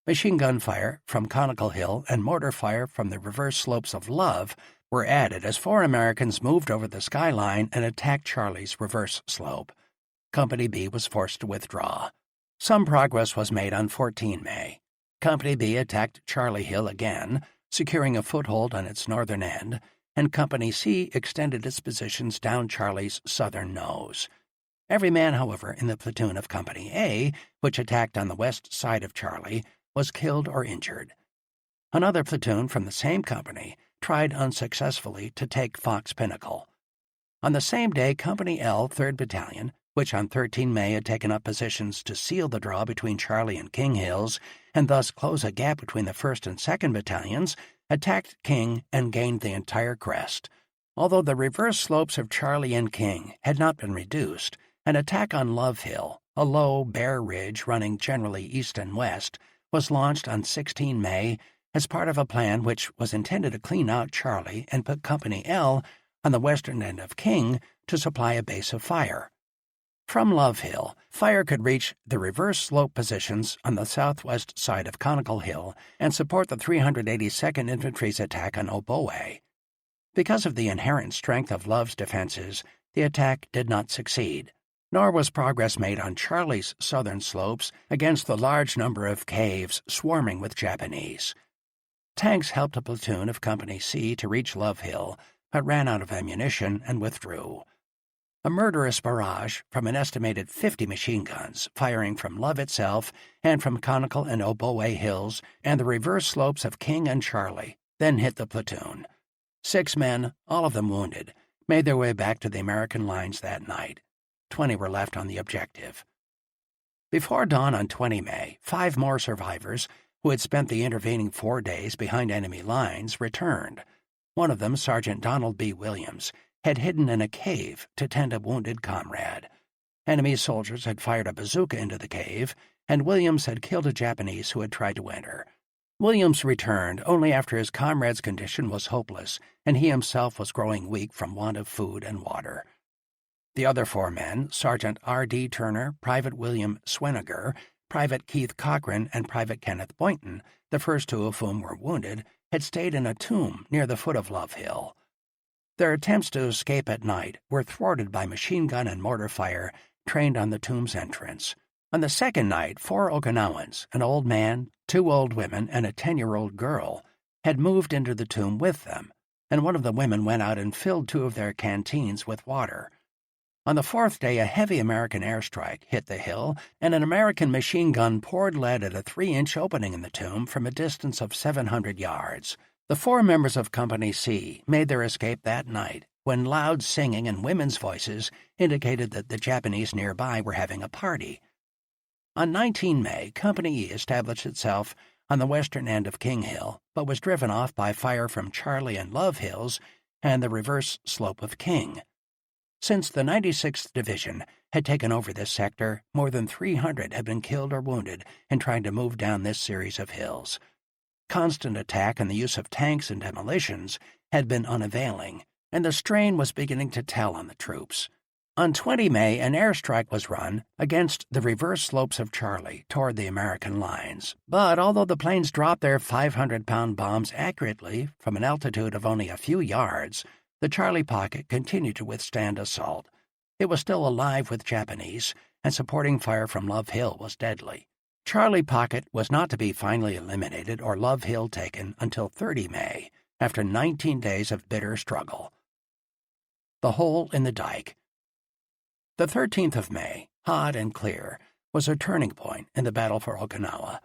Machine gun fire from Conical Hill and mortar fire from the reverse slopes of Love were added as 4 Americans moved over the skyline and attacked Charlie's reverse slope. Company B was forced to withdraw. Some progress was made on 14 May. Company B attacked Charlie Hill again, securing a foothold on its northern end, and Company C extended its positions down Charlie's southern nose. Every man, however, in the platoon of Company A, which attacked on the west side of Charlie, was killed or injured. Another platoon from the same company tried unsuccessfully to take Fox Pinnacle. On the same day, Company L, 3rd Battalion, which on 13 May had taken up positions to seal the draw between Charlie and King Hills, and thus close a gap between the 1st and 2nd Battalions, attacked King and gained the entire crest. Although the reverse slopes of Charlie and King had not been reduced, an attack on Love Hill, a low, bare ridge running generally east and west, was launched on 16 May as part of a plan which was intended to clean out Charlie and put Company L on the western end of King to supply a base of fire. From Love Hill, fire could reach the reverse slope positions on the southwest side of Conical Hill and support the 382nd Infantry's attack on Oboe. Because of the inherent strength of Love's defenses, the attack did not succeed, nor was progress made on Charlie's southern slopes against the large number of caves swarming with Japanese. Tanks helped a platoon of Company C to reach Love Hill, but ran out of ammunition and withdrew. A murderous barrage from an estimated 50 machine guns firing from Love itself and from Conical and Oboe Hills and the reverse slopes of King and Charlie then hit the platoon. 6 men, all of them wounded, made their way back to the American lines that night. 20 were left on the objective. Before dawn on 20 May, 5 more survivors, who had spent the intervening 4 days behind enemy lines, returned. One of them, Sergeant Donald B. Williams, had hidden in a cave to tend a wounded comrade. Enemy soldiers had fired a bazooka into the cave, and Williams had killed a Japanese who had tried to enter. Williams returned only after his comrade's condition was hopeless, and he himself was growing weak from want of food and water. The other 4 men, Sergeant R.D. Turner, Private William Sweniger, Private Keith Cochran, and Private Kenneth Boynton, the first 2 of whom were wounded, had stayed in a tomb near the foot of Love Hill. Their attempts to escape at night were thwarted by machine gun and mortar fire trained on the tomb's entrance. On the second night, 4 Okinawans, an old man, 2 old women, and a 10-year-old girl, had moved into the tomb with them, and one of the women went out and filled 2 of their canteens with water. On the 4th day, a heavy American airstrike hit the hill, and an American machine gun poured lead at a 3-inch opening in the tomb from a distance of 700 yards. The 4 members of Company C made their escape that night, when loud singing and women's voices indicated that the Japanese nearby were having a party. On 19 May, Company E established itself on the western end of King Hill, but was driven off by fire from Charlie and Love Hills and the reverse slope of King. Since the 96th Division had taken over this sector, more than 300 had been killed or wounded in trying to move down this series of hills. Constant attack and the use of tanks and demolitions had been unavailing, and the strain was beginning to tell on the troops. On 20 May, an airstrike was run against the reverse slopes of Charlie toward the American lines. But although the planes dropped their 500-pound bombs accurately from an altitude of only a few yards, the Charlie pocket continued to withstand assault. It was still alive with Japanese, and supporting fire from Love Hill was deadly. Charlie pocket was not to be finally eliminated or Love Hill taken until 30 May, after 19 days of bitter struggle. The hole in the dike. The 13th of May, hot and clear, was a turning point in the battle for Okinawa.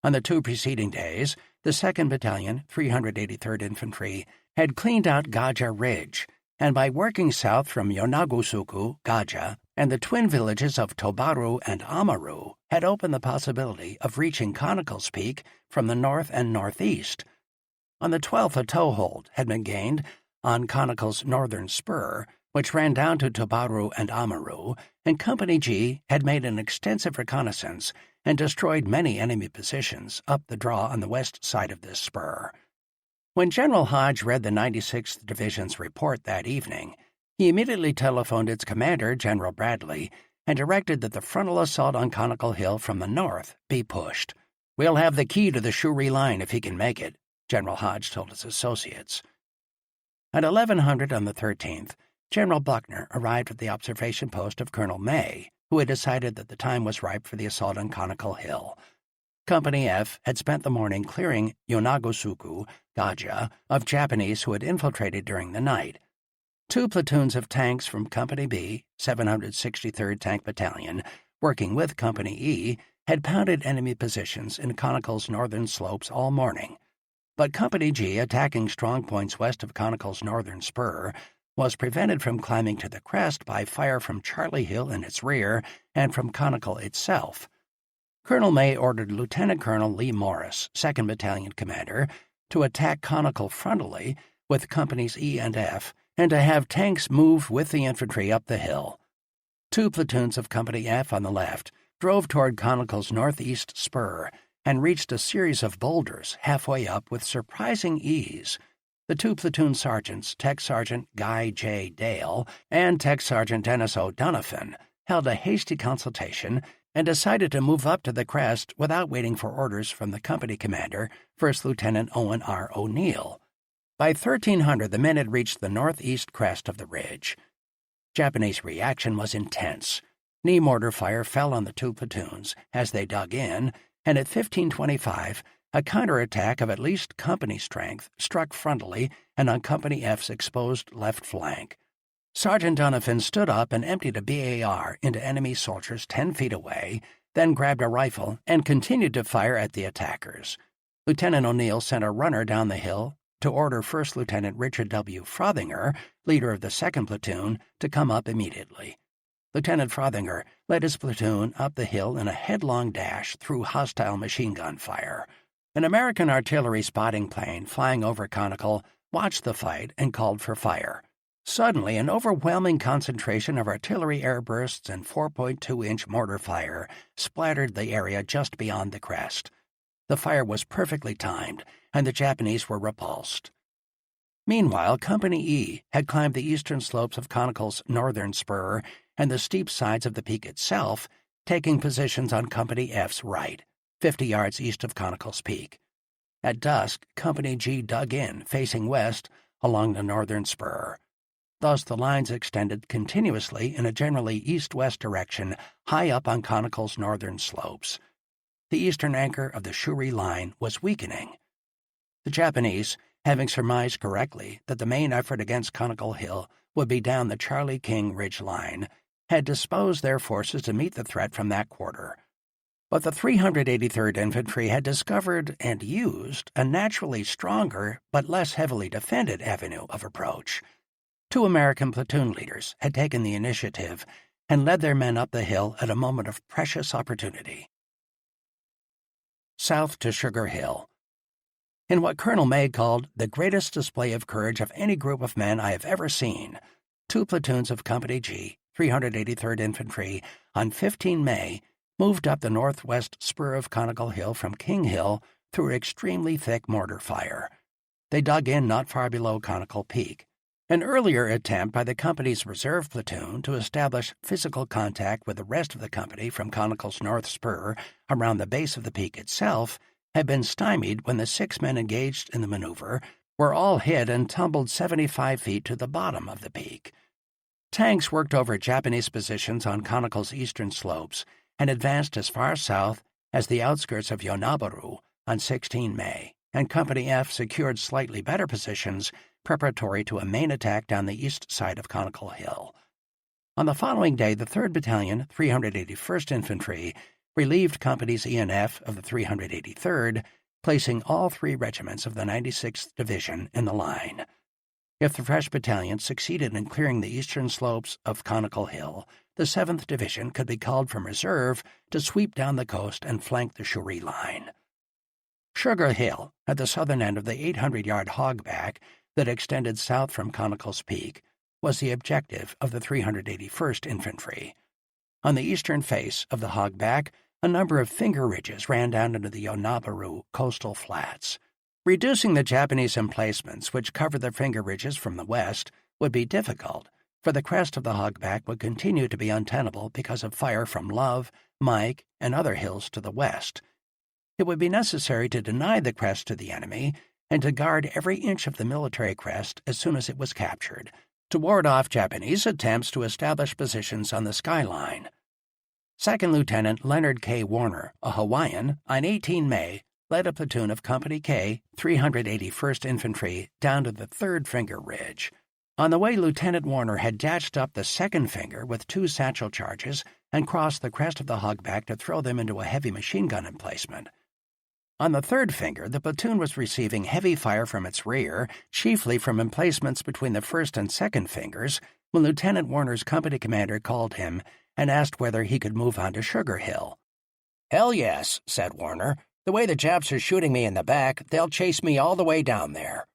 On the 2 preceding days, the 2nd Battalion, 383rd Infantry, had cleaned out Gaja Ridge, and by working south from Yonagusuku, Gaja, and the twin villages of Tobaru and Amaru, had opened the possibility of reaching Conicle's Peak from the north and northeast. On the 12th, a toehold had been gained on Conicle's northern spur, which ran down to Tobaru and Amaru, and Company G had made an extensive reconnaissance and destroyed many enemy positions up the draw on the west side of this spur. When General Hodge read the 96th Division's report that evening, he immediately telephoned its commander, General Bradley, and directed that the frontal assault on Conical Hill from the north be pushed. "We'll have the key to the Shuri line if he can make it," General Hodge told his associates. At 1100 on the 13th, General Buckner arrived at the observation post of Colonel May, who had decided that the time was ripe for the assault on Conical Hill. Company F had spent the morning clearing Yonagusuku, Gaja, of Japanese who had infiltrated during the night. 2 platoons of tanks from Company B, 763rd Tank Battalion, working with Company E, had pounded enemy positions in Conicle's northern slopes all morning. But Company G, attacking strong points west of Conicle's northern spur, was prevented from climbing to the crest by fire from Charlie Hill in its rear and from Conical itself. Colonel May ordered Lieutenant Colonel Lee Morris, 2nd Battalion Commander, to attack Conical frontally with Companies E and F, and to have tanks move with the infantry up the hill. 2 platoons of Company F on the left drove toward Conical's northeast spur and reached a series of boulders halfway up with surprising ease. The 2 platoon sergeants, Tech Sergeant Guy J. Dale and Tech Sergeant Dennis O'Donovan, held a hasty consultation and decided to move up to the crest without waiting for orders from the company commander, First Lieutenant Owen R. O'Neill. By 1300, the men had reached the northeast crest of the ridge. Japanese reaction was intense. Knee mortar fire fell on the 2 platoons as they dug in, and at 1525, a counterattack of at least company strength struck frontally and on Company F's exposed left flank. Sergeant Donovan stood up and emptied a BAR into enemy soldiers 10 feet away, then grabbed a rifle and continued to fire at the attackers. Lieutenant O'Neill sent a runner down the hill to order First Lieutenant Richard W. Frothinger, leader of the 2nd Platoon, to come up immediately. Lieutenant Frothinger led his platoon up the hill in a headlong dash through hostile machine gun fire. An American artillery spotting plane flying over Conical watched the fight and called for fire. Suddenly, an overwhelming concentration of artillery airbursts and 4.2-inch mortar fire splattered the area just beyond the crest. The fire was perfectly timed, and the Japanese were repulsed. Meanwhile, Company E had climbed the eastern slopes of Conical's northern spur and the steep sides of the peak itself, taking positions on Company F's right, 50 yards east of Conical's peak. At dusk, Company G dug in, facing west, along the northern spur. Thus, the lines extended continuously in a generally east-west direction high up on Conical's northern slopes. The eastern anchor of the Shuri line was weakening. The Japanese, having surmised correctly that the main effort against Conical Hill would be down the Charlie King Ridge line, had disposed their forces to meet the threat from that quarter. But the 383rd Infantry had discovered and used a naturally stronger but less heavily defended avenue of approach. 2 American platoon leaders had taken the initiative and led their men up the hill at a moment of precious opportunity. South to Sugar Hill. In what Colonel May called the greatest display of courage of any group of men I have ever seen, 2 platoons of Company G, 383rd Infantry, on 15 May, moved up the northwest spur of Conical Hill from King Hill through extremely thick mortar fire. They dug in not far below Conical Peak. An earlier attempt by the company's reserve platoon to establish physical contact with the rest of the company from Conical's north spur around the base of the peak itself had been stymied when the 6 men engaged in the maneuver were all hit and tumbled 75 feet to the bottom of the peak. Tanks worked over Japanese positions on Conical's eastern slopes and advanced as far south as the outskirts of Yonabaru on 16 May, and Company F secured slightly better positions preparatory to a main attack down the east side of Conical Hill. On the following day, the 3rd Battalion, 381st Infantry, relieved Companies E and F of the 383rd, placing all 3 regiments of the 96th Division in the line. If the fresh battalion succeeded in clearing the eastern slopes of Conical Hill, the 7th Division could be called from reserve to sweep down the coast and flank the Shuri line. Sugar Hill, at the southern end of the 800-yard hogback that extended south from Conical's Peak, was the objective of the 381st Infantry. On the eastern face of the hogback, a number of finger ridges ran down into the Yonabaru coastal flats. Reducing the Japanese emplacements which covered the finger ridges from the west would be difficult, for the crest of the hogback would continue to be untenable because of fire from Love, Mike, and other hills to the west. It would be necessary to deny the crest to the enemy and to guard every inch of the military crest as soon as it was captured, to ward off Japanese attempts to establish positions on the skyline. 2nd Lieutenant Leonard K. Warner, a Hawaiian, on 18 May, led a platoon of Company K, 381st Infantry, down to the 3rd Finger Ridge. On the way, Lieutenant Warner had dashed up the 2nd Finger with 2 satchel charges and crossed the crest of the hogback to throw them into a heavy machine gun emplacement. On the 3rd Finger, the platoon was receiving heavy fire from its rear, chiefly from emplacements between the 1st and 2nd Fingers, when Lieutenant Warner's company commander called him and asked whether he could move on to Sugar Hill. "Hell yes," said Warner. "The way the Japs are shooting me in the back, they'll chase me all the way down there."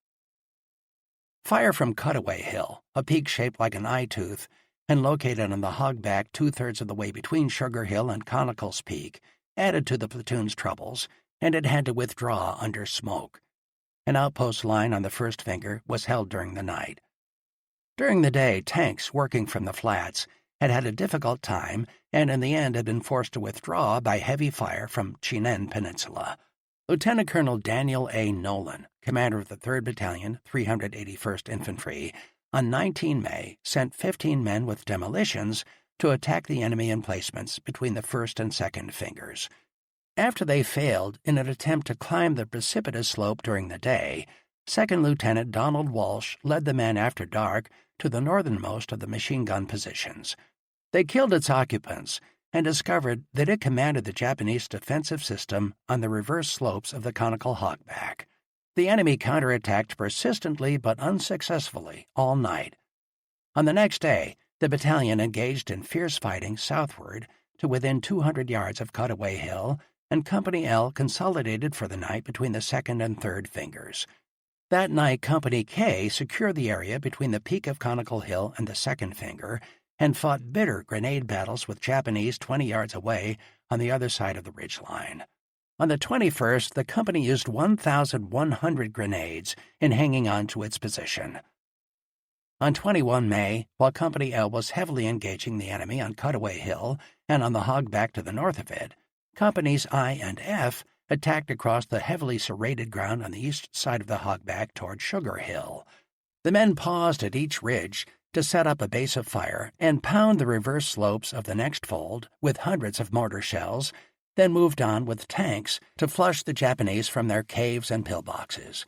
Fire from Cutaway Hill, a peak shaped like an eye tooth, and located on the hogback 2/3 of the way between Sugar Hill and Conical's Peak, added to the platoon's troubles, and it had to withdraw under smoke. An outpost line on the 1st Finger was held during the night. During the day, tanks working from the flats had had a difficult time and in the end had been forced to withdraw by heavy fire from Chinen Peninsula. Lieutenant Colonel Daniel A. Nolan, commander of the 3rd Battalion, 381st Infantry, on 19 May sent 15 men with demolitions to attack the enemy emplacements between the 1st and 2nd Fingers. After they failed in an attempt to climb the precipitous slope during the day, 2nd Lieutenant Donald Walsh led the men after dark to the northernmost of the machine gun positions. They killed its occupants and discovered that it commanded the Japanese defensive system on the reverse slopes of the Conical hogback. The enemy counterattacked persistently but unsuccessfully all night. On the next day, the battalion engaged in fierce fighting southward to within 200 yards of Cutaway Hill, and Company L consolidated for the night between the 2nd and 3rd Fingers. That night, Company K secured the area between the peak of Conical Hill and the Second Finger and fought bitter grenade battles with Japanese 20 yards away on the other side of the ridgeline. On the 21st, the company used 1,100 grenades in hanging on to its position. On 21 May, while Company L was heavily engaging the enemy on Cutaway Hill and on the hogback to the north of it, Companies I and F attacked across the heavily serrated ground on the east side of the hogback toward Sugar Hill. The men paused at each ridge to set up a base of fire and pound the reverse slopes of the next fold with hundreds of mortar shells, then moved on with tanks to flush the Japanese from their caves and pillboxes.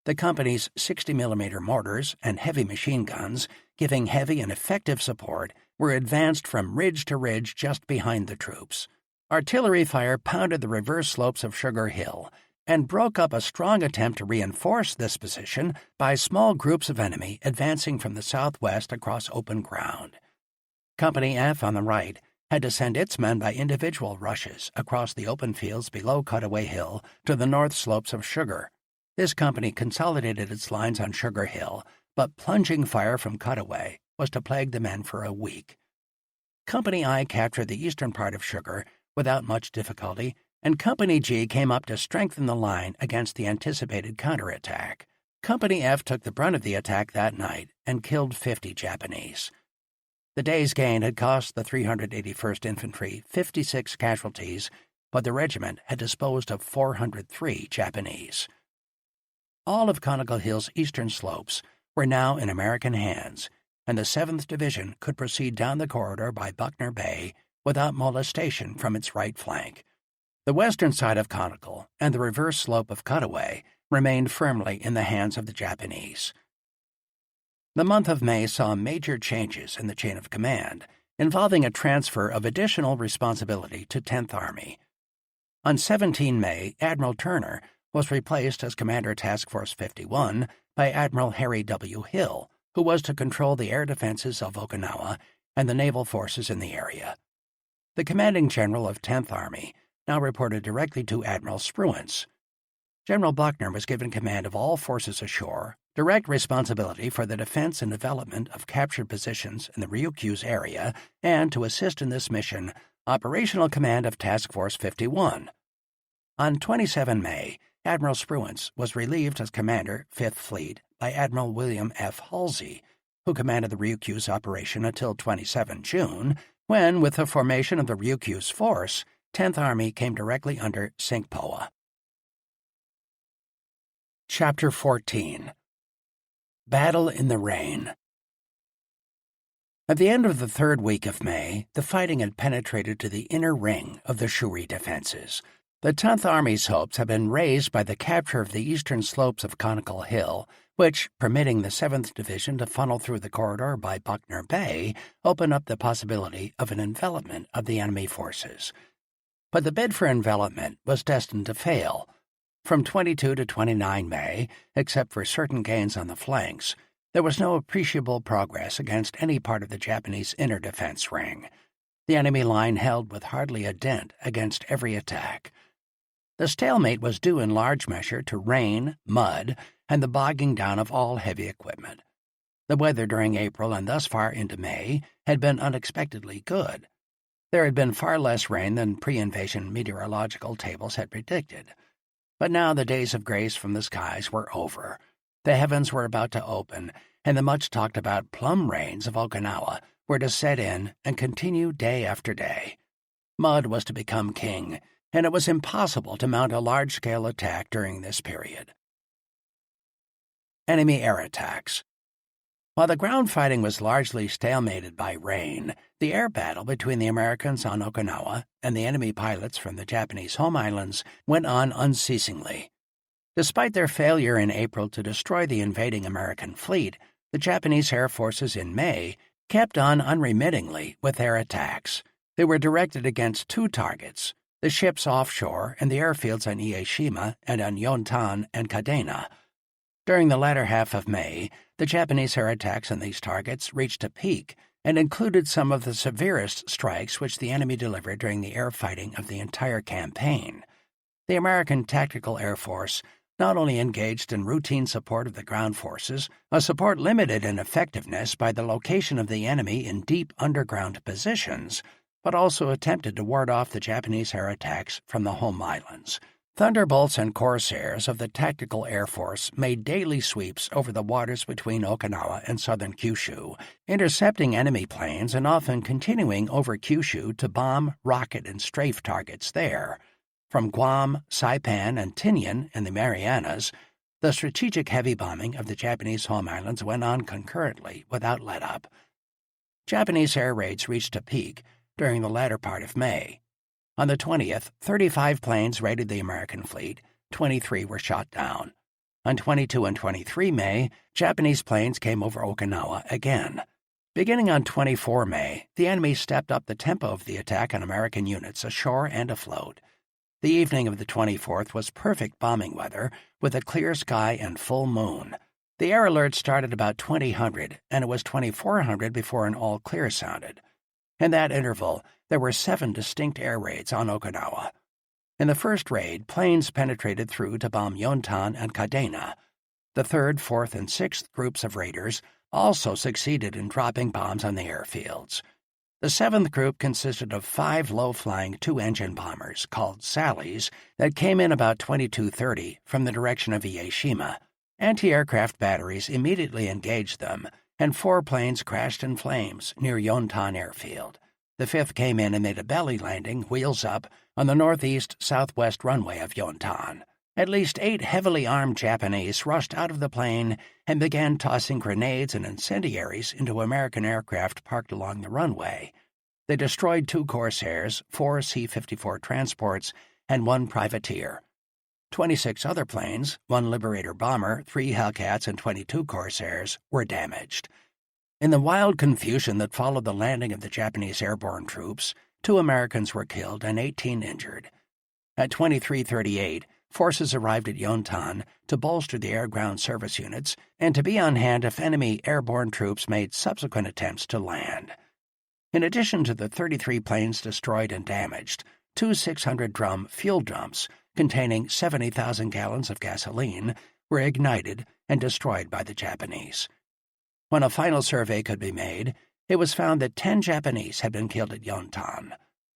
The company's 60mm mortars and heavy machine guns, giving heavy and effective support, were advanced from ridge to ridge just behind the troops. Artillery fire pounded the reverse slopes of Sugar Hill and broke up a strong attempt to reinforce this position by small groups of enemy advancing from the southwest across open ground. Company F on the right had to send its men by individual rushes across the open fields below Cutaway Hill to the north slopes of Sugar. This company consolidated its lines on Sugar Hill, but plunging fire from Cutaway was to plague the men for a week. Company I captured the eastern part of Sugar without much difficulty, and Company G came up to strengthen the line against the anticipated counterattack. Company F took the brunt of the attack that night and killed 50 Japanese. The day's gain had cost the 381st Infantry 56 casualties, but the regiment had disposed of 403 Japanese. All of Conical Hill's eastern slopes were now in American hands, and the 7th Division could proceed down the corridor by Buckner Bay without molestation from its right flank. The western side of Conical and the reverse slope of Cutaway remained firmly in the hands of the Japanese. The month of May saw major changes in the chain of command, involving a transfer of additional responsibility to 10th Army. On 17 May, Admiral Turner was replaced as Commander Task Force 51 by Admiral Harry W. Hill, who was to control the air defenses of Okinawa and the naval forces in the area. The commanding general of 10th Army now reported directly to Admiral Spruance. General Buckner was given command of all forces ashore, direct responsibility for the defense and development of captured positions in the Ryukyu's area, and to assist in this mission, operational command of Task Force 51. On 27 May, Admiral Spruance was relieved as Commander, 5th Fleet, by Admiral William F. Halsey, who commanded the Ryukyu's operation until 27 June, when, with the formation of the Ryukyu's force, 10th Army came directly under Sinkpoa. Chapter 14. Battle in the Rain. At the end of the third week of May, the fighting had penetrated to the inner ring of the Shuri defenses. The 10th Army's hopes had been raised by the capture of the eastern slopes of Conical Hill, which, permitting the 7th Division to funnel through the corridor by Buckner Bay, opened up the possibility of an envelopment of the enemy forces. But the bid for envelopment was destined to fail. From 22 to 29 May, except for certain gains on the flanks, there was no appreciable progress against any part of the Japanese inner defense ring. The enemy line held with hardly a dent against every attack. The stalemate was due in large measure to rain, mud, and the bogging down of all heavy equipment. The weather during April and thus far into May had been unexpectedly good. There had been far less rain than pre-invasion meteorological tables had predicted. But now the days of grace from the skies were over. The heavens were about to open, and the much-talked-about plum rains of Okinawa were to set in and continue day after day. Mud was to become king, and it was impossible to mount a large-scale attack during this period. Enemy air attacks. While the ground fighting was largely stalemated by rain, the air battle between the Americans on Okinawa and the enemy pilots from the Japanese home islands went on unceasingly. Despite their failure in April to destroy the invading American fleet, the Japanese air forces in May kept on unremittingly with their attacks. They were directed against two targets: the ships offshore and the airfields on Ieshima and on Yontan and Kadena. During the latter half of May, the Japanese air attacks on these targets reached a peak and included some of the severest strikes which the enemy delivered during the air fighting of the entire campaign. The American Tactical Air Force not only engaged in routine support of the ground forces, a support limited in effectiveness by the location of the enemy in deep underground positions, but also attempted to ward off the Japanese air attacks from the home islands. Thunderbolts and Corsairs of the Tactical Air Force made daily sweeps over the waters between Okinawa and southern Kyushu, intercepting enemy planes and often continuing over Kyushu to bomb, rocket, and strafe targets there. From Guam, Saipan, and Tinian in the Marianas, the strategic heavy bombing of the Japanese home islands went on concurrently without let-up. Japanese air raids reached a peak during the latter part of May. On the 20th, 35 planes raided the American fleet, 23 were shot down. On 22 and 23 May, Japanese planes came over Okinawa again. Beginning on 24 May, the enemy stepped up the tempo of the attack on American units ashore and afloat. The evening of the 24th was perfect bombing weather, with a clear sky and full moon. The air alert started about 2000, and it was 2400 before an all-clear sounded. In that interval, there were 7 distinct air raids on Okinawa. In the first raid, planes penetrated through to bomb Yontan and Kadena. The 3rd, 4th, and 6th groups of raiders also succeeded in dropping bombs on the airfields. The 7th group consisted of 5 low-flying 2-engine bombers called Sallies that came in about 22:30 from the direction of Ieshima. Anti-aircraft batteries immediately engaged them, and 4 planes crashed in flames near Yontan Airfield. The 5th came in and made a belly landing, wheels up, on the northeast-southwest runway of Yontan. At least 8 heavily armed Japanese rushed out of the plane and began tossing grenades and incendiaries into American aircraft parked along the runway. They destroyed 2 Corsairs, 4 C-54 transports, and 1 privateer. 26 other planes, 1 Liberator bomber, 3 Hellcats, and 22 Corsairs were damaged. In the wild confusion that followed the landing of the Japanese airborne troops, 2 Americans were killed and 18 injured. At 23:38, forces arrived at Yontan to bolster the air-ground service units and to be on hand if enemy airborne troops made subsequent attempts to land. In addition to the 33 planes destroyed and damaged, 2 600-drum fuel dumps containing 70,000 gallons of gasoline were ignited and destroyed by the Japanese. When a final survey could be made, it was found that 10 Japanese had been killed at Yontan.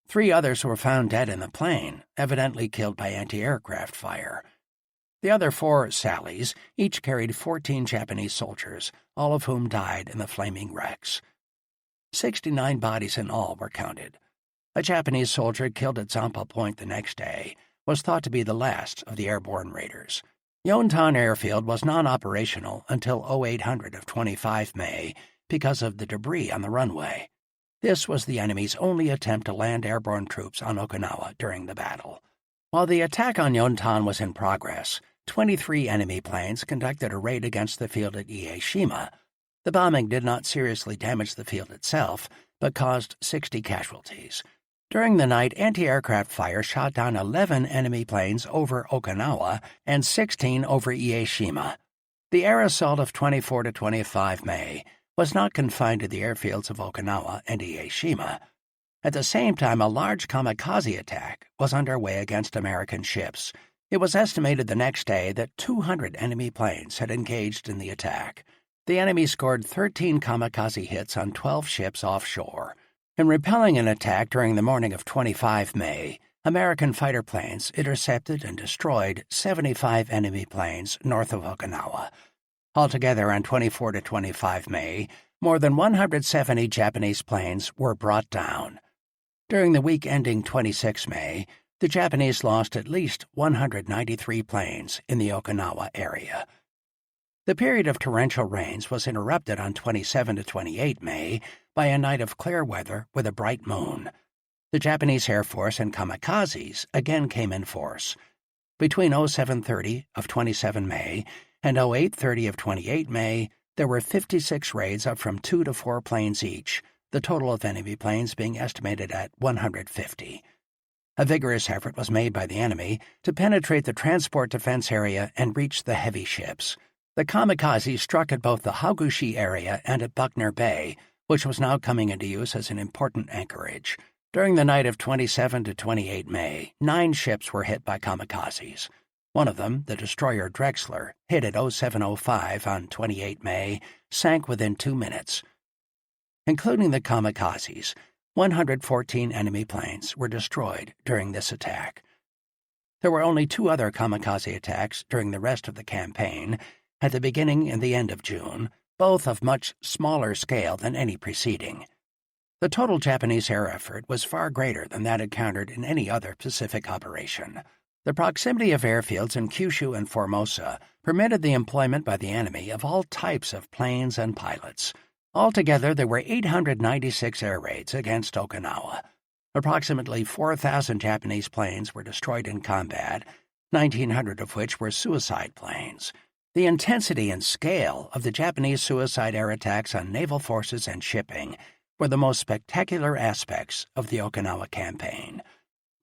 3 others were found dead in the plane, evidently killed by anti-aircraft fire. The other 4 Sallies each carried 14 Japanese soldiers, all of whom died in the flaming wrecks. 69 bodies in all were counted. A Japanese soldier killed at Zampa Point the next day was thought to be the last of the airborne raiders. Yontan Airfield was non-operational until 0800 of 25 May because of the debris on the runway. This was the enemy's only attempt to land airborne troops on Okinawa during the battle. While the attack on Yontan was in progress, 23 enemy planes conducted a raid against the field at Ieshima. The bombing did not seriously damage the field itself, but caused 60 casualties. During the night, anti-aircraft fire shot down 11 enemy planes over Okinawa and 16 over Ieshima. The air assault of 24 to 25 May was not confined to the airfields of Okinawa and Ieshima. At the same time, a large kamikaze attack was underway against American ships. It was estimated the next day that 200 enemy planes had engaged in the attack. The enemy scored 13 kamikaze hits on 12 ships offshore. In repelling an attack during the morning of 25 May, American fighter planes intercepted and destroyed 75 enemy planes north of Okinawa. Altogether, on 24 to 25 May, more than 170 Japanese planes were brought down. During the week ending 26 May, the Japanese lost at least 193 planes in the Okinawa area. The period of torrential rains was interrupted on 27 to 28 May by a night of clear weather with a bright moon. The Japanese Air Force and kamikazes again came in force. Between 07:30 of 27 May and 08:30 of 28 May, there were 56 raids, up from 2 to 4 planes each, the total of enemy planes being estimated at 150. A vigorous effort was made by the enemy to penetrate the transport defense area and reach the heavy ships. The kamikazes struck at both the Hagushi area and at Buckner Bay, which was now coming into use as an important anchorage. During the night of 27 to 28 May, 9 ships were hit by kamikazes. One of them, the destroyer Drexler, hit at 07:05 on 28 May, sank within 2 minutes. Including the kamikazes, 114 enemy planes were destroyed during this attack. There were only 2 other kamikaze attacks during the rest of the campaign, at the beginning and the end of June, both of much smaller scale than any preceding. The total Japanese air effort was far greater than that encountered in any other Pacific operation. The proximity of airfields in Kyushu and Formosa permitted the employment by the enemy of all types of planes and pilots. Altogether, there were 896 air raids against Okinawa. Approximately 4,000 Japanese planes were destroyed in combat, 1,900 of which were suicide planes. The intensity and scale of the Japanese suicide air attacks on naval forces and shipping were the most spectacular aspects of the Okinawa campaign.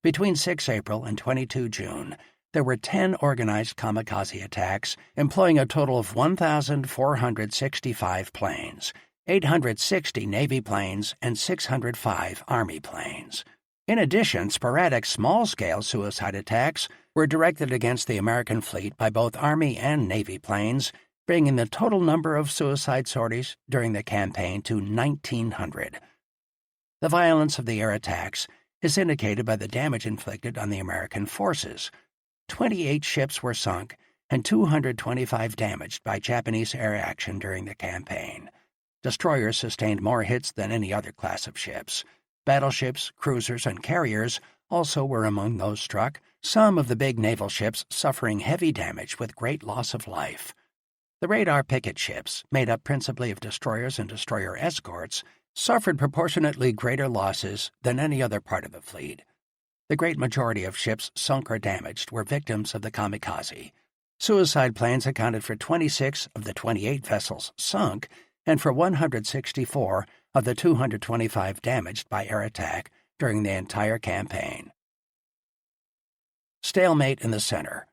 Between 6 April and 22 June, there were 10 organized kamikaze attacks, employing a total of 1,465 planes, 860 Navy planes, and 605 Army planes. In addition, sporadic small-scale suicide attacks were directed against the American fleet by both Army and Navy planes, bringing the total number of suicide sorties during the campaign to 1,900. The violence of the air attacks is indicated by the damage inflicted on the American forces. 28 ships were sunk and 225 damaged by Japanese air action during the campaign. Destroyers sustained more hits than any other class of ships. Battleships, cruisers, and carriers also were among those struck, some of the big naval ships suffering heavy damage with great loss of life. The radar picket ships, made up principally of destroyers and destroyer escorts, suffered proportionately greater losses than any other part of the fleet. The great majority of ships sunk or damaged were victims of the kamikaze. Suicide planes accounted for 26 of the 28 vessels sunk and for 164 of the 225 damaged by air attack during the entire campaign. Stalemate in the center.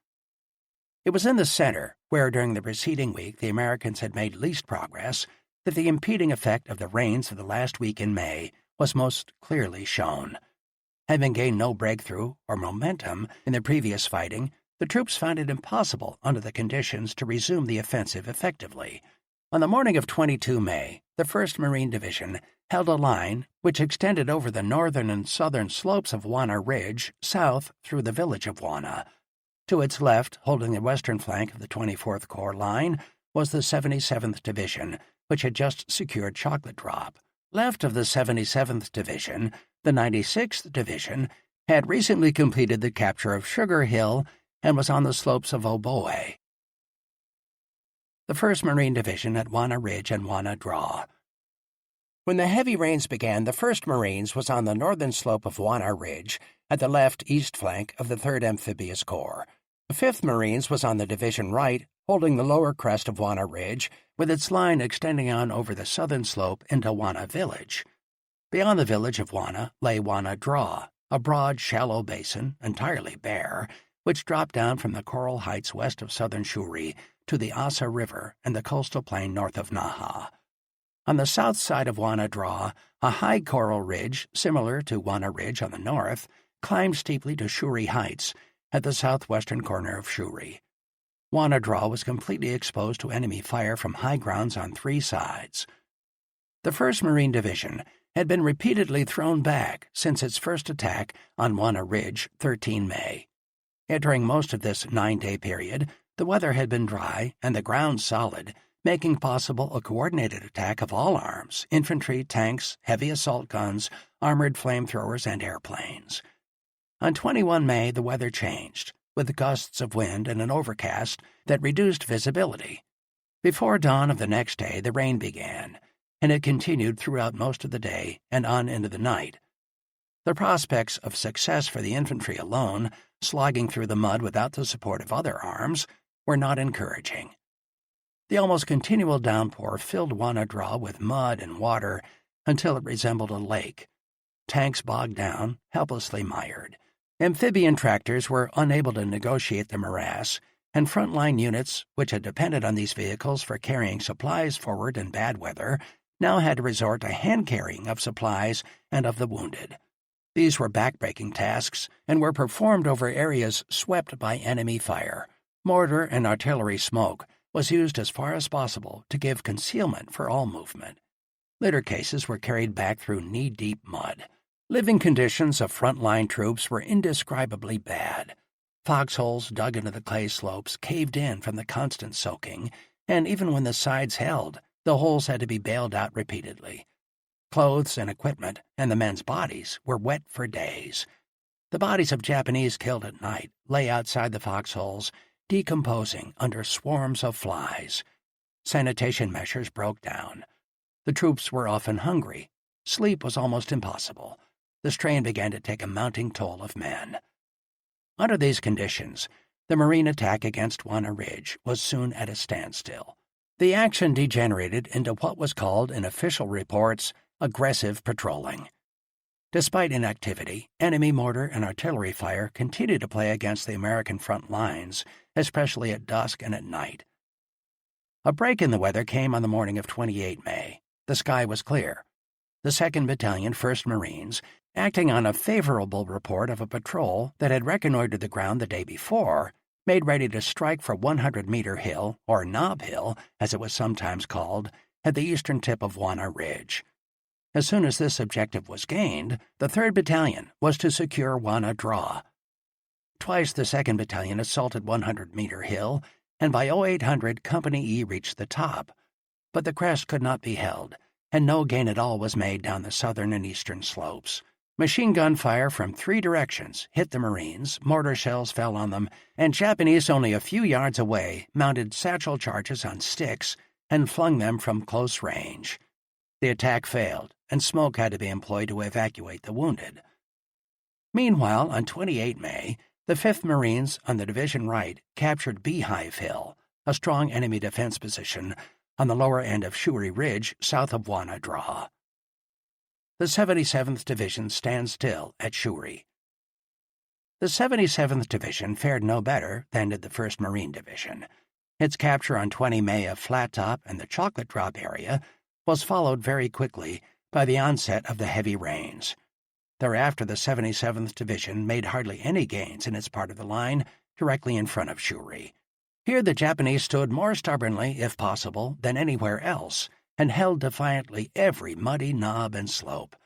It was in the center, where during the preceding week the Americans had made least progress, that the impeding effect of the rains of the last week in May was most clearly shown. Having gained no breakthrough or momentum in the previous fighting, the troops found it impossible under the conditions to resume the offensive effectively. On the morning of 22 May, the 1st Marine Division held a line which extended over the northern and southern slopes of Wana Ridge south through the village of Wana. To its left, holding the western flank of the 24th Corps line, was the 77th Division, which had just secured Chocolate Drop. Left of the 77th Division, the 96th Division had recently completed the capture of Sugar Hill and was on the slopes of Oboe. The 1st Marine Division at Wana Ridge and Wana Draw. When the heavy rains began, the 1st Marines was on the northern slope of Wana Ridge at the left east flank of the 3rd Amphibious Corps. The 5th Marines was on the division right, holding the lower crest of Wana Ridge, with its line extending on over the southern slope into Wana Village. Beyond the village of Wana lay Wana Draw, a broad, shallow basin, entirely bare, which dropped down from the coral heights west of southern Shuri to the Asa River and the coastal plain north of Naha. On the south side of Wana Draw, a high coral ridge, similar to Wana Ridge on the north, climbed steeply to Shuri Heights at the southwestern corner of Shuri. Wana Draw was completely exposed to enemy fire from high grounds on 3 sides. The 1st Marine Division had been repeatedly thrown back since its first attack on Wana Ridge, 13 May. Yet during most of this 9-day period, the weather had been dry and the ground solid, making possible a coordinated attack of all arms, infantry, tanks, heavy assault guns, armored flamethrowers, and airplanes. On 21 May, the weather changed, with gusts of wind and an overcast that reduced visibility. Before dawn of the next day, the rain began, and it continued throughout most of the day and on into the night. The prospects of success for the infantry alone, slogging through the mud without the support of other arms, were not encouraging. The almost continual downpour filled Wana Draw with mud and water until it resembled a lake. Tanks bogged down, helplessly mired. Amphibian tractors were unable to negotiate the morass, and frontline units, which had depended on these vehicles for carrying supplies forward in bad weather, now had to resort to hand-carrying of supplies and of the wounded. These were backbreaking tasks and were performed over areas swept by enemy fire. Mortar and artillery smoke was used as far as possible to give concealment for all movement. Litter cases were carried back through knee-deep mud. Living conditions of front-line troops were indescribably bad. Foxholes dug into the clay slopes caved in from the constant soaking, and even when the sides held, the holes had to be bailed out repeatedly. Clothes and equipment and the men's bodies were wet for days. The bodies of Japanese killed at night lay outside the foxholes, decomposing under swarms of flies. Sanitation measures broke down. The troops were often hungry. Sleep was almost impossible. The strain began to take a mounting toll of men. Under these conditions, the Marine attack against Wana Ridge was soon at a standstill. The action degenerated into what was called, in official reports, aggressive patrolling. Despite inactivity, enemy mortar and artillery fire continued to play against the American front lines, especially at dusk and at night. A break in the weather came on the morning of 28 May. The sky was clear. The 2nd Battalion, 1st Marines, acting on a favorable report of a patrol that had reconnoitered the ground the day before, made ready to strike for 100-meter Hill, or Knob Hill, as it was sometimes called, at the eastern tip of Wana Ridge. As soon as this objective was gained, the 3rd Battalion was to secure Wana Draw. Twice the 2nd Battalion assaulted 100-meter Hill, and by 0800 Company E reached the top. But the crest could not be held, and no gain at all was made down the southern and eastern slopes. Machine gun fire from 3 directions hit the Marines, mortar shells fell on them, and Japanese only a few yards away mounted satchel charges on sticks and flung them from close range. The attack failed, and smoke had to be employed to evacuate the wounded. Meanwhile, on 28 May, the 5th Marines on the division right captured Beehive Hill, a strong enemy defense position on the lower end of Shuri Ridge south of Wana Draw. The 77th Division stands still at Shuri. The 77th Division fared no better than did the 1st Marine Division. Its capture on 20 May of Flat Top and the Chocolate Drop area was followed very quickly by the onset of the heavy rains. Thereafter, the 77th Division made hardly any gains in its part of the line, directly in front of Shuri. Here the Japanese stood more stubbornly, if possible, than anywhere else, and held defiantly every muddy knob and slope.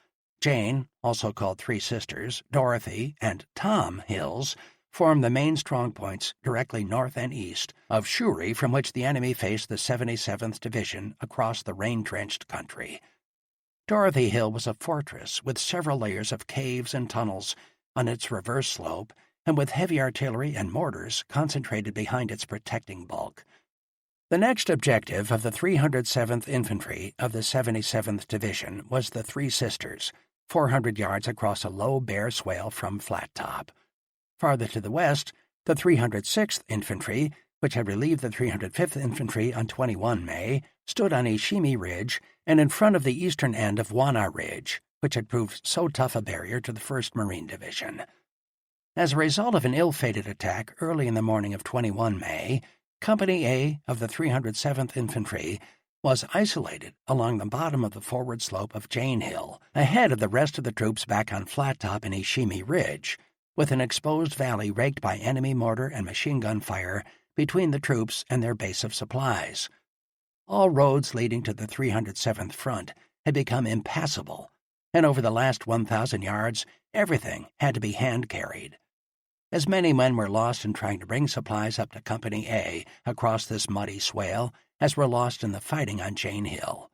Jane, also called Three Sisters, Dorothy, and Tom Hills, formed the main strong points directly north and east of Shuri, from which the enemy faced the 77th Division across the rain-drenched country. Dorothy Hill was a fortress with several layers of caves and tunnels on its reverse slope, and with heavy artillery and mortars concentrated behind its protecting bulk. The next objective of the 307th Infantry of the 77th Division was the Three Sisters, 400 yards across a low, bare swale from Flat Top. Farther to the west, the 306th Infantry, which had relieved the 305th Infantry on 21 May, stood on Ishimi Ridge and in front of the eastern end of Wana Ridge, which had proved so tough a barrier to the 1st Marine Division. As a result of an ill-fated attack early in the morning of 21 May, Company A of the 307th Infantry was isolated along the bottom of the forward slope of Jane Hill, ahead of the rest of the troops back on Flat Top and Ishimi Ridge, with an exposed valley raked by enemy mortar and machine gun fire between the troops and their base of supplies. All roads leading to the 307th Front had become impassable, and over the last 1,000 yards, everything had to be hand-carried. As many men were lost in trying to bring supplies up to Company A across this muddy swale as were lost in the fighting on Jane Hill.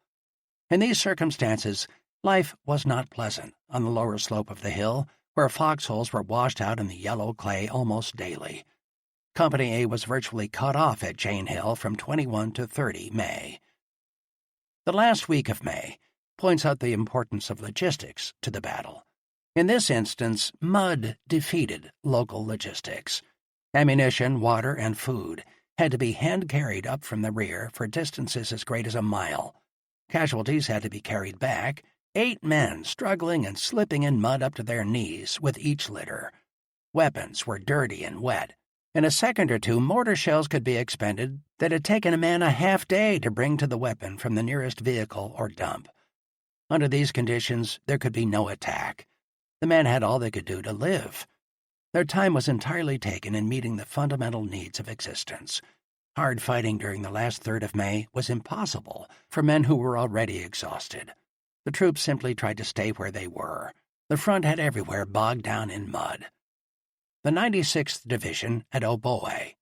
In these circumstances, life was not pleasant on the lower slope of the hill, where foxholes were washed out in the yellow clay almost daily. Company A was virtually cut off at Jane Hill from 21 to 30 May. The last week of May points out the importance of logistics to the battle. In this instance, mud defeated local logistics. Ammunition, water, and food had to be hand-carried up from the rear for distances as great as a mile. Casualties had to be carried back, 8 men struggling and slipping in mud up to their knees with each litter. Weapons were dirty and wet. In a second or two, mortar shells could be expended that had taken a man a half day to bring to the weapon from the nearest vehicle or dump. Under these conditions, there could be no attack. The men had all they could do to live. Their time was entirely taken in meeting the fundamental needs of existence. Hard fighting during the last third of May was impossible for men who were already exhausted. The troops simply tried to stay where they were. The front had everywhere bogged down in mud. The 96th Division at Oboe.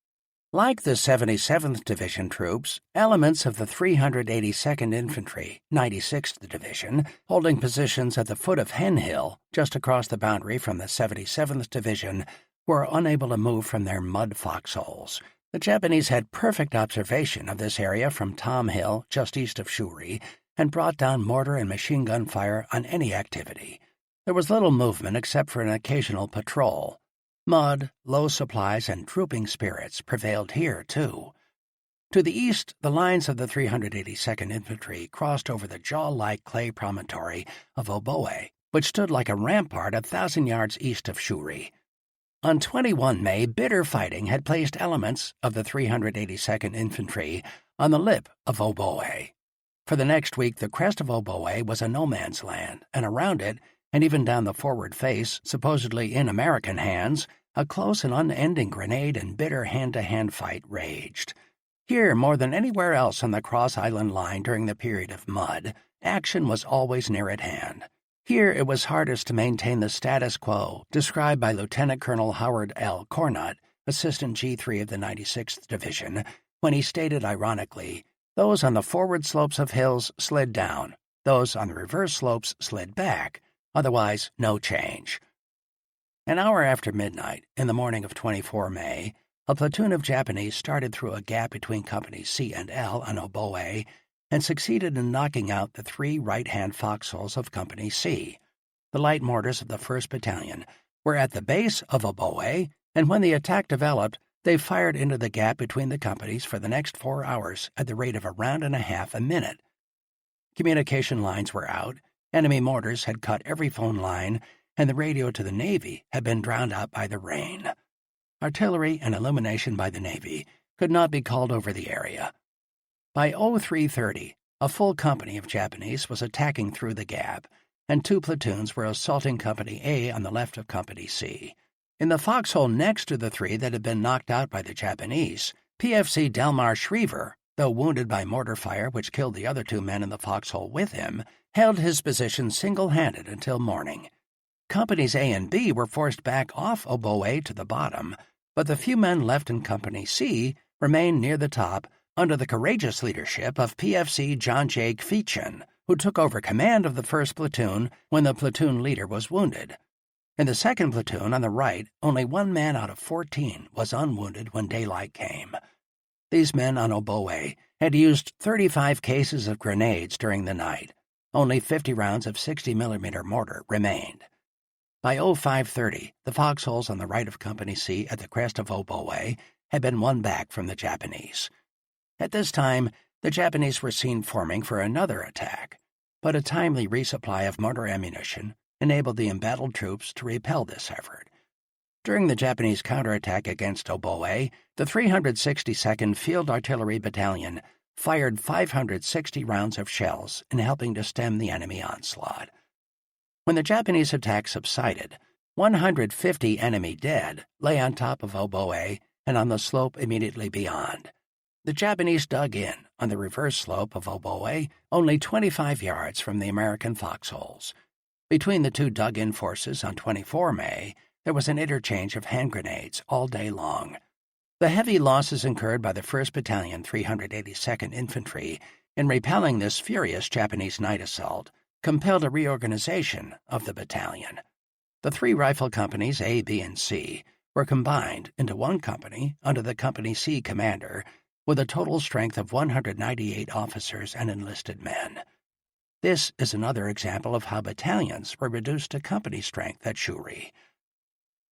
Like the 77th Division troops, elements of the 382nd Infantry, 96th Division, holding positions at the foot of Hen Hill, just across the boundary from the 77th Division, were unable to move from their mud foxholes. The Japanese had perfect observation of this area from Tom Hill, just east of Shuri, and brought down mortar and machine gun fire on any activity. There was little movement except for an occasional patrol. Mud, low supplies, and drooping spirits prevailed here, too. To the east, the lines of the 382nd Infantry crossed over the jaw-like clay promontory of Oboe, which stood like a rampart 1,000 yards east of Shuri. On 21 May, bitter fighting had placed elements of the 382nd Infantry on the lip of Oboe. For the next week, the crest of Oboe was a no-man's land, and around it, and even down the forward face, supposedly in American hands, a close and unending grenade and bitter hand-to-hand fight raged. Here, more than anywhere else on the Cross-Island Line during the period of mud, action was always near at hand. Here it was hardest to maintain the status quo described by Lieutenant Colonel Howard L. Cornutt, Assistant G3 of the 96th Division, when he stated ironically, "Those on the forward slopes of hills slid down, those on the reverse slopes slid back. Otherwise, no change." An hour after midnight, in the morning of 24 May, a platoon of Japanese started through a gap between Companies C and L on Oboe and succeeded in knocking out the 3 right-hand foxholes of Company C. The light mortars of the 1st Battalion were at the base of Oboe, and when the attack developed, they fired into the gap between the companies for the next 4 hours at the rate of a round and a half a minute. Communication lines were out. Enemy mortars had cut every phone line, and the radio to the Navy had been drowned out by the rain. Artillery and illumination by the Navy could not be called over the area. By 03:30, a full company of Japanese was attacking through the gap, and 2 platoons were assaulting Company A on the left of Company C. In the foxhole next to the 3 that had been knocked out by the Japanese, PFC Delmar Schriever, though wounded by mortar fire which killed the other 2 men in the foxhole with him, held his position single-handed until morning. Companies A and B were forced back off Oboe to the bottom, but the few men left in Company C remained near the top under the courageous leadership of PFC John J. Kvichen, who took over command of the 1st platoon when the platoon leader was wounded. In the 2nd platoon on the right, only 1 man out of 14 was unwounded when daylight came. These men on Oboe had used 35 cases of grenades during the night. Only 50 rounds of 60mm mortar remained. By 05:30, the foxholes on the right of Company C at the crest of Oboe had been won back from the Japanese. At this time, the Japanese were seen forming for another attack, but a timely resupply of mortar ammunition enabled the embattled troops to repel this effort. During the Japanese counterattack against Oboe, the 362nd Field Artillery Battalion fired 560 rounds of shells in helping to stem the enemy onslaught. When the Japanese attack subsided, 150 enemy dead lay on top of Oboe and on the slope immediately beyond. The Japanese dug in on the reverse slope of Oboe, only 25 yards from the American foxholes. Between the 2 dug-in forces on 24 May, there was an interchange of hand grenades all day long. The heavy losses incurred by the 1st Battalion 382nd Infantry in repelling this furious Japanese night assault compelled a reorganization of the battalion. The 3 rifle companies A, B, and C were combined into 1 company under the Company C commander with a total strength of 198 officers and enlisted men. This is another example of how battalions were reduced to company strength at Shuri.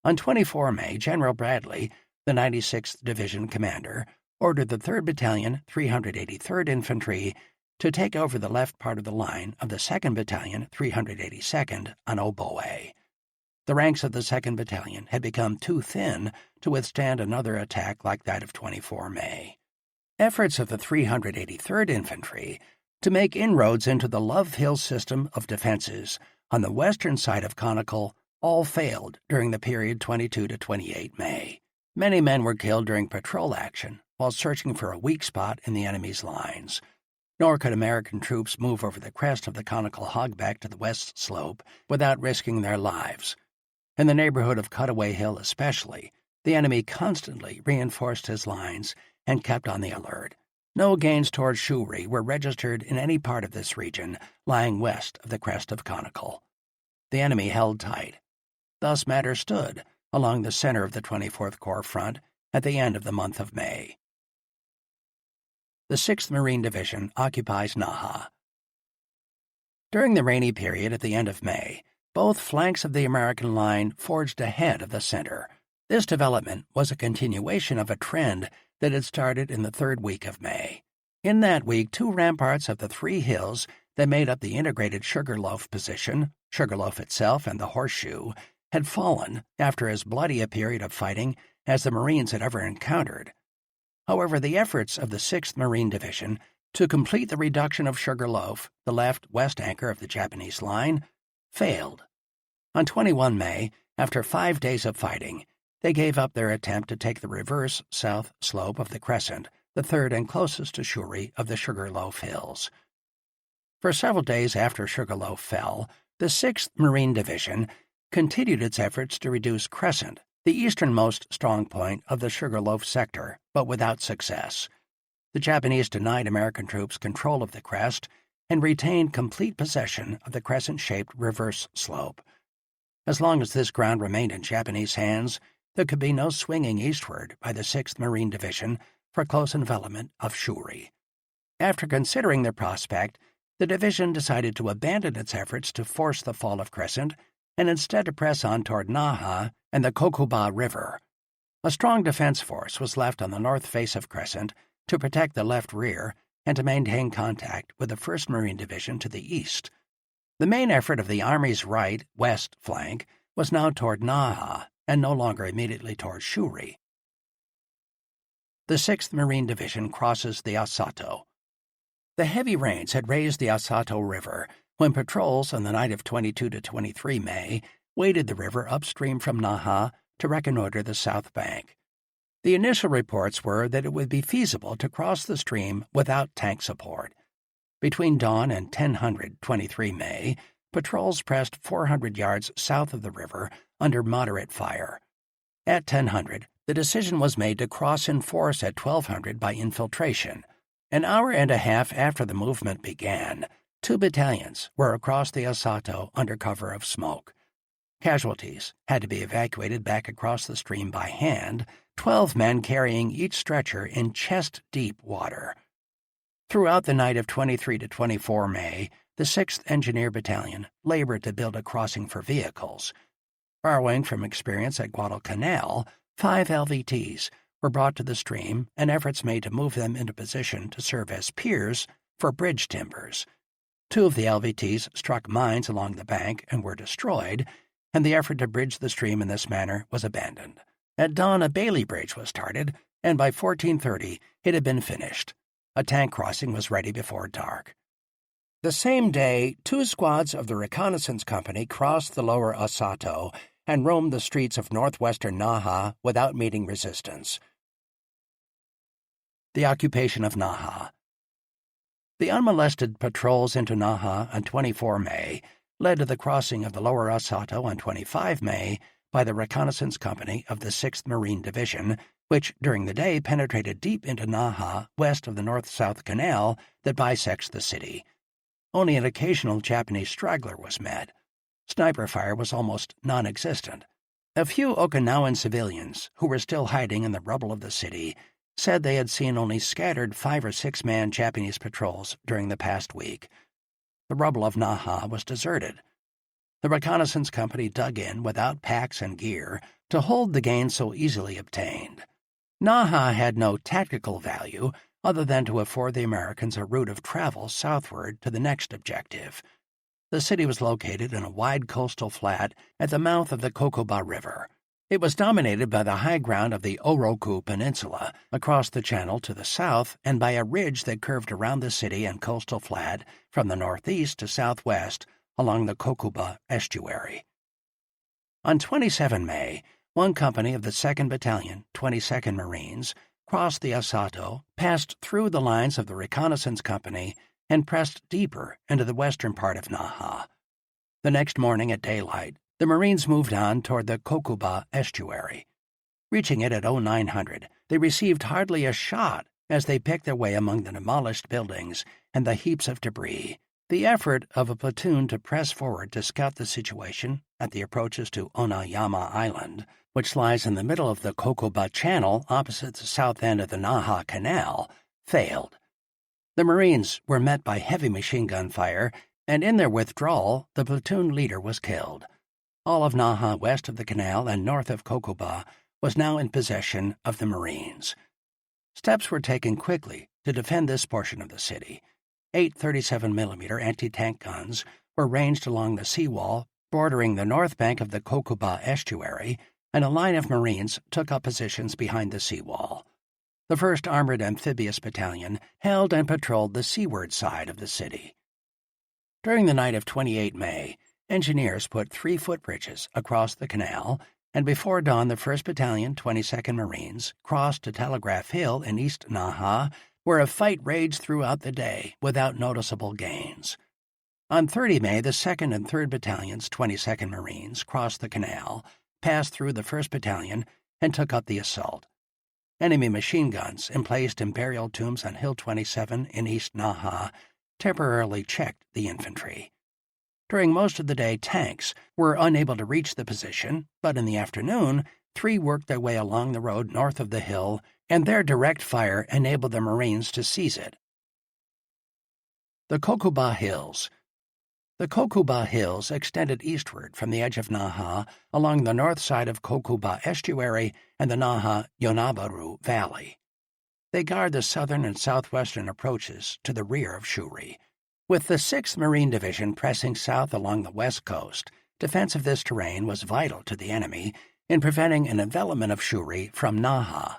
On 24 May, General Bradley, the 96th Division commander, ordered the 3rd Battalion, 383rd Infantry, to take over the left part of the line of the 2nd Battalion, 382nd, on Oboe. The ranks of the 2nd Battalion had become too thin to withstand another attack like that of 24 May. Efforts of the 383rd Infantry to make inroads into the Love Hill system of defenses on the western side of Conical all failed during the period 22 to 28 May. Many men were killed during patrol action while searching for a weak spot in the enemy's lines. Nor could American troops move over the crest of the conical hogback to the west slope without risking their lives. In the neighborhood of Cutaway Hill especially, the enemy constantly reinforced his lines and kept on the alert. No gains toward Shuri were registered in any part of this region lying west of the crest of Conical. The enemy held tight. Thus matters stood along the center of the 24th Corps front at the end of the month of May. The 6th Marine Division occupies Naha. During the rainy period at the end of May, both flanks of the American line forged ahead of the center. This development was a continuation of a trend that had started in the third week of May. In that week, two ramparts of the three hills that made up the integrated Sugarloaf position, Sugarloaf itself and the Horseshoe, had fallen after as bloody a period of fighting as the Marines had ever encountered. However, the efforts of the 6th Marine Division to complete the reduction of Sugarloaf, the left-west anchor of the Japanese line, failed. On 21 May, after 5 days of fighting, they gave up their attempt to take the reverse south slope of the crescent, the third and closest to Shuri of the Sugarloaf Hills. For several days after Sugarloaf fell, the 6th Marine Division continued its efforts to reduce Crescent, the easternmost strong point of the Sugarloaf sector, but without success. The Japanese denied American troops control of the crest and retained complete possession of the crescent-shaped reverse slope. As long as this ground remained in Japanese hands, there could be no swinging eastward by the 6th Marine Division for close envelopment of Shuri. After considering the prospect, the division decided to abandon its efforts to force the fall of Crescent and instead to press on toward Naha and the Kokuba River. A strong defense force was left on the north face of Crescent to protect the left rear and to maintain contact with the 1st Marine Division to the east. The main effort of the Army's right, west flank was now toward Naha and no longer immediately toward Shuri. The 6th Marine Division crosses the Asato. The heavy rains had raised the Asato River when patrols on the night of 22 to 23 May waded the river upstream from Naha to reconnoiter the south bank. The initial reports were that it would be feasible to cross the stream without tank support. Between dawn and 10:23 May, patrols pressed 400 yards south of the river under moderate fire. At 10:00, the decision was made to cross in force at 1200 by infiltration. An hour and a half after the movement began, 2 battalions were across the Asato under cover of smoke. Casualties had to be evacuated back across the stream by hand, 12 men carrying each stretcher in chest-deep water. Throughout the night of 23 to 24 May, the 6th Engineer Battalion labored to build a crossing for vehicles. Borrowing from experience at Guadalcanal, 5 LVTs were brought to the stream and efforts made to move them into position to serve as piers for bridge timbers. 2 of the LVTs struck mines along the bank and were destroyed, and the effort to bridge the stream in this manner was abandoned. At dawn, a Bailey Bridge was started, and by 14:30 it had been finished. A tank crossing was ready before dark. The same day, 2 squads of the Reconnaissance Company crossed the lower Asato and roamed the streets of northwestern Naha without meeting resistance. The occupation of Naha. The unmolested patrols into Naha on 24 May led to the crossing of the lower Asato on 25 May by the Reconnaissance Company of the 6th Marine Division, which during the day penetrated deep into Naha west of the north-south canal that bisects the city. Only an occasional Japanese straggler was met. Sniper fire was almost non-existent. A few Okinawan civilians, who were still hiding in the rubble of the city, said they had seen only scattered 5- or 6-man Japanese patrols during the past week. The rubble of Naha was deserted. The Reconnaissance Company dug in without packs and gear to hold the gain so easily obtained. Naha had no tactical value other than to afford the Americans a route of travel southward to the next objective. The city was located in a wide coastal flat at the mouth of the Kokuba River. It was dominated by the high ground of the Oroku Peninsula across the channel to the south and by a ridge that curved around the city and coastal flat from the northeast to southwest along the Kokuba estuary. On 27 May, one company of the 2nd Battalion, 22nd Marines, crossed the Asato, passed through the lines of the Reconnaissance Company, and pressed deeper into the western part of Naha. The next morning at daylight, the Marines moved on toward the Kokuba estuary. Reaching it at 0900, they received hardly a shot as they picked their way among the demolished buildings and the heaps of debris. The effort of a platoon to press forward to scout the situation at the approaches to Onayama Island, which lies in the middle of the Kokuba Channel opposite the south end of the Naha Canal, failed. The Marines were met by heavy machine gun fire, and in their withdrawal, the platoon leader was killed. All of Naha west of the canal and north of Kokuba was now in possession of the Marines. Steps were taken quickly to defend this portion of the city. 8 37mm anti-tank guns were ranged along the seawall bordering the north bank of the Kokuba estuary, and a line of Marines took up positions behind the seawall. The 1st Armored Amphibious Battalion held and patrolled the seaward side of the city. During the night of 28 May, engineers put 3 footbridges across the canal, and before dawn the 1st Battalion, 22nd Marines, crossed to Telegraph Hill in East Naha, where a fight raged throughout the day without noticeable gains. On 30 May, the 2nd and 3rd Battalions, 22nd Marines, crossed the canal, passed through the 1st Battalion, and took up the assault. Enemy machine guns emplaced in burial tombs on Hill 27 in East Naha temporarily checked the infantry. During most of the day, tanks were unable to reach the position, but in the afternoon, 3 worked their way along the road north of the hill, and their direct fire enabled the Marines to seize it. The Kokuba Hills. The Kokuba Hills extended eastward from the edge of Naha along the north side of Kokuba Estuary and the Naha-Yonabaru Valley. They guard the southern and southwestern approaches to the rear of Shuri. With the 6th Marine Division pressing south along the west coast, defense of this terrain was vital to the enemy in preventing an envelopment of Shuri from Naha.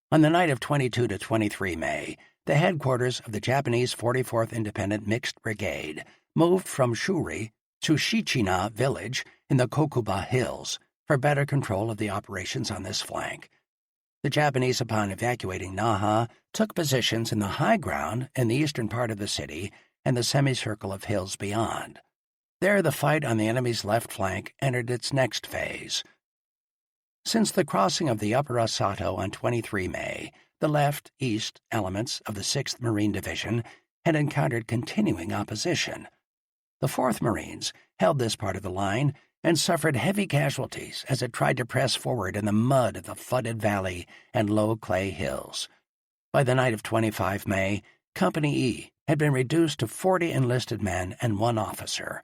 On the night of 22 to 23 May, the headquarters of the Japanese 44th Independent Mixed Brigade moved from Shuri to Shichina village in the Kokuba Hills for better control of the operations on this flank. The Japanese, upon evacuating Naha, took positions in the high ground in the eastern part of the city and the semicircle of hills beyond. There the fight on the enemy's left flank entered its next phase. Since the crossing of the Upper Asato on 23 May, the left-east elements of the 6th Marine Division had encountered continuing opposition. The 4th Marines held this part of the line and suffered heavy casualties as it tried to press forward in the mud of the flooded valley and low clay hills. By the night of 25 May, Company E had been reduced to 40 enlisted men and 1 officer.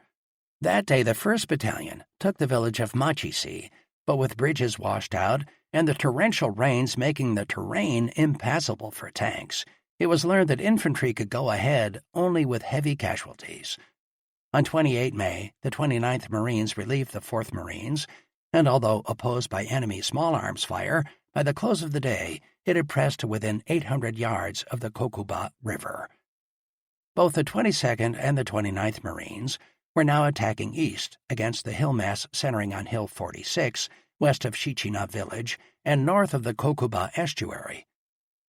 That day, the 1st Battalion took the village of Machisi, but with bridges washed out and the torrential rains making the terrain impassable for tanks, it was learned that infantry could go ahead only with heavy casualties. On 28 May, the 29th Marines relieved the 4th Marines, and although opposed by enemy small arms fire, by the close of the day it had pressed to within 800 yards of the Kokuba River. Both the 22nd and the 29th Marines were now attacking east against the hill mass centering on Hill 46, west of Shichina village, and north of the Kokuba estuary.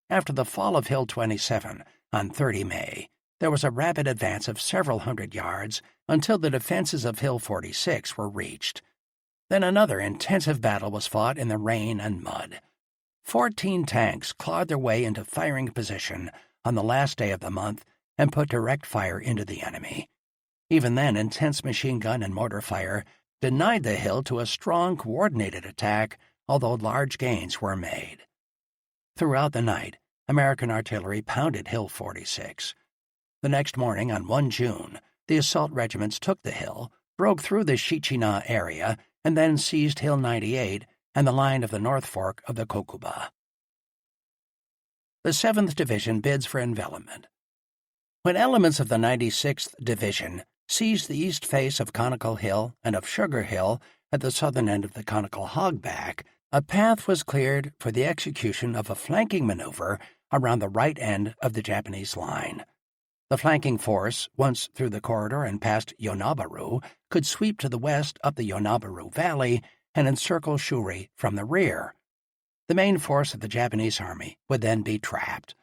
After the fall of Hill 27 on 30 May, there was a rapid advance of several hundred yards until the defenses of Hill 46 were reached. Then another intensive battle was fought in the rain and mud. 14 tanks clawed their way into firing position on the last day of the month and put direct fire into the enemy. Even then, intense machine gun and mortar fire denied the hill to a strong, coordinated attack, although large gains were made. Throughout the night, American artillery pounded Hill 46. The next morning, on 1 June, the assault regiments took the hill, broke through the Shichina area, and then seized Hill 98 and the line of the North Fork of the Kokuba. The 7th Division bids for envelopment. When elements of the 96th Division seized the east face of Conical Hill and of Sugar Hill at the southern end of the Conical Hogback, a path was cleared for the execution of a flanking maneuver around the right end of the Japanese line. The flanking force, once through the corridor and past Yonabaru, could sweep to the west up the Yonabaru Valley and encircle Shuri from the rear. The main force of the Japanese army would then be trapped.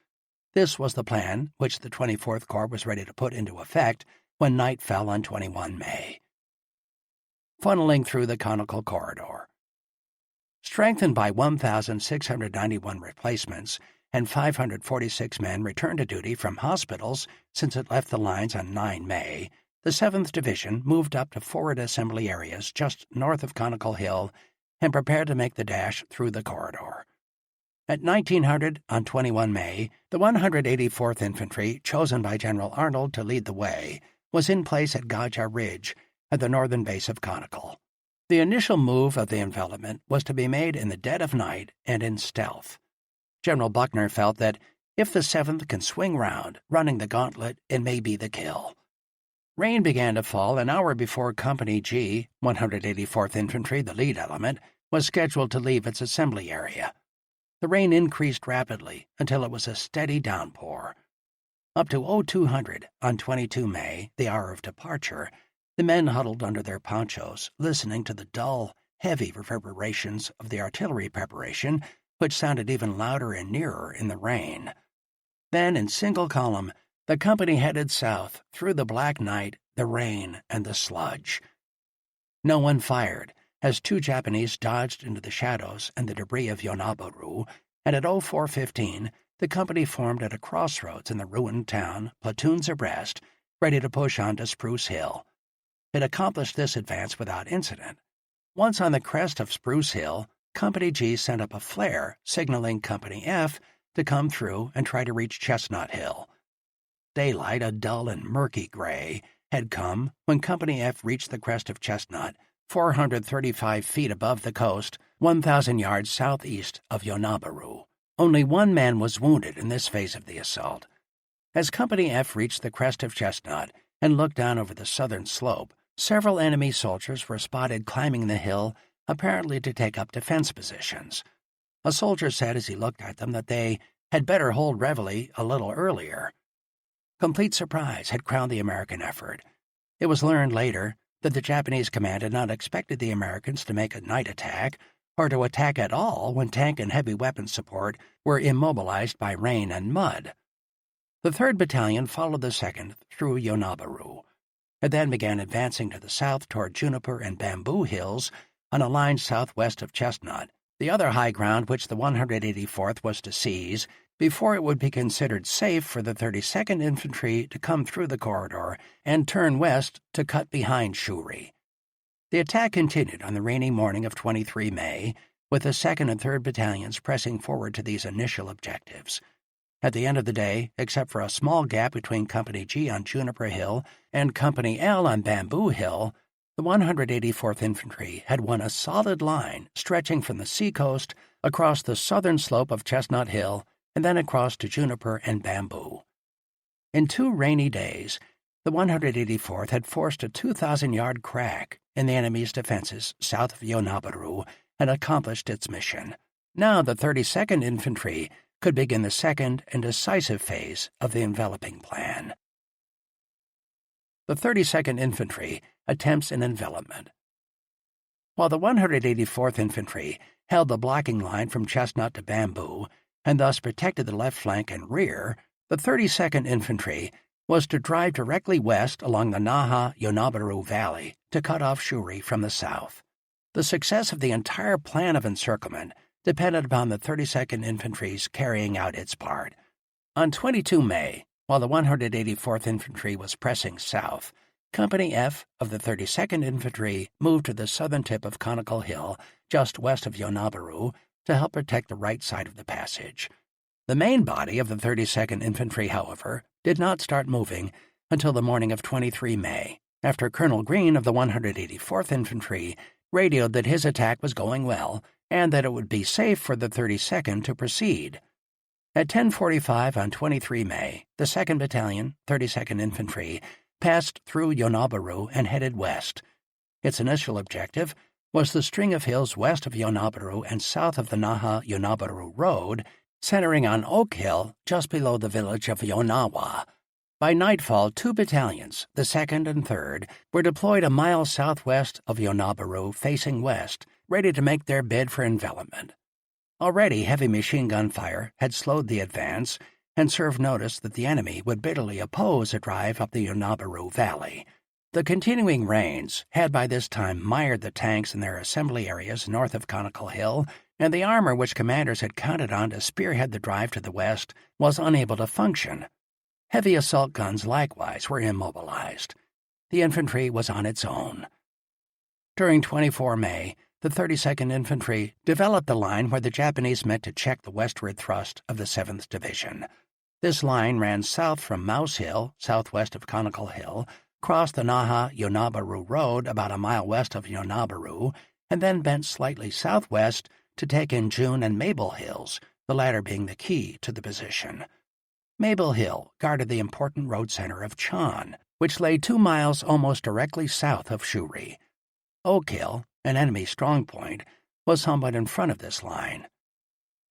This was the plan which the 24th Corps was ready to put into effect when night fell on 21 May. Funneling through the conical corridor. Strengthened by 1,691 replacements and 546 men returned to duty from hospitals since it left the lines on 9 May, the 7th Division moved up to forward assembly areas just north of Conical Hill and prepared to make the dash through the corridor. At 1900 on 21 May, the 184th Infantry, chosen by General Arnold to lead the way, was in place at Gaja Ridge at the northern base of Conical. The initial move of the envelopment was to be made in the dead of night and in stealth. General Buckner felt that if the 7th can swing round, running the gauntlet, it may be the kill. Rain began to fall an hour before Company G, 184th Infantry, the lead element, was scheduled to leave its assembly area. The rain increased rapidly until it was a steady downpour. Up to 0200 on 22 May, the hour of departure, the men huddled under their ponchos, listening to the dull, heavy reverberations of the artillery preparation, which sounded even louder and nearer in the rain. Then, in single column, the company headed south through the black night, the rain, and the sludge. No one fired, as 2 Japanese dodged into the shadows and the debris of Yonabaru, and at 04:15, the company formed at a crossroads in the ruined town, platoons abreast, ready to push on to Spruce Hill. It accomplished this advance without incident. Once on the crest of Spruce Hill, Company G sent up a flare signaling Company F to come through and try to reach Chestnut Hill. Daylight, a dull and murky gray, had come when Company F reached the crest of Chestnut, 435 feet above the coast, 1,000 yards southeast of Yonabaru. Only 1 man was wounded in this phase of the assault. As Company F reached the crest of Chestnut and looked down over the southern slope, several enemy soldiers were spotted climbing the hill, apparently to take up defense positions. A soldier said as he looked at them that they had better hold reveille a little earlier. Complete surprise had crowned the American effort. It was learned later that the Japanese command had not expected the Americans to make a night attack, or to attack at all when tank and heavy weapon support were immobilized by rain and mud. The 3rd Battalion followed the 2nd through Yonabaru. It then began advancing to the south toward Juniper and Bamboo Hills on a line southwest of Chestnut, the other high ground which the 184th was to seize before it would be considered safe for the 32nd Infantry to come through the corridor and turn west to cut behind Shuri. The attack continued on the rainy morning of 23 May, with the 2nd and 3rd Battalions pressing forward to these initial objectives. At the end of the day, except for a small gap between Company G on Juniper Hill and Company L on Bamboo Hill, the 184th Infantry had won a solid line stretching from the seacoast across the southern slope of Chestnut Hill and then across to Juniper and Bamboo. In 2 rainy days, the 184th had forced a 2,000-yard crack in the enemy's defenses south of Yonabaru and accomplished its mission. Now the 32nd Infantry could begin the second and decisive phase of the enveloping plan. The 32nd Infantry attempts an envelopment. While the 184th Infantry held the blocking line from Chestnut to Bamboo and thus protected the left flank and rear, the 32nd Infantry was to drive directly west along the Naha-Yonabaru Valley to cut off Shuri from the south. The success of the entire plan of encirclement depended upon the 32nd Infantry's carrying out its part. On 22 May, while the 184th Infantry was pressing south, Company F of the 32nd Infantry moved to the southern tip of Conical Hill, just west of Yonabaru, to help protect the right side of the passage. The main body of the 32nd Infantry, however, did not start moving until the morning of 23 May, after Colonel Green of the 184th Infantry radioed that his attack was going well and that it would be safe for the 32nd to proceed. At 10:45 on 23 May, the 2nd Battalion, 32nd Infantry, passed through Yonabaru and headed west. Its initial objective was the string of hills west of Yonabaru and south of the Naha-Yonabaru Road, centering on Oak Hill just below the village of Yonawa. By nightfall, 2 battalions, the 2nd and 3rd, were deployed a mile southwest of Yonabaru facing west, ready to make their bid for envelopment. Already heavy machine gun fire had slowed the advance and served notice that the enemy would bitterly oppose a drive up the Yonabaru Valley. The continuing rains had by this time mired the tanks in their assembly areas north of Conical Hill, and the armor which commanders had counted on to spearhead the drive to the west was unable to function. Heavy assault guns likewise were immobilized. The infantry was on its own. During 24 May, the 32nd Infantry developed the line where the Japanese meant to check the westward thrust of the 7th Division. This line ran south from Mouse Hill, southwest of Conical Hill, crossed the Naha-Yonabaru Road about a mile west of Yonabaru, and then bent slightly southwest to take in June and Maple Hills, the latter being the key to the position. Maple Hill guarded the important road center of Chan, which lay 2 miles almost directly south of Shuri. Oak Hill, an enemy strongpoint, was somewhat in front of this line.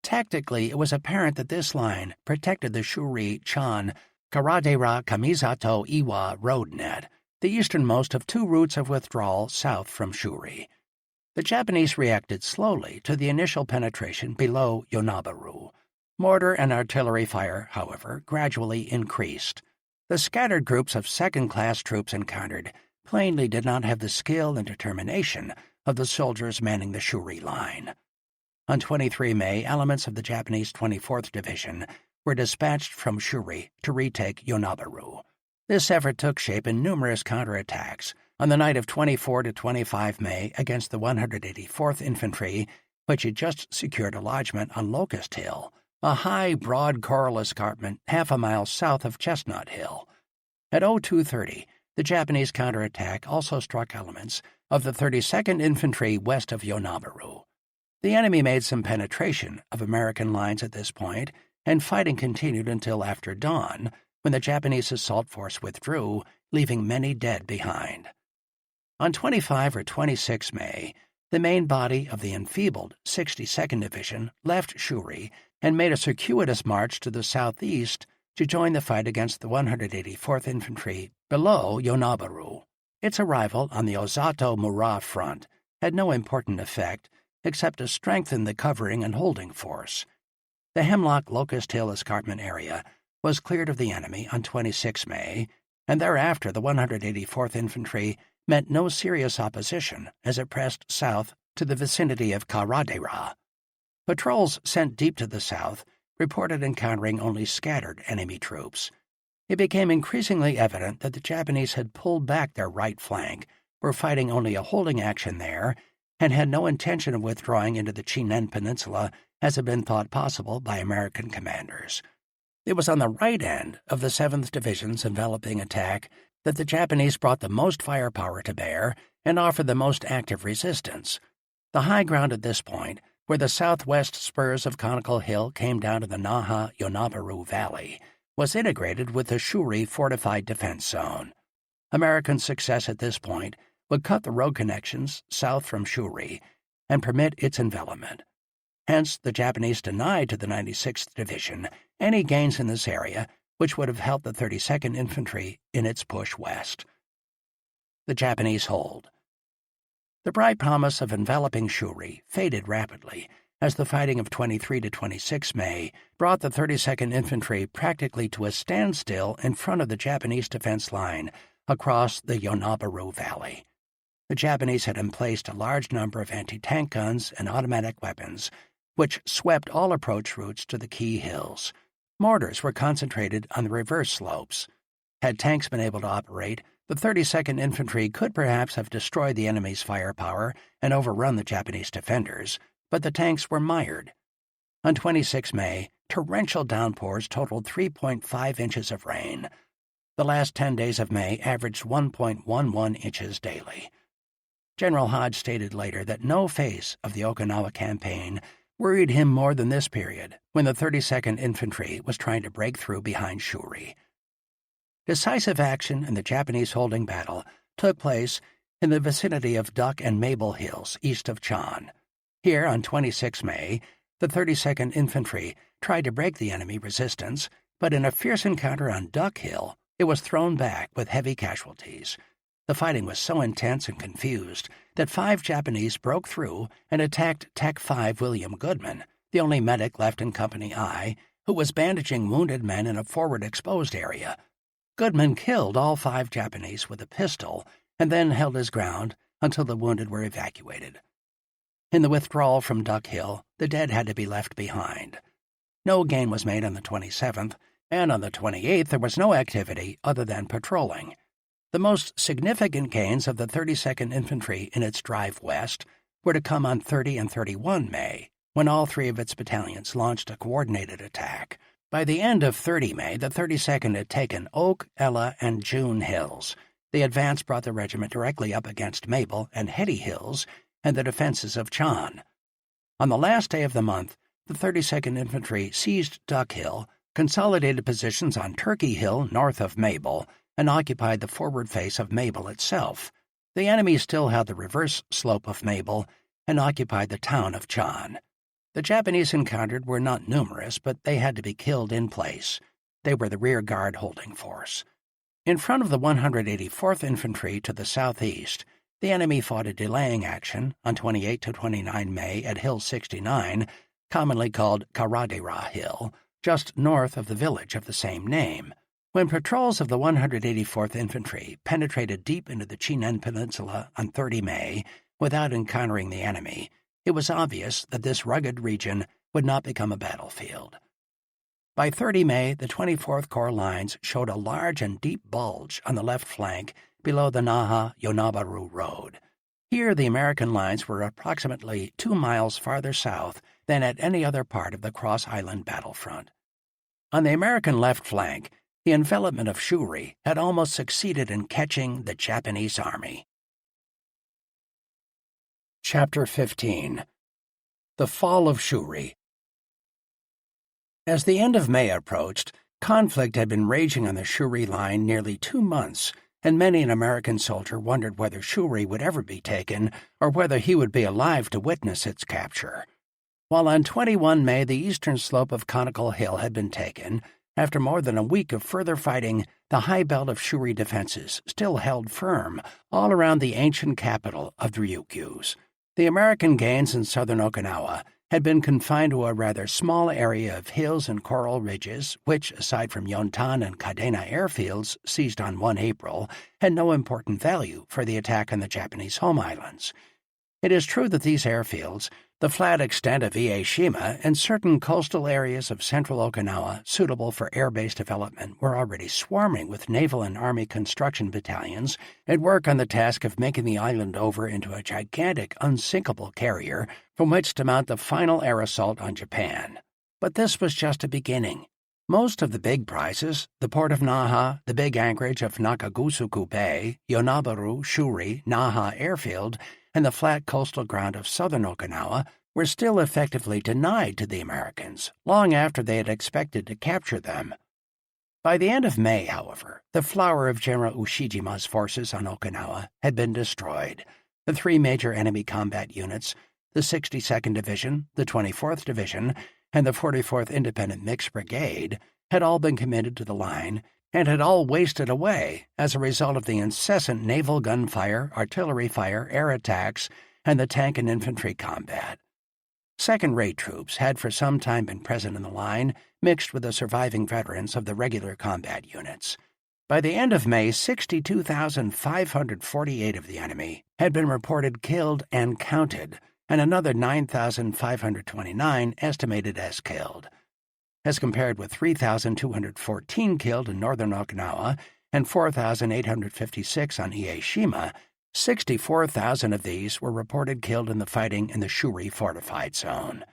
Tactically, it was apparent that this line protected the Shuri-Chan Karadera-Kamisato-Iwa road net, the easternmost of 2 routes of withdrawal south from Shuri. The Japanese reacted slowly to the initial penetration below Yonabaru. Mortar and artillery fire, however, gradually increased. The scattered groups of second-class troops encountered plainly did not have the skill and determination of the soldiers manning the Shuri line. On 23 May, elements of the Japanese 24th Division were dispatched from Shuri to retake Yonabaru. This effort took shape in numerous counterattacks on the night of 24 to 25 May against the 184th Infantry, which had just secured a lodgment on Locust Hill, a high, broad coral escarpment half a mile south of Chestnut Hill. At 02:30, the Japanese counterattack also struck elements of the 32nd Infantry west of Yonabaru. The enemy made some penetration of American lines at this point, and fighting continued until after dawn, when the Japanese assault force withdrew, leaving many dead behind. On 25 or 26 May, the main body of the enfeebled 62nd Division left Shuri and made a circuitous march to the southeast to join the fight against the 184th Infantry below Yonabaru. Its arrival on the Ozato-Mura front had no important effect except to strengthen the covering and holding force. The Hemlock-Locust Hill escarpment area was cleared of the enemy on 26 May, and thereafter the 184th Infantry met no serious opposition as it pressed south to the vicinity of Karadera. Patrols sent deep to the south reported encountering only scattered enemy troops. It became increasingly evident that the Japanese had pulled back their right flank, were fighting only a holding action there, and had no intention of withdrawing into the Chinen Peninsula as had been thought possible by American commanders. It was on the right end of the 7th Division's enveloping attack that the Japanese brought the most firepower to bear and offered the most active resistance. The high ground at this point, where the southwest spurs of Conical Hill came down to the Naha-Yonabaru Valley, was integrated with the Shuri fortified defense zone. American success at this point would cut the road connections south from Shuri and permit its envelopment. Hence, the Japanese denied to the 96th Division any gains in this area, which would have helped the 32nd Infantry in its push west. The Japanese hold. The bright promise of enveloping Shuri faded rapidly as the fighting of 23 to 26 May brought the 32nd Infantry practically to a standstill in front of the Japanese defense line across the Yonabaru Valley. The Japanese had emplaced a large number of anti-tank guns and automatic weapons, which swept all approach routes to the key hills. Mortars were concentrated on the reverse slopes. Had tanks been able to operate, the 32nd Infantry could perhaps have destroyed the enemy's firepower and overrun the Japanese defenders, but the tanks were mired. On 26 May, torrential downpours totaled 3.5 inches of rain. The last 10 days of May averaged 1.11 inches daily. General Hodge stated later that no phase of the Okinawa campaign worried him more than this period, when the 32nd Infantry was trying to break through behind Shuri. Decisive action in the Japanese holding battle took place in the vicinity of Duck and Maple Hills east of Chan. Here, on 26 May, the 32nd Infantry tried to break the enemy resistance, but in a fierce encounter on Duck Hill, it was thrown back with heavy casualties. the fighting was so intense and confused that 5 Japanese broke through and attacked Tech 5 William Goodman, the only medic left in Company I, who was bandaging wounded men in a forward exposed area. Goodman killed all 5 Japanese with a pistol and then held his ground until the wounded were evacuated. In the withdrawal from Duck Hill, the dead had to be left behind. No gain was made on the 27th, and on the 28th there was no activity other than patrolling. The most significant gains of the 32nd Infantry in its drive west were to come on 30 and 31 May, when all 3 of its battalions launched a coordinated attack. By the end of 30 May, the 32nd had taken Oak, Ella, and June Hills. The advance brought the regiment directly up against Mabel and Hetty Hills and the defenses of Chan. On the last day of the month, the 32nd Infantry seized Duck Hill, consolidated positions on Turkey Hill north of Mabel, and occupied the forward face of Mabel itself. The enemy still held the reverse slope of Mabel and occupied the town of Chan. The Japanese encountered were not numerous, but they had to be killed in place. They were the rear guard holding force. In front of the 184th Infantry to the southeast, the enemy fought a delaying action on 28 to 29 May at Hill 69, commonly called Karadira Hill, just north of the village of the same name. When patrols of the 184th Infantry penetrated deep into the Chinan Peninsula on 30 May without encountering the enemy, it was obvious that this rugged region would not become a battlefield. By 30 May, the 24th Corps lines showed a large and deep bulge on the left flank below the Naha-Yonabaru Road. Here the American lines were approximately 2 miles farther south than at any other part of the Cross Island battlefront. On the American left flank, the envelopment of Shuri had almost succeeded in catching the Japanese army. Chapter 15. The Fall of Shuri. As the end of May approached, conflict had been raging on the Shuri line nearly 2 months, and many an American soldier wondered whether Shuri would ever be taken or whether he would be alive to witness its capture. While on 21 May the eastern slope of Conical Hill had been taken, after more than a week of further fighting, the high belt of Shuri defenses still held firm all around the ancient capital of the Ryukyus. The American gains in southern Okinawa had been confined to a rather small area of hills and coral ridges, which, aside from Yontan and Kadena airfields seized on 1 April, had no important value for the attack on the Japanese home islands. It is true that these airfields, the flat extent of Ieshima, and certain coastal areas of central Okinawa suitable for air-based development were already swarming with naval and army construction battalions at work on the task of making the island over into a gigantic, unsinkable carrier from which to mount the final air assault on Japan. But this was just a beginning. Most of the big prizes, the port of Naha, the big anchorage of Nakagusuku Bay, Yonabaru, Shuri, Naha Airfield, and the flat coastal ground of southern Okinawa, were still effectively denied to the Americans, long after they had expected to capture them. By the end of May, however, the flower of General Ushijima's forces on Okinawa had been destroyed. The 3 major enemy combat units, the 62nd Division, the 24th Division, and the 44th Independent Mixed Brigade, had all been committed to the line and had all wasted away as a result of the incessant naval gunfire, artillery fire, air attacks, and the tank and infantry combat. Second-rate troops had for some time been present in the line, mixed with the surviving veterans of the regular combat units. By the end of May, 62,548 of the enemy had been reported killed and counted, and another 9,529 estimated as killed. As compared with 3,214 killed in northern Okinawa and 4,856 on Ieshima, 64,000 of these were reported killed in the fighting in the Shuri fortified zone.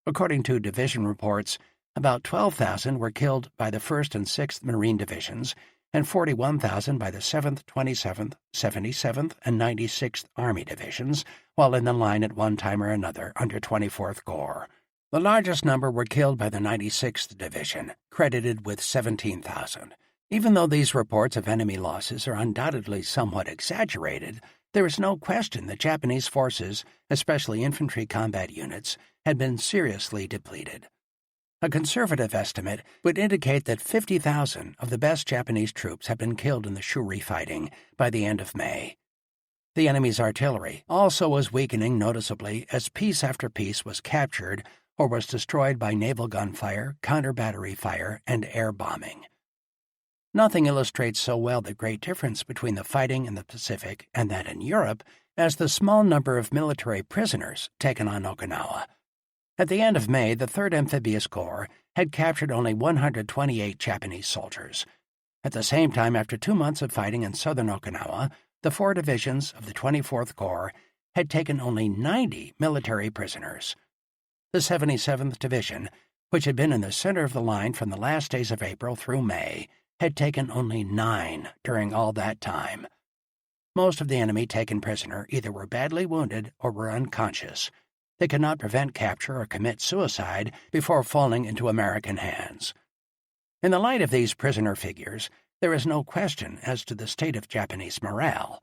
According to division reports, about 12,000 were killed by the 1st and 6th Marine Divisions and 41,000 by the 7th, 27th, 77th, and 96th Army Divisions, while in the line at one time or another under 24th Corps. The largest number were killed by the 96th Division, credited with 17,000. Even though these reports of enemy losses are undoubtedly somewhat exaggerated, there is no question that Japanese forces, especially infantry combat units, had been seriously depleted. A conservative estimate would indicate that 50,000 of the best Japanese troops had been killed in the Shuri fighting by the end of May. The enemy's artillery also was weakening noticeably as piece after piece was captured or was destroyed by naval gunfire, counter-battery fire, and air bombing. Nothing illustrates so well the great difference between the fighting in the Pacific and that in Europe as the small number of military prisoners taken on Okinawa. At the end of May, the 3rd Amphibious Corps had captured only 128 Japanese soldiers. At the same time, after 2 months of fighting in southern Okinawa, the 4 divisions of the 24th Corps had taken only 90 military prisoners. The 77th Division, which had been in the center of the line from the last days of April through May, had taken only 9 during all that time. Most of the enemy taken prisoner either were badly wounded or were unconscious. They could not prevent capture or commit suicide before falling into American hands. In the light of these prisoner figures, there is no question as to the state of Japanese morale.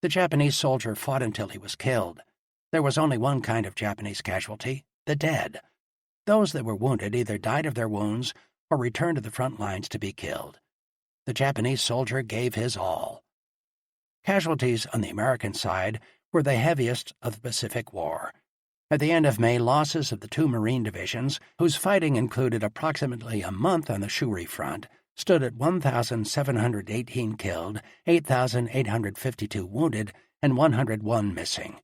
The Japanese soldier fought until he was killed. There was only one kind of Japanese casualty, the dead. Those that were wounded either died of their wounds or returned to the front lines to be killed. The Japanese soldier gave his all. Casualties on the American side were the heaviest of the Pacific War. At the end of May, losses of the 2 Marine divisions, whose fighting included approximately a month on the Shuri front, stood at 1,718 killed, 8,852 wounded, and 101 missing.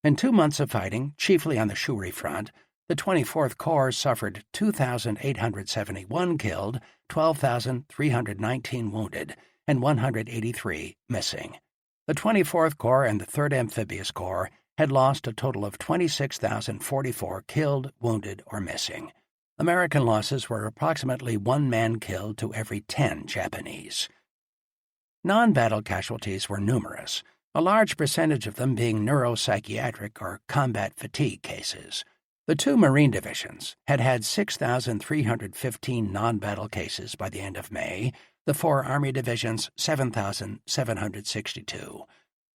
In 2 months of fighting, chiefly on the Shuri front, the 24th Corps suffered 2,871 killed, 12,319 wounded, and 183 missing. The 24th Corps and the 3rd Amphibious Corps had lost a total of 26,044 killed, wounded, or missing. American losses were approximately 1 man killed to every 10 Japanese. Non-battle casualties were numerous, a large percentage of them being neuropsychiatric or combat fatigue cases. The 2 Marine divisions had had 6,315 non-battle cases by the end of May, the 4 Army divisions 7,762.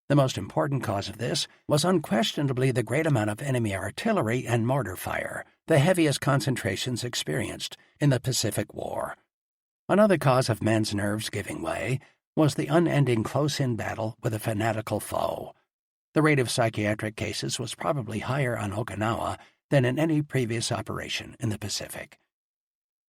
The most important cause of this was unquestionably the great amount of enemy artillery and mortar fire, the heaviest concentrations experienced in the Pacific War. Another cause of men's nerves giving way was the unending close-in battle with a fanatical foe. The rate of psychiatric cases was probably higher on Okinawa than in any previous operation in the Pacific.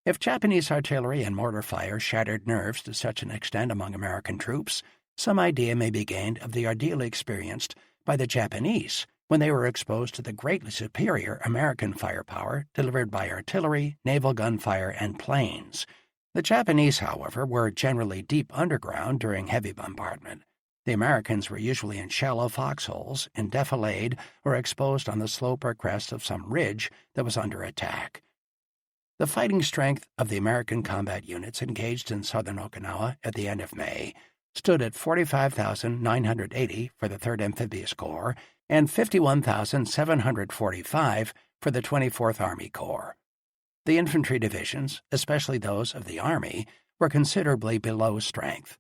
If Japanese artillery and mortar fire shattered nerves to such an extent among American troops, some idea may be gained of the ordeal experienced by the Japanese when they were exposed to the greatly superior American firepower delivered by artillery, naval gunfire, and planes. The Japanese, however, were generally deep underground during heavy bombardment. The Americans were usually in shallow foxholes, in defilade, or exposed on the slope or crest of some ridge that was under attack. The fighting strength of the American combat units engaged in southern Okinawa at the end of May stood at 45,980 for the 3rd Amphibious Corps and 51,745 for the 24th Army Corps. The infantry divisions, especially those of the Army, were considerably below strength.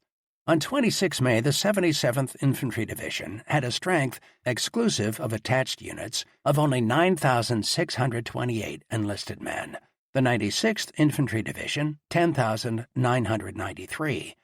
On 26 May, the 77th Infantry Division had a strength, exclusive of attached units, of only 9,628 enlisted men. The 96th Infantry Division, 10,993.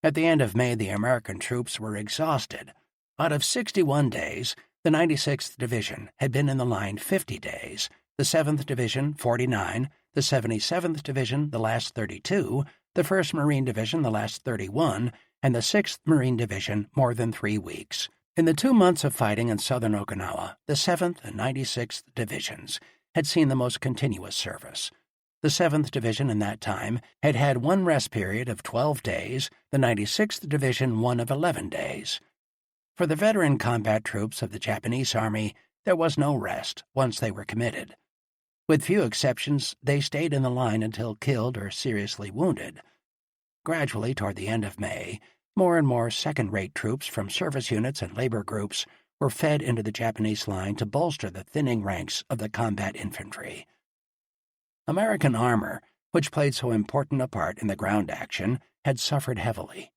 At the end of May, the American troops were exhausted. Out of 61 days, the 96th Division had been in the line 50 days, the 7th Division 49, the 77th Division the last 32, the 1st Marine Division the last 31, and the 6th Marine Division more than 3 weeks. In the 2 months of fighting in southern Okinawa, the 7th and 96th Divisions had seen the most continuous service. The 7th Division in that time had had one rest period of 12 days, the 96th Division one of 11 days. For the veteran combat troops of the Japanese Army, there was no rest once they were committed. With few exceptions, they stayed in the line until killed or seriously wounded. Gradually, toward the end of May, more and more second-rate troops from service units and labor groups were fed into the Japanese line to bolster the thinning ranks of the combat infantry. American armor, which played so important a part in the ground action, had suffered heavily.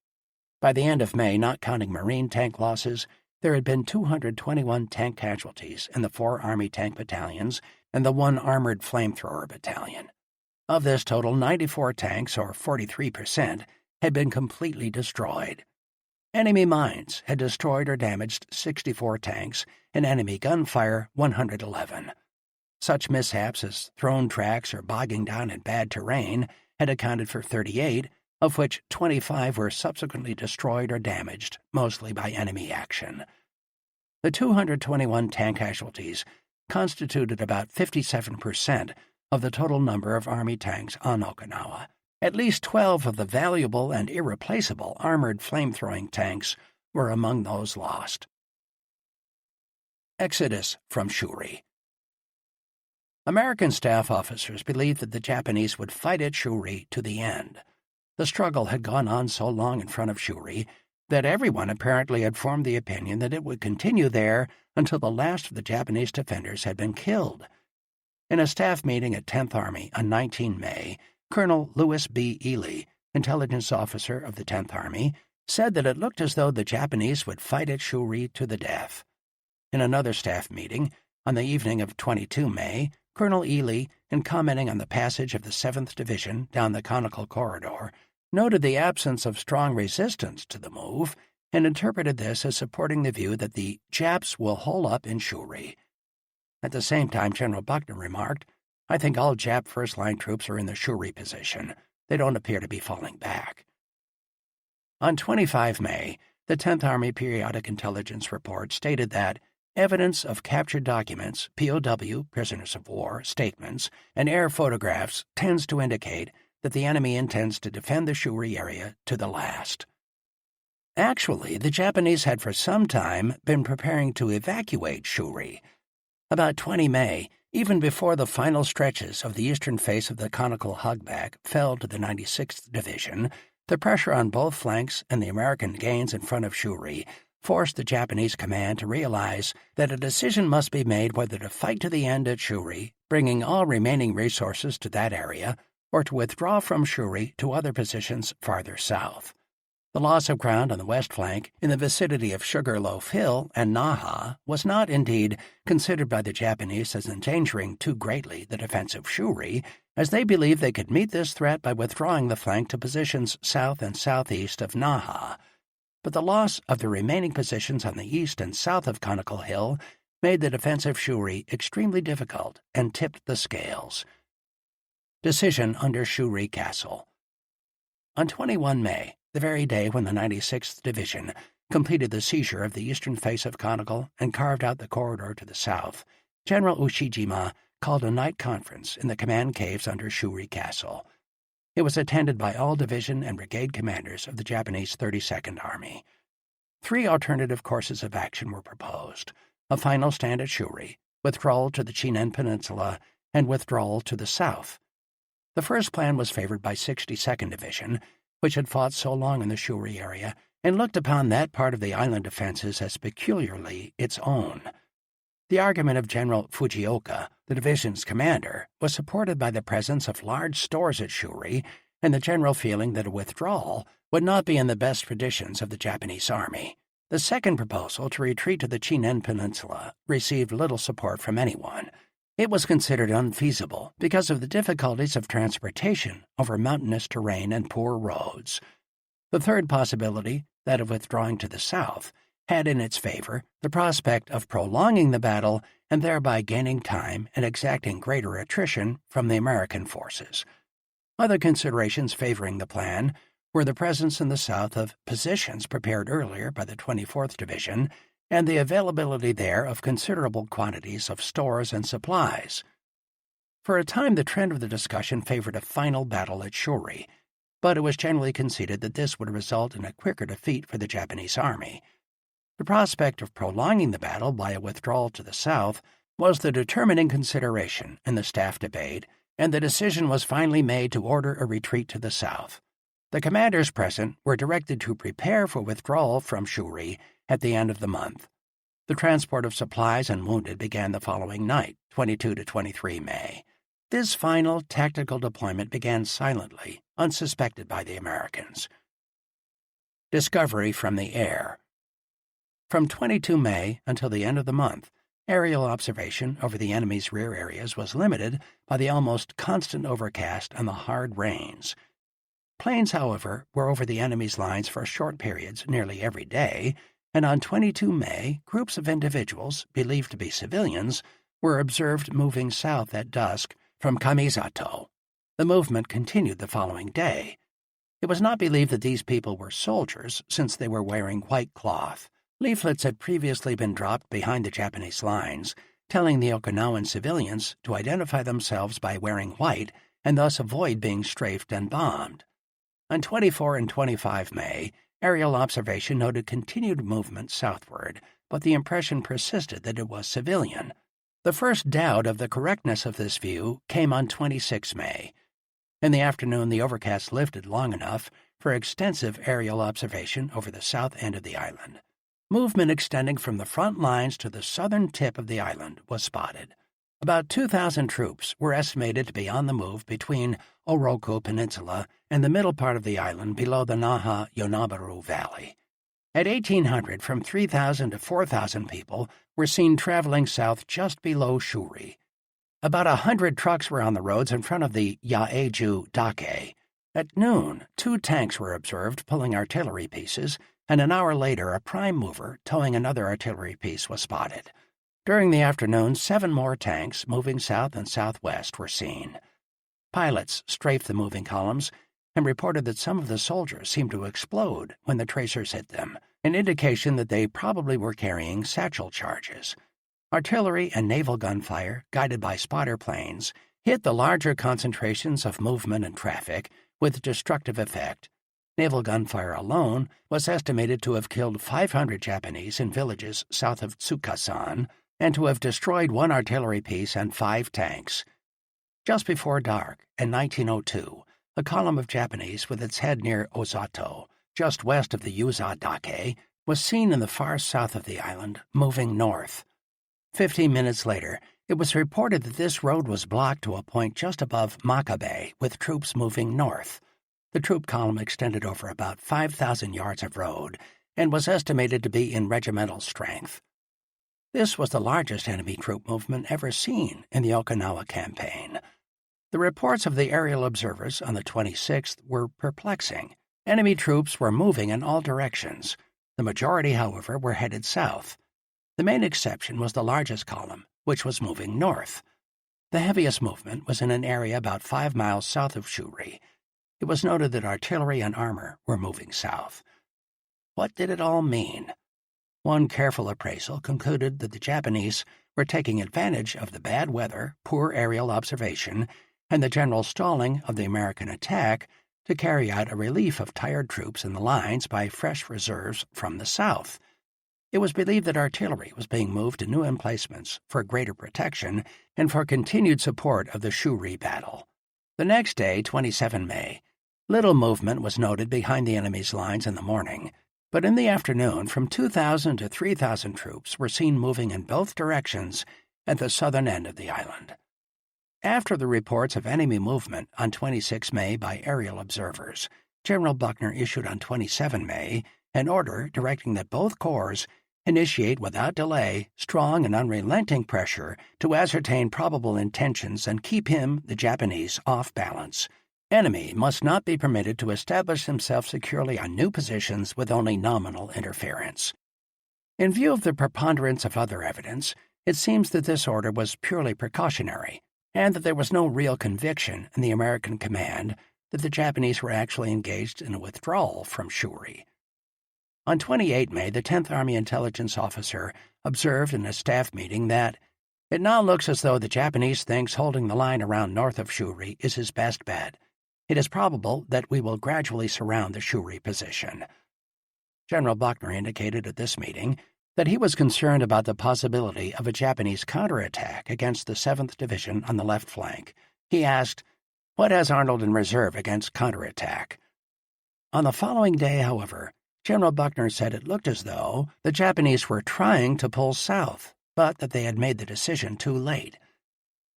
By the end of May, not counting Marine tank losses, there had been 221 tank casualties in the 4 Army tank battalions and the 1 armored flamethrower battalion. Of this total, 94 tanks, or 43%, had been completely destroyed. Enemy mines had destroyed or damaged 64 tanks, and enemy gunfire 111. Such mishaps as thrown tracks or bogging down in bad terrain had accounted for 38, of which 25 were subsequently destroyed or damaged, mostly by enemy action. The 221 tank casualties constituted about 57% of the total number of Army tanks on Okinawa. At least 12 of the valuable and irreplaceable armored flame-throwing tanks were among those lost. Exodus from Shuri. American staff officers believed that the Japanese would fight at Shuri to the end. The struggle had gone on so long in front of Shuri that everyone apparently had formed the opinion that it would continue there until the last of the Japanese defenders had been killed. In a staff meeting at 10th Army on 19 May, Colonel Lewis B. Ely, intelligence officer of the 10th Army, said that it looked as though the Japanese would fight at Shuri to the death. In another staff meeting, on the evening of 22 May, Colonel Ely, in commenting on the passage of the 7th Division down the conical corridor, noted the absence of strong resistance to the move and interpreted this as supporting the view that the Japs will hole up in Shuri. At the same time, General Buckner remarked, "I think all Jap first-line troops are in the Shuri position. They don't appear to be falling back." On 25 May, the 10th Army Periodic Intelligence Report stated that evidence of captured documents, POW, prisoners of war, statements, and air photographs tends to indicate that the enemy intends to defend the Shuri area to the last. Actually, the Japanese had for some time been preparing to evacuate Shuri. About 20 May, even before the final stretches of the eastern face of the conical hogback fell to the 96th Division, the pressure on both flanks and the American gains in front of Shuri forced the Japanese command to realize that a decision must be made whether to fight to the end at Shuri, bringing all remaining resources to that area, or to withdraw from Shuri to other positions farther south. The loss of ground on the west flank, in the vicinity of Sugarloaf Hill and Naha, was not, indeed, considered by the Japanese as endangering too greatly the defense of Shuri, as they believed they could meet this threat by withdrawing the flank to positions south and southeast of Naha. But the loss of the remaining positions on the east and south of Conical Hill made the defense of Shuri extremely difficult and tipped the scales. Decision under Shuri Castle. On 21 May, the very day when the 96th Division completed the seizure of the eastern face of Conical and carved out the corridor to the south, General Ushijima called a night conference in the command caves under Shuri Castle. It was attended by all division and brigade commanders of the Japanese 32nd Army. 3 alternative courses of action were proposed: a final stand at Shuri, withdrawal to the Chinen Peninsula, and withdrawal to the south. The first plan was favored by 62nd Division, which had fought so long in the Shuri area and looked upon that part of the island defenses as peculiarly its own. The argument of General Fujioka, the division's commander, was supported by the presence of large stores at Shuri and the general feeling that a withdrawal would not be in the best traditions of the Japanese army. The second proposal, to retreat to the Chinen Peninsula, received little support from anyone. It was considered unfeasible because of the difficulties of transportation over mountainous terrain and poor roads. The third possibility, that of withdrawing to the south, had in its favor the prospect of prolonging the battle and thereby gaining time and exacting greater attrition from the American forces. Other considerations favoring the plan were the presence in the south of positions prepared earlier by the 24th Division and the availability there of considerable quantities of stores and supplies. For a time, the trend of the discussion favored a final battle at Shuri, but it was generally conceded that this would result in a quicker defeat for the Japanese army. The prospect of prolonging the battle by a withdrawal to the south was the determining consideration in the staff debate, and the decision was finally made to order a retreat to the south. The commanders present were directed to prepare for withdrawal from Shuri at the end of the month. The transport of supplies and wounded began the following night, 22 to 23 May. This final tactical deployment began silently, unsuspected by the Americans. Discovery from the air. From 22 May until the end of the month, Aerial observation over the enemy's rear areas was limited by the almost constant overcast and the hard rains. Planes, however, were over the enemy's lines for short periods nearly every day, and on 22 May, groups of individuals, believed to be civilians, were observed moving south at dusk from Kamisato. The movement continued the following day. It was not believed that these people were soldiers, since they were wearing white cloth. Leaflets had previously been dropped behind the Japanese lines, telling the Okinawan civilians to identify themselves by wearing white and thus avoid being strafed and bombed. On 24 and 25 May, aerial observation noted continued movement southward, but the impression persisted that it was civilian. The first doubt of the correctness of this view came on 26 May. In the afternoon, the overcast lifted long enough for extensive aerial observation over the south end of the island. Movement extending from the front lines to the southern tip of the island was spotted. About 2,000 troops were estimated to be on the move between Oroku Peninsula and the middle part of the island below the Naha-Yonabaru Valley. At 1800, from 3,000 to 4,000 people were seen traveling south just below Shuri. About 100 trucks were on the roads in front of the Yaeju Dake. At noon, 2 tanks were observed pulling artillery pieces, and an hour later a prime mover towing another artillery piece was spotted. During the afternoon, 7 more tanks moving south and southwest were seen. Pilots strafed the moving columns and reported that some of the soldiers seemed to explode when the tracers hit them, an indication that they probably were carrying satchel charges. Artillery and naval gunfire, guided by spotter planes, hit the larger concentrations of movement and traffic with destructive effect. Naval gunfire alone was estimated to have killed 500 Japanese in villages south of Tsukasan and to have destroyed 1 artillery piece and 5 tanks. Just before dark, in 1902, a column of Japanese with its head near Osato, just west of the Yuza Dake, was seen in the far south of the island, moving north. 15 minutes later, it was reported that this road was blocked to a point just above Makabe, with troops moving north. The troop column extended over about 5,000 yards of road and was estimated to be in regimental strength. This was the largest enemy troop movement ever seen in the Okinawa campaign. The reports of the aerial observers on the 26th were perplexing. Enemy troops were moving in all directions. The majority, however, were headed south. The main exception was the largest column, which was moving north. The heaviest movement was in an area about 5 miles south of Shuri. It was noted that artillery and armor were moving south. What did it all mean? One careful appraisal concluded that the Japanese were taking advantage of the bad weather, poor aerial observation, and the general stalling of the American attack to carry out a relief of tired troops in the lines by fresh reserves from the south. It was believed that artillery was being moved to new emplacements for greater protection and for continued support of the Shuri battle. The next day, 27 May, little movement was noted behind the enemy's lines in the morning, but in the afternoon, from 2,000 to 3,000 troops were seen moving in both directions at the southern end of the island. After the reports of enemy movement on 26 May by aerial observers, General Buckner issued on 27 May an order directing that both corps initiate without delay strong and unrelenting pressure to ascertain probable intentions and keep him, the Japanese, off balance. Enemy must not be permitted to establish himself securely on new positions with only nominal interference. In view of the preponderance of other evidence, it seems that this order was purely precautionary, and that there was no real conviction in the American command that the Japanese were actually engaged in a withdrawal from Shuri. On 28 May, the 10th Army intelligence officer observed in a staff meeting that it now looks as though the Japanese thinks holding the line around north of Shuri is his best bet. It is probable that we will gradually surround the Shuri position. General Buckner indicated at this meeting that he was concerned about the possibility of a Japanese counterattack against the 7th Division on the left flank. He asked, "What has Arnold in reserve against counterattack?" On the following day, however, General Buckner said it looked as though the Japanese were trying to pull south, but that they had made the decision too late.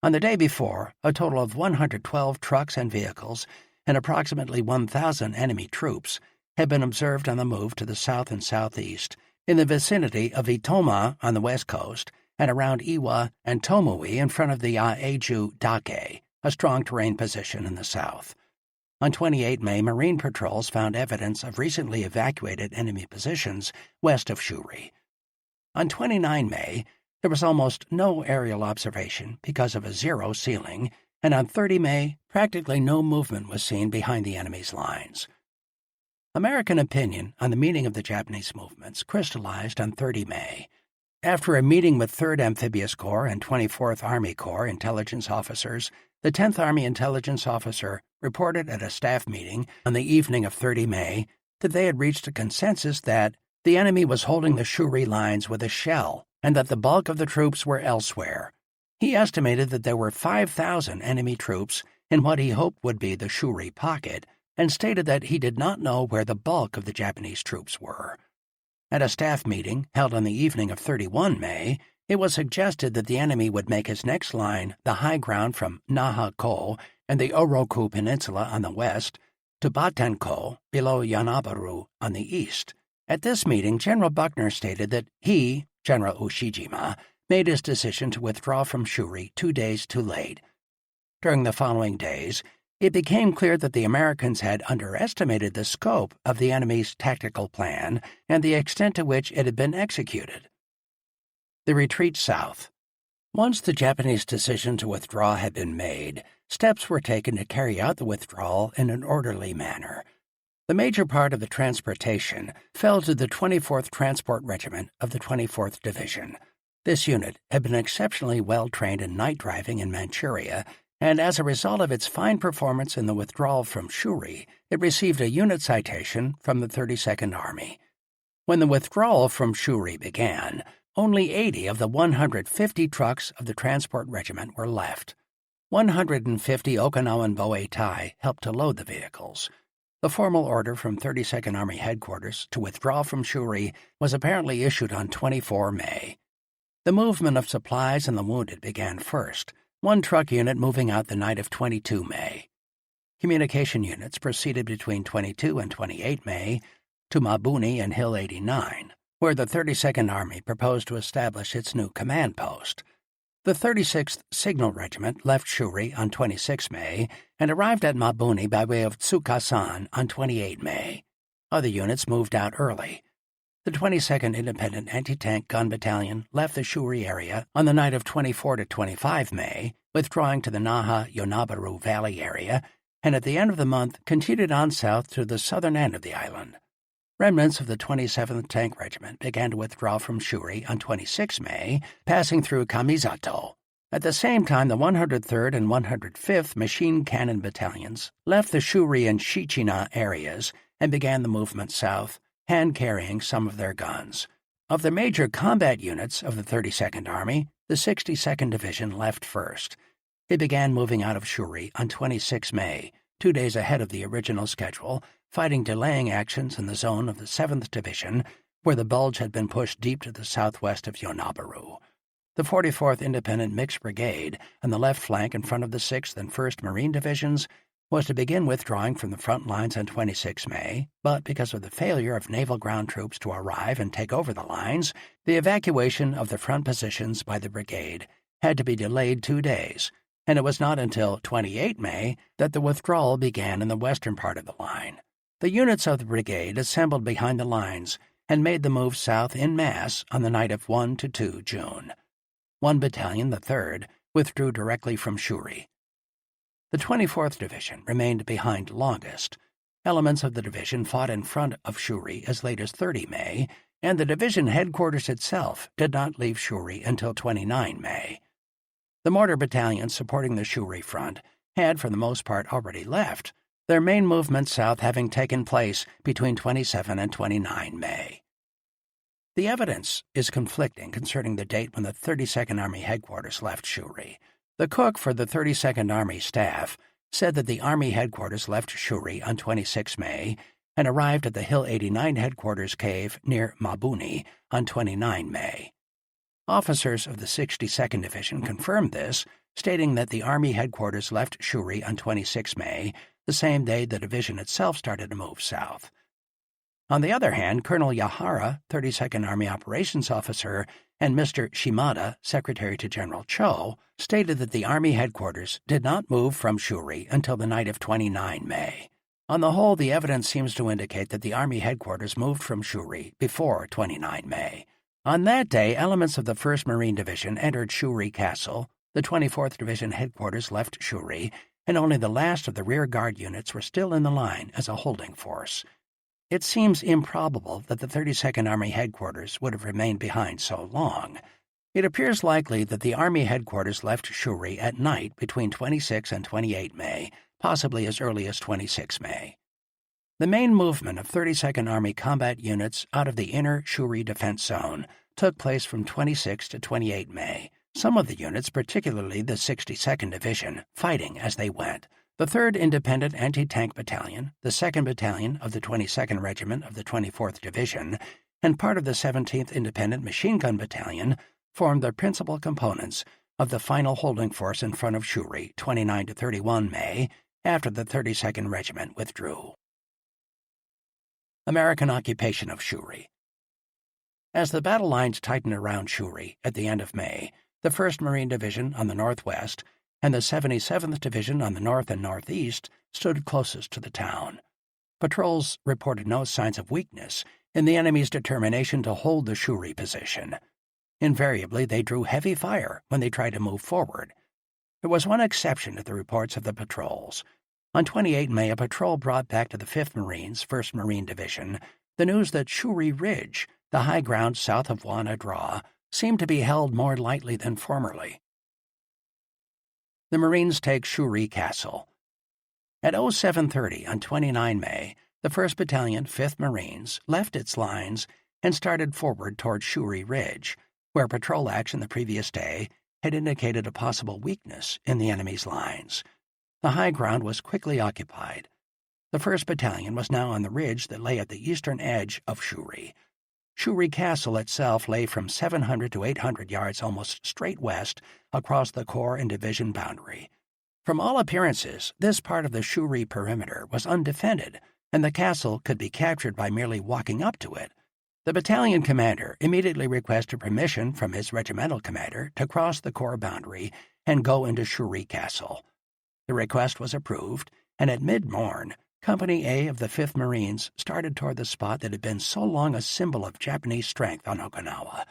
On the day before, a total of 112 trucks and vehicles and approximately 1,000 enemy troops had been observed on the move to the south and southeast, in the vicinity of Itoma on the west coast and around Iwa and Tomui in front of the Aeju Dake, a strong terrain position in the south. On 28 May, Marine patrols found evidence of recently evacuated enemy positions west of Shuri. On 29 May, there was almost no aerial observation because of a zero ceiling, and on 30 May, practically no movement was seen behind the enemy's lines. American opinion on the meaning of the Japanese movements crystallized on 30 May. After a meeting with 3rd Amphibious Corps and 24th Army Corps intelligence officers, the 10th Army intelligence officer reported at a staff meeting on the evening of 30 May that they had reached a consensus that the enemy was holding the Shuri lines with a shell and that the bulk of the troops were elsewhere. He estimated that there were 5,000 enemy troops in what he hoped would be the Shuri pocket, and stated that he did not know where the bulk of the Japanese troops were. At a staff meeting held on the evening of 31 May, it was suggested that the enemy would make his next line the high ground from Naha-ko and the Oroku Peninsula on the west to Batenko below Yanabaru on the east. At this meeting, General Buckner stated that he, General Ushijima, made his decision to withdraw from Shuri 2 days too late. During the following days, it became clear that the Americans had underestimated the scope of the enemy's tactical plan and the extent to which it had been executed. The retreat south. Once the Japanese decision to withdraw had been made, steps were taken to carry out the withdrawal in an orderly manner. The major part of the transportation fell to the 24th Transport Regiment of the 24th Division. This unit had been exceptionally well trained in night driving in Manchuria, and as a result of its fine performance in the withdrawal from Shuri, it received a unit citation from the 32nd Army. When the withdrawal from Shuri began, only 80 of the 150 trucks of the transport regiment were left. 150 Okinawan Boei-Tai helped to load the vehicles. The formal order from 32nd Army Headquarters to withdraw from Shuri was apparently issued on 24 May. The movement of supplies and the wounded began first, one truck unit moving out the night of 22 May. Communication units proceeded between 22 and 28 May to Mabuni and Hill 89, where the 32nd Army proposed to establish its new command post. The 36th Signal Regiment left Shuri on 26 May and arrived at Mabuni by way of Tsukasan on 28 May. Other units moved out early. The 22nd Independent Anti-Tank Gun Battalion left the Shuri area on the night of 24 to 25 May, withdrawing to the Naha-Yonabaru Valley area, and at the end of the month continued on south to the southern end of the island. Remnants of the 27th Tank Regiment began to withdraw from Shuri on 26 May, passing through Kamizato. At the same time, the 103rd and 105th Machine Cannon Battalions left the Shuri and Shichina areas and began the movement south, hand-carrying some of their guns. Of the major combat units of the 32nd Army, the 62nd Division left first. It began moving out of Shuri on 26 May, 2 days ahead of the original schedule, fighting delaying actions in the zone of the 7th Division, where the bulge had been pushed deep to the southwest of Yonabaru. The 44th Independent Mixed Brigade, on the left flank in front of the 6th and 1st Marine Divisions, was to begin withdrawing from the front lines on 26 May, but because of the failure of naval ground troops to arrive and take over the lines, the evacuation of the front positions by the brigade had to be delayed 2 days, and it was not until 28 May that the withdrawal began in the western part of the line. The units of the brigade assembled behind the lines and made the move south en masse on the night of 1 to 2 June. One battalion, the 3rd, withdrew directly from Shuri. The 24th Division remained behind longest. Elements of the division fought in front of Shuri as late as 30 May, and the division headquarters itself did not leave Shuri until 29 May. The mortar battalions supporting the Shuri front had, for the most part, already left, their main movement south having taken place between 27 and 29 May. The evidence is conflicting concerning the date when the 32nd Army Headquarters left Shuri. The cook for the 32nd Army staff said that the Army Headquarters left Shuri on 26 May and arrived at the Hill 89 Headquarters Cave near Mabuni on 29 May. Officers of the 62nd Division confirmed this, stating that the Army Headquarters left Shuri on 26 May, the same day the division itself started to move south. On the other hand, Colonel Yahara, 32nd Army Operations Officer, and Mr. Shimada, Secretary to General Cho, stated that the Army headquarters did not move from Shuri until the night of 29 May. On the whole, the evidence seems to indicate that the Army headquarters moved from Shuri before 29 May. On that day, elements of the 1st Marine Division entered Shuri Castle, the 24th Division headquarters left Shuri, and only the last of the rear guard units were still in the line as a holding force. It seems improbable that the 32nd Army headquarters would have remained behind so long. It appears likely that the Army headquarters left Shuri at night between 26 and 28 May, possibly as early as 26 May. The main movement of 32nd Army combat units out of the inner Shuri defense zone took place from 26 to 28 May, some of the units, particularly the 62nd Division, fighting as they went. The 3rd Independent Anti-Tank Battalion, the 2nd Battalion of the 22nd Regiment of the 24th Division, and part of the 17th Independent Machine Gun Battalion formed the principal components of the final holding force in front of Shuri 29 to 31 May, after the 32nd Regiment withdrew. American occupation of Shuri. As the battle lines tightened around Shuri at the end of May, the 1st Marine Division on the northwest and the 77th Division on the north and northeast stood closest to the town. Patrols reported no signs of weakness in the enemy's determination to hold the Shuri position. Invariably, they drew heavy fire when they tried to move forward. There was one exception to the reports of the patrols. On 28 May, a patrol brought back to the 5th Marines, 1st Marine Division, the news that Shuri Ridge, the high ground south of Wana Draw, seemed to be held more lightly than formerly. The Marines take Shuri Castle. At 07:30 on 29 May, the 1st Battalion, 5th Marines, left its lines and started forward toward Shuri Ridge, where patrol action the previous day had indicated a possible weakness in the enemy's lines. The high ground was quickly occupied. The 1st Battalion was now on the ridge that lay at the eastern edge of Shuri. Shuri Castle itself lay from 700 to 800 yards almost straight west across the corps and division boundary. From all appearances, this part of the Shuri perimeter was undefended, and the castle could be captured by merely walking up to it. The battalion commander immediately requested permission from his regimental commander to cross the corps boundary and go into Shuri Castle. The request was approved, and at mid-morn, Company A of the 5th Marines started toward the spot that had been so long a symbol of Japanese strength on Okinawa.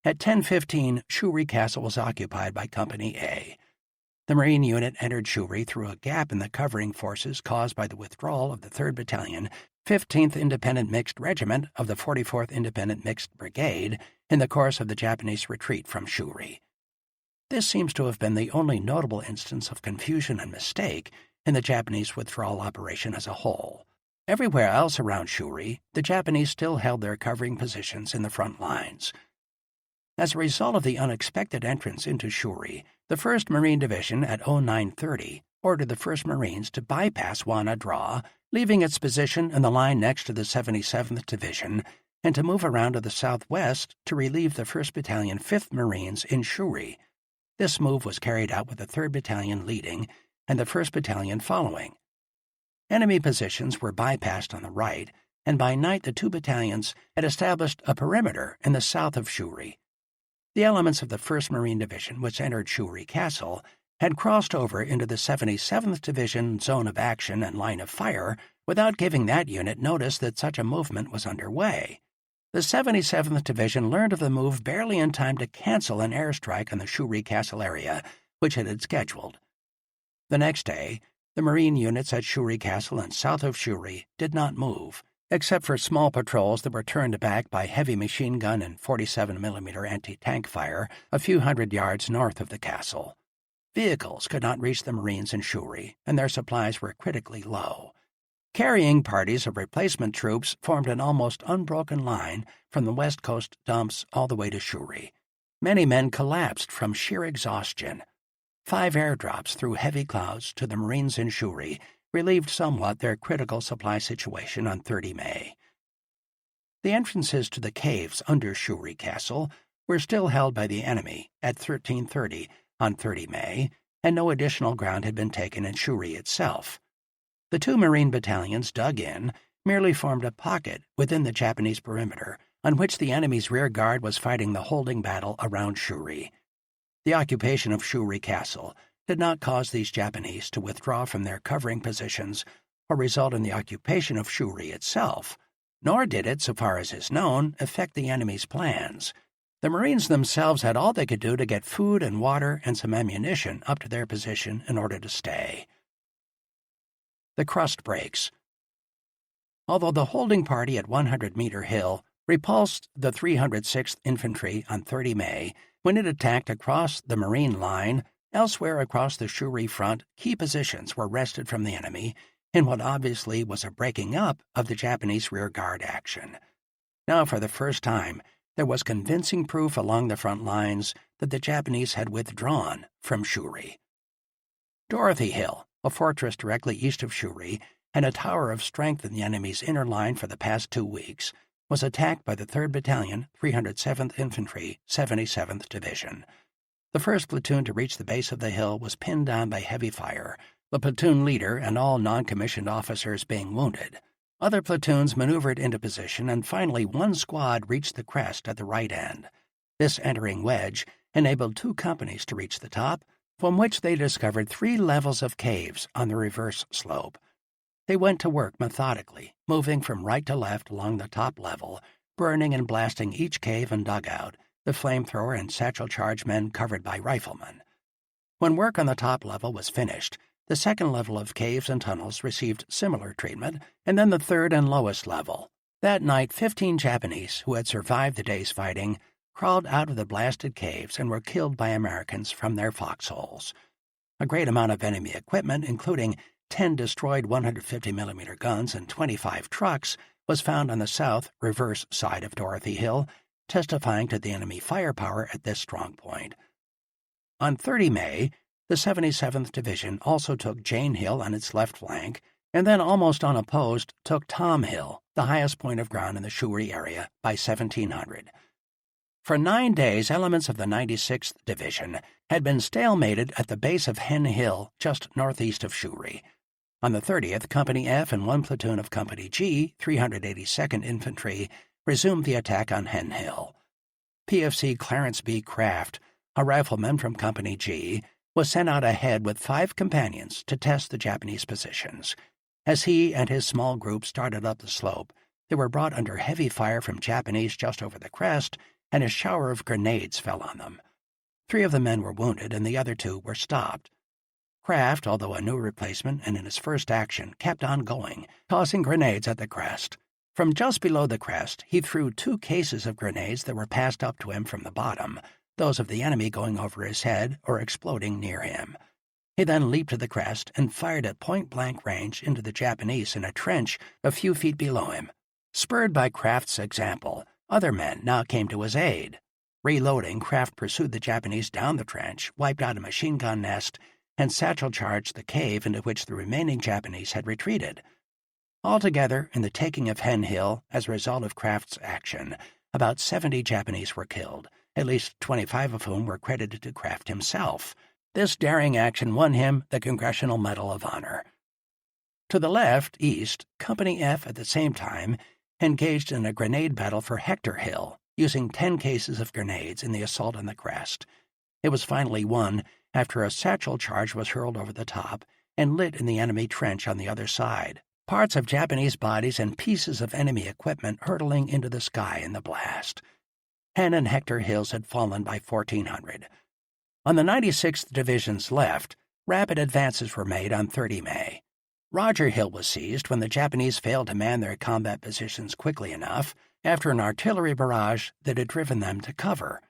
At 10:15, Shuri Castle was occupied by Company A. The Marine unit entered Shuri through a gap in the covering forces caused by the withdrawal of the 3rd Battalion, 15th Independent Mixed Regiment of the 44th Independent Mixed Brigade in the course of the Japanese retreat from Shuri. This seems to have been the only notable instance of confusion and mistake in the Japanese withdrawal operation as a whole. Everywhere else around Shuri, the Japanese still held their covering positions in the front lines. As a result of the unexpected entrance into Shuri, the 1st Marine Division at 09:30 ordered the 1st Marines to bypass Wana Draw, leaving its position in the line next to the 77th Division, and to move around to the southwest to relieve the 1st Battalion 5th Marines in Shuri. This move was carried out with the 3rd Battalion leading and the 1st Battalion following. Enemy positions were bypassed on the right, and by night the two battalions had established a perimeter in the south of Shuri. The elements of the 1st Marine Division, which entered Shuri Castle, had crossed over into the 77th Division zone of action and line of fire without giving that unit notice that such a movement was underway. The 77th Division learned of the move barely in time to cancel an airstrike on the Shuri Castle area, which it had scheduled. The next day, the Marine units at Shuri Castle and south of Shuri did not move, except for small patrols that were turned back by heavy machine gun and 47mm anti-tank fire a few hundred yards north of the castle. Vehicles could not reach the Marines in Shuri, and their supplies were critically low. Carrying parties of replacement troops formed an almost unbroken line from the West Coast dumps all the way to Shuri. Many men collapsed from sheer exhaustion. 5 airdrops through heavy clouds to the Marines in Shuri relieved somewhat their critical supply situation on 30 May. The entrances to the caves under Shuri Castle were still held by the enemy at 13:30 on 30 May, and no additional ground had been taken in Shuri itself. The 2 Marine battalions dug in merely formed a pocket within the Japanese perimeter on which the enemy's rear guard was fighting the holding battle around Shuri. The occupation of Shuri Castle did not cause these Japanese to withdraw from their covering positions or result in the occupation of Shuri itself, nor did it, so far as is known, affect the enemy's plans. The Marines themselves had all they could do to get food and water and some ammunition up to their position in order to stay. The crust breaks. Although the holding party at 100-meter Hill repulsed the 306th Infantry on 30 May, when it attacked across the Marine line, elsewhere across the Shuri front, key positions were wrested from the enemy in what obviously was a breaking up of the Japanese rearguard action. Now, for the first time, there was convincing proof along the front lines that the Japanese had withdrawn from Shuri. Dorothy Hill, a fortress directly east of Shuri and a tower of strength in the enemy's inner line for the past 2 weeks, was attacked by the 3rd Battalion, 307th Infantry, 77th Division. The first platoon to reach the base of the hill was pinned down by heavy fire, the platoon leader and all non-commissioned officers being wounded. Other platoons maneuvered into position, and finally one squad reached the crest at the right end. This entering wedge enabled 2 companies to reach the top, from which they discovered 3 levels of caves on the reverse slope. They went to work methodically, moving from right to left along the top level, burning and blasting each cave and dugout, the flamethrower and satchel charge men covered by riflemen. When work on the top level was finished, the second level of caves and tunnels received similar treatment, and then the third and lowest level. That night, 15 Japanese who had survived the day's fighting crawled out of the blasted caves and were killed by Americans from their foxholes. A great amount of enemy equipment, including 10 destroyed 150mm guns and 25 trucks, was found on the south reverse side of Dorothy Hill, testifying to the enemy firepower at this strong point. On 30 May, the 77th Division also took Jane Hill on its left flank, and then almost unopposed took Tom Hill, the highest point of ground in the Shuri area, by 1700. For 9 days, elements of the 96th Division had been stalemated at the base of Hen Hill, just northeast of Shuri. On the 30th, Company F and 1 platoon of Company G, 382nd Infantry, resumed the attack on Hen Hill. PFC Clarence B. Kraft, a rifleman from Company G, was sent out ahead with 5 companions to test the Japanese positions. As he and his small group started up the slope, they were brought under heavy fire from Japanese just over the crest, and a shower of grenades fell on them. 3 of the men were wounded, and the other 2 were stopped. Kraft, although a new replacement and in his first action, kept on going, tossing grenades at the crest. From just below the crest, he threw 2 cases of grenades that were passed up to him from the bottom, those of the enemy going over his head or exploding near him. He then leaped to the crest and fired at point-blank range into the Japanese in a trench a few feet below him. Spurred by Kraft's example, other men now came to his aid. Reloading, Kraft pursued the Japanese down the trench, wiped out a machine gun nest, and satchel-charged the cave into which the remaining Japanese had retreated. Altogether, in the taking of Hen Hill, as a result of Kraft's action, about 70 Japanese were killed, at least 25 of whom were credited to Kraft himself. This daring action won him the Congressional Medal of Honor. To the left, east, Company F at the same time engaged in a grenade battle for Hector Hill, using 10 cases of grenades in the assault on the crest. It was finally won after a satchel charge was hurled over the top and lit in the enemy trench on the other side, parts of Japanese bodies and pieces of enemy equipment hurtling into the sky in the blast. Hen and Hector Hills had fallen by 1,400. On the 96th Division's left, rapid advances were made on 30 May. Roger Hill was seized when the Japanese failed to man their combat positions quickly enough after an artillery barrage that had driven them to cover.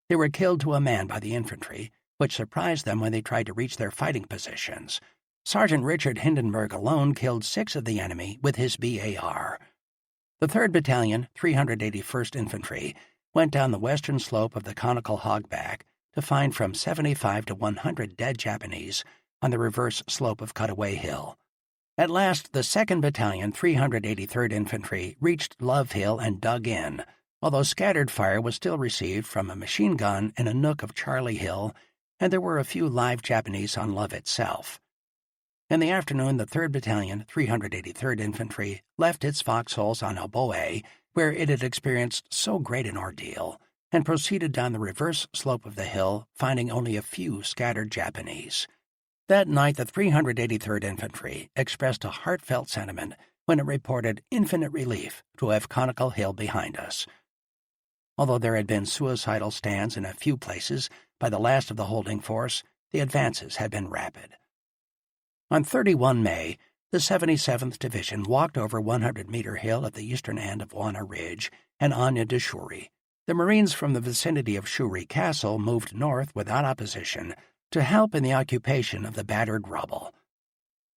They were killed to a man by the infantry, which surprised them when they tried to reach their fighting positions. Sergeant Richard Hindenburg alone killed 6 of the enemy with his BAR. The 3rd Battalion, 381st Infantry, went down the western slope of the conical hogback to find from 75 to 100 dead Japanese on the reverse slope of Cutaway Hill. At last, the 2nd Battalion, 383rd Infantry, reached Love Hill and dug in, although scattered fire was still received from a machine gun in a nook of Charlie Hill, and there were a few live Japanese on Love itself. In the afternoon, the 3rd Battalion, 383rd Infantry, left its foxholes on Oboe where it had experienced so great an ordeal, and proceeded down the reverse slope of the hill, finding only a few scattered Japanese. That night, the 383rd Infantry expressed a heartfelt sentiment when it reported infinite relief to have Conical Hill behind us. Although there had been suicidal stands in a few places by the last of the holding force, the advances had been rapid. On 31 May, the 77th Division walked over 100-meter hill at the eastern end of Wana Ridge and on into Shuri. The Marines from the vicinity of Shuri Castle moved north without opposition to help in the occupation of the battered rubble.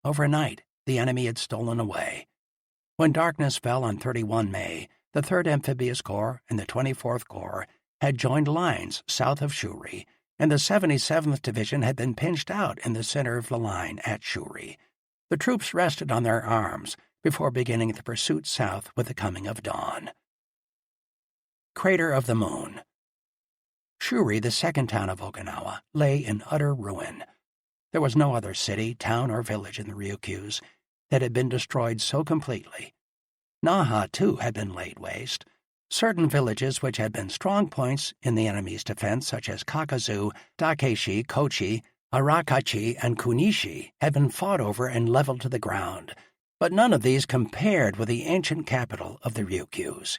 Overnight, the enemy had stolen away. When darkness fell on 31 May, the 3rd Amphibious Corps and the 24th Corps had joined lines south of Shuri, and the 77th Division had been pinched out in the center of the line at Shuri. The troops rested on their arms before beginning the pursuit south with the coming of dawn. Crater of the Moon. Shuri, the second town of Okinawa, lay in utter ruin. There was no other city, town, or village in the Ryukyus that had been destroyed so completely. Naha, too, had been laid waste. Certain villages which had been strong points in the enemy's defense, such as Kakazu, Dakeshi, Kochi, Arakachi, and Kunishi, had been fought over and leveled to the ground, but none of these compared with the ancient capital of the Ryukyus.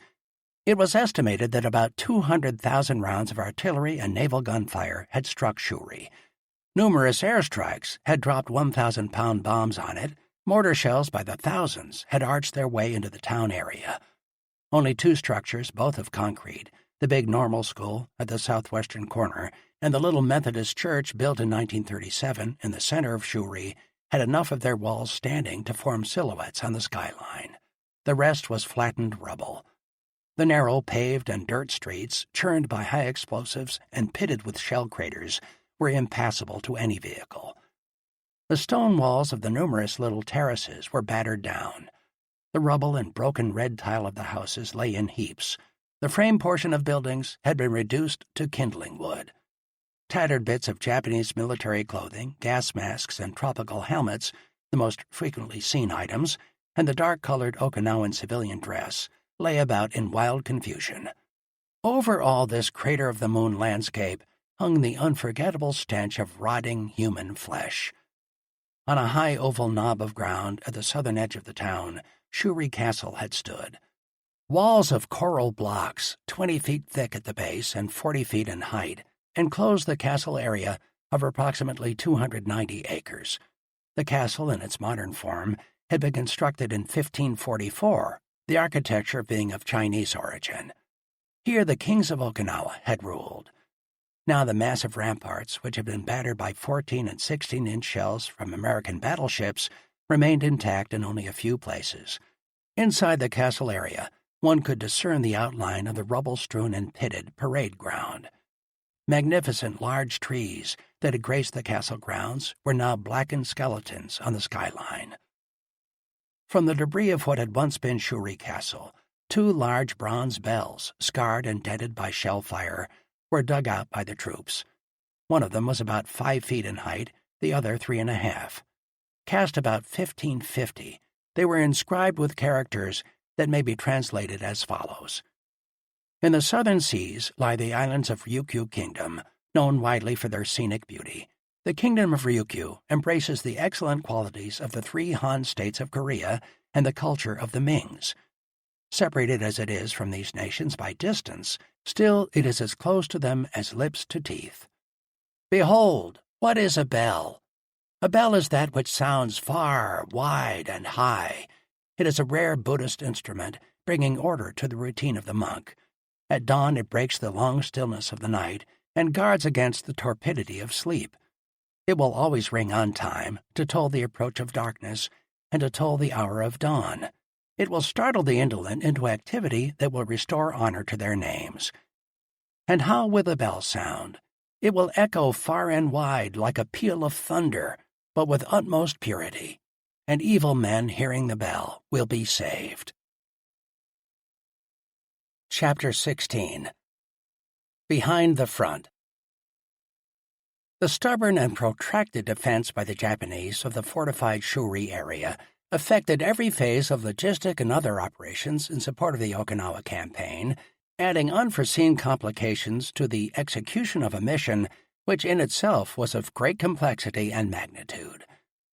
It was estimated that about 200,000 rounds of artillery and naval gunfire had struck Shuri. Numerous airstrikes had dropped 1,000-pound bombs on it. Mortar shells by the thousands had arched their way into the town area. Only two structures, both of concrete, the big normal school at the southwestern corner and the little Methodist church built in 1937 in the center of Shuri, had enough of their walls standing to form silhouettes on the skyline. The rest was flattened rubble. The narrow paved and dirt streets, churned by high explosives and pitted with shell craters, were impassable to any vehicle. The stone walls of the numerous little terraces were battered down. The rubble and broken red tile of the houses lay in heaps. The frame portion of buildings had been reduced to kindling wood. Tattered bits of Japanese military clothing, gas masks, and tropical helmets, the most frequently seen items, and the dark-colored Okinawan civilian dress, lay about in wild confusion. Over all this crater of the moon landscape hung the unforgettable stench of rotting human flesh. On a high oval knob of ground at the southern edge of the town, Shuri Castle had stood. Walls of coral blocks, 20 feet thick at the base and 40 feet in height, enclosed the castle area of approximately 290 acres. The castle, in its modern form, had been constructed in 1544, the architecture being of Chinese origin. Here the kings of Okinawa had ruled. Now the massive ramparts, which had been battered by 14- and 16-inch shells from American battleships, remained intact in only a few places. Inside the castle area, one could discern the outline of the rubble-strewn and pitted parade ground. Magnificent large trees that had graced the castle grounds were now blackened skeletons on the skyline. From the debris of what had once been Shuri Castle, two large bronze bells, scarred and dented by shell fire, were dug out by the troops. One of them was about 5 feet in height, the other 3.5. Cast about 1550, they were inscribed with characters that may be translated as follows. In the southern seas lie the islands of Ryukyu Kingdom, known widely for their scenic beauty. The Kingdom of Ryukyu embraces the excellent qualities of the 3 Han states of Korea and the culture of the Mings. Separated as it is from these nations by distance, still it is as close to them as lips to teeth. Behold, what is a bell? A bell is that which sounds far, wide, and high. It is a rare Buddhist instrument, bringing order to the routine of the monk. At dawn it breaks the long stillness of the night and guards against the torpidity of sleep. It will always ring on time, to toll the approach of darkness, and to toll the hour of dawn. It will startle the indolent into activity that will restore honor to their names. And how will the bell sound? It will echo far and wide like a peal of thunder, but with utmost purity. And evil men hearing the bell will be saved. Chapter 16. Behind the Front. The stubborn and protracted defense by the Japanese of the fortified Shuri area affected every phase of logistic and other operations in support of the Okinawa campaign, adding unforeseen complications to the execution of a mission which in itself was of great complexity and magnitude.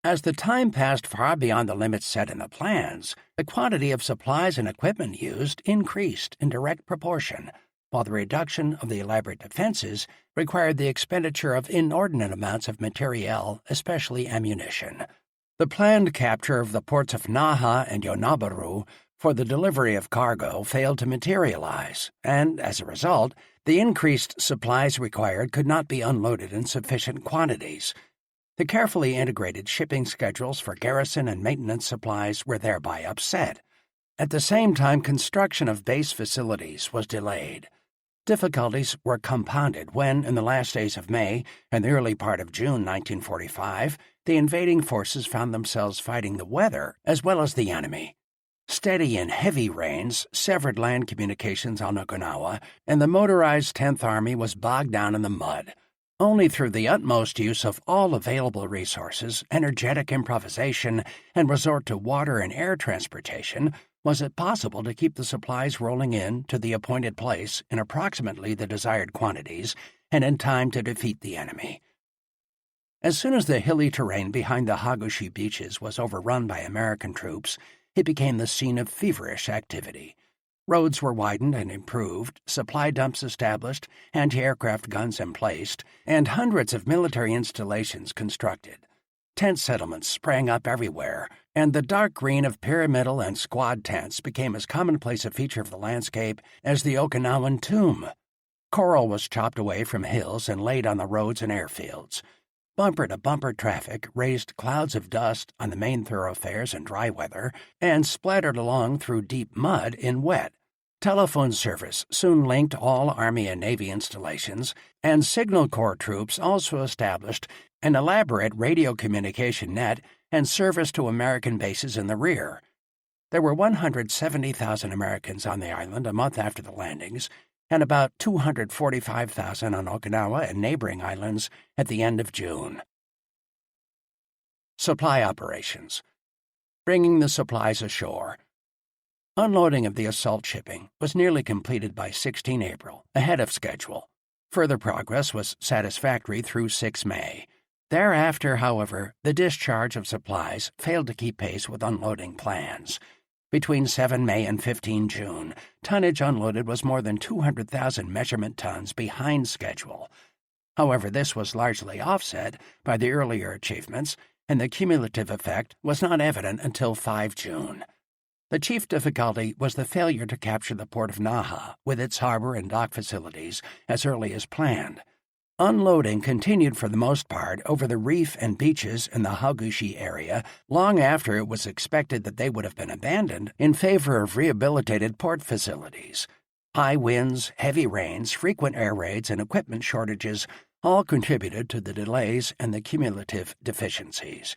As the time passed far beyond the limits set in the plans, the quantity of supplies and equipment used increased in direct proportion, while the reduction of the elaborate defenses required the expenditure of inordinate amounts of materiel, especially ammunition. The planned capture of the ports of Naha and Yonabaru for the delivery of cargo failed to materialize, and, as a result, the increased supplies required could not be unloaded in sufficient quantities. The carefully integrated shipping schedules for garrison and maintenance supplies were thereby upset. At the same time, construction of base facilities was delayed. Difficulties were compounded when, in the last days of May and the early part of June 1945, the invading forces found themselves fighting the weather as well as the enemy. Steady and heavy rains severed land communications on Okinawa, and the motorized 10th Army was bogged down in the mud. Only through the utmost use of all available resources, energetic improvisation, and resort to water and air transportation was it possible to keep the supplies rolling in to the appointed place in approximately the desired quantities and in time to defeat the enemy. As soon as the hilly terrain behind the Hagushi beaches was overrun by American troops, it became the scene of feverish activity. Roads were widened and improved, supply dumps established, anti-aircraft guns emplaced, and hundreds of military installations constructed. Tent settlements sprang up everywhere, and the dark green of pyramidal and squad tents became as commonplace a feature of the landscape as the Okinawan tomb. Coral was chopped away from hills and laid on the roads and airfields. Bumper-to-bumper traffic raised clouds of dust on the main thoroughfares in dry weather and splattered along through deep mud in wet. Telephone service soon linked all Army and Navy installations, and Signal Corps troops also established an elaborate radio communication net and service to American bases in the rear. There were 170,000 Americans on the island a month after the landings, and about 245,000 on Okinawa and neighboring islands at the end of June. Supply operations. Bringing the supplies ashore. Unloading of the assault shipping was nearly completed by 16 April, ahead of schedule. Further progress was satisfactory through 6 May. Thereafter, however, the discharge of supplies failed to keep pace with unloading plans. Between 7 May and 15 June, tonnage unloaded was more than 200,000 measurement tons behind schedule. However, this was largely offset by the earlier achievements, and the cumulative effect was not evident until 5 June. The chief difficulty was the failure to capture the port of Naha with its harbor and dock facilities as early as planned. Unloading continued for the most part over the reef and beaches in the Hagushi area long after it was expected that they would have been abandoned in favor of rehabilitated port facilities. High winds, heavy rains, frequent air raids, and equipment shortages all contributed to the delays and the cumulative deficiencies.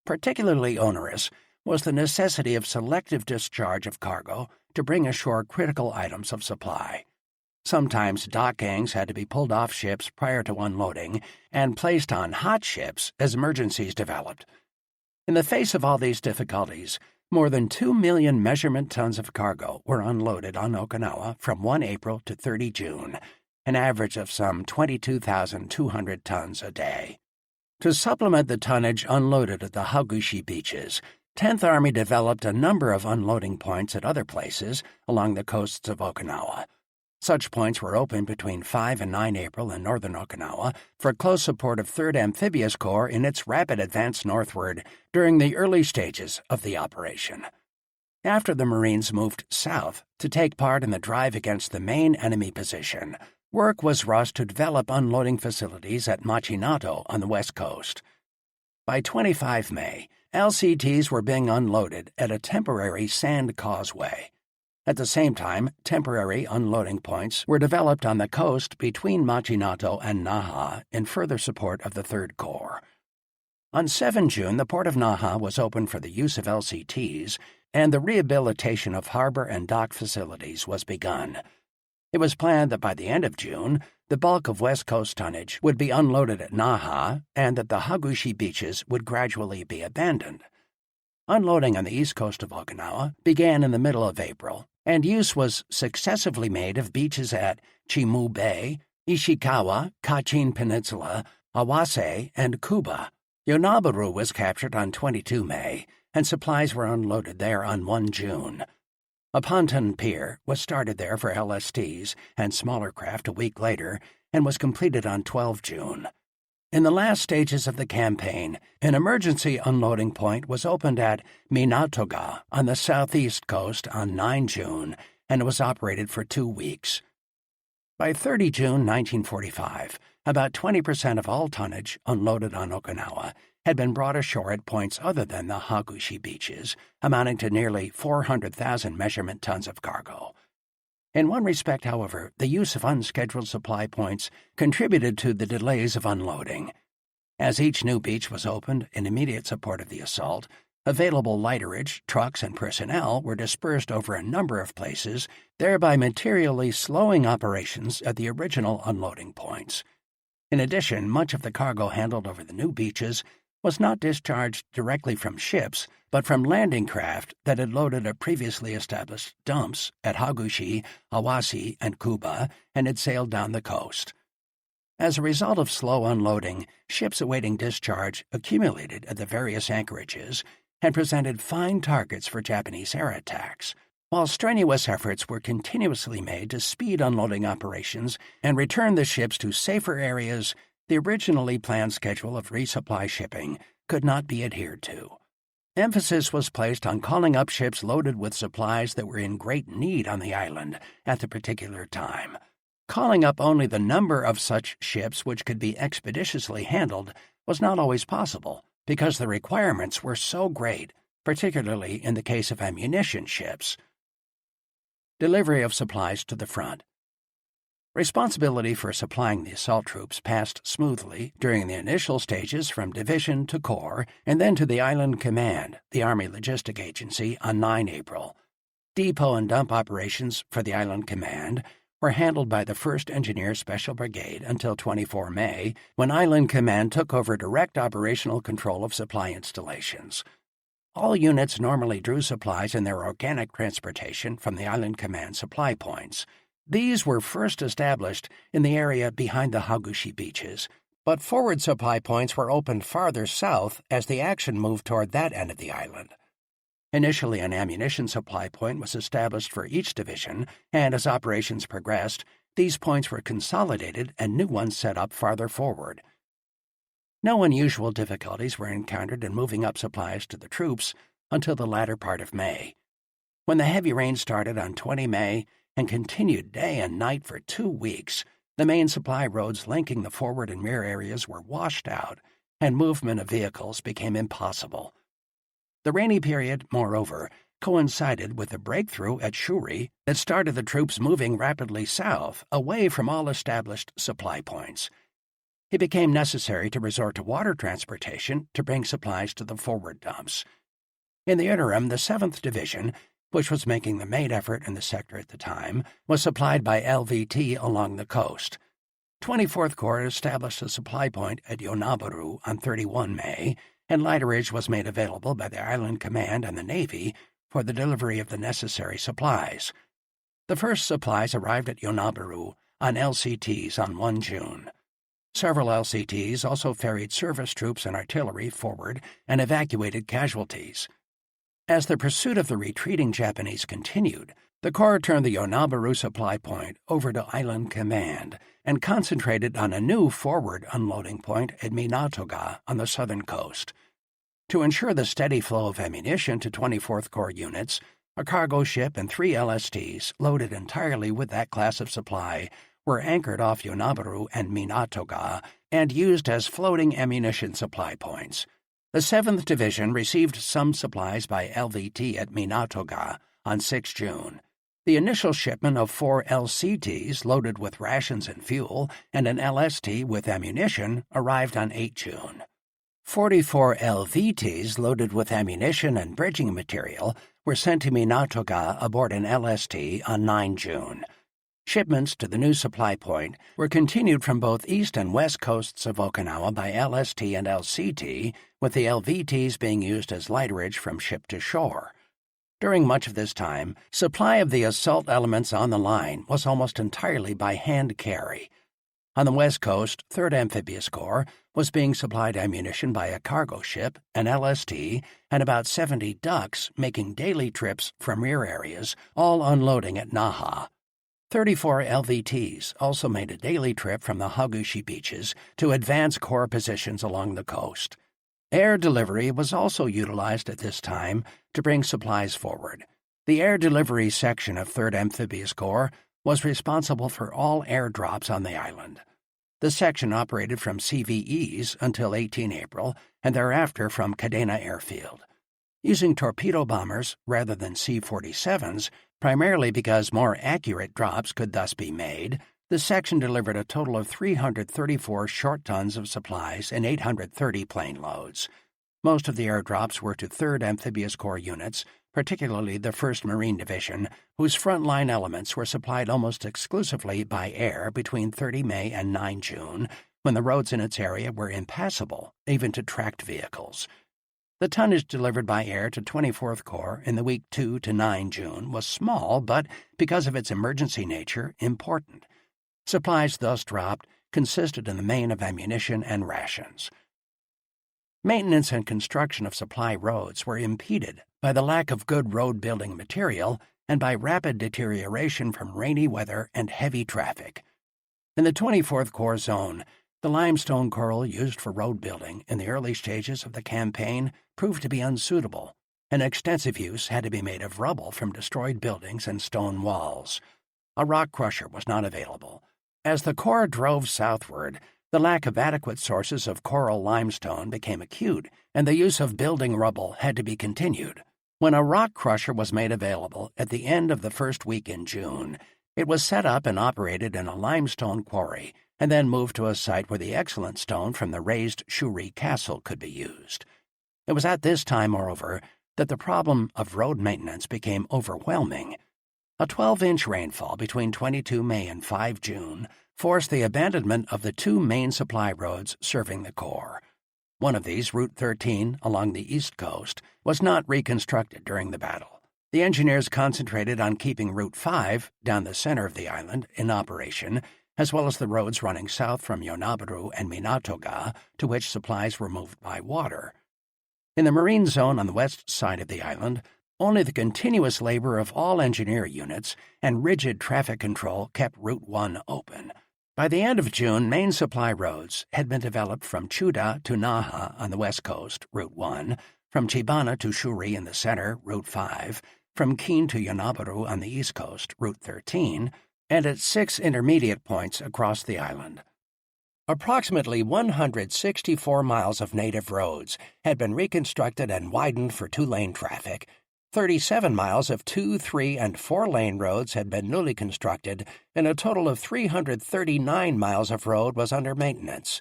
Particularly onerous was the necessity of selective discharge of cargo to bring ashore critical items of supply. Sometimes dock gangs had to be pulled off ships prior to unloading and placed on hot ships as emergencies developed. In the face of all these difficulties, more than 2 million measurement tons of cargo were unloaded on Okinawa from 1 April to 30 June, an average of some 22,200 tons a day. To supplement the tonnage unloaded at the Hagushi beaches, 10th Army developed a number of unloading points at other places along the coasts of Okinawa. Such points were opened between 5 and 9 April in northern Okinawa for close support of 3rd Amphibious Corps in its rapid advance northward during the early stages of the operation. After the Marines moved south to take part in the drive against the main enemy position, work was rushed to develop unloading facilities at Machinato on the west coast. By 25 May, LCTs were being unloaded at a temporary sand causeway. At the same time, temporary unloading points were developed on the coast between Machinato and Naha in further support of the 3rd Corps. On 7 June, the port of Naha was opened for the use of LCTs, and the rehabilitation of harbor and dock facilities was begun. It was planned that by the end of June, the bulk of West Coast tonnage would be unloaded at Naha and that the Hagushi beaches would gradually be abandoned. Unloading on the east coast of Okinawa began in the middle of April, and use was successively made of beaches at Chimu Bay, Ishikawa, Kachin Peninsula, Awase, and Kuba. Yonabaru was captured on 22 May, and supplies were unloaded there on 1 June. A pontoon pier was started there for LSTs and smaller craft a week later and was completed on 12 June. In the last stages of the campaign, an emergency unloading point was opened at Minatoga on the southeast coast on 9 June and was operated for 2 weeks. By 30 June 1945, about 20% of all tonnage unloaded on Okinawa had been brought ashore at points other than the Hagushi beaches, amounting to nearly 400,000 measurement tons of cargo. In one respect, however, the use of unscheduled supply points contributed to the delays of unloading. As each new beach was opened in immediate support of the assault, available lighterage, trucks, and personnel were dispersed over a number of places, thereby materially slowing operations at the original unloading points. In addition, much of the cargo handled over the new beaches was not discharged directly from ships, but from landing craft that had loaded at previously established dumps at Hagushi, Awase, and Kuba and had sailed down the coast. As a result of slow unloading, ships awaiting discharge accumulated at the various anchorages and presented fine targets for Japanese air attacks, while strenuous efforts were continuously made to speed unloading operations and return the ships to safer areas. The originally planned schedule of resupply shipping could not be adhered to. Emphasis was placed on calling up ships loaded with supplies that were in great need on the island at the particular time. Calling up only the number of such ships which could be expeditiously handled was not always possible because the requirements were so great, particularly in the case of ammunition ships. Delivery of supplies to the front. Responsibility for supplying the assault troops passed smoothly during the initial stages from division to corps and then to the Island Command, the Army Logistic Agency, on 9 April. Depot and dump operations for the Island Command were handled by the 1st Engineer Special Brigade until 24 May, when Island Command took over direct operational control of supply installations. All units normally drew supplies in their organic transportation from the Island Command supply points. These were first established in the area behind the Hagushi beaches, but forward supply points were opened farther south as the action moved toward that end of the island. Initially, an ammunition supply point was established for each division, and as operations progressed, these points were consolidated and new ones set up farther forward. No unusual difficulties were encountered in moving up supplies to the troops until the latter part of May. When the heavy rain started on 20 May, and continued day and night for 2 weeks, the main supply roads linking the forward and rear areas were washed out, and movement of vehicles became impossible. The rainy period, moreover, coincided with a breakthrough at Shuri that started the troops moving rapidly south, away from all established supply points. It became necessary to resort to water transportation to bring supplies to the forward dumps. In the interim, the 7th Division, which was making the main effort in the sector at the time, was supplied by LVT along the coast. 24th Corps established a supply point at Yonabaru on 31 May, and lighterage was made available by the Island Command and the Navy for the delivery of the necessary supplies. The first supplies arrived at Yonabaru on LCTs on 1 June. Several LCTs also ferried service troops and artillery forward and evacuated casualties. As the pursuit of the retreating Japanese continued, the Corps turned the Yonabaru supply point over to Island Command and concentrated on a new forward unloading point at Minatoga on the southern coast. To ensure the steady flow of ammunition to 24th Corps units, a cargo ship and 3 LSTs, loaded entirely with that class of supply, were anchored off Yonabaru and Minatoga and used as floating ammunition supply points. The 7th Division received some supplies by LVT at Minatoga on 6 June. The initial shipment of 4 LCTs loaded with rations and fuel and an LST with ammunition arrived on 8 June. 44 LVTs loaded with ammunition and bridging material were sent to Minatoga aboard an LST on 9 June. Shipments to the new supply point were continued from both east and west coasts of Okinawa by LST and LCT, with the LVTs being used as lighterage from ship to shore. During much of this time, supply of the assault elements on the line was almost entirely by hand carry. On the west coast, 3rd Amphibious Corps was being supplied ammunition by a cargo ship, an LST, and about 70 ducks making daily trips from rear areas, all unloading at Naha. 34 LVTs also made a daily trip from the Hagushi beaches to advance corps positions along the coast. Air delivery was also utilized at this time to bring supplies forward. The air delivery section of 3rd Amphibious Corps was responsible for all airdrops on the island. The section operated from CVEs until 18 April and thereafter from Kadena Airfield. Using torpedo bombers rather than C-47s, primarily because more accurate drops could thus be made, the section delivered a total of 334 short tons of supplies and 830 plane loads. Most of the airdrops were to 3rd Amphibious Corps units, particularly the 1st Marine Division, whose frontline elements were supplied almost exclusively by air between 30 May and 9 June, when the roads in its area were impassable, even to tracked vehicles. The tonnage delivered by air to 24th Corps in the week 2 to 9 June was small, but, because of its emergency nature, important. Supplies thus dropped consisted in the main of ammunition and rations. Maintenance and construction of supply roads were impeded by the lack of good road-building material and by rapid deterioration from rainy weather and heavy traffic. In the 24th Corps zone, the limestone coral used for road building in the early stages of the campaign proved to be unsuitable, and extensive use had to be made of rubble from destroyed buildings and stone walls. A rock crusher was not available. As the Corps drove southward, the lack of adequate sources of coral limestone became acute, and the use of building rubble had to be continued. When a rock crusher was made available at the end of the first week in June, it was set up and operated in a limestone quarry, and then moved to a site where the excellent stone from the razed Shuri Castle could be used. It was at this time, moreover, that the problem of road maintenance became overwhelming. A 12-inch rainfall between 22 May and 5 June forced the abandonment of the 2 main supply roads serving the Corps. One of these, Route 13, along the east coast, was not reconstructed during the battle. The engineers concentrated on keeping Route 5, down the center of the island, in operation, as well as the roads running south from Yonabaru and Minatoga, to which supplies were moved by water. In the marine zone on the west side of the island, only the continuous labor of all engineer units and rigid traffic control kept Route 1 open. By the end of June, main supply roads had been developed from Chuda to Naha on the west coast, Route 1, from Chibana to Shuri in the center, Route 5, from Keen to Yonabaru on the east coast, Route 13, and at 6 intermediate points across the island. Approximately 164 miles of native roads had been reconstructed and widened for 2-lane traffic. 37 miles of 2-, 3-, and 4-lane roads had been newly constructed, and a total of 339 miles of road was under maintenance.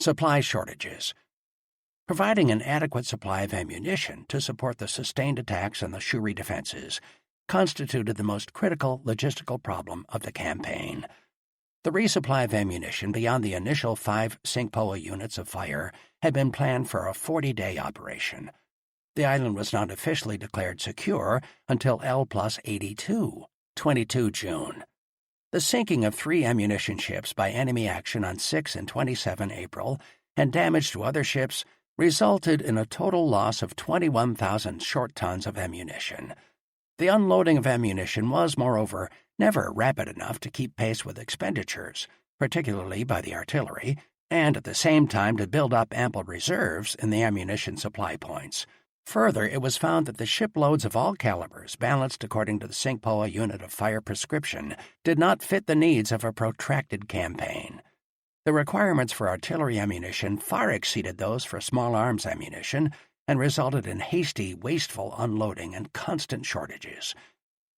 Supply shortages. Providing an adequate supply of ammunition to support the sustained attacks on the Shuri defenses constituted the most critical logistical problem of the campaign. The resupply of ammunition beyond the initial 5 Singpoa units of fire had been planned for a 40-day operation. The island was not officially declared secure until L+82, 22 June. The sinking of 3 ammunition ships by enemy action on 6 and 27 April and damage to other ships resulted in a total loss of 21,000 short tons of ammunition. The unloading of ammunition was, moreover, never rapid enough to keep pace with expenditures, particularly by the artillery, and at the same time to build up ample reserves in the ammunition supply points. Further, it was found that the shiploads of all calibers, balanced according to the Singpoa unit of fire prescription, did not fit the needs of a protracted campaign. The requirements for artillery ammunition far exceeded those for small arms ammunition and resulted in hasty, wasteful unloading and constant shortages.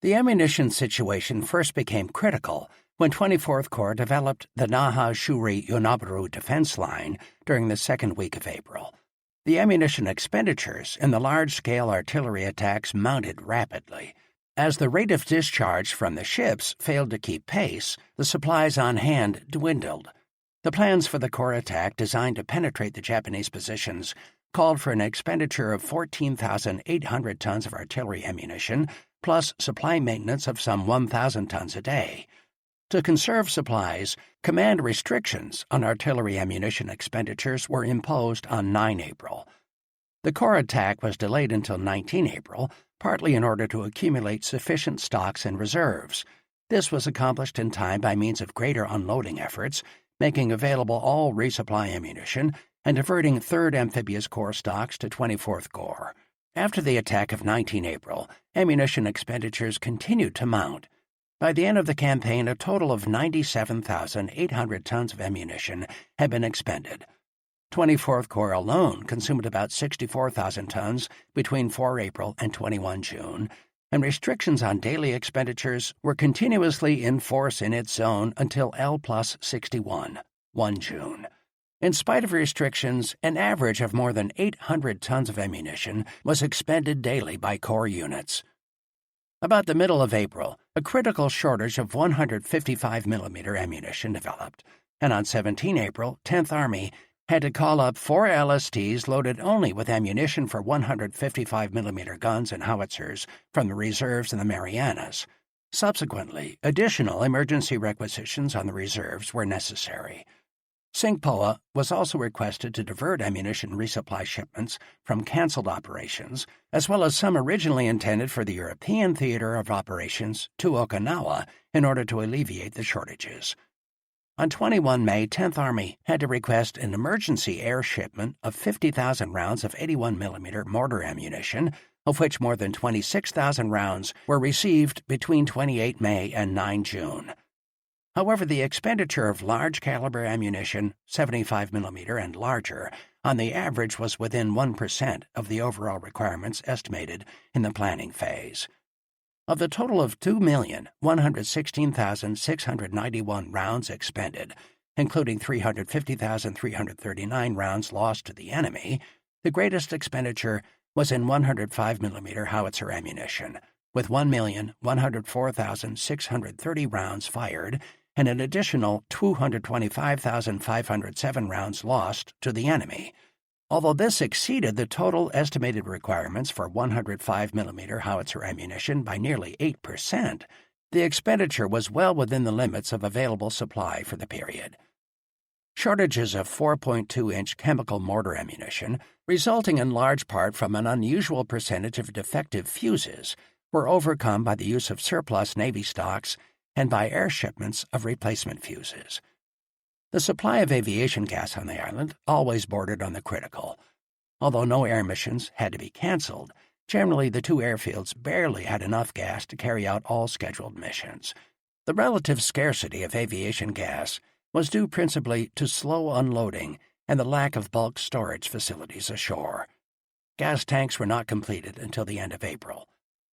The ammunition situation first became critical when 24th Corps developed the Naha-Shuri-Yonabaru defense line during the second week of April. The ammunition expenditures in the large-scale artillery attacks mounted rapidly. As the rate of discharge from the ships failed to keep pace, the supplies on hand dwindled. The plans for the Corps attack, designed to penetrate the Japanese positions, called for an expenditure of 14,800 tons of artillery ammunition, plus supply maintenance of some 1,000 tons a day. To conserve supplies, command restrictions on artillery ammunition expenditures were imposed on 9 April. The Corps attack was delayed until 19 April, partly in order to accumulate sufficient stocks and reserves. This was accomplished in time by means of greater unloading efforts, making available all resupply ammunition, and diverting 3rd Amphibious Corps stocks to 24th Corps. After the attack of 19 April, ammunition expenditures continued to mount. By the end of the campaign, a total of 97,800 tons of ammunition had been expended. 24th Corps alone consumed about 64,000 tons between 4 April and 21 June, and restrictions on daily expenditures were continuously in force in its zone until L+61, 1 June. In spite of restrictions, an average of more than 800 tons of ammunition was expended daily by Corps units. About the middle of April, a critical shortage of 155mm ammunition developed, and on 17 April, 10th Army had to call up 4 LSTs loaded only with ammunition for 155mm guns and howitzers from the reserves in the Marianas. Subsequently, additional emergency requisitions on the reserves were necessary. SINCPOA was also requested to divert ammunition resupply shipments from canceled operations, as well as some originally intended for the European theater of operations, to Okinawa in order to alleviate the shortages. On 21 May, 10th Army had to request an emergency air shipment of 50,000 rounds of 81mm mortar ammunition, of which more than 26,000 rounds were received between 28 May and 9 June. However, the expenditure of large-caliber ammunition, 75mm and larger, on the average was within 1% of the overall requirements estimated in the planning phase. Of the total of 2,116,691 rounds expended, including 350,339 rounds lost to the enemy, the greatest expenditure was in 105mm howitzer ammunition, with 1,104,630 rounds fired and an additional 225,507 rounds lost to the enemy. Although this exceeded the total estimated requirements for 105mm howitzer ammunition by nearly 8%, the expenditure was well within the limits of available supply for the period. Shortages of 4.2-inch chemical mortar ammunition, resulting in large part from an unusual percentage of defective fuses, were overcome by the use of surplus Navy stocks and by air shipments of replacement fuses. The supply of aviation gas on the island always bordered on the critical. Although no air missions had to be canceled, generally the 2 airfields barely had enough gas to carry out all scheduled missions. The relative scarcity of aviation gas was due principally to slow unloading and the lack of bulk storage facilities ashore. Gas tanks were not completed until the end of April.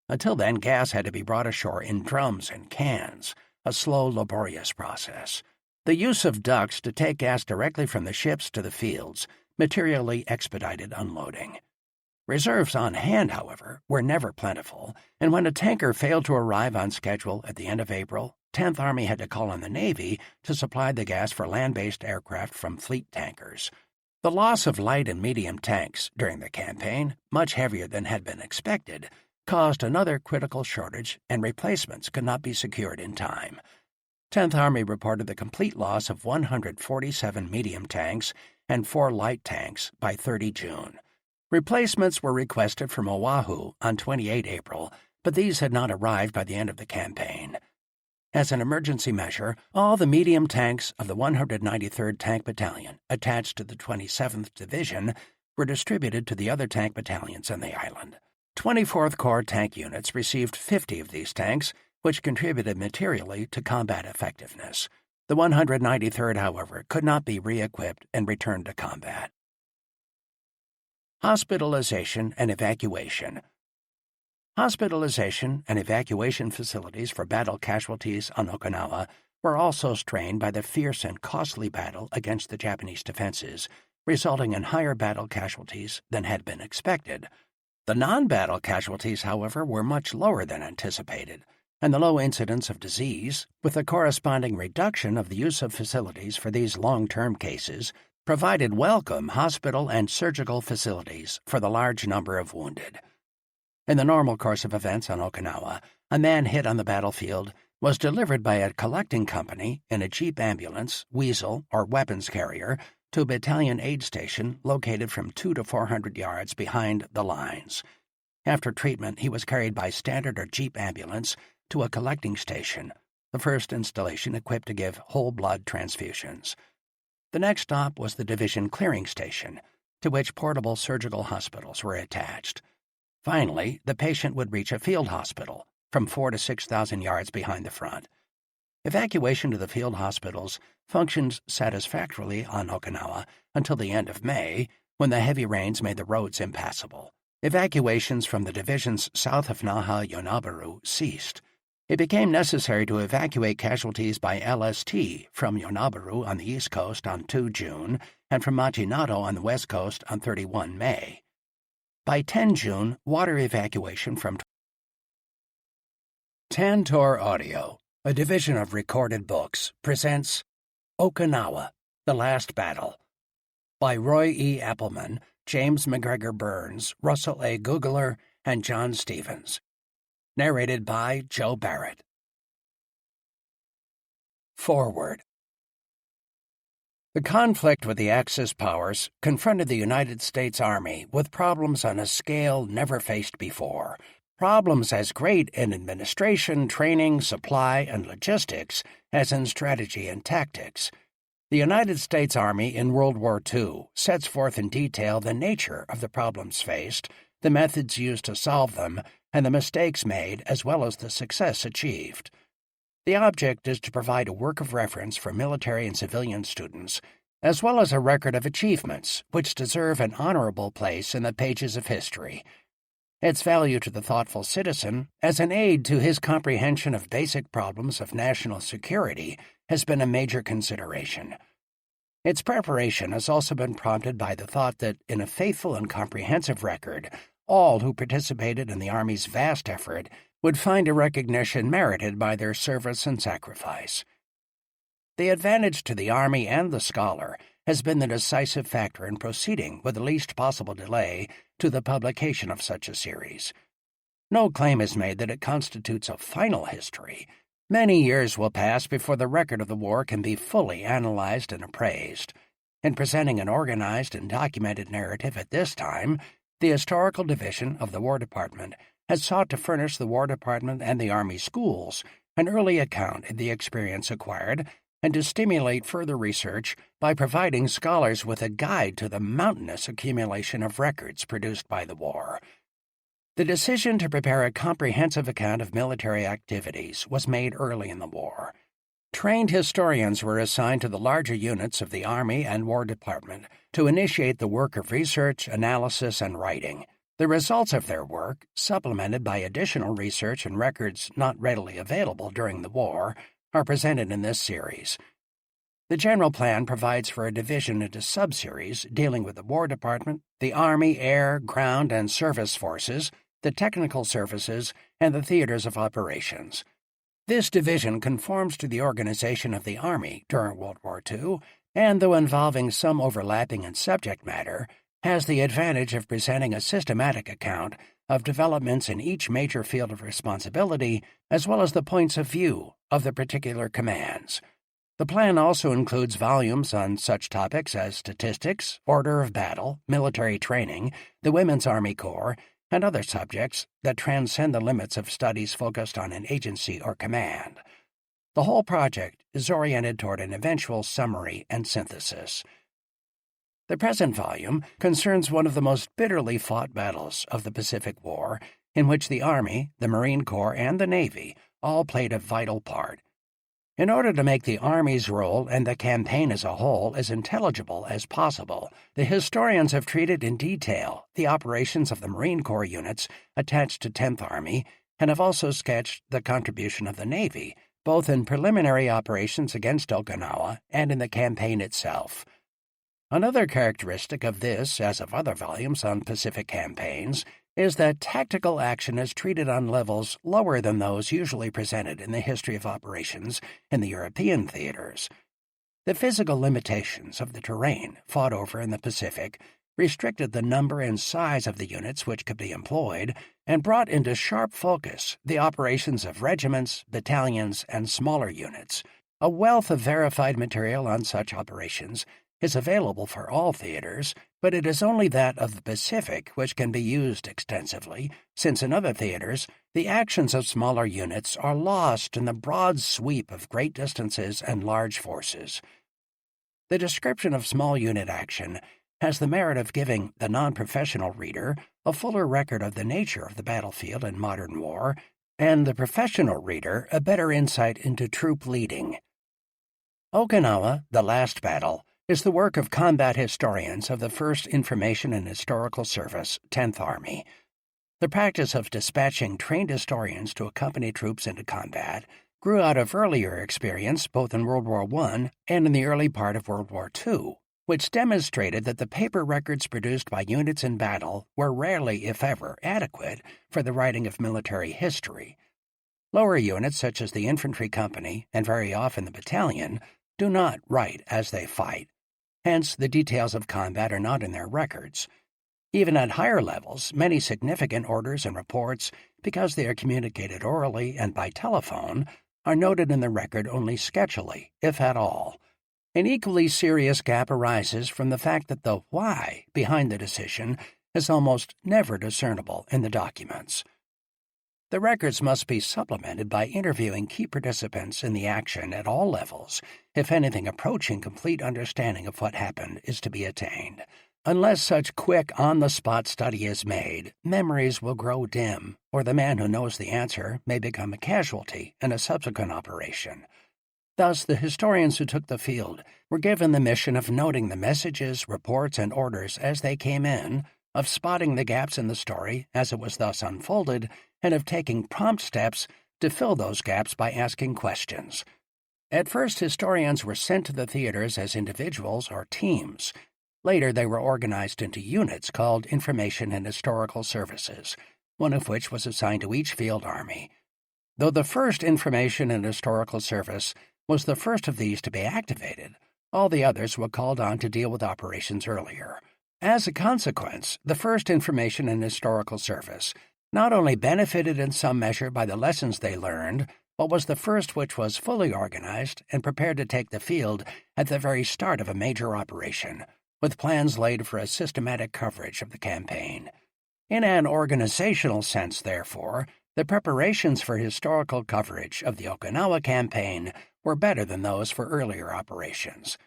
Until then, gas had to be brought ashore in drums and cans, a slow, laborious process. The use of ducts to take gas directly from the ships to the fields materially expedited unloading. Reserves on hand, however, were never plentiful, and when a tanker failed to arrive on schedule at the end of April, 10th Army had to call on the Navy to supply the gas for land-based aircraft from fleet tankers. The loss of light and medium tanks during the campaign, much heavier than had been expected, caused another critical shortage, and replacements could not be secured in time. 10th Army reported the complete loss of 147 medium tanks and 4 light tanks by 30 June. Replacements were requested from Oahu on 28 April, but these had not arrived by the end of the campaign. As an emergency measure, all the medium tanks of the 193rd Tank Battalion, attached to the 27th Division, were distributed to the other tank battalions on the island. 24th Corps tank units received 50 of these tanks, which contributed materially to combat effectiveness. The 193rd, however, could not be re-equipped and returned to combat. Hospitalization and evacuation. Hospitalization and evacuation facilities for battle casualties on Okinawa were also strained by the fierce and costly battle against the Japanese defenses, resulting in higher battle casualties than had been expected. The non-battle casualties, however, were much lower than anticipated, and the low incidence of disease, with a corresponding reduction of the use of facilities for these long-term cases, provided welcome hospital and surgical facilities for the large number of wounded. In the normal course of events on Okinawa, a man hit on the battlefield was delivered by a collecting company in a jeep ambulance, weasel, or weapons carrier to a battalion aid station located from 200 to 400 yards behind the lines. After treatment, he was carried by standard or jeep ambulance to a collecting station, the first installation equipped to give whole blood transfusions. The next stop was the division clearing station, to which portable surgical hospitals were attached. Finally, the patient would reach a field hospital, from 4,000 to 6,000 yards behind the front. Evacuation to the field hospitals functioned satisfactorily on Okinawa until the end of May, when the heavy rains made the roads impassable. Evacuations from the divisions south of Naha Yonabaru ceased. It became necessary to evacuate casualties by LST from Yonabaru on the east coast on 2 June and from Machinato on the west coast on 31 May. By 10 June, water evacuation from Tantor Audio, a division of Recorded Books, presents Okinawa, The Last Battle by Roy E. Appleman, James MacGregor Burns, Russell A. Googler, and John Stevens. Narrated by Joe Barrett. Forward. The conflict with the Axis powers confronted the United States Army with problems on a scale never faced before. Problems as great in administration, training, supply, and logistics as in strategy and tactics. The United States Army in World War II sets forth in detail the nature of the problems faced, the methods used to solve them, and the mistakes made as well as the success achieved. The object is to provide a work of reference for military and civilian students, as well as a record of achievements which deserve an honorable place in the pages of history. Its value to the thoughtful citizen, as an aid to his comprehension of basic problems of national security, has been a major consideration. Its preparation has also been prompted by the thought that, in a faithful and comprehensive record, all who participated in the Army's vast effort would find a recognition merited by their service and sacrifice. The advantage to the Army and the scholar has been the decisive factor in proceeding with the least possible delay to the publication of such a series. No claim is made that it constitutes a final history. Many years will pass before the record of the war can be fully analyzed and appraised. In presenting an organized and documented narrative at this time, the Historical Division of the War Department has sought to furnish the War Department and the Army schools an early account of the experience acquired and to stimulate further research by providing scholars with a guide to the mountainous accumulation of records produced by the war. The decision to prepare a comprehensive account of military activities was made early in the war. Trained historians were assigned to the larger units of the Army and War Department to initiate the work of research, analysis, and writing. The results of their work, supplemented by additional research and records not readily available during the war, are presented in this series. The general plan provides for a division into subseries dealing with the War Department, the Army, Air, Ground, and Surface Forces, the Technical Services, and the Theaters of Operations. This division conforms to the organization of the Army during World War II, and though involving some overlapping in subject matter, has the advantage of presenting a systematic account of developments in each major field of responsibility, as well as the points of view of the particular commands. The plan also includes volumes on such topics as statistics, order of battle, military training, the Women's Army Corps, and other subjects that transcend the limits of studies focused on an agency or command. The whole project is oriented toward an eventual summary and synthesis. The present volume concerns one of the most bitterly fought battles of the Pacific War, in which the Army, the Marine Corps, and the Navy all played a vital part. In order to make the Army's role and the campaign as a whole as intelligible as possible, the historians have treated in detail the operations of the Marine Corps units attached to 10th Army and have also sketched the contribution of the Navy, both in preliminary operations against Okinawa and in the campaign itself. Another characteristic of this, as of other volumes on Pacific campaigns, is that tactical action is treated on levels lower than those usually presented in the history of operations in the European theaters. The physical limitations of the terrain fought over in the Pacific restricted the number and size of the units which could be employed and brought into sharp focus the operations of regiments, battalions, and smaller units. A wealth of verified material on such operations is available for all theaters, but it is only that of the Pacific which can be used extensively, since in other theaters the actions of smaller units are lost in the broad sweep of great distances and large forces. The description of small unit action has the merit of giving the non-professional reader a fuller record of the nature of the battlefield in modern war, and the professional reader a better insight into troop leading. Okinawa, The Last Battle, is the work of combat historians of the 1st Information and Historical Service, 10th Army. The practice of dispatching trained historians to accompany troops into combat grew out of earlier experience both in World War I and in the early part of World War II, which demonstrated that the paper records produced by units in battle were rarely, if ever, adequate for the writing of military history. Lower units, such as the infantry company and very often the battalion, do not write as they fight. Hence, the details of combat are not in their records. Even at higher levels, many significant orders and reports, because they are communicated orally and by telephone, are noted in the record only sketchily, if at all. An equally serious gap arises from the fact that the why behind the decision is almost never discernible in the documents. The records must be supplemented by interviewing key participants in the action at all levels, if anything approaching complete understanding of what happened is to be attained. Unless such quick, on-the-spot study is made, memories will grow dim, or the man who knows the answer may become a casualty in a subsequent operation. Thus, the historians who took the field were given the mission of noting the messages, reports, and orders as they came in, of spotting the gaps in the story as it was thus unfolded, and of taking prompt steps to fill those gaps by asking questions. At first, historians were sent to the theaters as individuals or teams. Later, they were organized into units called Information and Historical Services, one of which was assigned to each field army. Though the 1st Information and Historical Service was the first of these to be activated, all the others were called on to deal with operations earlier. As a consequence, the 1st Information and Historical Service not only benefited in some measure by the lessons they learned, but was the first which was fully organized and prepared to take the field at the very start of a major operation, with plans laid for a systematic coverage of the campaign. In an organizational sense, therefore, the preparations for historical coverage of the Okinawa campaign were better than those for earlier operations.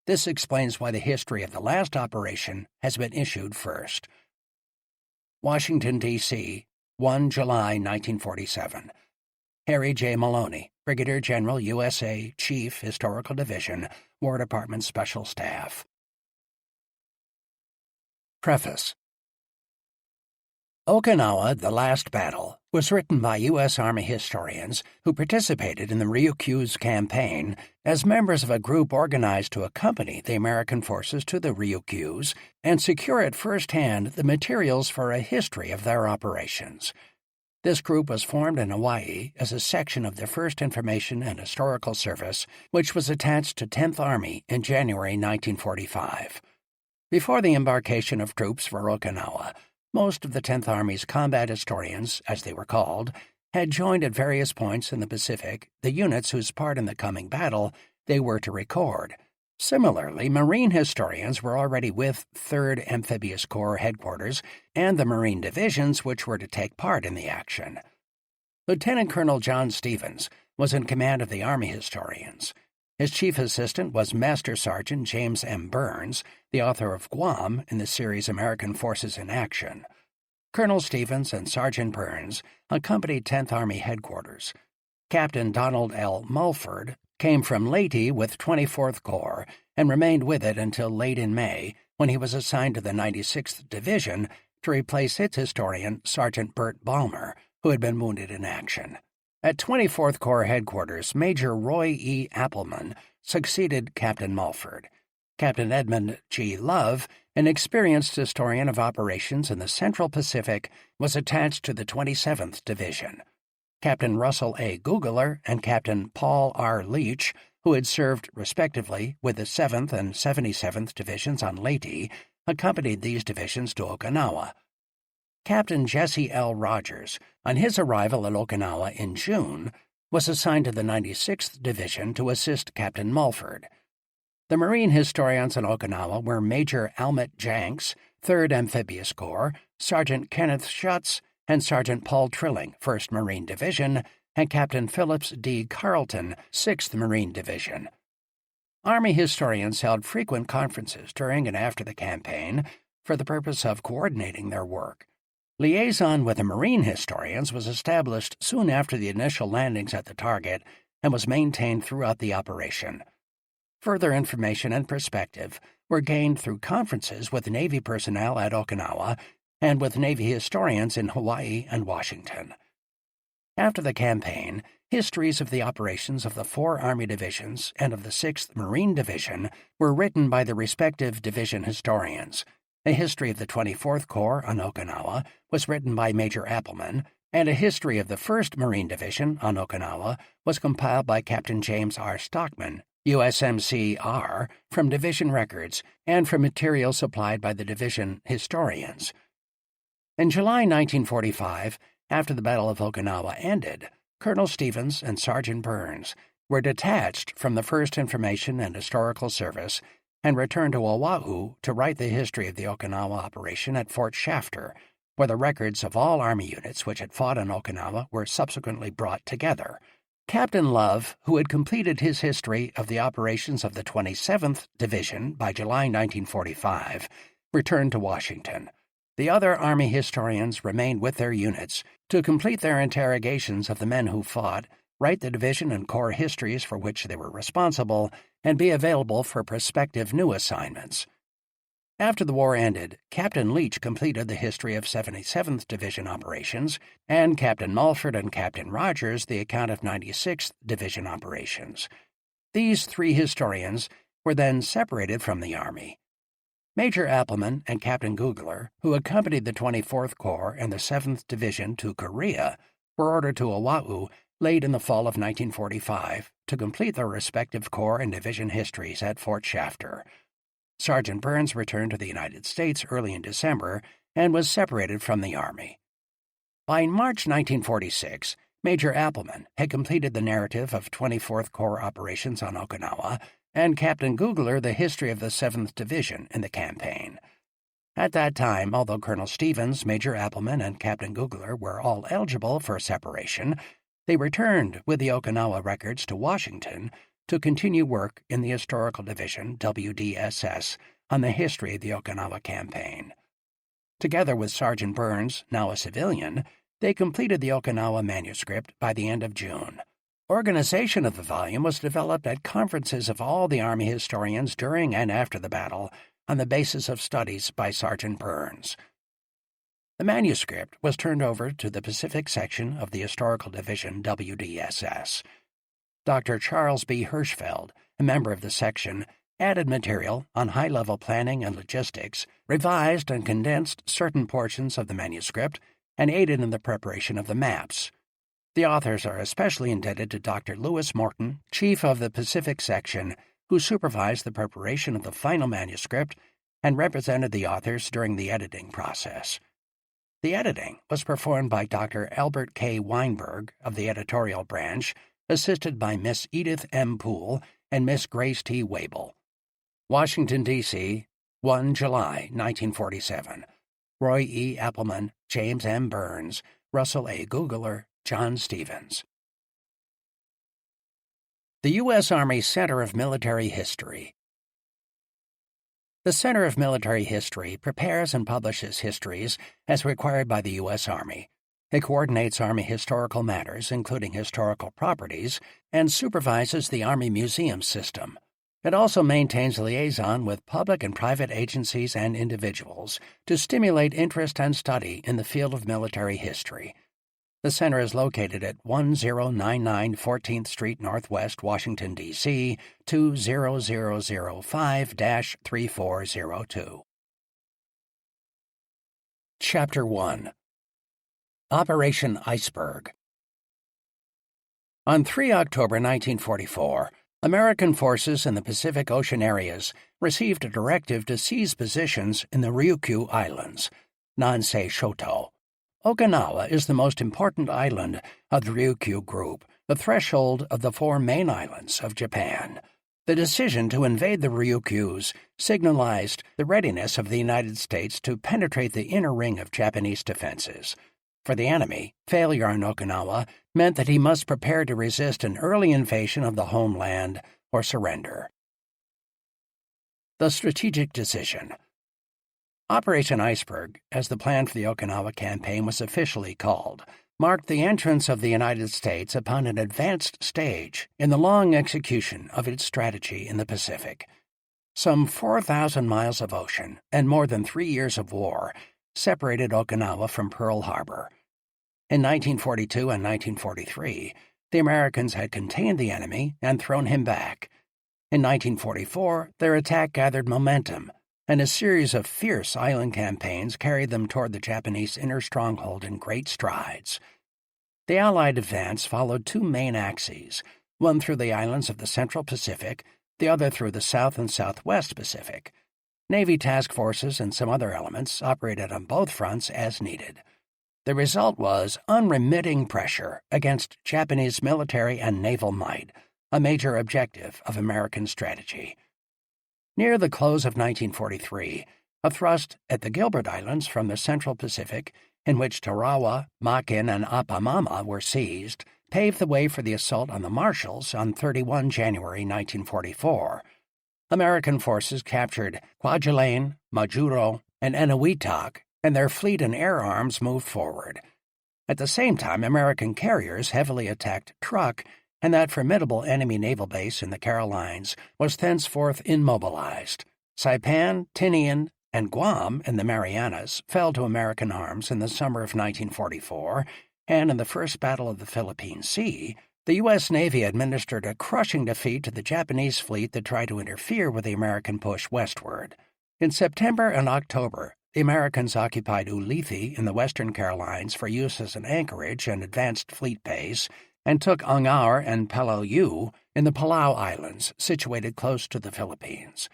This explains why the history of the last operation has been issued first. Washington, D.C., 1 July 1947. Harry J. Maloney, Brigadier General, USA, Chief, Historical Division, War Department Special Staff. Preface. Okinawa, The Last Battle, was written by U.S. Army historians who participated in the Ryukyu's campaign as members of a group organized to accompany the American forces to the Ryukyus and secure at first hand the materials for a history of their operations. This group was formed in Hawaii as a section of the 1st Information and Historical Service, which was attached to 10th Army in January 1945. Before the embarkation of troops for Okinawa, most of the 10th Army's combat historians, as they were called, had joined at various points in the Pacific the units whose part in the coming battle they were to record. Similarly, Marine historians were already with 3rd Amphibious Corps headquarters and the Marine divisions which were to take part in the action. Lieutenant Colonel John Stevens was in command of the Army historians. His chief assistant was Master Sergeant James M. Burns, the author of Guam in the series American Forces in Action. Colonel Stevens and Sergeant Burns accompanied 10th Army headquarters. Captain Donald L. Mulford came from Leyte with 24th Corps and remained with it until late in May, when he was assigned to the 96th Division to replace its historian, Sergeant Bert Balmer, who had been wounded in action. At 24th Corps headquarters, Major Roy E. Appleman succeeded Captain Mulford. Captain Edmund G. Love an experienced historian of operations in the Central Pacific, was attached to the 27th Division. Captain Russell A. Googler and Captain Paul R. Leach, who had served, respectively, with the 7th and 77th Divisions on Leyte, accompanied these divisions to Okinawa. Captain Jesse L. Rogers, on his arrival at Okinawa in June, was assigned to the 96th Division to assist Captain Mulford. The marine historians on Okinawa were Major Almut Janks, 3rd Amphibious Corps, Sergeant Kenneth Schutz, and Sergeant Paul Trilling, 1st Marine Division, and Captain Phillips D. Carleton, 6th Marine Division. Army historians held frequent conferences during and after the campaign for the purpose of coordinating their work. Liaison with the marine historians was established soon after the initial landings at the target and was maintained throughout the operation. Further information and perspective were gained through conferences with Navy personnel at Okinawa and with Navy historians in Hawaii and Washington. After the campaign, histories of the operations of the 4 Army divisions and of the 6th Marine Division were written by the respective division historians. A history of the 24th Corps on Okinawa was written by Major Appleman, and a history of the 1st Marine Division on Okinawa was compiled by Captain James R. Stockman, USMC-R, from division records and from material supplied by the division historians. In July 1945, after the Battle of Okinawa ended, Colonel Stevens and Sergeant Burns were detached from the 1st Information and Historical Service and returned to Oahu to write the history of the Okinawa operation at Fort Shafter, where the records of all Army units which had fought on Okinawa were subsequently brought together. Captain Love, who had completed his history of the operations of the 27th Division by July 1945, returned to Washington. The other Army historians remained with their units to complete their interrogations of the men who fought, write the division and corps histories for which they were responsible, and be available for prospective new assignments. After the war ended, Captain Leach completed the history of 77th Division operations, and Captain Mulford and Captain Rogers the account of 96th Division operations. These 3 historians were then separated from the Army. Major Appleman and Captain Googler, who accompanied the 24th Corps and the 7th Division to Korea, were ordered to Oahu late in the fall of 1945 to complete their respective corps and division histories at Fort Shafter. Sergeant Burns returned to the United States early in December and was separated from the Army. By March 1946, Major Appleman had completed the narrative of 24th Corps operations on Okinawa, and Captain Googler the history of the 7th Division in the campaign. At that time, although Colonel Stevens, Major Appleman, and Captain Googler were all eligible for separation, they returned with the Okinawa records to Washington to continue work in the Historical Division, WDSS, on the history of the Okinawa campaign. Together with Sergeant Burns, now a civilian, they completed the Okinawa manuscript by the end of June. Organization of the volume was developed at conferences of all the Army historians during and after the battle on the basis of studies by Sergeant Burns. The manuscript was turned over to the Pacific section of the Historical Division, WDSS. Dr. Charles B. Hirschfeld, a member of the section, added material on high-level planning and logistics, revised and condensed certain portions of the manuscript, and aided in the preparation of the maps. The authors are especially indebted to Dr. Lewis Morton, chief of the Pacific section, who supervised the preparation of the final manuscript and represented the authors during the editing process. The editing was performed by Dr. Albert K. Weinberg of the editorial branch, assisted by Miss Edith M. Poole and Miss Grace T. Wable. Washington, D.C., 1 July 1947. Roy E. Appleman, James M. Burns, Russell A. Googler, John Stevens. The U.S. Army Center of Military History. The Center of Military History prepares and publishes histories as required by the U.S. Army. It coordinates Army historical matters, including historical properties, and supervises the Army Museum system. It also maintains liaison with public and private agencies and individuals to stimulate interest and study in the field of military history. The center is located at 1099 14th Street Northwest, Washington, D.C., 20005-3402. Chapter 1. Operation Iceberg. On 3 October 1944, American forces in the Pacific Ocean areas received a directive to seize positions in the Ryukyu Islands, Nansei Shoto. Okinawa is the most important island of the Ryukyu group, the threshold of the four main islands of Japan. The decision to invade the Ryukyus signalized the readiness of the United States to penetrate the inner ring of Japanese defenses. For the enemy, failure on Okinawa meant that he must prepare to resist an early invasion of the homeland or surrender. The strategic decision. Operation Iceberg, as the plan for the Okinawa campaign was officially called, marked the entrance of the United States upon an advanced stage in the long execution of its strategy in the Pacific. Some 4,000 miles of ocean and more than 3 years of war separated Okinawa from Pearl Harbor. In 1942 and 1943, the Americans had contained the enemy and thrown him back. In 1944, their attack gathered momentum, and a series of fierce island campaigns carried them toward the Japanese inner stronghold in great strides. The Allied advance followed two main axes, one through the islands of the Central Pacific, the other through the South and Southwest Pacific. Navy task forces and some other elements operated on both fronts as needed. The result was unremitting pressure against Japanese military and naval might, a major objective of American strategy. Near the close of 1943, a thrust at the Gilbert Islands from the Central Pacific, in which Tarawa, Makin, and Apamama were seized, paved the way for the assault on the Marshalls on 31 January 1944. American forces captured Kwajalein, Majuro, and Eniwetok, and their fleet and air arms moved forward. At the same time, American carriers heavily attacked Truk, and that formidable enemy naval base in the Carolines was thenceforth immobilized. Saipan, Tinian, and Guam in the Marianas fell to American arms in the summer of 1944, and in the First Battle of the Philippine Sea, the U.S. Navy administered a crushing defeat to the Japanese fleet that tried to interfere with the American push westward. In September and October, the Americans occupied Ulithi in the Western Carolines for use as an anchorage and advanced fleet base, and took Angaur and Palau in the Palau Islands, situated close to the Philippines.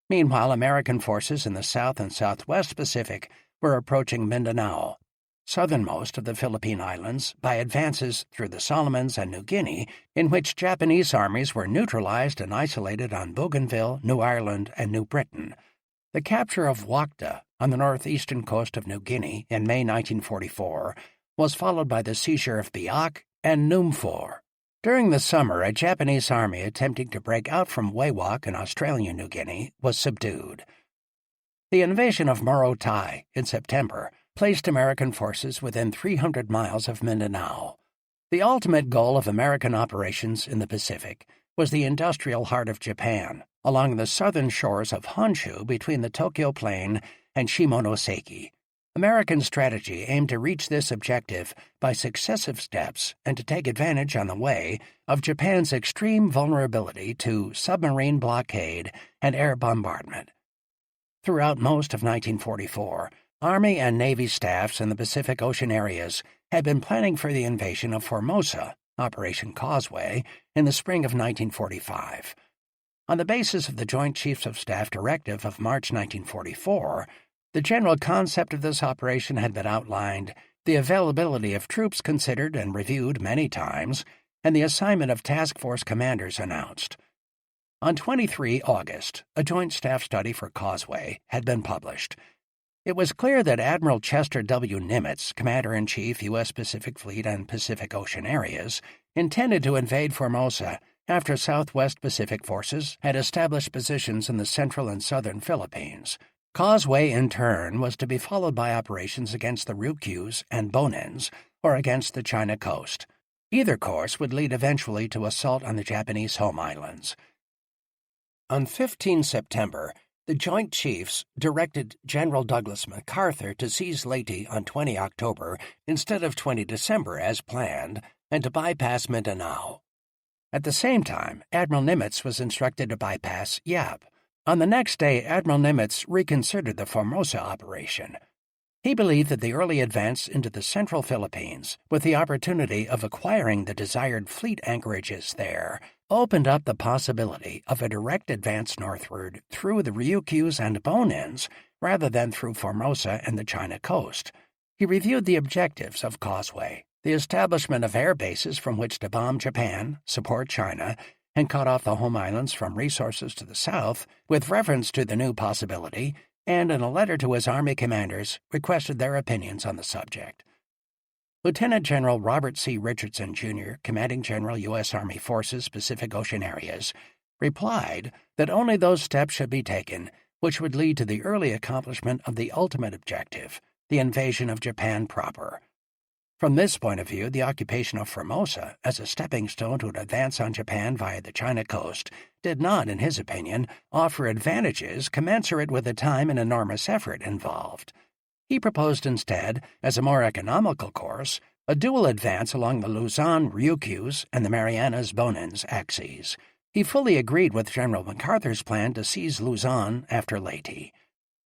Meanwhile, American forces in the South and Southwest Pacific were approaching Mindanao, southernmost of the Philippine Islands, by advances through the Solomons and New Guinea, in which Japanese armies were neutralized and isolated on Bougainville, New Ireland, and New Britain. The capture of Wakta on the northeastern coast of New Guinea in May 1944 was followed by the seizure of Biak and Numfor. During the summer, a Japanese army attempting to break out from Wewak in Australian New Guinea was subdued. The invasion of Morotai in September placed American forces within 300 miles of Mindanao. The ultimate goal of American operations in the Pacific was the industrial heart of Japan, along the southern shores of Honshu between the Tokyo Plain and Shimonoseki. American strategy aimed to reach this objective by successive steps and to take advantage on the way of Japan's extreme vulnerability to submarine blockade and air bombardment. Throughout most of 1944, Army and Navy staffs in the Pacific Ocean areas had been planning for the invasion of Formosa, Operation Causeway, in the spring of 1945. On the basis of the Joint Chiefs of Staff Directive of March 1944, the general concept of this operation had been outlined, the availability of troops considered and reviewed many times, and the assignment of task force commanders announced. On 23 August, a joint staff study for Causeway had been published. It was clear that Admiral Chester W. Nimitz, Commander-in-Chief, U.S. Pacific Fleet and Pacific Ocean areas, intended to invade Formosa after Southwest Pacific forces had established positions in the central and southern Philippines. Causeway, in turn, was to be followed by operations against the Ryukyus and Bonins, or against the China coast. Either course would lead eventually to assault on the Japanese home islands. On 15 September, the Joint Chiefs directed General Douglas MacArthur to seize Leyte on 20 October instead of 20 December as planned, and to bypass Mindanao. At the same time, Admiral Nimitz was instructed to bypass Yap. On the next day, Admiral Nimitz reconsidered the Formosa operation. He believed that the early advance into the central Philippines, with the opportunity of acquiring the desired fleet anchorages there, opened up the possibility of a direct advance northward through the Ryukyus and Bonins rather than through Formosa and the China coast. He reviewed the objectives of Causeway, the establishment of air bases from which to bomb Japan, support China, and cut off the home islands from resources to the south, with reference to the new possibility, and in a letter to his Army commanders requested their opinions on the subject. Lieutenant General Robert C. Richardson, Jr., Commanding General, U.S. Army Forces, Pacific Ocean Areas, replied that only those steps should be taken which would lead to the early accomplishment of the ultimate objective, the invasion of Japan proper. From this point of view, the occupation of Formosa as a stepping stone to an advance on Japan via the China coast did not, in his opinion, offer advantages commensurate with the time and enormous effort involved. He proposed instead, as a more economical course, a dual advance along the Luzon-Ryukyus and the Marianas-Bonins axes. He fully agreed with General MacArthur's plan to seize Luzon after Leyte.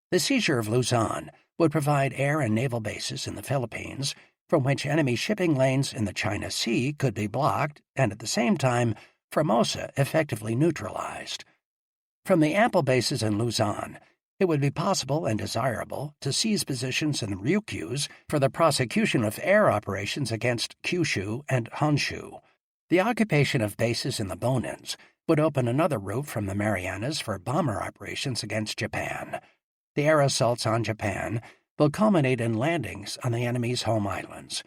The seizure of Luzon would provide air and naval bases in the Philippines, from which enemy shipping lanes in the China Sea could be blocked and at the same time Formosa effectively neutralized. From the ample bases in Luzon, it would be possible and desirable to seize positions in the Ryukyus for the prosecution of air operations against Kyushu and Honshu. The occupation of bases in the Bonins would open another route from the Marianas for bomber operations against Japan. The air assaults on Japan will culminate in landings on the enemy's home islands.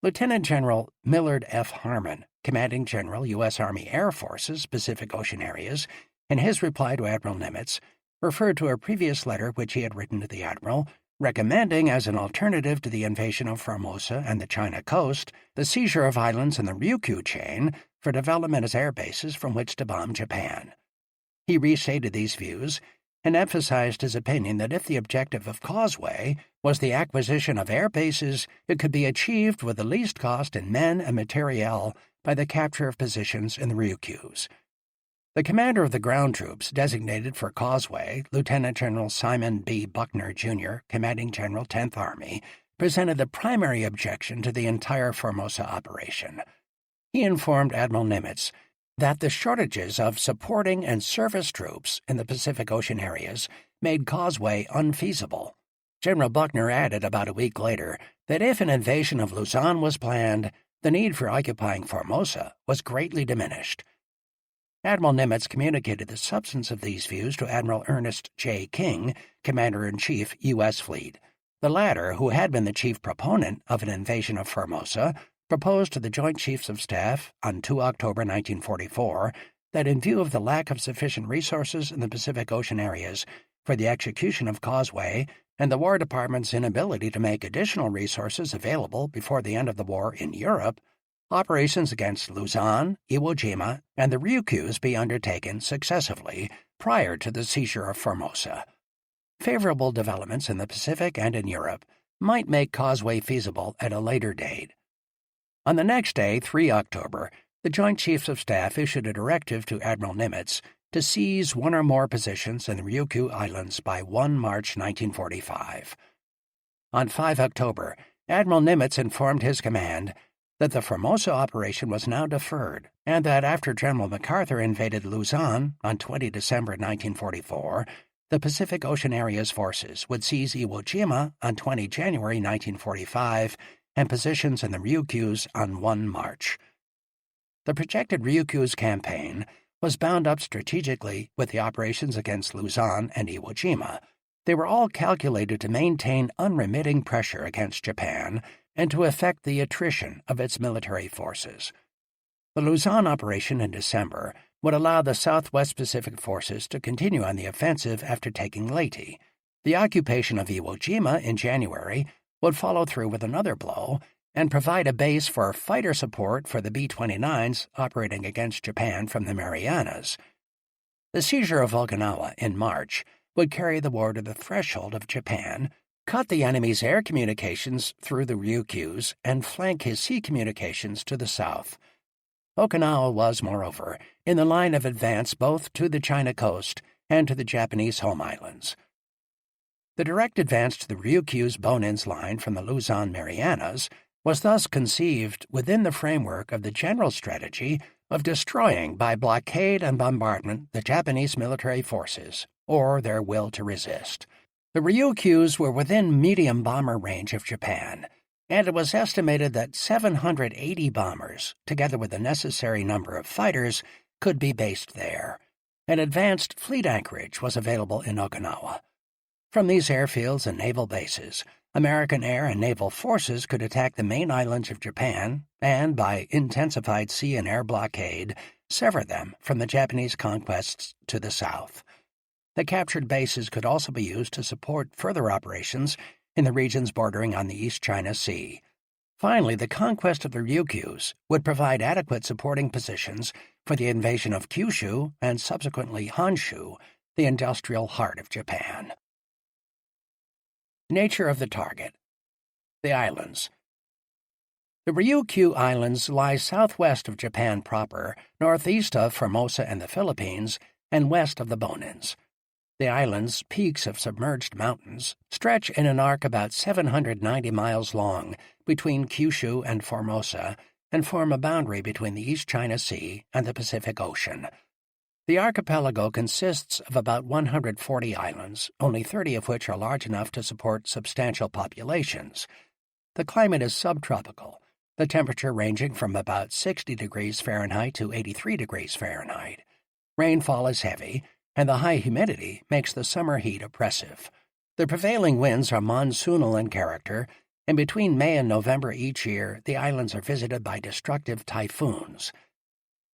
Lieutenant General Millard F. Harmon, Commanding General, U.S. Army Air Forces, Pacific Ocean Areas, in his reply to Admiral Nimitz, referred to a previous letter which he had written to the Admiral, recommending as an alternative to the invasion of Formosa and the China coast the seizure of islands in the Ryukyu chain for development as air bases from which to bomb Japan. He restated these views and emphasized his opinion that if the objective of Causeway was the acquisition of air bases, it could be achieved with the least cost in men and materiel by the capture of positions in the Ryukyus. The commander of the ground troops designated for Causeway, Lieutenant General Simon B. Buckner, Jr., Commanding General, 10th Army, presented the primary objection to the entire Formosa operation. He informed Admiral Nimitz that the shortages of supporting and service troops in the Pacific Ocean areas made Causeway unfeasible. General Buckner added about a week later that if an invasion of Luzon was planned, the need for occupying Formosa was greatly diminished. Admiral Nimitz communicated the substance of these views to Admiral Ernest J. King, Commander-in-Chief, U.S. Fleet. The latter, who had been the chief proponent of an invasion of Formosa, proposed to the Joint Chiefs of Staff on 2 October 1944 that in view of the lack of sufficient resources in the Pacific Ocean areas for the execution of Causeway and the War Department's inability to make additional resources available before the end of the war in Europe, operations against Luzon, Iwo Jima, and the Ryukyus be undertaken successively prior to the seizure of Formosa. Favorable developments in the Pacific and in Europe might make Causeway feasible at a later date. On the next day, 3 October, the Joint Chiefs of Staff issued a directive to Admiral Nimitz to seize one or more positions in the Ryukyu Islands by 1 March 1945. On 5 October, Admiral Nimitz informed his command that the Formosa operation was now deferred and that after General MacArthur invaded Luzon on 20 December 1944, the Pacific Ocean area's forces would seize Iwo Jima on 20 January 1945 and positions in the Ryukyus on 1 March. The projected Ryukyus campaign was bound up strategically with the operations against Luzon and Iwo Jima. They were all calculated to maintain unremitting pressure against Japan and to effect the attrition of its military forces. The Luzon operation in December would allow the Southwest Pacific forces to continue on the offensive after taking Leyte. The occupation of Iwo Jima in January would follow through with another blow and provide a base for fighter support for the B-29s operating against Japan from the Marianas. The seizure of Okinawa in March would carry the war to the threshold of Japan, cut the enemy's air communications through the Ryukyus, and flank his sea communications to the south. Okinawa was, moreover, in the line of advance both to the China coast and to the Japanese home islands. The direct advance to the Ryukyu's Bonin's line from the Luzon Marianas was thus conceived within the framework of the general strategy of destroying by blockade and bombardment the Japanese military forces, or their will to resist. The Ryukyus were within medium bomber range of Japan, and it was estimated that 780 bombers, together with the necessary number of fighters, could be based there. An advanced fleet anchorage was available in Okinawa. From these airfields and naval bases, American air and naval forces could attack the main islands of Japan and, by intensified sea and air blockade, sever them from the Japanese conquests to the south. The captured bases could also be used to support further operations in the regions bordering on the East China Sea. Finally, the conquest of the Ryukyus would provide adequate supporting positions for the invasion of Kyushu and subsequently Honshu, the industrial heart of Japan. Nature of the target. The islands. The Ryukyu Islands lie southwest of Japan proper, northeast of Formosa and the Philippines, and west of the Bonins. The islands, peaks of submerged mountains, stretch in an arc about 790 miles long between Kyushu and Formosa and form a boundary between the East China Sea and the Pacific Ocean. The archipelago consists of about 140 islands, only 30 of which are large enough to support substantial populations. The climate is subtropical, the temperature ranging from about 60 degrees Fahrenheit to 83 degrees Fahrenheit. Rainfall is heavy, and the high humidity makes the summer heat oppressive. The prevailing winds are monsoonal in character, and between May and November each year, the islands are visited by destructive typhoons.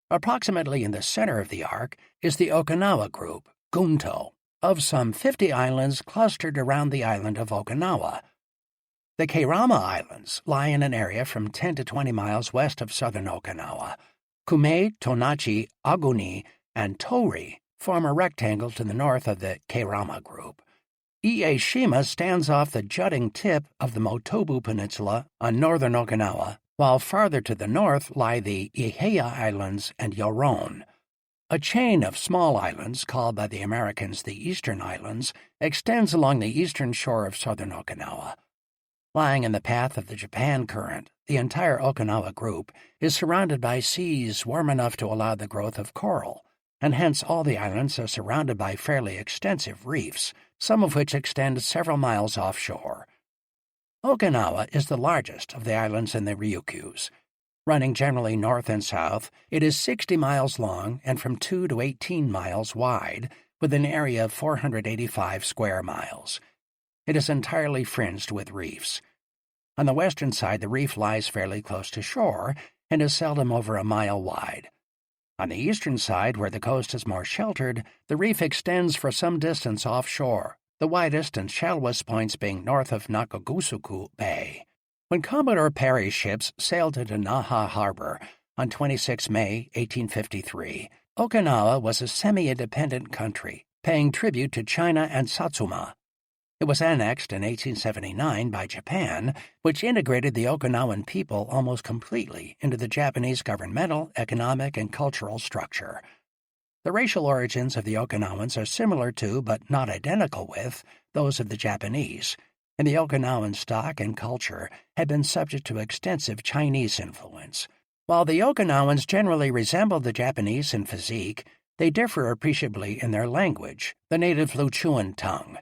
Approximately in the center of the arc is the Okinawa group, Gunto, of some 50 islands clustered around the island of Okinawa. The Keirama Islands lie in an area from 10 to 20 miles west of southern Okinawa. Kume, Tonachi, Aguni, and Tori form a rectangle to the north of the Keirama group. Ieshima stands off the jutting tip of the Motobu Peninsula on northern Okinawa, while farther to the north lie the Iheya Islands and Yoron. A chain of small islands, called by the Americans the Eastern Islands, extends along the eastern shore of southern Okinawa. Lying in the path of the Japan Current, the entire Okinawa group is surrounded by seas warm enough to allow the growth of coral, and hence all the islands are surrounded by fairly extensive reefs, some of which extend several miles offshore. Okinawa is the largest of the islands in the Ryukyus. Running generally north and south, it is 60 miles long and from 2 to 18 miles wide, with an area of 485 square miles. It is entirely fringed with reefs. On the western side, the reef lies fairly close to shore and is seldom over a mile wide. On the eastern side, where the coast is more sheltered, the reef extends for some distance offshore, the widest and shallowest points being north of Nakagusuku Bay. When Commodore Perry's ships sailed into Naha Harbor on 26 May 1853, Okinawa was a semi-independent country, paying tribute to China and Satsuma. It was annexed in 1879 by Japan, which integrated the Okinawan people almost completely into the Japanese governmental, economic, and cultural structure. The racial origins of the Okinawans are similar to, but not identical with, those of the Japanese, and the Okinawan stock and culture had been subject to extensive Chinese influence. While the Okinawans generally resemble the Japanese in physique, they differ appreciably in their language, the native Luchuan tongue.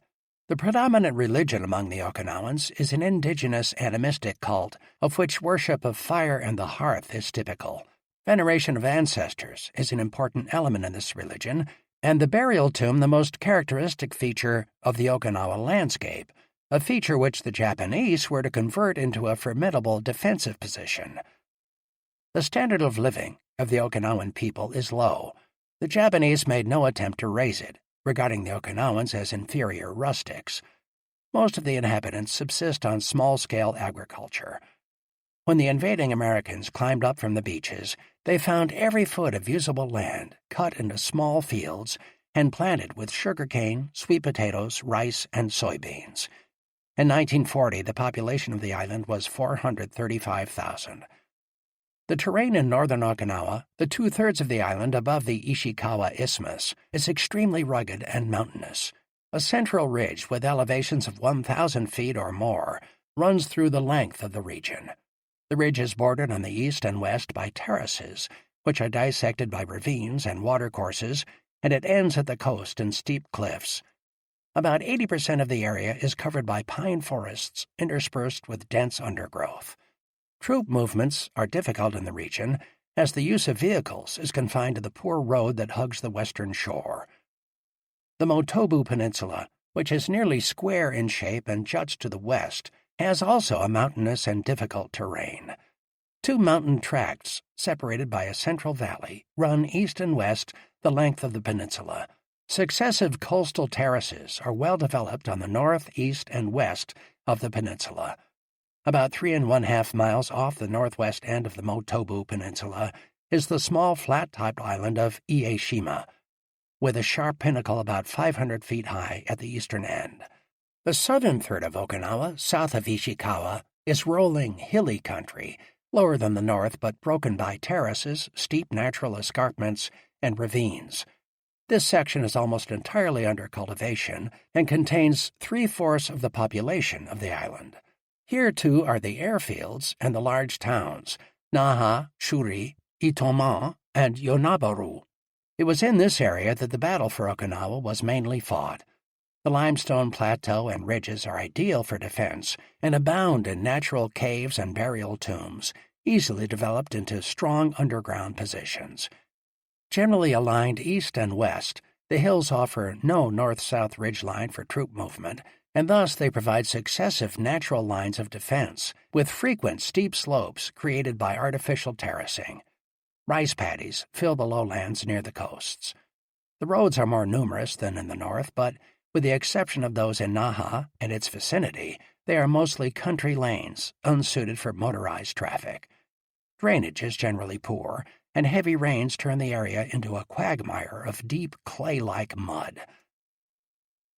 The predominant religion among the Okinawans is an indigenous animistic cult, of which worship of fire and the hearth is typical. Veneration of ancestors is an important element in this religion, and the burial tomb the most characteristic feature of the Okinawa landscape, a feature which the Japanese were to convert into a formidable defensive position. The standard of living of the Okinawan people is low. The Japanese made no attempt to raise it, regarding the Okinawans as inferior rustics. Most of the inhabitants subsist on small-scale agriculture. When the invading Americans climbed up from the beaches, they found every foot of usable land cut into small fields and planted with sugarcane, sweet potatoes, rice, and soybeans. In 1940, the population of the island was 435,000. The terrain in northern Okinawa, the two-thirds of the island above the Ishikawa Isthmus, is extremely rugged and mountainous. A central ridge with elevations of 1,000 feet or more runs through the length of the region. The ridge is bordered on the east and west by terraces, which are dissected by ravines and watercourses, and it ends at the coast in steep cliffs. About 80% of the area is covered by pine forests interspersed with dense undergrowth. Troop movements are difficult in the region, as the use of vehicles is confined to the poor road that hugs the western shore. The Motobu Peninsula, which is nearly square in shape and juts to the west, has also a mountainous and difficult terrain. Two mountain tracts, separated by a central valley, run east and west the length of the peninsula. Successive coastal terraces are well developed on the north, east, and west of the peninsula. About 3½ miles off the northwest end of the Motobu Peninsula is the small flat-topped island of Ieshima, with a sharp pinnacle about 500 feet high at the eastern end. The southern third of Okinawa, south of Ishikawa, is rolling, hilly country, lower than the north but broken by terraces, steep natural escarpments, and ravines. This section is almost entirely under cultivation and contains 3/4 of the population of the island. Here, too, are the airfields and the large towns, Naha, Shuri, Itoman, and Yonabaru. It was in this area that the battle for Okinawa was mainly fought. The limestone plateau and ridges are ideal for defense and abound in natural caves and burial tombs, easily developed into strong underground positions. Generally aligned east and west, the hills offer no north-south ridgeline for troop movement, and thus they provide successive natural lines of defense, with frequent steep slopes created by artificial terracing. Rice paddies fill the lowlands near the coasts. The roads are more numerous than in the north, but with the exception of those in Naha and its vicinity, they are mostly country lanes, unsuited for motorized traffic. Drainage is generally poor, and heavy rains turn the area into a quagmire of deep clay-like mud.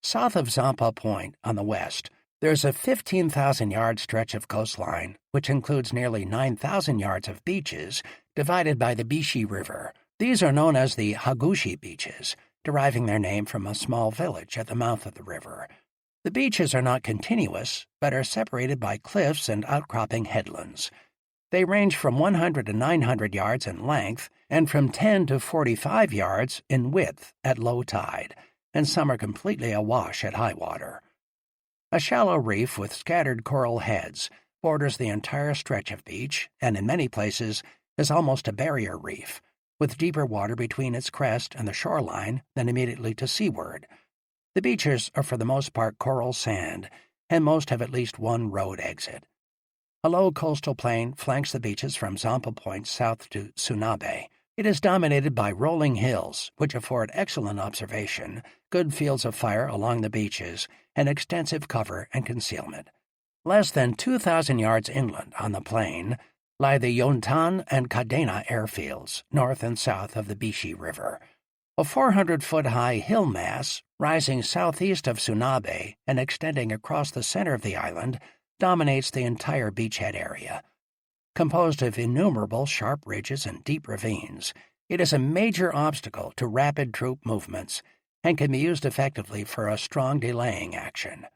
South of Zampa Point, on the west, there's a 15,000-yard stretch of coastline, which includes nearly 9,000 yards of beaches, divided by the Bishi River. These are known as the Hagushi Beaches, deriving their name from a small village at the mouth of the river. The beaches are not continuous, but are separated by cliffs and outcropping headlands. They range from 100 to 900 yards in length and from 10 to 45 yards in width at low tide, and some are completely awash at high water. A shallow reef with scattered coral heads borders the entire stretch of beach and in many places is almost a barrier reef, with deeper water between its crest and the shoreline than immediately to seaward. The beaches are for the most part coral sand, and most have at least one road exit. A low coastal plain flanks the beaches from Zampa Point south to Tsunabe. It is dominated by rolling hills, which afford excellent observation, good fields of fire along the beaches, and extensive cover and concealment. Less than 2,000 yards inland on the plain lie the Yontan and Kadena airfields, north and south of the Bishi River. A 400-foot-high hill mass, rising southeast of Tsunabe and extending across the center of the island, dominates the entire beachhead area. Composed of innumerable sharp ridges and deep ravines, it is a major obstacle to rapid troop movements and can be used effectively for a strong delaying action.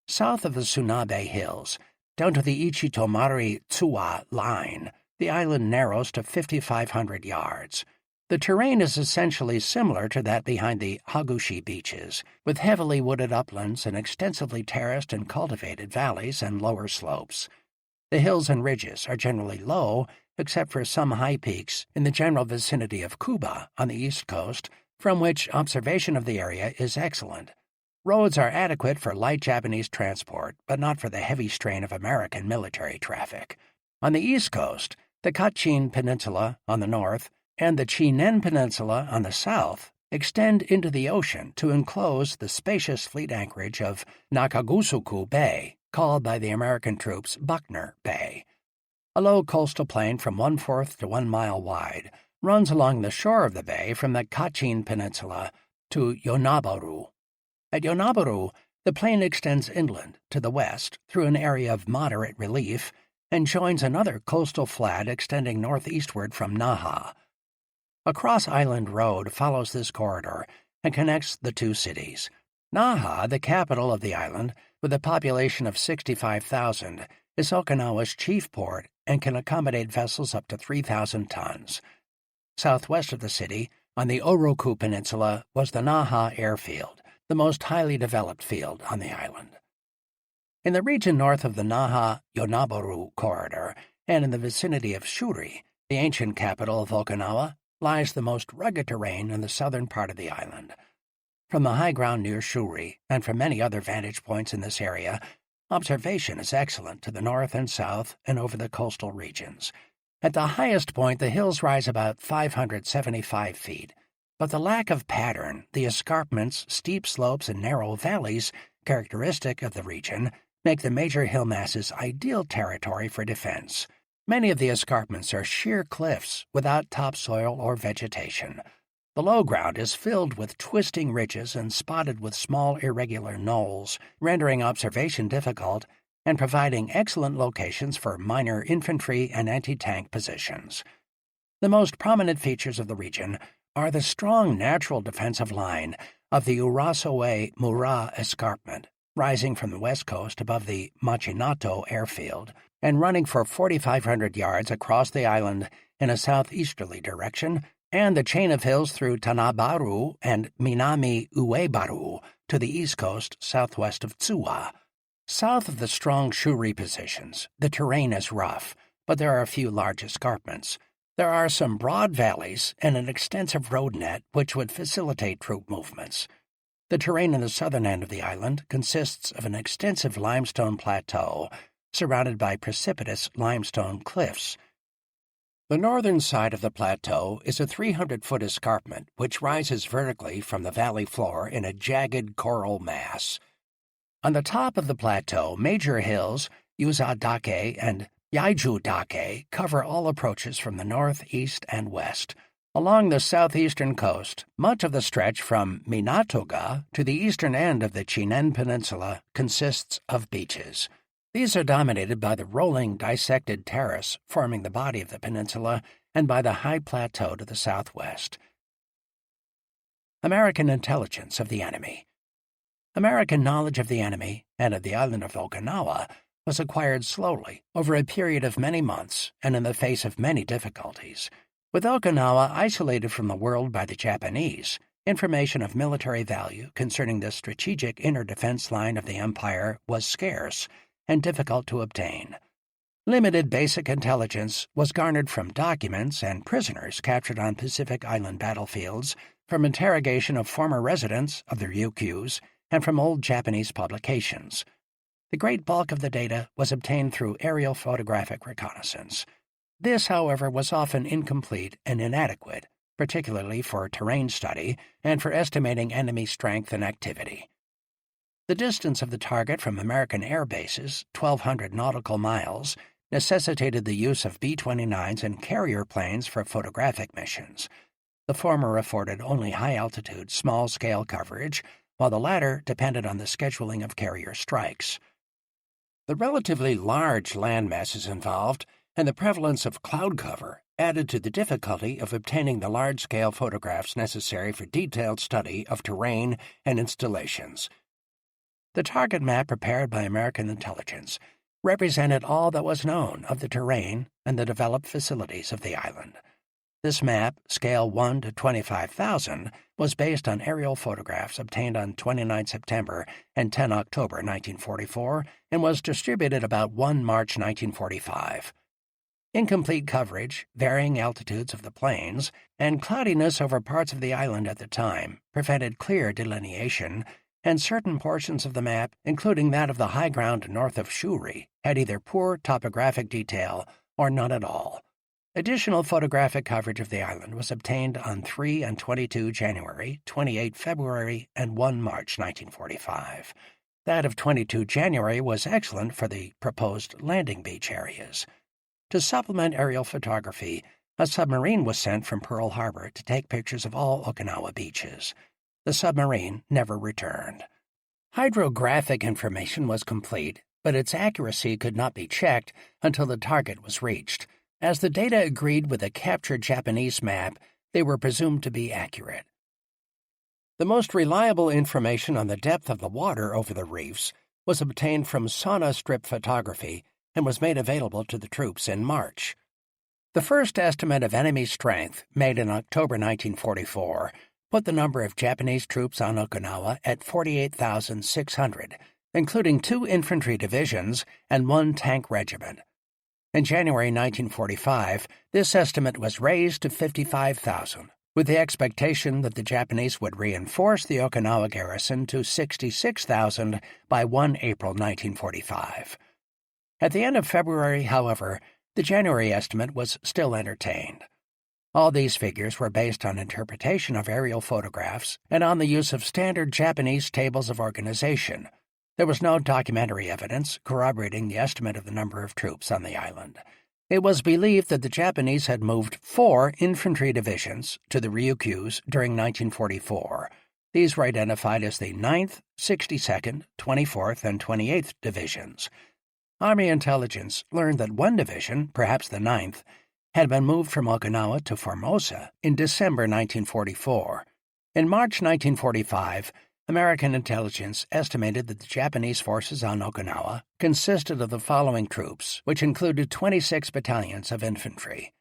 South of the Tsunabe Hills, down to the Ichitomari-Tsuwa line, the island narrows to 5,500 yards. The terrain is essentially similar to that behind the Hagushi beaches, with heavily wooded uplands and extensively terraced and cultivated valleys and lower slopes. The hills and ridges are generally low, except for some high peaks in the general vicinity of Kuba on the east coast, from which observation of the area is excellent. Roads are adequate for light Japanese transport, but not for the heavy strain of American military traffic. On the east coast, the Kachin Peninsula on the north and the Chinen Peninsula on the south extend into the ocean to enclose the spacious fleet anchorage of Nakagusuku Bay, called by the American troops Buckner Bay. A low coastal plain from 1/4 to 1 mile wide runs along the shore of the bay from the Kachin Peninsula to Yonabaru. At Yonabaru, the plain extends inland to the west through an area of moderate relief and joins another coastal flat extending northeastward from Naha. A cross-island road follows this corridor and connects the two cities. Naha, the capital of the island, with a population of 65,000, is Okinawa's chief port and can accommodate vessels up to 3,000 tons. Southwest of the city, on the Oroku Peninsula, was the Naha Airfield, the most highly developed field on the island. In the region north of the Naha-Yonabaru corridor, and in the vicinity of Shuri, the ancient capital of Okinawa, lies the most rugged terrain in the southern part of the island. From the high ground near Shuri, and from many other vantage points in this area, observation is excellent to the north and south and over the coastal regions. At the highest point, the hills rise about 575 feet, but the lack of pattern, the escarpments, steep slopes, and narrow valleys characteristic of the region make the major hill masses ideal territory for defense. Many of the escarpments are sheer cliffs without topsoil or vegetation. The low ground is filled with twisting ridges and spotted with small irregular knolls, rendering observation difficult and providing excellent locations for minor infantry and anti-tank positions. The most prominent features of the region are the strong natural defensive line of the Urasoe-Mura escarpment, rising from the west coast above the Machinato airfield and running for 4,500 yards across the island in a southeasterly direction, and the chain of hills through Tanabaru and Minami Uebaru to the east coast southwest of Tsuwa. South of the strong Shuri positions, the terrain is rough, but there are a few large escarpments. There are some broad valleys and an extensive road net which would facilitate troop movements. The terrain in the southern end of the island consists of an extensive limestone plateau surrounded by precipitous limestone cliffs. The northern side of the plateau is a 300-foot escarpment which rises vertically from the valley floor in a jagged coral mass. On the top of the plateau, major hills, Yuzadake and Yaijudake, cover all approaches from the north, east, and west. Along the southeastern coast, much of the stretch from Minatoga to the eastern end of the Chinen Peninsula consists of beaches. These are dominated by the rolling, dissected terrace forming the body of the peninsula and by the high plateau to the southwest. American intelligence of the enemy. American knowledge of the enemy and of the island of Okinawa was acquired slowly over a period of many months and in the face of many difficulties. With Okinawa isolated from the world by the Japanese, information of military value concerning the strategic inner defense line of the empire was scarce and difficult to obtain. Limited basic intelligence was garnered from documents and prisoners captured on Pacific Island battlefields, from interrogation of former residents of the Ryukyus, and from old Japanese publications. The great bulk of the data was obtained through aerial photographic reconnaissance. This, however, was often incomplete and inadequate, particularly for terrain study and for estimating enemy strength and activity. The distance of the target from American air bases, 1,200 nautical miles, necessitated the use of B-29s and carrier planes for photographic missions. The former afforded only high-altitude, small-scale coverage, while the latter depended on the scheduling of carrier strikes. The relatively large land masses involved and the prevalence of cloud cover added to the difficulty of obtaining the large-scale photographs necessary for detailed study of terrain and installations. The target map prepared by American intelligence represented all that was known of the terrain and the developed facilities of the island. This map, scale 1 to 25,000, was based on aerial photographs obtained on 29 September and 10 October 1944 and was distributed about 1 March 1945. Incomplete coverage, varying altitudes of the plains, and cloudiness over parts of the island at the time prevented clear delineation, and certain portions of the map, including that of the high ground north of Shuri, had either poor topographic detail or none at all. Additional photographic coverage of the island was obtained on 3 and 22 January, 28 February, and 1 March 1945. That of 22 January was excellent for the proposed landing beach areas. To supplement aerial photography, a submarine was sent from Pearl Harbor to take pictures of all Okinawa beaches. The submarine never returned. Hydrographic information was complete, but its accuracy could not be checked until the target was reached. As the data agreed with the captured Japanese map, they were presumed to be accurate. The most reliable information on the depth of the water over the reefs was obtained from sauna strip photography and was made available to the troops in March. The first estimate of enemy strength, made in October 1944, put the number of Japanese troops on Okinawa at 48,600, including 2 infantry divisions and 1 tank regiment. In January 1945, this estimate was raised to 55,000, with the expectation that the Japanese would reinforce the Okinawa garrison to 66,000 by 1 April 1945. At the end of February, however, the January estimate was still entertained. All these figures were based on interpretation of aerial photographs and on the use of standard Japanese tables of organization. There was no documentary evidence corroborating the estimate of the number of troops on the island. It was believed that the Japanese had moved 4 infantry divisions to the Ryukyus during 1944. These were identified as the 9th, 62nd, 24th, and 28th Divisions. Army intelligence learned that one division, perhaps the 9th, had been moved from Okinawa to Formosa in December 1944. In March 1945, American intelligence estimated that the Japanese forces on Okinawa consisted of the following troops, which included 26 battalions of infantry.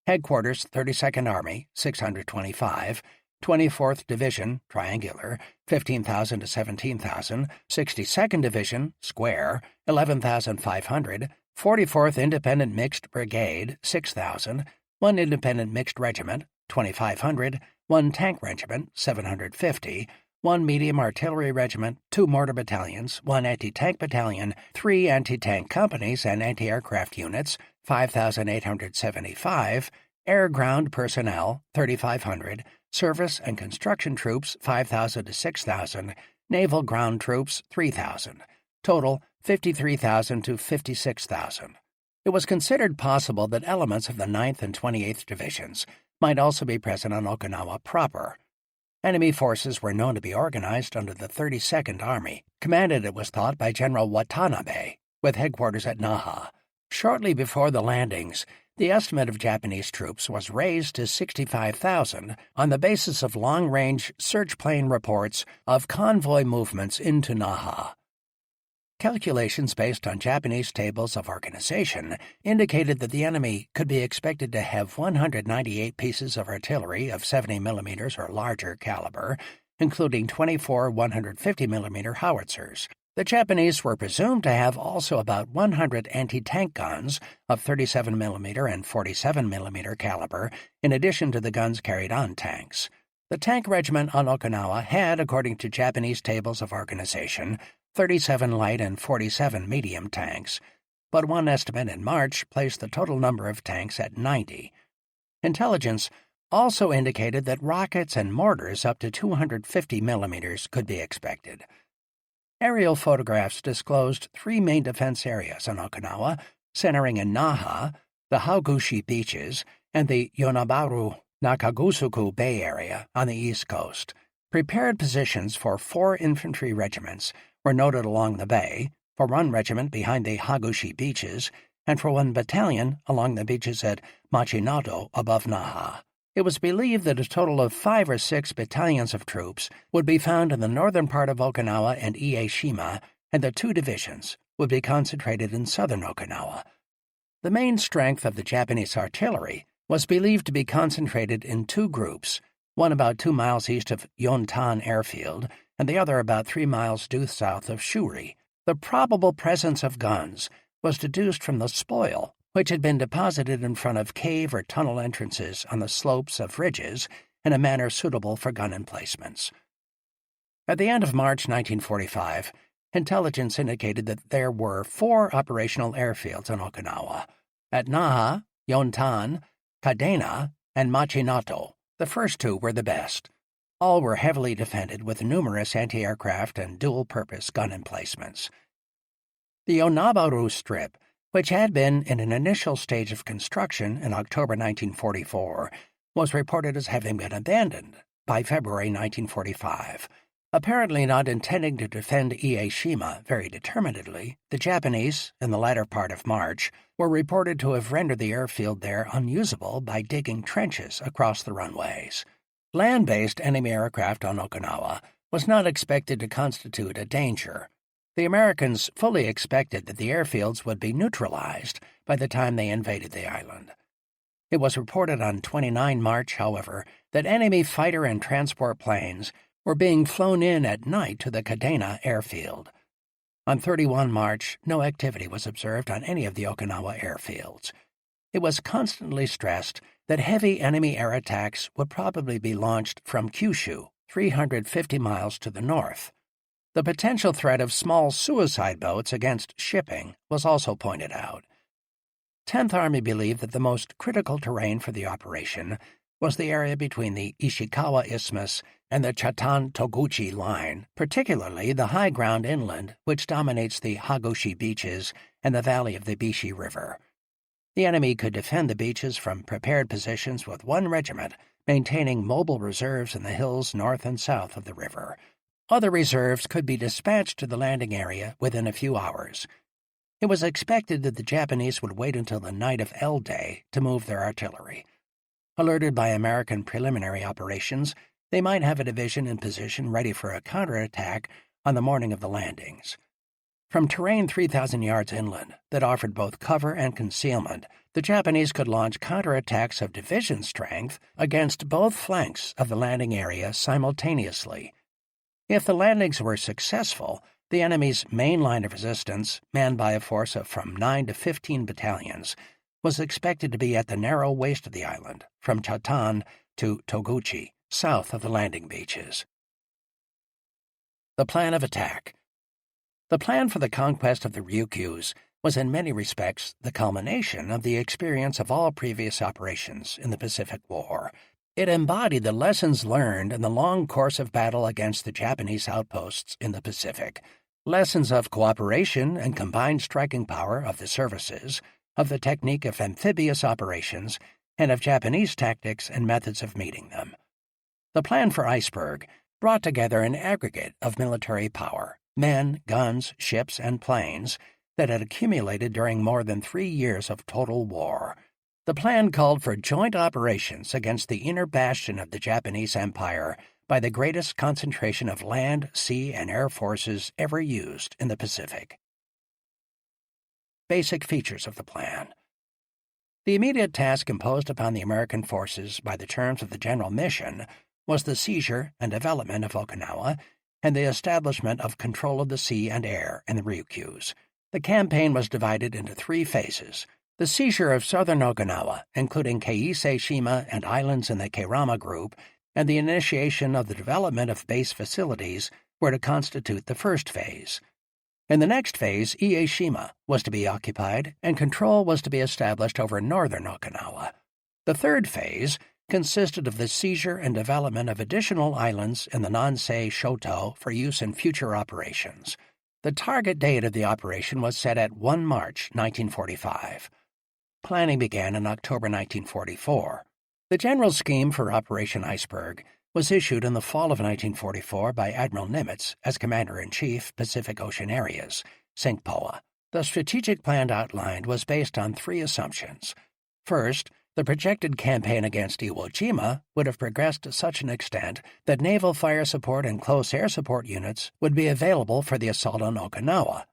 Headquarters 32nd Army, 625, 24th Division, triangular, 15,000 to 17,000, 62nd Division, square, 11,500, 44th Independent Mixed Brigade, 6,000, 1 Independent Mixed Regiment, 2,500, 1 Tank Regiment, 750, 1 Medium Artillery Regiment, 2 Mortar Battalions, 1 Anti-Tank Battalion, 3 Anti-Tank Companies and Anti-Aircraft Units, 5,875, Air-Ground Personnel, 3,500, Service and Construction Troops, 5,000 to 6,000, Naval Ground Troops, 3,000. Total, 53,000 to 56,000. It was considered possible that elements of the 9th and 28th Divisions might also be present on Okinawa proper. Enemy forces were known to be organized under the 32nd Army, commanded, it was thought, by General Watanabe, with headquarters at Naha. Shortly before the landings, the estimate of Japanese troops was raised to 65,000 on the basis of long-range search plane reports of convoy movements into Naha. Calculations based on Japanese tables of organization indicated that the enemy could be expected to have 198 pieces of artillery of 70 mm or larger caliber, including 24 150 mm howitzers. The Japanese were presumed to have also about 100 anti-tank guns of 37 mm and 47 mm caliber, in addition to the guns carried on tanks. The tank regiment on Okinawa had, according to Japanese tables of organization, 37 light and 47 medium tanks, but one estimate in March placed the total number of tanks at 90. Intelligence also indicated that rockets and mortars up to 250 mm could be expected. Aerial photographs disclosed 3 main defense areas on Okinawa, centering in Naha, the Hagushi beaches, and the Yonabaru-Nakagusuku Bay area on the east coast. Prepared positions for 4 infantry regiments were noted along the bay, for 1 regiment behind the Hagushi beaches, and for 1 battalion along the beaches at Machinoto above Naha. It was believed that a total of 5 or 6 battalions of troops would be found in the northern part of Okinawa and Ieshima, and that 2 divisions would be concentrated in southern Okinawa. The main strength of the Japanese artillery was believed to be concentrated in 2 groups, one about 2 miles east of Yontan Airfield, and the other about 3 miles due south of Shuri. The probable presence of guns was deduced from the spoil, which had been deposited in front of cave or tunnel entrances on the slopes of ridges in a manner suitable for gun emplacements. At the end of March 1945, intelligence indicated that there were 4 operational airfields on Okinawa, at Naha, Yontan, Kadena, and Machinoto. The first 2 were the best. All were heavily defended with numerous anti-aircraft and dual-purpose gun emplacements. The Yonabaru Strip, which had been in an initial stage of construction in October 1944, was reported as having been abandoned by February 1945. Apparently not intending to defend Ieshima very determinedly, the Japanese, in the latter part of March, were reported to have rendered the airfield there unusable by digging trenches across the runways. Land-based enemy aircraft on Okinawa was not expected to constitute a danger. The Americans fully expected that the airfields would be neutralized by the time they invaded the island. It was reported on 29 March, however, that enemy fighter and transport planes were being flown in at night to the Kadena airfield. On 31 March, no activity was observed on any of the Okinawa airfields. It was constantly stressed that heavy enemy air attacks would probably be launched from Kyushu, 350 miles to the north. The potential threat of small suicide boats against shipping was also pointed out. 10th Army believed that the most critical terrain for the operation was the area between the Ishikawa Isthmus and the Chatan-Toguchi line, particularly the high ground inland which dominates the Hagoshi beaches and the valley of the Bishi River. The enemy could defend the beaches from prepared positions with one regiment, maintaining mobile reserves in the hills north and south of the river. Other reserves could be dispatched to the landing area within a few hours. It was expected that the Japanese would wait until the night of L-Day to move their artillery. Alerted by American preliminary operations, they might have a division in position ready for a counterattack on the morning of the landings. From terrain 3,000 yards inland that offered both cover and concealment, the Japanese could launch counterattacks of division strength against both flanks of the landing area simultaneously. If the landings were successful, the enemy's main line of resistance, manned by a force of from 9 to 15 battalions, was expected to be at the narrow waist of the island, from Chatan to Toguchi, south of the landing beaches. The plan of attack. The plan for the conquest of the Ryukyus was in many respects the culmination of the experience of all previous operations in the Pacific War. It embodied the lessons learned in the long course of battle against the Japanese outposts in the Pacific, lessons of cooperation and combined striking power of the services, of the technique of amphibious operations, and of Japanese tactics and methods of meeting them. The plan for Iceberg brought together an aggregate of military power, men, guns, ships, and planes that had accumulated during more than 3 years of total war. The plan called for joint operations against the inner bastion of the Japanese Empire by the greatest concentration of land, sea, and air forces ever used in the Pacific. Basic features of the plan. The immediate task imposed upon the American forces by the terms of the general mission was the seizure and development of Okinawa and the establishment of control of the sea and air in the Ryukyus. The campaign was divided into 3 phases. The seizure of southern Okinawa, including Keisei-shima and islands in the Keirama group, and the initiation of the development of base facilities were to constitute the first phase. In the next phase, Ie-shima was to be occupied, and control was to be established over northern Okinawa. The third phase consisted of the seizure and development of additional islands in the Nansei Shoto for use in future operations. The target date of the operation was set at 1 March 1945. Planning began in October 1944. The general scheme for Operation Iceberg was issued in the fall of 1944 by Admiral Nimitz as Commander-in-Chief, Pacific Ocean Areas, SINCPOA. The strategic plan outlined was based on 3 assumptions. First, the projected campaign against Iwo Jima would have progressed to such an extent that naval fire support and close air support units would be available for the assault on Okinawa.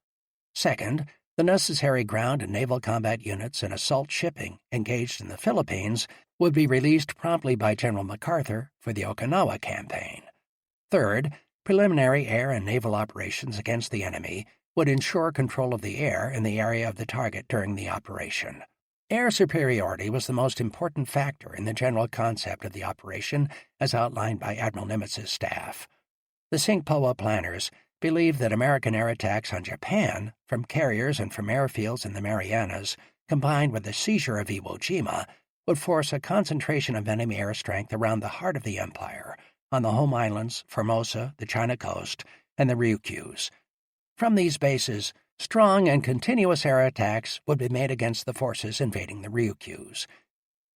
Second, the necessary ground and naval combat units and assault shipping engaged in the Philippines would be released promptly by General MacArthur for the Okinawa campaign. Third, preliminary air and naval operations against the enemy would ensure control of the air in the area of the target during the operation. Air superiority was the most important factor in the general concept of the operation as outlined by Admiral Nimitz's staff. The SINCPOA planners believed that American air attacks on Japan, from carriers and from airfields in the Marianas, combined with the seizure of Iwo Jima, would force a concentration of enemy air strength around the heart of the empire, on the home islands, Formosa, the China coast, and the Ryukyus. From these bases, strong and continuous air attacks would be made against the forces invading the Ryukyus.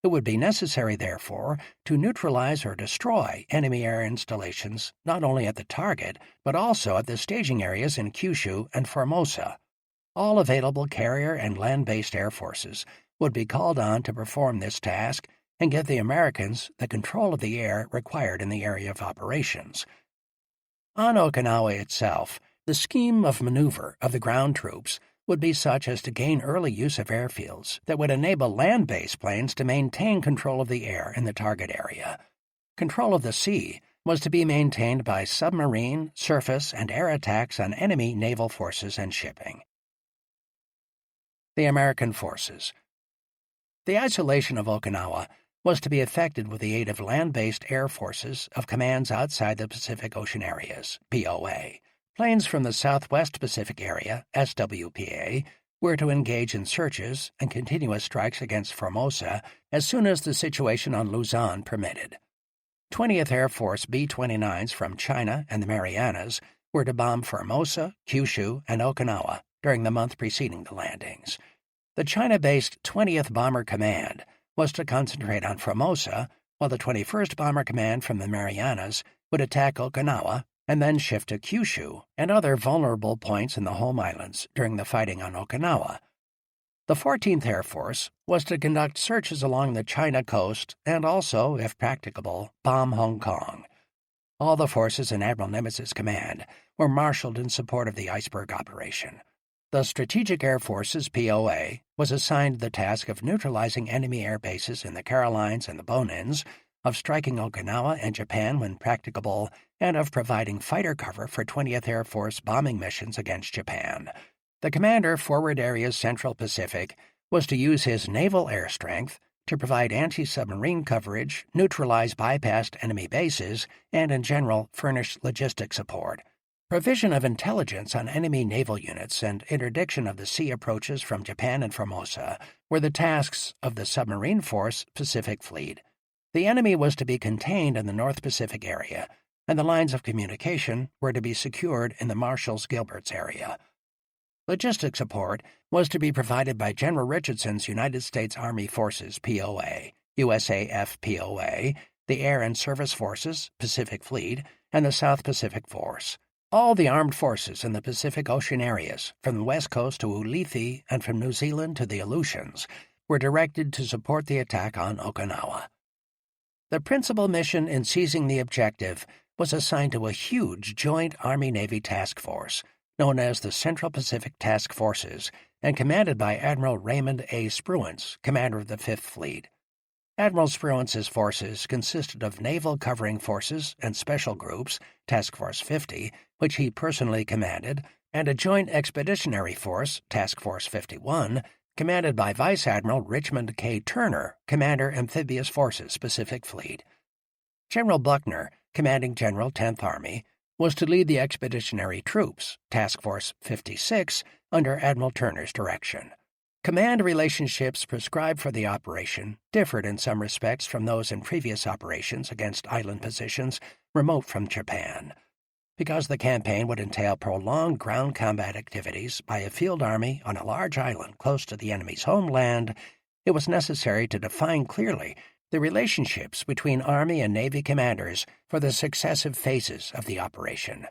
It would be necessary, therefore, to neutralize or destroy enemy air installations not only at the target, but also at the staging areas in Kyushu and Formosa. All available carrier and land-based air forces would be called on to perform this task and give the Americans the control of the air required in the area of operations. On Okinawa itself, the scheme of maneuver of the ground troops would be such as to gain early use of airfields that would enable land-based planes to maintain control of the air in the target area. Control of the sea was to be maintained by submarine, surface, and air attacks on enemy naval forces and shipping. The American forces. The isolation of Okinawa was to be effected with the aid of land-based air forces of commands outside the Pacific Ocean areas, POA. Planes from the Southwest Pacific Area, SWPA, were to engage in searches and continuous strikes against Formosa as soon as the situation on Luzon permitted. 20th Air Force B-29s from China and the Marianas were to bomb Formosa, Kyushu, and Okinawa during the month preceding the landings. The China-based 20th Bomber Command was to concentrate on Formosa, while the 21st Bomber Command from the Marianas would attack Okinawa and then shift to Kyushu and other vulnerable points in the home islands during the fighting on Okinawa. The 14th Air Force was to conduct searches along the China coast and also, if practicable, bomb Hong Kong. All the forces in Admiral Nimitz's command were marshaled in support of the iceberg operation. The Strategic Air Forces, POA, was assigned the task of neutralizing enemy air bases in the Carolines and the Bonin, of striking Okinawa and Japan when practicable, and of providing fighter cover for 20th Air Force bombing missions against Japan. The commander, Forward Areas Central Pacific, was to use his naval air strength to provide anti-submarine coverage, neutralize bypassed enemy bases, and in general furnish logistic support. Provision of intelligence on enemy naval units and interdiction of the sea approaches from Japan and Formosa were the tasks of the Submarine Force Pacific Fleet. The enemy was to be contained in the North Pacific area, and the lines of communication were to be secured in the Marshalls-Gilbert's area. Logistic support was to be provided by General Richardson's United States Army Forces, POA, USAF POA, the Air and Surface Forces, Pacific Fleet, and the South Pacific Force. All the armed forces in the Pacific Ocean areas, from the west coast to Ulithi and from New Zealand to the Aleutians, were directed to support the attack on Okinawa. The principal mission in seizing the objective was assigned to a huge joint Army-Navy task force, known as the Central Pacific Task Forces, and commanded by Admiral Raymond A. Spruance, commander of the Fifth Fleet. Admiral Spruance's forces consisted of naval covering forces and special groups, Task Force 50, which he personally commanded, and a joint expeditionary force, Task Force 51, commanded by Vice Admiral Richmond K. Turner, Commander Amphibious Forces, Pacific Fleet. General Buckner, commanding General 10th Army, was to lead the expeditionary troops, Task Force 56, under Admiral Turner's direction. Command relationships prescribed for the operation differed in some respects from those in previous operations against island positions remote from Japan. Because the campaign would entail prolonged ground combat activities by a field army on a large island close to the enemy's homeland, it was necessary to define clearly the relationships between Army and Navy commanders for the successive phases of the operation.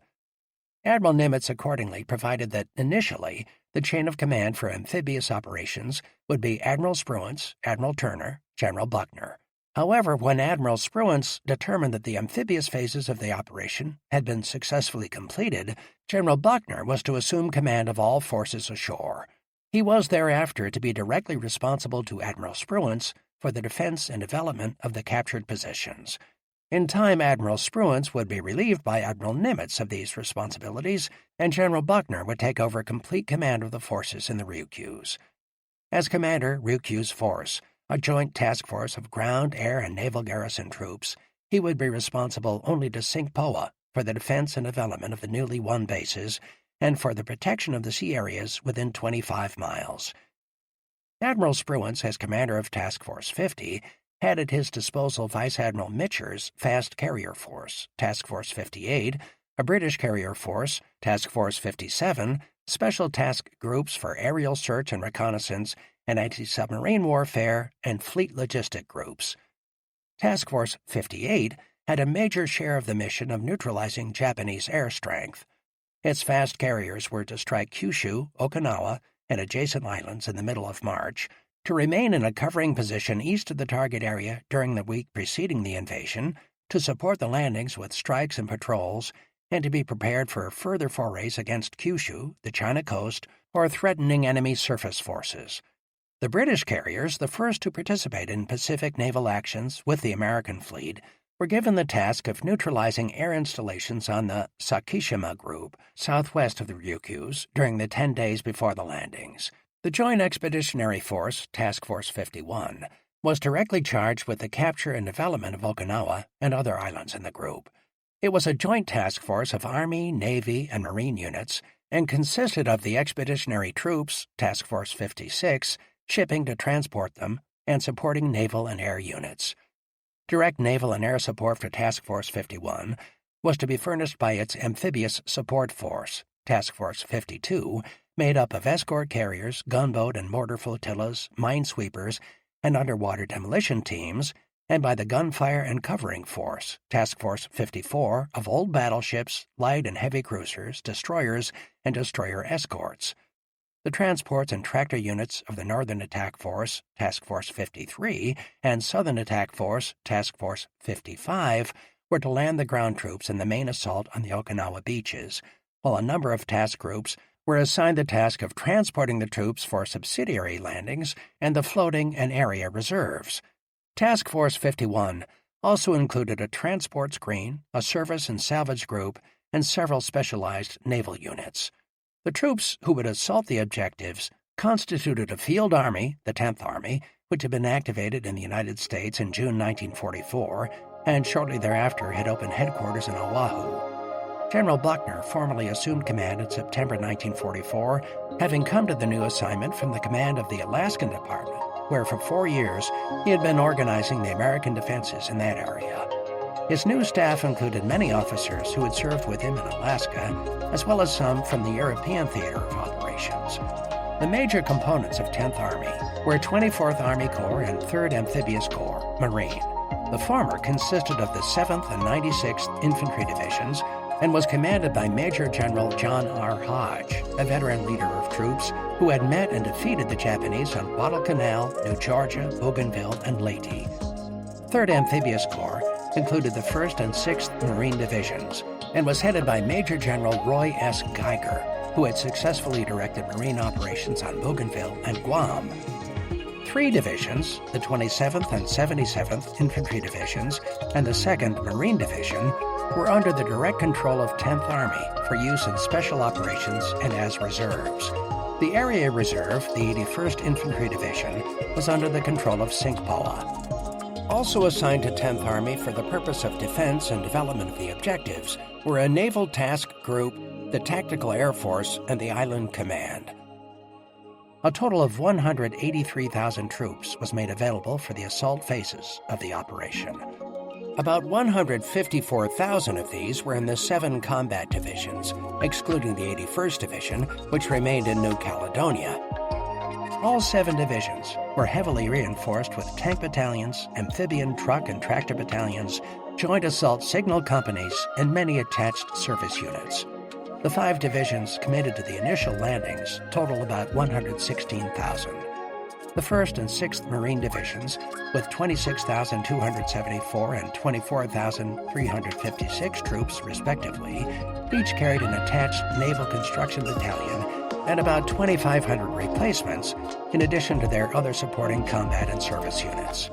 Admiral Nimitz accordingly provided that, initially, the chain of command for amphibious operations would be Admiral Spruance, Admiral Turner, General Buckner. However, when Admiral Spruance determined that the amphibious phases of the operation had been successfully completed, General Buckner was to assume command of all forces ashore. He was thereafter to be directly responsible to Admiral Spruance for the defense and development of the captured positions. In time, Admiral Spruance would be relieved by Admiral Nimitz of these responsibilities, and General Buckner would take over complete command of the forces in the Ryukyus. As commander, Ryukyu's force, a joint task force of ground, air, and naval garrison troops, he would be responsible only to sink POA for the defense and development of the newly won bases and for the protection of the sea areas within 25 miles. Admiral Spruance, as commander of Task Force 50, had at his disposal Vice Admiral Mitcher's Fast Carrier Force, Task Force 58, a British carrier force, Task Force 57, special task groups for aerial search and reconnaissance and anti-submarine warfare, and fleet logistic groups. Task Force 58 had a major share of the mission of neutralizing Japanese air strength. Its fast carriers were to strike Kyushu, Okinawa, and adjacent islands in the middle of March, to remain in a covering position east of the target area during the week preceding the invasion, to support the landings with strikes and patrols, and to be prepared for further forays against Kyushu, the China coast, or threatening enemy surface forces. The British carriers, the first to participate in Pacific naval actions with the American fleet, were given the task of neutralizing air installations on the Sakishima Group, southwest of the Ryukyus, during the 10 days before the landings. The Joint Expeditionary Force, Task Force 51, was directly charged with the capture and development of Okinawa and other islands in the group. It was a joint task force of Army, Navy, and Marine units, and consisted of the expeditionary troops, Task Force 56, shipping to transport them, and supporting naval and air units. Direct naval and air support for Task Force 51 was to be furnished by its amphibious support force, Task Force 52, made up of escort carriers, gunboat and mortar flotillas, minesweepers, and underwater demolition teams, and by the Gunfire and Covering Force, Task Force 54, of old battleships, light and heavy cruisers, destroyers, and destroyer escorts. The transports and tractor units of the Northern Attack Force, Task Force 53, and Southern Attack Force, Task Force 55, were to land the ground troops in the main assault on the Okinawa beaches, while a number of task groups were assigned the task of transporting the troops for subsidiary landings and the floating and area reserves. Task Force 51 also included a transport screen, a service and salvage group, and several specialized naval units. The troops who would assault the objectives constituted a field army, the 10th Army, which had been activated in the United States in June 1944, and shortly thereafter had opened headquarters in Oahu. General Buckner formally assumed command in September 1944, having come to the new assignment from the command of the Alaskan Department, where for 4 years he had been organizing the American defenses in that area. His new staff included many officers who had served with him in Alaska, as well as some from the European theater of operations. The major components of 10th Army were 24th Army Corps and 3rd Amphibious Corps, Marine. The former consisted of the 7th and 96th Infantry Divisions, and was commanded by Major General John R. Hodge, a veteran leader of troops who had met and defeated the Japanese on Guadalcanal, New Georgia, Bougainville, and Leyte. 3rd Amphibious Corps included the 1st and 6th Marine Divisions and was headed by Major General Roy S. Geiger, who had successfully directed Marine operations on Bougainville and Guam. 3 divisions, the 27th and 77th Infantry Divisions and the 2nd Marine Division, were under the direct control of 10th Army for use in special operations and as reserves. The Area Reserve, the 81st Infantry Division, was under the control of SINCPOA. Also assigned to 10th Army for the purpose of defense and development of the objectives were a Naval Task Group, the Tactical Air Force, and the Island Command. A total of 183,000 troops was made available for the assault phases of the operation. About 154,000 of these were in the 7 combat divisions, excluding the 81st Division, which remained in New Caledonia. All 7 divisions were heavily reinforced with tank battalions, amphibian, truck, and tractor battalions, joint assault signal companies, and many attached service units. The 5 divisions committed to the initial landings total about 116,000. The 1st and 6th Marine Divisions, with 26,274 and 24,356 troops, respectively, each carried an attached Naval Construction Battalion and about 2,500 replacements, in addition to their other supporting combat and service units.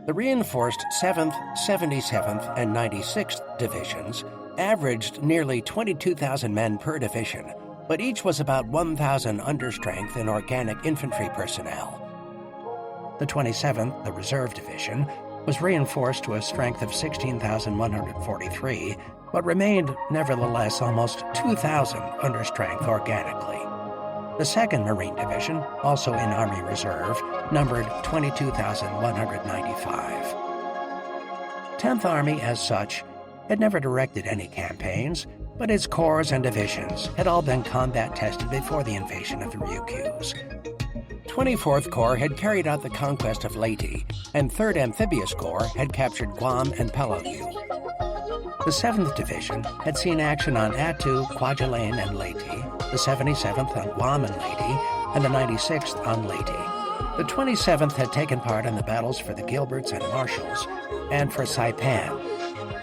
The reinforced 7th, 77th, and 96th Divisions averaged nearly 22,000 men per division, but each was about 1,000 understrength in organic infantry personnel. The 27th, the Reserve Division, was reinforced to a strength of 16,143, but remained nevertheless almost 2,000 understrength organically. The 2nd Marine Division, also in Army Reserve, numbered 22,195. 10th Army, as such, had never directed any campaigns, but its corps and divisions had all been combat tested before the invasion of the Ryukyus. 24th Corps had carried out the conquest of Leyte, and 3rd Amphibious Corps had captured Guam and Peleliu. The 7th Division had seen action on Attu, Kwajalein, and Leyte, the 77th on Guam and Leyte, and the 96th on Leyte. The 27th had taken part in the battles for the Gilberts and Marshalls and for Saipan.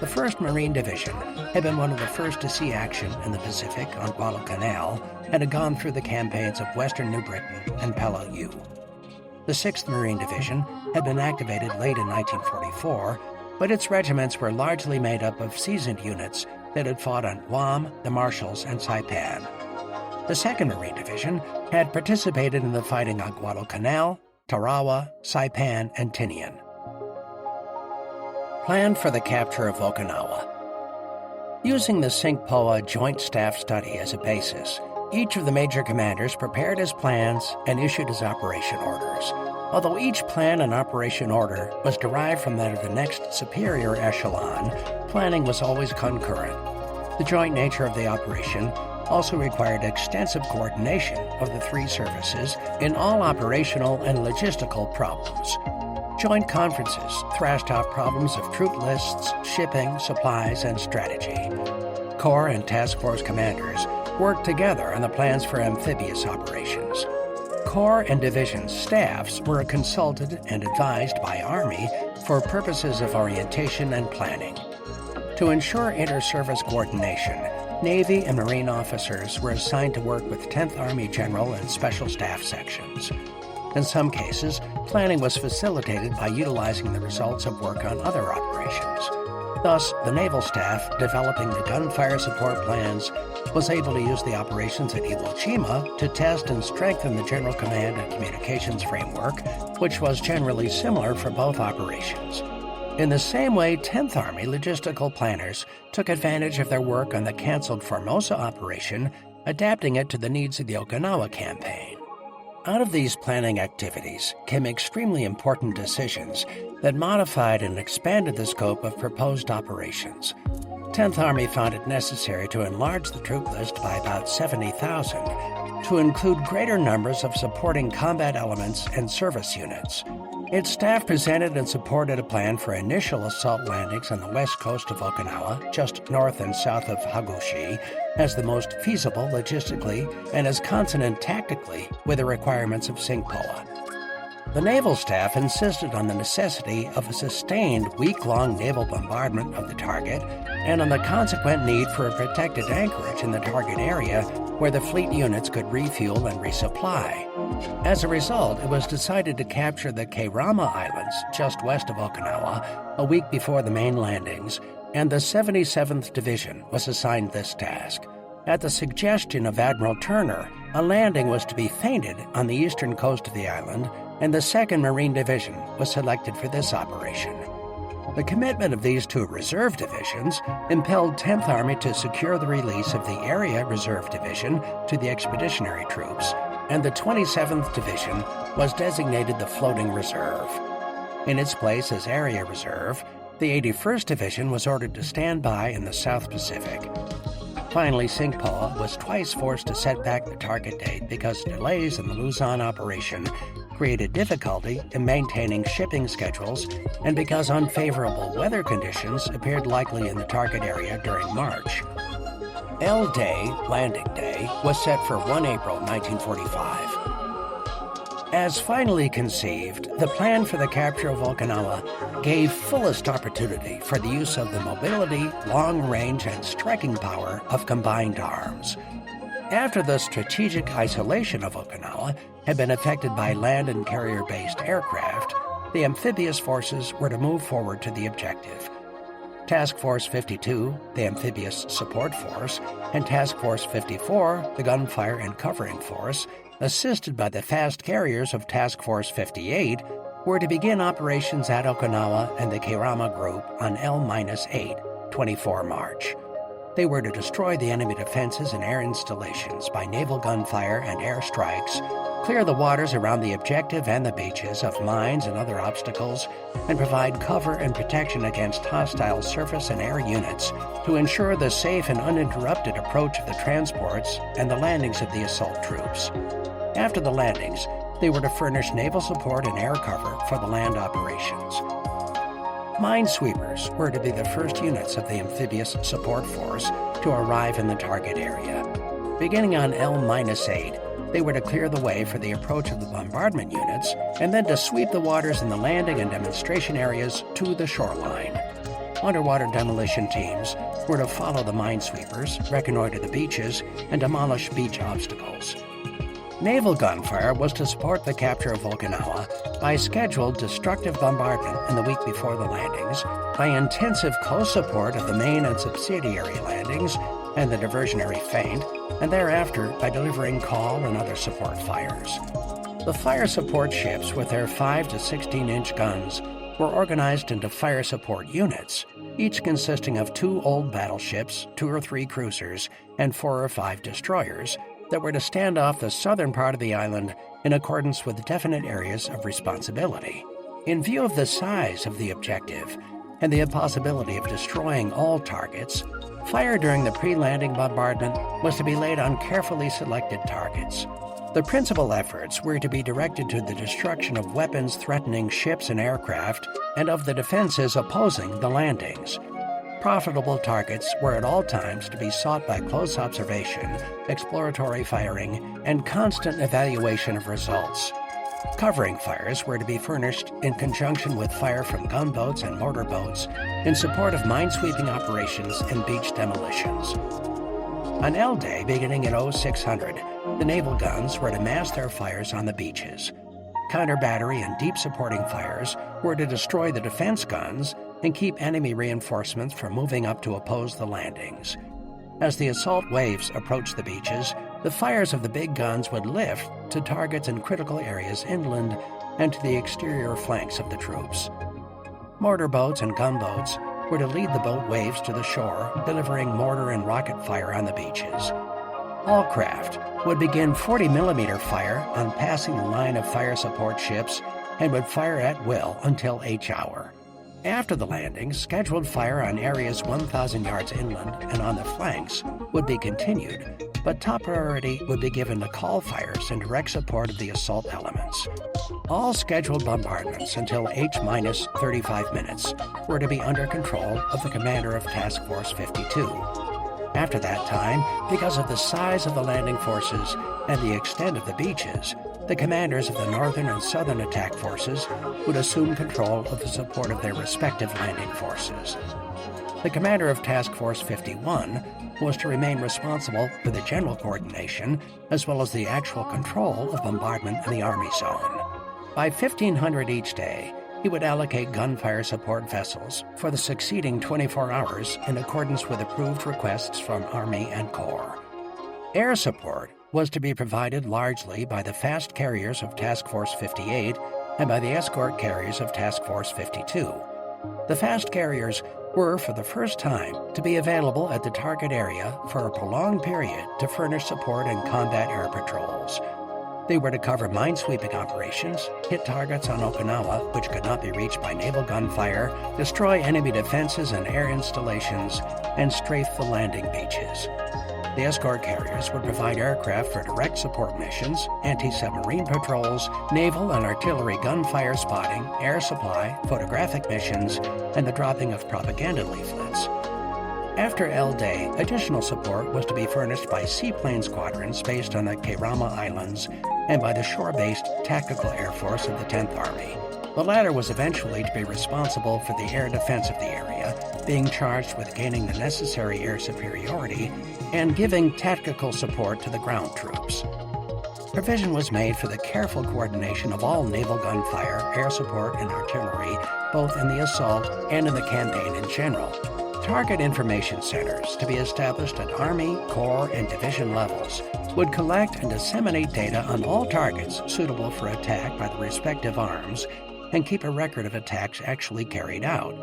The 1st Marine Division had been one of the first to see action in the Pacific on Guadalcanal and had gone through the campaigns of Western New Britain and Peleliu. The 6th Marine Division had been activated late in 1944, but its regiments were largely made up of seasoned units that had fought on Guam, the Marshalls, and Saipan. The 2nd Marine Division had participated in the fighting on Guadalcanal, Tarawa, Saipan, and Tinian. Plan for the capture of Okinawa. Using the SINCPOA Joint Staff Study as a basis, each of the major commanders prepared his plans and issued his operation orders. Although each plan and operation order was derived from that of the next superior echelon, planning was always concurrent. The joint nature of the operation also required extensive coordination of the three services in all operational and logistical problems. Joint conferences thrashed out problems of troop lists, shipping, supplies, and strategy. Corps and task force commanders worked together on the plans for amphibious operations. Corps and division staffs were consulted and advised by Army for purposes of orientation and planning. To ensure inter-service coordination, Navy and Marine officers were assigned to work with 10th Army General and Special Staff sections. In some cases, planning was facilitated by utilizing the results of work on other operations. Thus, the naval staff, developing the gunfire support plans, was able to use the operations at Iwo Jima to test and strengthen the general command and communications framework, which was generally similar for both operations. In the same way, 10th Army logistical planners took advantage of their work on the canceled Formosa operation, adapting it to the needs of the Okinawa campaign. Out of these planning activities came extremely important decisions that modified and expanded the scope of proposed operations. 10th Army found it necessary to enlarge the troop list by about 70,000 to include greater numbers of supporting combat elements and service units. Its staff presented and supported a plan for initial assault landings on the west coast of Okinawa, just north and south of Hagushi, as the most feasible logistically and as consonant tactically with the requirements of SINCPOA. The naval staff insisted on the necessity of a sustained week-long naval bombardment of the target and on the consequent need for a protected anchorage in the target area where the fleet units could refuel and resupply. As a result, it was decided to capture the Kerama Islands just west of Okinawa a week before the main landings, and the 77th Division was assigned this task. At the suggestion of Admiral Turner, a landing was to be feinted on the eastern coast of the island, and the 2nd Marine Division was selected for this operation. The commitment of these two reserve divisions impelled 10th Army to secure the release of the Area Reserve Division to the expeditionary troops, and the 27th Division was designated the Floating Reserve. In its place as Area Reserve, the 81st Division was ordered to stand by in the South Pacific. Finally, SINCPOA was twice forced to set back the target date because delays in the Luzon operation created difficulty in maintaining shipping schedules and because unfavorable weather conditions appeared likely in the target area during March. L-Day, Landing Day, was set for 1 April 1945. As finally conceived, the plan for the capture of Okinawa gave fullest opportunity for the use of the mobility, long range, and striking power of combined arms. After the strategic isolation of Okinawa had been affected by land and carrier-based aircraft, the amphibious forces were to move forward to the objective. Task Force 52, the Amphibious Support Force, and Task Force 54, the Gunfire and Covering Force, assisted by the fast carriers of Task Force 58, were to begin operations at Okinawa and the Kerama Group on L-8, 24 March. They were to destroy the enemy defenses and air installations by naval gunfire and air strikes, clear the waters around the objective and the beaches of mines and other obstacles, and provide cover and protection against hostile surface and air units to ensure the safe and uninterrupted approach of the transports and the landings of the assault troops. After the landings, they were to furnish naval support and air cover for the land operations. Minesweepers were to be the first units of the Amphibious Support Force to arrive in the target area. Beginning on L-8, They were to clear the way for the approach of the bombardment units and then to sweep the waters in the landing and demonstration areas to the shoreline. Underwater demolition teams were to follow the minesweepers, reconnoiter the beaches, and demolish beach obstacles. Naval gunfire was to support the capture of Okinawa by scheduled destructive bombardment in the week before the landings, by intensive close support of the main and subsidiary landings and the diversionary feint, and thereafter by delivering call and other support fires. The fire support ships with their 5 to 16-inch guns were organized into fire support units, each consisting of 2 old battleships, 2 or 3 cruisers, and 4 or 5 destroyers that were to stand off the southern part of the island in accordance with definite areas of responsibility. In view of the size of the objective and the impossibility of destroying all targets, fire during the pre-landing bombardment was to be laid on carefully selected targets. The principal efforts were to be directed to the destruction of weapons threatening ships and aircraft and of the defenses opposing the landings. Profitable targets were at all times to be sought by close observation, exploratory firing, and constant evaluation of results. Covering fires were to be furnished in conjunction with fire from gunboats and mortar boats in support of minesweeping operations and beach demolitions. On L Day, beginning at 0600, the naval guns were to mass their fires on the beaches. Counter-battery and deep supporting fires were to destroy the defense guns and keep enemy reinforcements from moving up to oppose the landings. As the assault waves approached the beaches, the fires of the big guns would lift to targets in critical areas inland and to the exterior flanks of the troops. Mortar boats and gunboats were to lead the boat waves to the shore, delivering mortar and rocket fire on the beaches. All craft would begin 40mm fire on passing the line of fire support ships and would fire at will until H hour. After the landing, scheduled fire on areas 1,000 yards inland and on the flanks would be continued, but top priority would be given to call fires in direct support of the assault elements. All scheduled bombardments until H-35 minutes were to be under control of the commander of Task Force 52. After that time, because of the size of the landing forces and the extent of the beaches, the commanders of the northern and southern attack forces would assume control of the support of their respective landing forces. The commander of Task Force 51 was to remain responsible for the general coordination as well as the actual control of bombardment in the Army zone. By 1500 each day, he would allocate gunfire support vessels for the succeeding 24 hours in accordance with approved requests from Army and Corps. Air support was to be provided largely by the fast carriers of Task Force 58 and by the escort carriers of Task Force 52. The fast carriers were, for the first time, to be available at the target area for a prolonged period to furnish support in combat air patrols. They were to cover minesweeping operations, hit targets on Okinawa which could not be reached by naval gunfire, destroy enemy defenses and air installations, and strafe the landing beaches. The escort carriers would provide aircraft for direct support missions, anti-submarine patrols, naval and artillery gunfire spotting, air supply, photographic missions, and the dropping of propaganda leaflets. After L Day, additional support was to be furnished by seaplane squadrons based on the Kerama Islands and by the shore-based Tactical Air Force of the 10th Army. The latter was eventually to be responsible for the air defense of the area, being charged with gaining the necessary air superiority and giving tactical support to the ground troops. Provision was made for the careful coordination of all naval gunfire, air support, and artillery, both in the assault and in the campaign in general. Target information centers, to be established at Army, Corps, and division levels, would collect and disseminate data on all targets suitable for attack by the respective arms and keep a record of attacks actually carried out.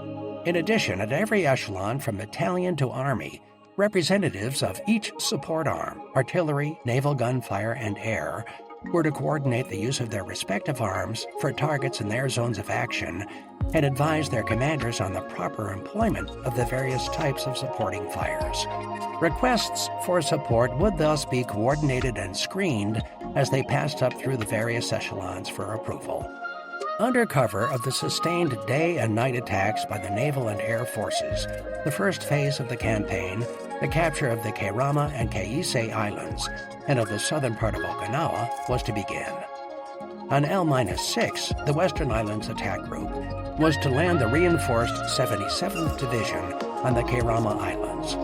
In addition, at every echelon from battalion to Army, representatives of each support arm, artillery, naval gunfire, and air, were to coordinate the use of their respective arms for targets in their zones of action and advise their commanders on the proper employment of the various types of supporting fires. Requests for support would thus be coordinated and screened as they passed up through the various echelons for approval. Under cover of the sustained day and night attacks by the naval and air forces, the first phase of the campaign the capture of the Kerama and Keisei Islands and of the southern part of Okinawa was to begin. On L-6, the Western Islands Attack Group was to land the reinforced 77th Division on the Kerama Islands.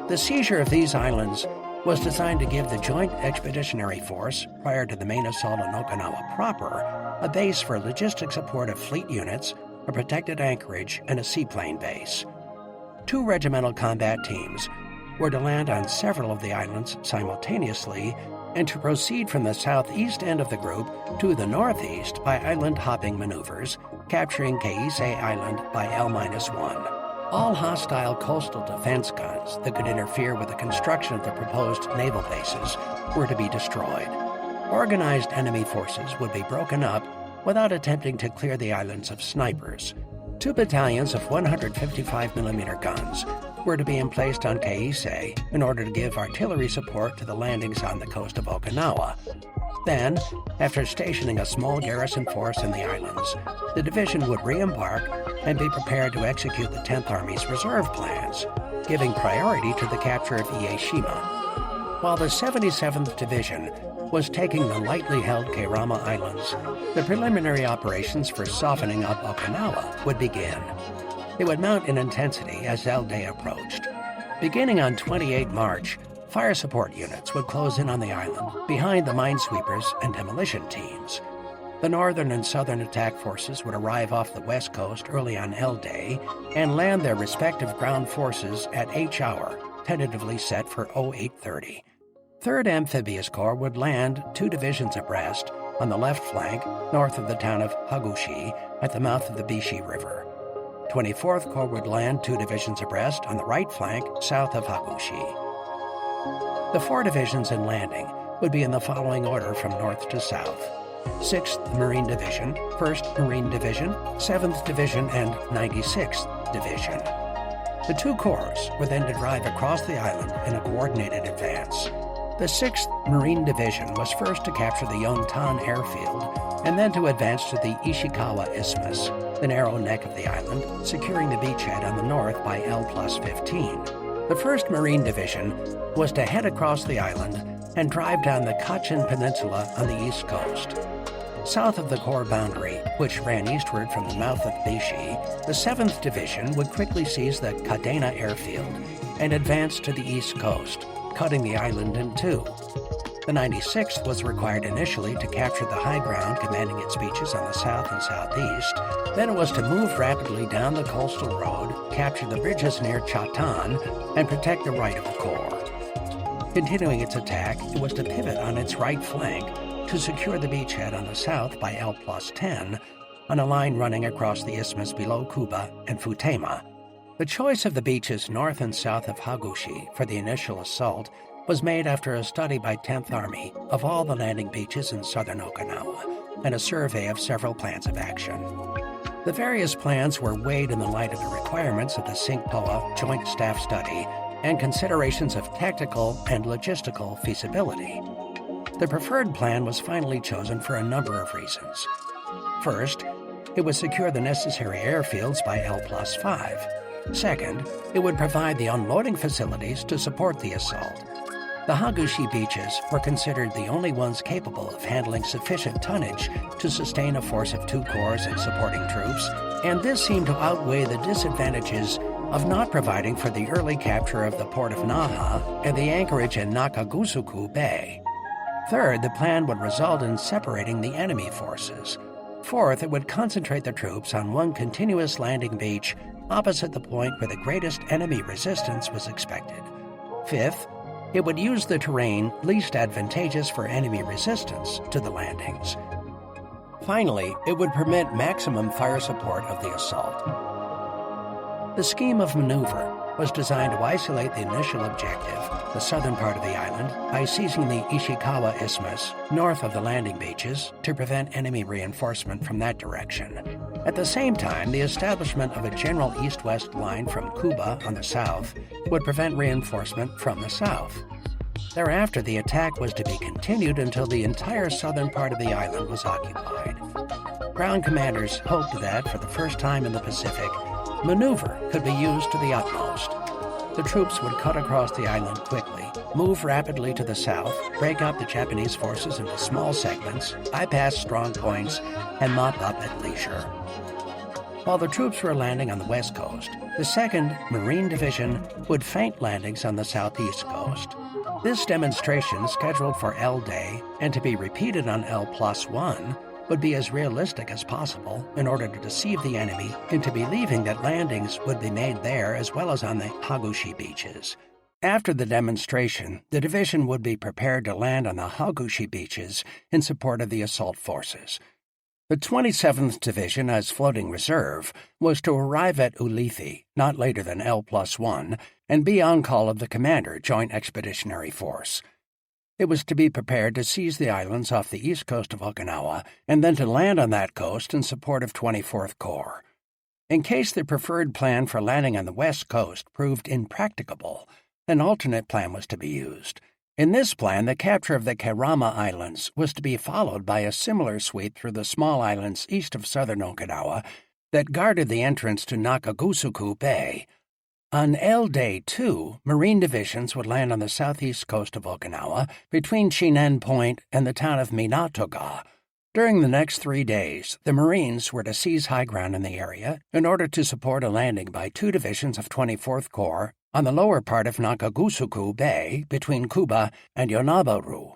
The seizure of these islands was designed to give the Joint Expeditionary Force, prior to the main assault on Okinawa proper, a base for logistic support of fleet units, a protected anchorage, and a seaplane base. 2 regimental combat teams were to land on several of the islands simultaneously and to proceed from the southeast end of the group to the northeast by island-hopping maneuvers, capturing Keisei Island by L-1. All hostile coastal defense guns that could interfere with the construction of the proposed naval bases were to be destroyed. Organized enemy forces would be broken up without attempting to clear the islands of snipers. 2 battalions of 155mm guns were to be emplaced on Keisei in order to give artillery support to the landings on the coast of Okinawa. Then, after stationing a small garrison force in the islands, the division would re-embark and be prepared to execute the 10th Army's reserve plans, giving priority to the capture of Ieshima. While the 77th Division was taking the lightly held Kerama Islands, the preliminary operations for softening up Okinawa would begin. They would mount in intensity as L-Day approached. Beginning on 28 March, fire support units would close in on the island, behind the minesweepers and demolition teams. The northern and southern attack forces would arrive off the west coast early on L-Day and land their respective ground forces at H hour, tentatively set for 0830. 3rd Amphibious Corps would land 2 divisions abreast on the left flank north of the town of Hagushi at the mouth of the Bishi River. 24th Corps would land 2 divisions abreast on the right flank south of Hagushi. The 4 divisions in landing would be in the following order from north to south: 6th Marine Division, 1st Marine Division, 7th Division, and 96th Division. The 2 corps were then to drive across the island in a coordinated advance. The 6th Marine Division was first to capture the Yontan airfield and then to advance to the Ishikawa Isthmus, the narrow neck of the island, securing the beachhead on the north by L+15. The 1st Marine Division was to head across the island and drive down the Kachin Peninsula on the east coast. South of the Corps boundary, which ran eastward from the mouth of Bishi, the 7th Division would quickly seize the Kadena airfield and advance to the east coast, cutting the island in 2. The 96th was required initially to capture the high ground commanding its beaches on the south and southeast. Then it was to move rapidly down the coastal road, capture the bridges near Chatan, and protect the right of the Corps. Continuing its attack, it was to pivot on its right flank to secure the beachhead on the south by L+10 on a line running across the isthmus below Kuba and Futema. The choice of the beaches north and south of Hagushi for the initial assault was made after a study by 10th Army of all the landing beaches in southern Okinawa and a survey of several plans of action. The various plans were weighed in the light of the requirements of the SINCPOA Joint Staff Study and considerations of tactical and logistical feasibility. The preferred plan was finally chosen for a number of reasons. First, it would secure the necessary airfields by L+5. Second, it would provide the unloading facilities to support the assault. The Hagushi beaches were considered the only ones capable of handling sufficient tonnage to sustain a force of 2 corps and supporting troops, and this seemed to outweigh the disadvantages of not providing for the early capture of the port of Naha and the anchorage in Nakagusuku Bay. Third, the plan would result in separating the enemy forces. Fourth, it would concentrate the troops on one continuous landing beach opposite the point where the greatest enemy resistance was expected. Fifth, it would use the terrain least advantageous for enemy resistance to the landings. Finally, it would permit maximum fire support of the assault. The scheme of maneuver was designed to isolate the initial objective, the southern part of the island, by seizing the Ishikawa Isthmus north of the landing beaches to prevent enemy reinforcement from that direction. At the same time, the establishment of a general east-west line from Kuba on the south would prevent reinforcement from the south. Thereafter, the attack was to be continued until the entire southern part of the island was occupied. Ground commanders hoped that, for the first time in the Pacific, maneuver could be used to the utmost. the troops would cut across the island quickly, move rapidly to the south, break up the Japanese forces into small segments, bypass strong points, and mop up at leisure. While the troops were landing on the west coast, the 2nd Marine Division would feint landings on the southeast coast. This demonstration, scheduled for L-Day and to be repeated on L+1, would be as realistic as possible in order to deceive the enemy into believing that landings would be made there as well as on the Hagushi beaches. After the demonstration, the division would be prepared to land on the Hagushi beaches in support of the assault forces. The 27th Division, as floating reserve, was to arrive at Ulithi not later than L+1 and be on call of the Commander, Joint Expeditionary Force. It was to be prepared to seize the islands off the east coast of Okinawa and then to land on that coast in support of 24th Corps. In case the preferred plan for landing on the west coast proved impracticable, an alternate plan was to be used. In this plan, the capture of the Kerama Islands was to be followed by a similar sweep through the small islands east of southern Okinawa that guarded the entrance to Nakagusuku Bay. On L-Day 2, Marine divisions would land on the southeast coast of Okinawa between Chinen Point and the town of Minatoga. During the next 3 days, the Marines were to seize high ground in the area in order to support a landing by 2 divisions of 24th Corps on the lower part of Nakagusuku Bay between Kuba and Yonabaru.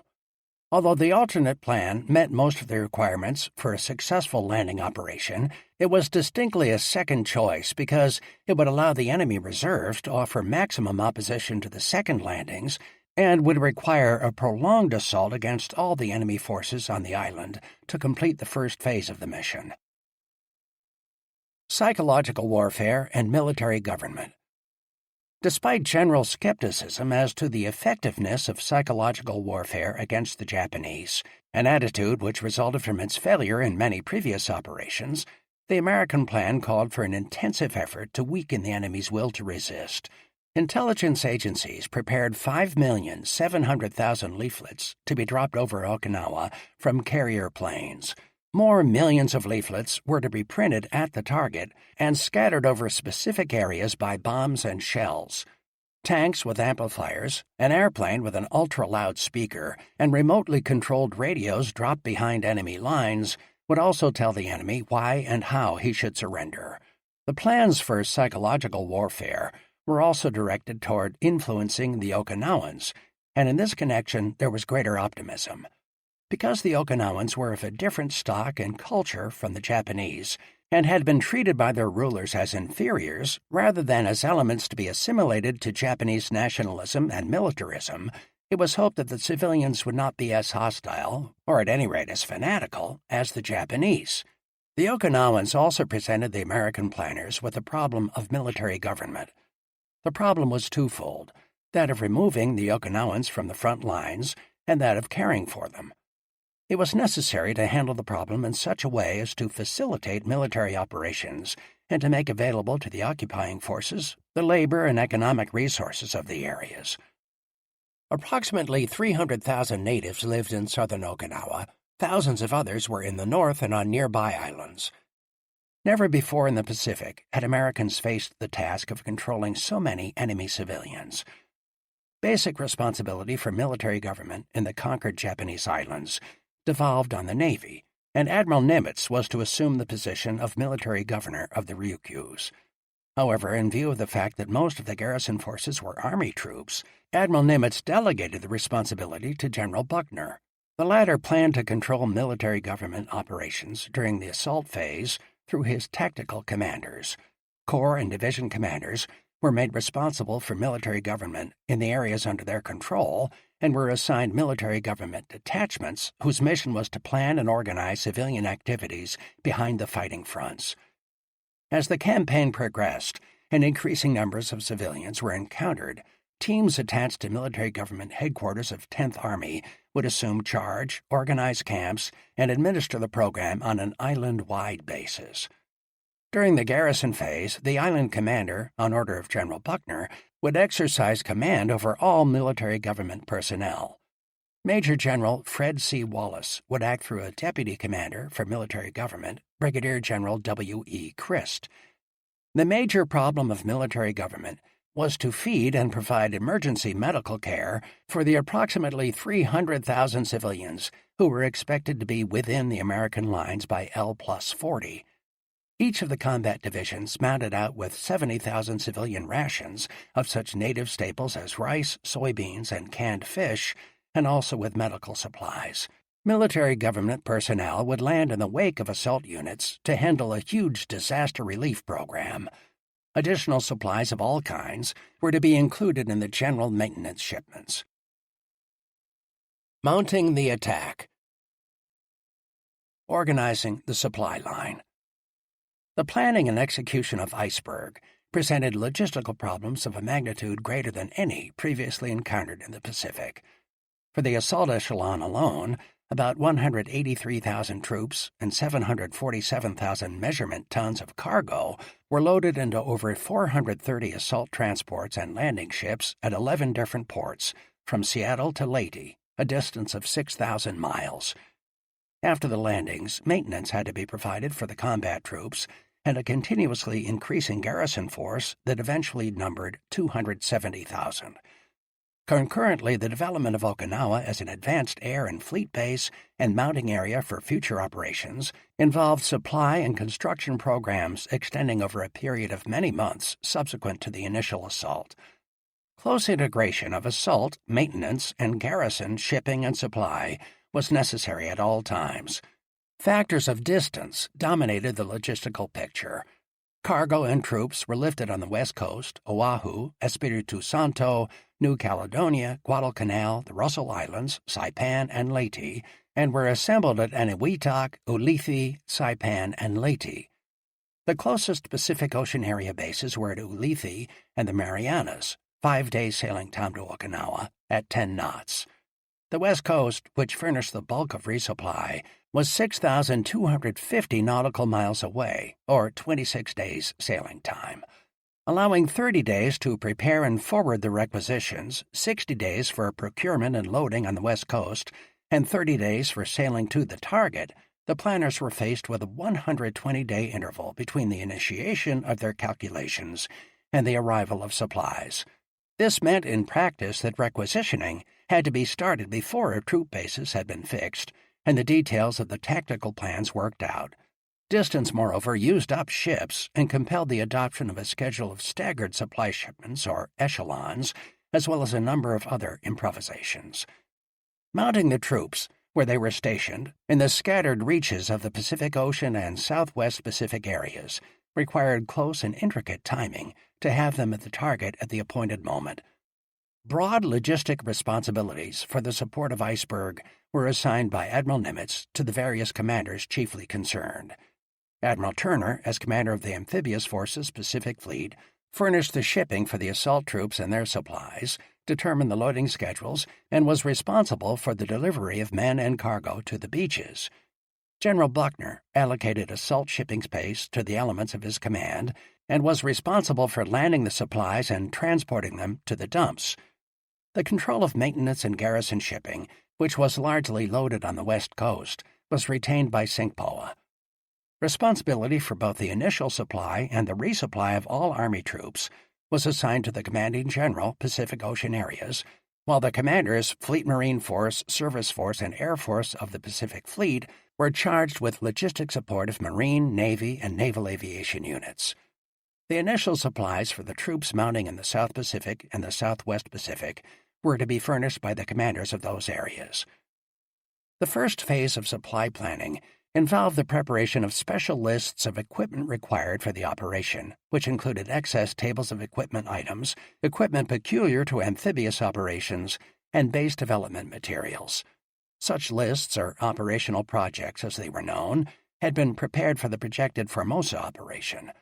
Although the alternate plan met most of the requirements for a successful landing operation, it was distinctly a second choice because it would allow the enemy reserves to offer maximum opposition to the second landings and would require a prolonged assault against all the enemy forces on the island to complete the first phase of the mission. Psychological warfare and military government. Despite general skepticism as to the effectiveness of psychological warfare against the Japanese, an attitude which resulted from its failure in many previous operations, the American plan called for an intensive effort to weaken the enemy's will to resist. Intelligence agencies prepared 5,700,000 leaflets to be dropped over Okinawa from carrier planes. More millions of leaflets were to be printed at the target and scattered over specific areas by bombs and shells. Tanks with amplifiers, an airplane with an ultra-loud speaker, and remotely controlled radios dropped behind enemy lines would also tell the enemy why and how he should surrender. The plans for psychological warfare were also directed toward influencing the Okinawans, and in this connection there was greater optimism. Because the Okinawans were of a different stock and culture from the Japanese and had been treated by their rulers as inferiors rather than as elements to be assimilated to Japanese nationalism and militarism, it was hoped that the civilians would not be as hostile, or at any rate as fanatical, as the Japanese. The Okinawans also presented the American planners with the problem of military government. The problem was twofold, that of removing the Okinawans from the front lines and that of caring for them. It was necessary to handle the problem in such a way as to facilitate military operations and to make available to the occupying forces the labor and economic resources of the areas. Approximately 300,000 natives lived in southern Okinawa. Thousands of others were in the north and on nearby islands. Never before in the Pacific had Americans faced the task of controlling so many enemy civilians. Basic responsibility for military government in the conquered Japanese islands devolved on the Navy, and Admiral Nimitz was to assume the position of military governor of the Ryukyus. However, in view of the fact that most of the garrison forces were Army troops, Admiral Nimitz delegated the responsibility to General Buckner. The latter planned to control military government operations during the assault phase through his tactical commanders. Corps and division commanders were made responsible for military government in the areas under their control and were assigned military government detachments whose mission was to plan and organize civilian activities behind the fighting fronts. As the campaign progressed and increasing numbers of civilians were encountered, teams attached to military government headquarters of 10th Army would assume charge, organize camps, and administer the program on an island-wide basis. During the garrison phase, the island commander, on order of General Buckner, would exercise command over all military government personnel. Major General Fred C. Wallace would act through a deputy commander for military government, Brigadier General W. E. Christ. The major problem of military government was to feed and provide emergency medical care for the approximately 300,000 civilians who were expected to be within the American lines by L+40. Each of the combat divisions mounted out with 70,000 civilian rations of such native staples as rice, soybeans, and canned fish, and also with medical supplies. Military government personnel would land in the wake of assault units to handle a huge disaster relief program. Additional supplies of all kinds were to be included in the general maintenance shipments. Mounting the attack. Organizing the supply line. The planning and execution of Iceberg presented logistical problems of a magnitude greater than any previously encountered in the Pacific. For the assault echelon alone, about 183,000 troops and 747,000 measurement tons of cargo were loaded into over 430 assault transports and landing ships at 11 different ports, from Seattle to Leyte, a distance of 6,000 miles. After the landings, maintenance had to be provided for the combat troops and a continuously increasing garrison force that eventually numbered 270,000. Concurrently, the development of Okinawa as an advanced air and fleet base and mounting area for future operations involved supply and construction programs extending over a period of many months subsequent to the initial assault. Close integration of assault, maintenance, and garrison shipping and supply was necessary at all times. Factors of distance dominated the logistical picture. Cargo and troops were lifted on the West Coast, Oahu, Espiritu Santo, New Caledonia, Guadalcanal, the Russell Islands, Saipan, and Leyte, and were assembled at Eniwetok, Ulithi, Saipan, and Leyte. The closest Pacific Ocean area bases were at Ulithi and the Marianas, 5-day sailing time to Okinawa, at 10 knots. The West Coast, which furnished the bulk of resupply, was 6,250 nautical miles away, or 26 days sailing time. Allowing 30 days to prepare and forward the requisitions, 60 days for procurement and loading on the West Coast, and 30 days for sailing to the target, the planners were faced with a 120-day interval between the initiation of their calculations and the arrival of supplies. This meant in practice that requisitioning had to be started before troop bases had been fixed and the details of the tactical plans worked out. Distance, moreover, used up ships and compelled the adoption of a schedule of staggered supply shipments, or echelons, as well as a number of other improvisations. Mounting the troops, where they were stationed, in the scattered reaches of the Pacific Ocean and Southwest Pacific areas, required close and intricate timing to have them at the target at the appointed moment. Broad logistic responsibilities for the support of Iceberg were assigned by Admiral Nimitz to the various commanders chiefly concerned. Admiral Turner, as commander of the Amphibious Forces Pacific Fleet, furnished the shipping for the assault troops and their supplies, determined the loading schedules, and was responsible for the delivery of men and cargo to the beaches. General Buckner allocated assault shipping space to the elements of his command and was responsible for landing the supplies and transporting them to the dumps. The control of maintenance and garrison shipping, which was largely loaded on the West Coast, was retained by SINCPOA. Responsibility for both the initial supply and the resupply of all Army troops was assigned to the Commanding General, Pacific Ocean areas, while the commanders, Fleet Marine Force, Service Force, and Air Force of the Pacific Fleet were charged with logistic support of Marine, Navy, and Naval Aviation units. The initial supplies for the troops mounting in the South Pacific and the Southwest Pacific were to be furnished by the commanders of those areas. The first phase of supply planning involved the preparation of special lists of equipment required for the operation, which included excess tables of equipment items, equipment peculiar to amphibious operations, and base development materials. Such lists, or operational projects as they were known, had been prepared for the projected Formosa operation.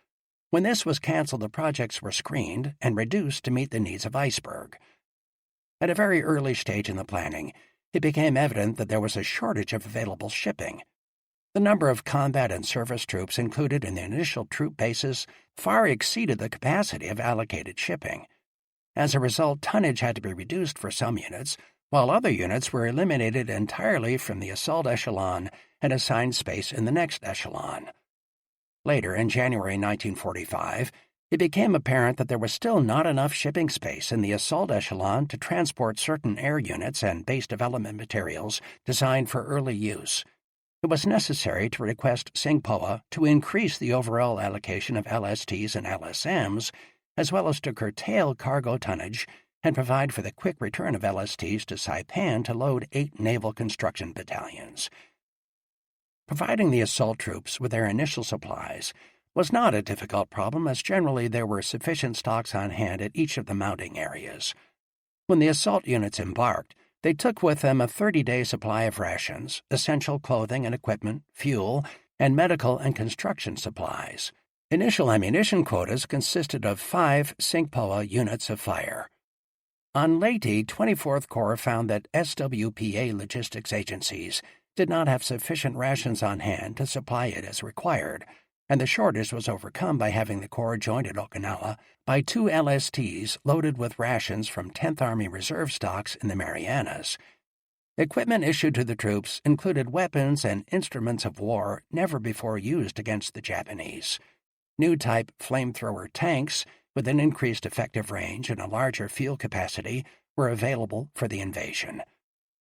When this was canceled, the projects were screened and reduced to meet the needs of Iceberg. At a very early stage in the planning, it became evident that there was a shortage of available shipping. The number of combat and service troops included in the initial troop bases far exceeded the capacity of allocated shipping. As a result, tonnage had to be reduced for some units, while other units were eliminated entirely from the assault echelon and assigned space in the next echelon. Later, in January 1945, it became apparent that there was still not enough shipping space in the assault echelon to transport certain air units and base development materials designed for early use. It was necessary to request Singpoa to increase the overall allocation of LSTs and LSMs, as well as to curtail cargo tonnage and provide for the quick return of LSTs to Saipan to load 8 naval construction battalions. Providing the assault troops with their initial supplies was not a difficult problem, as generally there were sufficient stocks on hand at each of the mounting areas. When the assault units embarked, they took with them a 30-day supply of rations, essential clothing and equipment, fuel, and medical and construction supplies. Initial ammunition quotas consisted of 5 Singpoa units of fire. On Leyte, 24th Corps found that SWPA logistics agencies did not have sufficient rations on hand to supply it as required, and the shortage was overcome by having the Corps joined at Okinawa by 2 LSTs loaded with rations from 10th Army Reserve stocks in the Marianas. Equipment issued to the troops included weapons and instruments of war never before used against the Japanese. New type flamethrower tanks with an increased effective range and a larger field capacity were available for the invasion.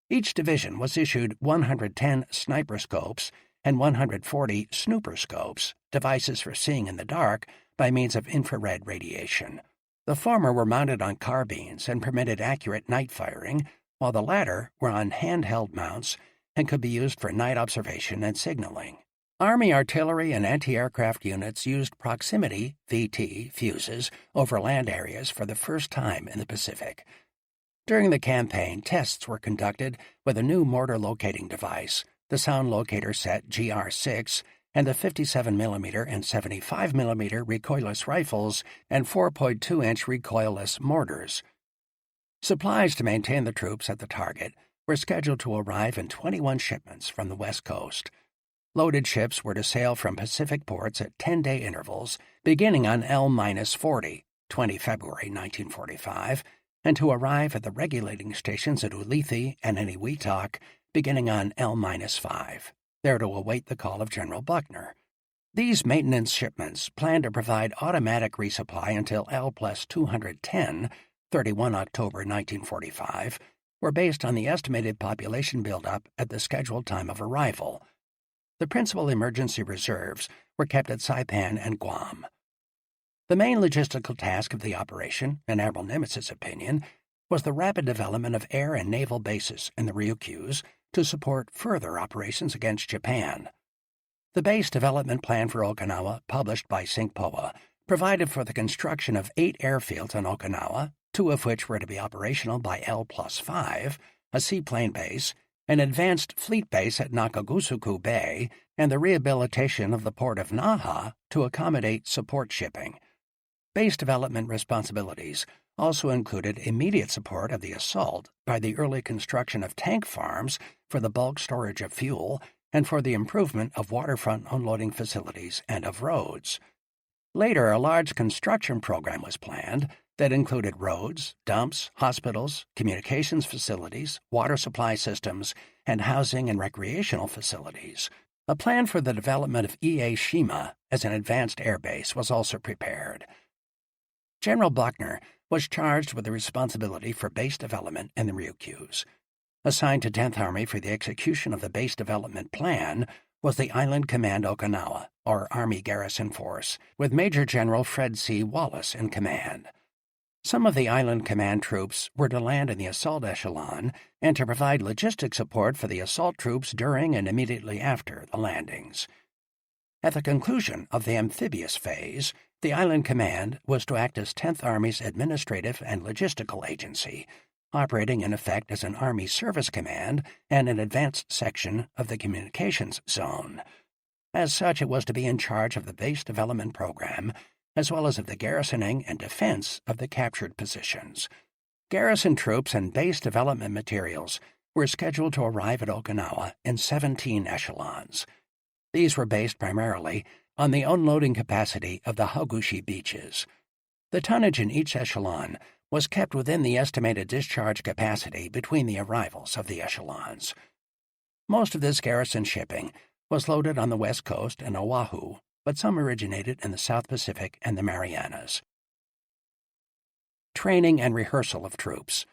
Each division was issued 110 sniper scopes and 140 snooper scopes, devices for seeing in the dark by means of infrared radiation. The former were mounted on carbines and permitted accurate night firing, while the latter were on handheld mounts and could be used for night observation and signaling. Army artillery and anti-aircraft units used proximity (VT) fuses over land areas for the first time in the Pacific. During the campaign, tests were conducted with a new mortar locating device, the sound locator set GR6, and the 57mm and 75mm recoilless rifles and 4.2-inch recoilless mortars. Supplies to maintain the troops at the target were scheduled to arrive in 21 shipments from the West Coast. Loaded ships were to sail from Pacific ports at 10-day intervals, beginning on L-40, 20 February 1945, and to arrive at the regulating stations at Ulithi and Eniwetok, beginning on L-5, there to await the call of General Buckner. These maintenance shipments, planned to provide automatic resupply until L+210, 31 October 1945, were based on the estimated population buildup at the scheduled time of arrival. The principal emergency reserves were kept at Saipan and Guam. The main logistical task of the operation, in Admiral Nimitz's opinion, was the rapid development of air and naval bases in the Ryukyus to support further operations against Japan. The base development plan for Okinawa, published by Singpoa, provided for the construction of 8 airfields on Okinawa, 2 of which were to be operational by L+5, a seaplane base, an advanced fleet base at Nakagusuku Bay, and the rehabilitation of the port of Naha to accommodate support shipping. Base development responsibilities also included immediate support of the assault by the early construction of tank farms for the bulk storage of fuel and for the improvement of waterfront unloading facilities and of roads. Later, a large construction program was planned that included roads, dumps, hospitals, communications facilities, water supply systems, and housing and recreational facilities. A plan for the development of Ie-Shima as an advanced air base was also prepared. General Buckner was charged with the responsibility for base development in the Ryukyus. Assigned to 10th Army for the execution of the base development plan was the Island Command Okinawa, or Army Garrison Force, with Major General Fred C. Wallace in command. Some of the Island Command troops were to land in the assault echelon and to provide logistic support for the assault troops during and immediately after the landings. At the conclusion of the amphibious phase, the Island Command was to act as 10th Army's administrative and logistical agency, operating in effect as an Army Service Command and an advanced section of the communications zone. As such, it was to be in charge of the base development program, as well as of the garrisoning and defense of the captured positions. Garrison troops and base development materials were scheduled to arrive at Okinawa in 17 echelons. These were based primarily on the unloading capacity of the Hagushi beaches. The tonnage in each echelon was kept within the estimated discharge capacity between the arrivals of the echelons. Most of this garrison shipping was loaded on the West Coast and Oahu, but some originated in the South Pacific and the Marianas. Training and rehearsal of troops.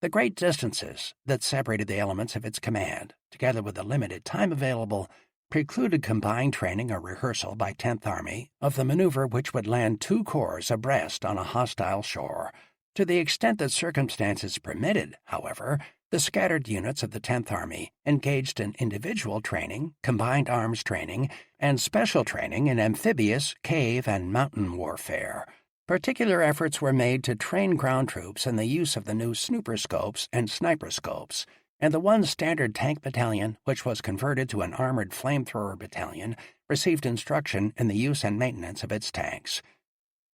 The great distances that separated the elements of its command, together with the limited time available, precluded combined training or rehearsal by 10th Army of the maneuver which would land 2 corps abreast on a hostile shore. To the extent that circumstances permitted, however, the scattered units of the 10th Army engaged in individual training, combined arms training, and special training in amphibious, cave, and mountain warfare. Particular efforts were made to train ground troops in the use of the new snooper scopes and sniper scopes, and the one standard tank battalion, which was converted to an armored flamethrower battalion, received instruction in the use and maintenance of its tanks.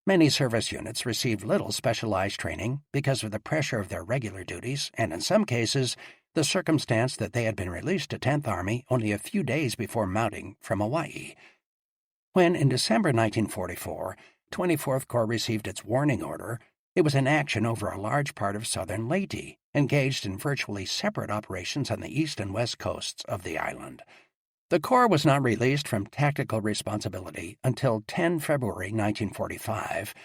Many service units received little specialized training because of the pressure of their regular duties, and in some cases, the circumstance that they had been released to 10th Army only a few days before mounting from Hawaii. When, in December 1944, 24th Corps received its warning order, it was in action over a large part of southern Leyte, engaged in virtually separate operations on the east and west coasts of the island. The Corps was not released from tactical responsibility until 10 February 1945,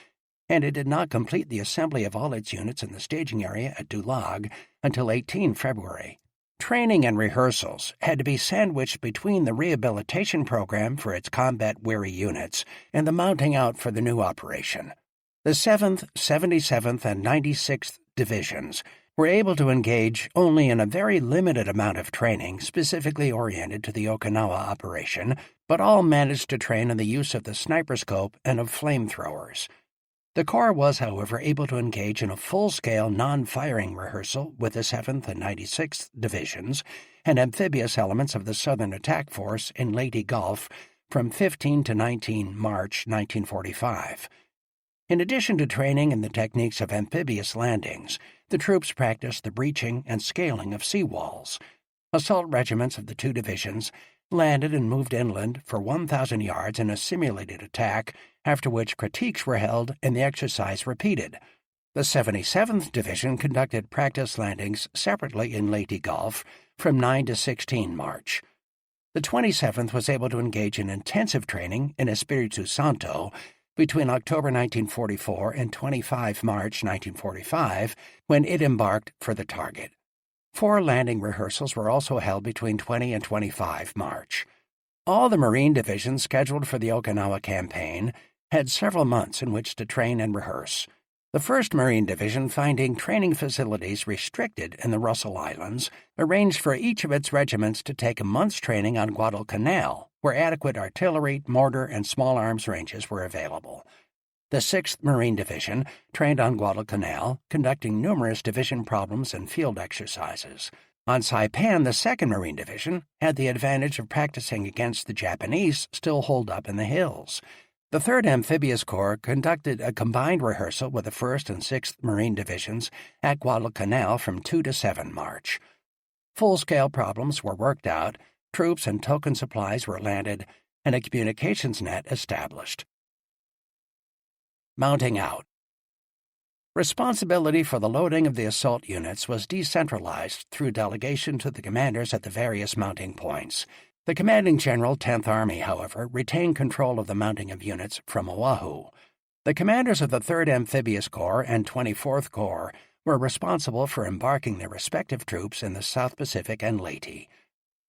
and it did not complete the assembly of all its units in the staging area at Dulag until 18 February. Training and rehearsals had to be sandwiched between the rehabilitation program for its combat-weary units and the mounting out for the new operation. The 7th, 77th, and 96th Divisions were able to engage only in a very limited amount of training specifically oriented to the Okinawa operation, but all managed to train in the use of the sniper scope and of flamethrowers. The Corps was, however, able to engage in a full-scale non-firing rehearsal with the 7th and 96th Divisions and amphibious elements of the Southern Attack Force in Leyte Gulf from 15 to 19 March 1945. In addition to training in the techniques of amphibious landings, the troops practiced the breaching and scaling of seawalls. Assault regiments of the 2 divisions landed and moved inland for 1,000 yards in a simulated attack, after which critiques were held and the exercise repeated. The 77th Division conducted practice landings separately in Leyte Gulf from 9 to 16 March. The 27th was able to engage in intensive training in Espiritu Santo between October 1944 and 25 March 1945, when it embarked for the target. 4 landing rehearsals were also held between 20 and 25 March. All the Marine divisions scheduled for the Okinawa campaign had several months in which to train and rehearse. The 1st Marine Division, finding training facilities restricted in the Russell Islands, arranged for each of its regiments to take a month's training on Guadalcanal, where adequate artillery, mortar, and small arms ranges were available. The 6th Marine Division trained on Guadalcanal, conducting numerous division problems and field exercises. On Saipan, the 2nd Marine Division had the advantage of practicing against the Japanese still holed up in the hills. The 3rd Amphibious Corps conducted a combined rehearsal with the 1st and 6th Marine Divisions at Guadalcanal from 2 to 7 March. Full-scale problems were worked out, troops and token supplies were landed, and a communications net established. Mounting out. Responsibility for the loading of the assault units was decentralized through delegation to the commanders at the various mounting points. The commanding general, 10th Army, however, retained control of the mounting of units from Oahu. The commanders of the 3rd Amphibious Corps and 24th Corps were responsible for embarking their respective troops in the South Pacific and Leyte.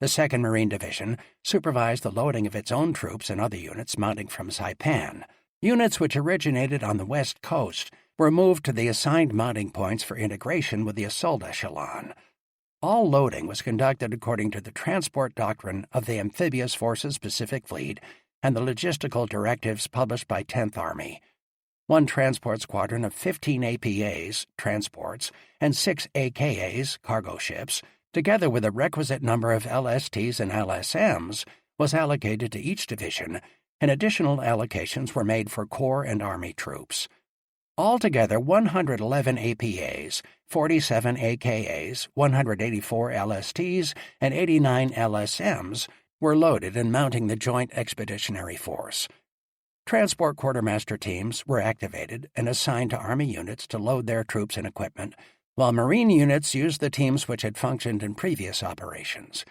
The 2nd Marine Division supervised the loading of its own troops and other units mounting from Saipan. Units which originated on the west coast were moved to the assigned mounting points for integration with the assault echelon. All loading was conducted according to the transport doctrine of the Amphibious Forces Pacific Fleet and the logistical directives published by 10th Army. 1 transport squadron of 15 APAs, transports, and 6 AKAs, cargo ships, together with a requisite number of LSTs and LSMs, was allocated to each division, and additional allocations were made for Corps and Army troops. Altogether, 111 APAs, 47 AKAs, 184 LSTs, and 89 LSMs were loaded in mounting the Joint Expeditionary Force. Transport quartermaster teams were activated and assigned to Army units to load their troops and equipment, while Marine units used the teams which had functioned in previous operations.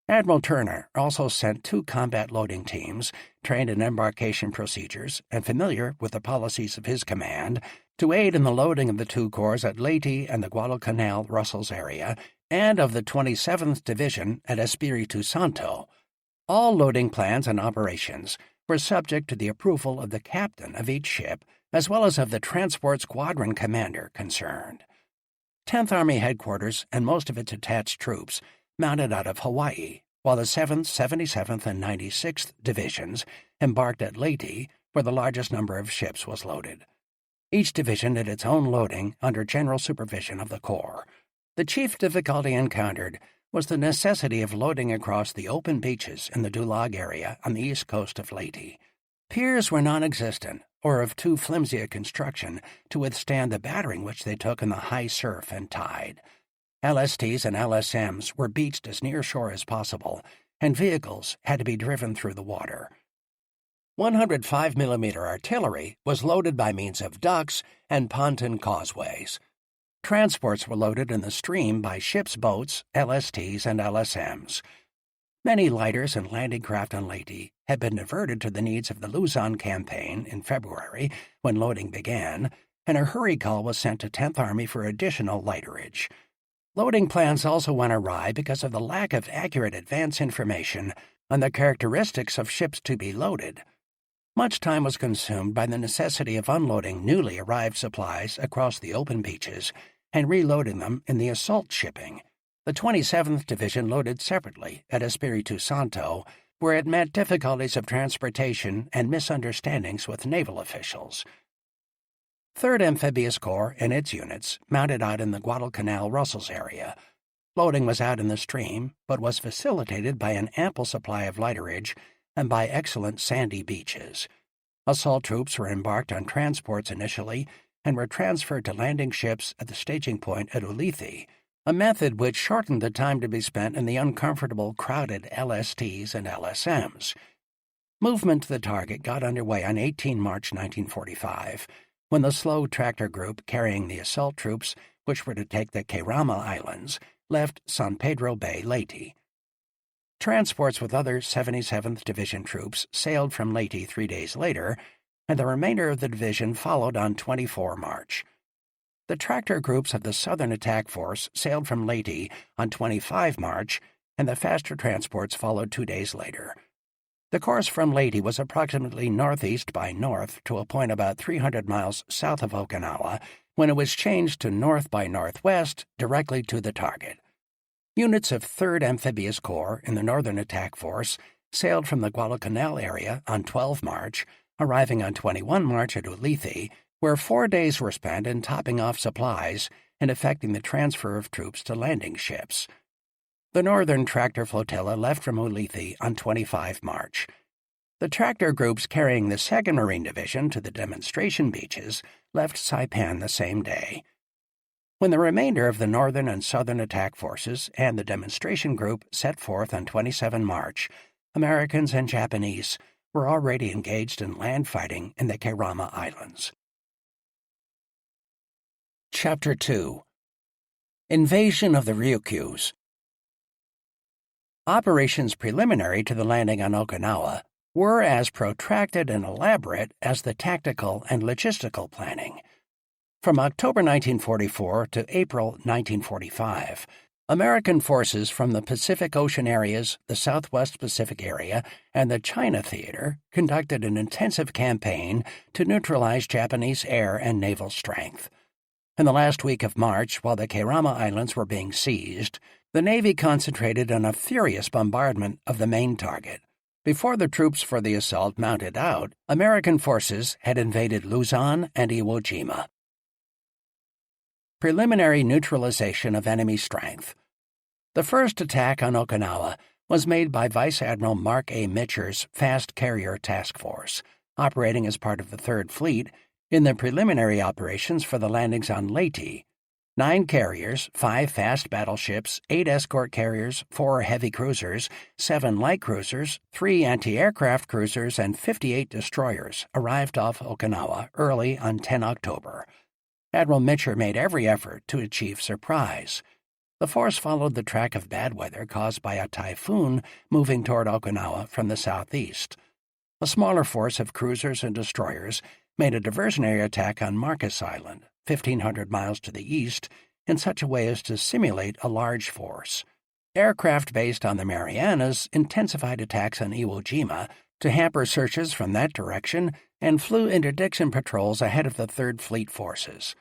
Admiral Turner also sent 2 combat loading teams, trained in embarkation procedures and familiar with the policies of his command, to aid in the loading of the 2 corps at Leyte and the Guadalcanal-Russell's area, and of the 27th Division at Espiritu Santo. All loading plans and operations were subject to the approval of the captain of each ship, as well as of the transport squadron commander concerned. 10th Army Headquarters and most of its attached troops mounted out of Hawaii, while the 7th, 77th, and 96th Divisions embarked at Leyte, where the largest number of ships was loaded. Each division did its own loading under general supervision of the Corps. The chief difficulty encountered was the necessity of loading across the open beaches in the Dulag area on the east coast of Leyte. Piers were non-existent, or of too flimsy a construction to withstand the battering which they took in the high surf and tide. LSTs and LSMs were beached as near shore as possible, and vehicles had to be driven through the water. 105mm artillery was loaded by means of ducks and pontoon causeways. Transports were loaded in the stream by ships' boats, LSTs, and LSMs. Many lighters and landing craft on Leyte had been diverted to the needs of the Luzon campaign in February, when loading began, and a hurry call was sent to 10th Army for additional lighterage. Loading plans also went awry because of the lack of accurate advance information on the characteristics of ships to be loaded. Much time was consumed by the necessity of unloading newly arrived supplies across the open beaches and reloading them in the assault shipping. The 27th Division loaded separately at Espiritu Santo, where it met difficulties of transportation and misunderstandings with naval officials. 3rd Amphibious Corps and its units mounted out in the Guadalcanal-Russell's area. Loading was out in the stream, but was facilitated by an ample supply of lighterage and by excellent sandy beaches. Assault troops were embarked on transports initially and were transferred to landing ships at the staging point at Ulithi, a method which shortened the time to be spent in the uncomfortable, crowded LSTs and LSMs. Movement to the target got underway on 18 March 1945, when the slow tractor group carrying the assault troops, which were to take the Kerama Islands, left San Pedro Bay, Leyte. Transports with other 77th Division troops sailed from Leyte 3 days later, and the remainder of the division followed on 24 March. The tractor groups of the Southern Attack Force sailed from Leyte on 25 March, and the faster transports followed 2 days later. The course from Leyte was approximately northeast by north to a point about 300 miles south of Okinawa, when it was changed to north by northwest directly to the target. Units of 3rd Amphibious Corps in the Northern Attack Force sailed from the Guadalcanal area on 12 March, arriving on 21 March at Ulithi, where 4 days were spent in topping off supplies and effecting the transfer of troops to landing ships. The Northern Tractor Flotilla left from Ulithi on 25 March. The tractor groups carrying the 2nd Marine Division to the demonstration beaches left Saipan the same day. When the remainder of the Northern and Southern Attack Forces and the demonstration group set forth on 27 March, Americans and Japanese were already engaged in land fighting in the Kerama Islands. Chapter 2. Invasion of the Ryukyus. Operations preliminary to the landing on Okinawa were as protracted and elaborate as the tactical and logistical planning. From October 1944 to April 1945, American forces from the Pacific Ocean areas, the Southwest Pacific area, and the China Theater conducted an intensive campaign to neutralize Japanese air and naval strength. In the last week of March, while the Kerama Islands were being seized, the Navy concentrated on a furious bombardment of the main target. Before the troops for the assault mounted out, American forces had invaded Luzon and Iwo Jima. Preliminary neutralization of enemy strength. The first attack on Okinawa was made by Vice Admiral Mark A. Mitcher's Fast Carrier Task Force, operating as part of the Third Fleet, in the preliminary operations for the landings on Leyte. 9 carriers, 5 fast battleships, 8 escort carriers, 4 heavy cruisers, 7 light cruisers, 3 anti-aircraft cruisers, and 58 destroyers arrived off Okinawa early on 10 October. Admiral Mitcher made every effort to achieve surprise. The force followed the track of bad weather caused by a typhoon moving toward Okinawa from the southeast. A smaller force of cruisers and destroyers made a diversionary attack on Marcus Island, 1,500 miles to the east, in such a way as to simulate a large force. Aircraft based on the Marianas intensified attacks on Iwo Jima to hamper searches from that direction and flew interdiction patrols ahead of the Third Fleet forces.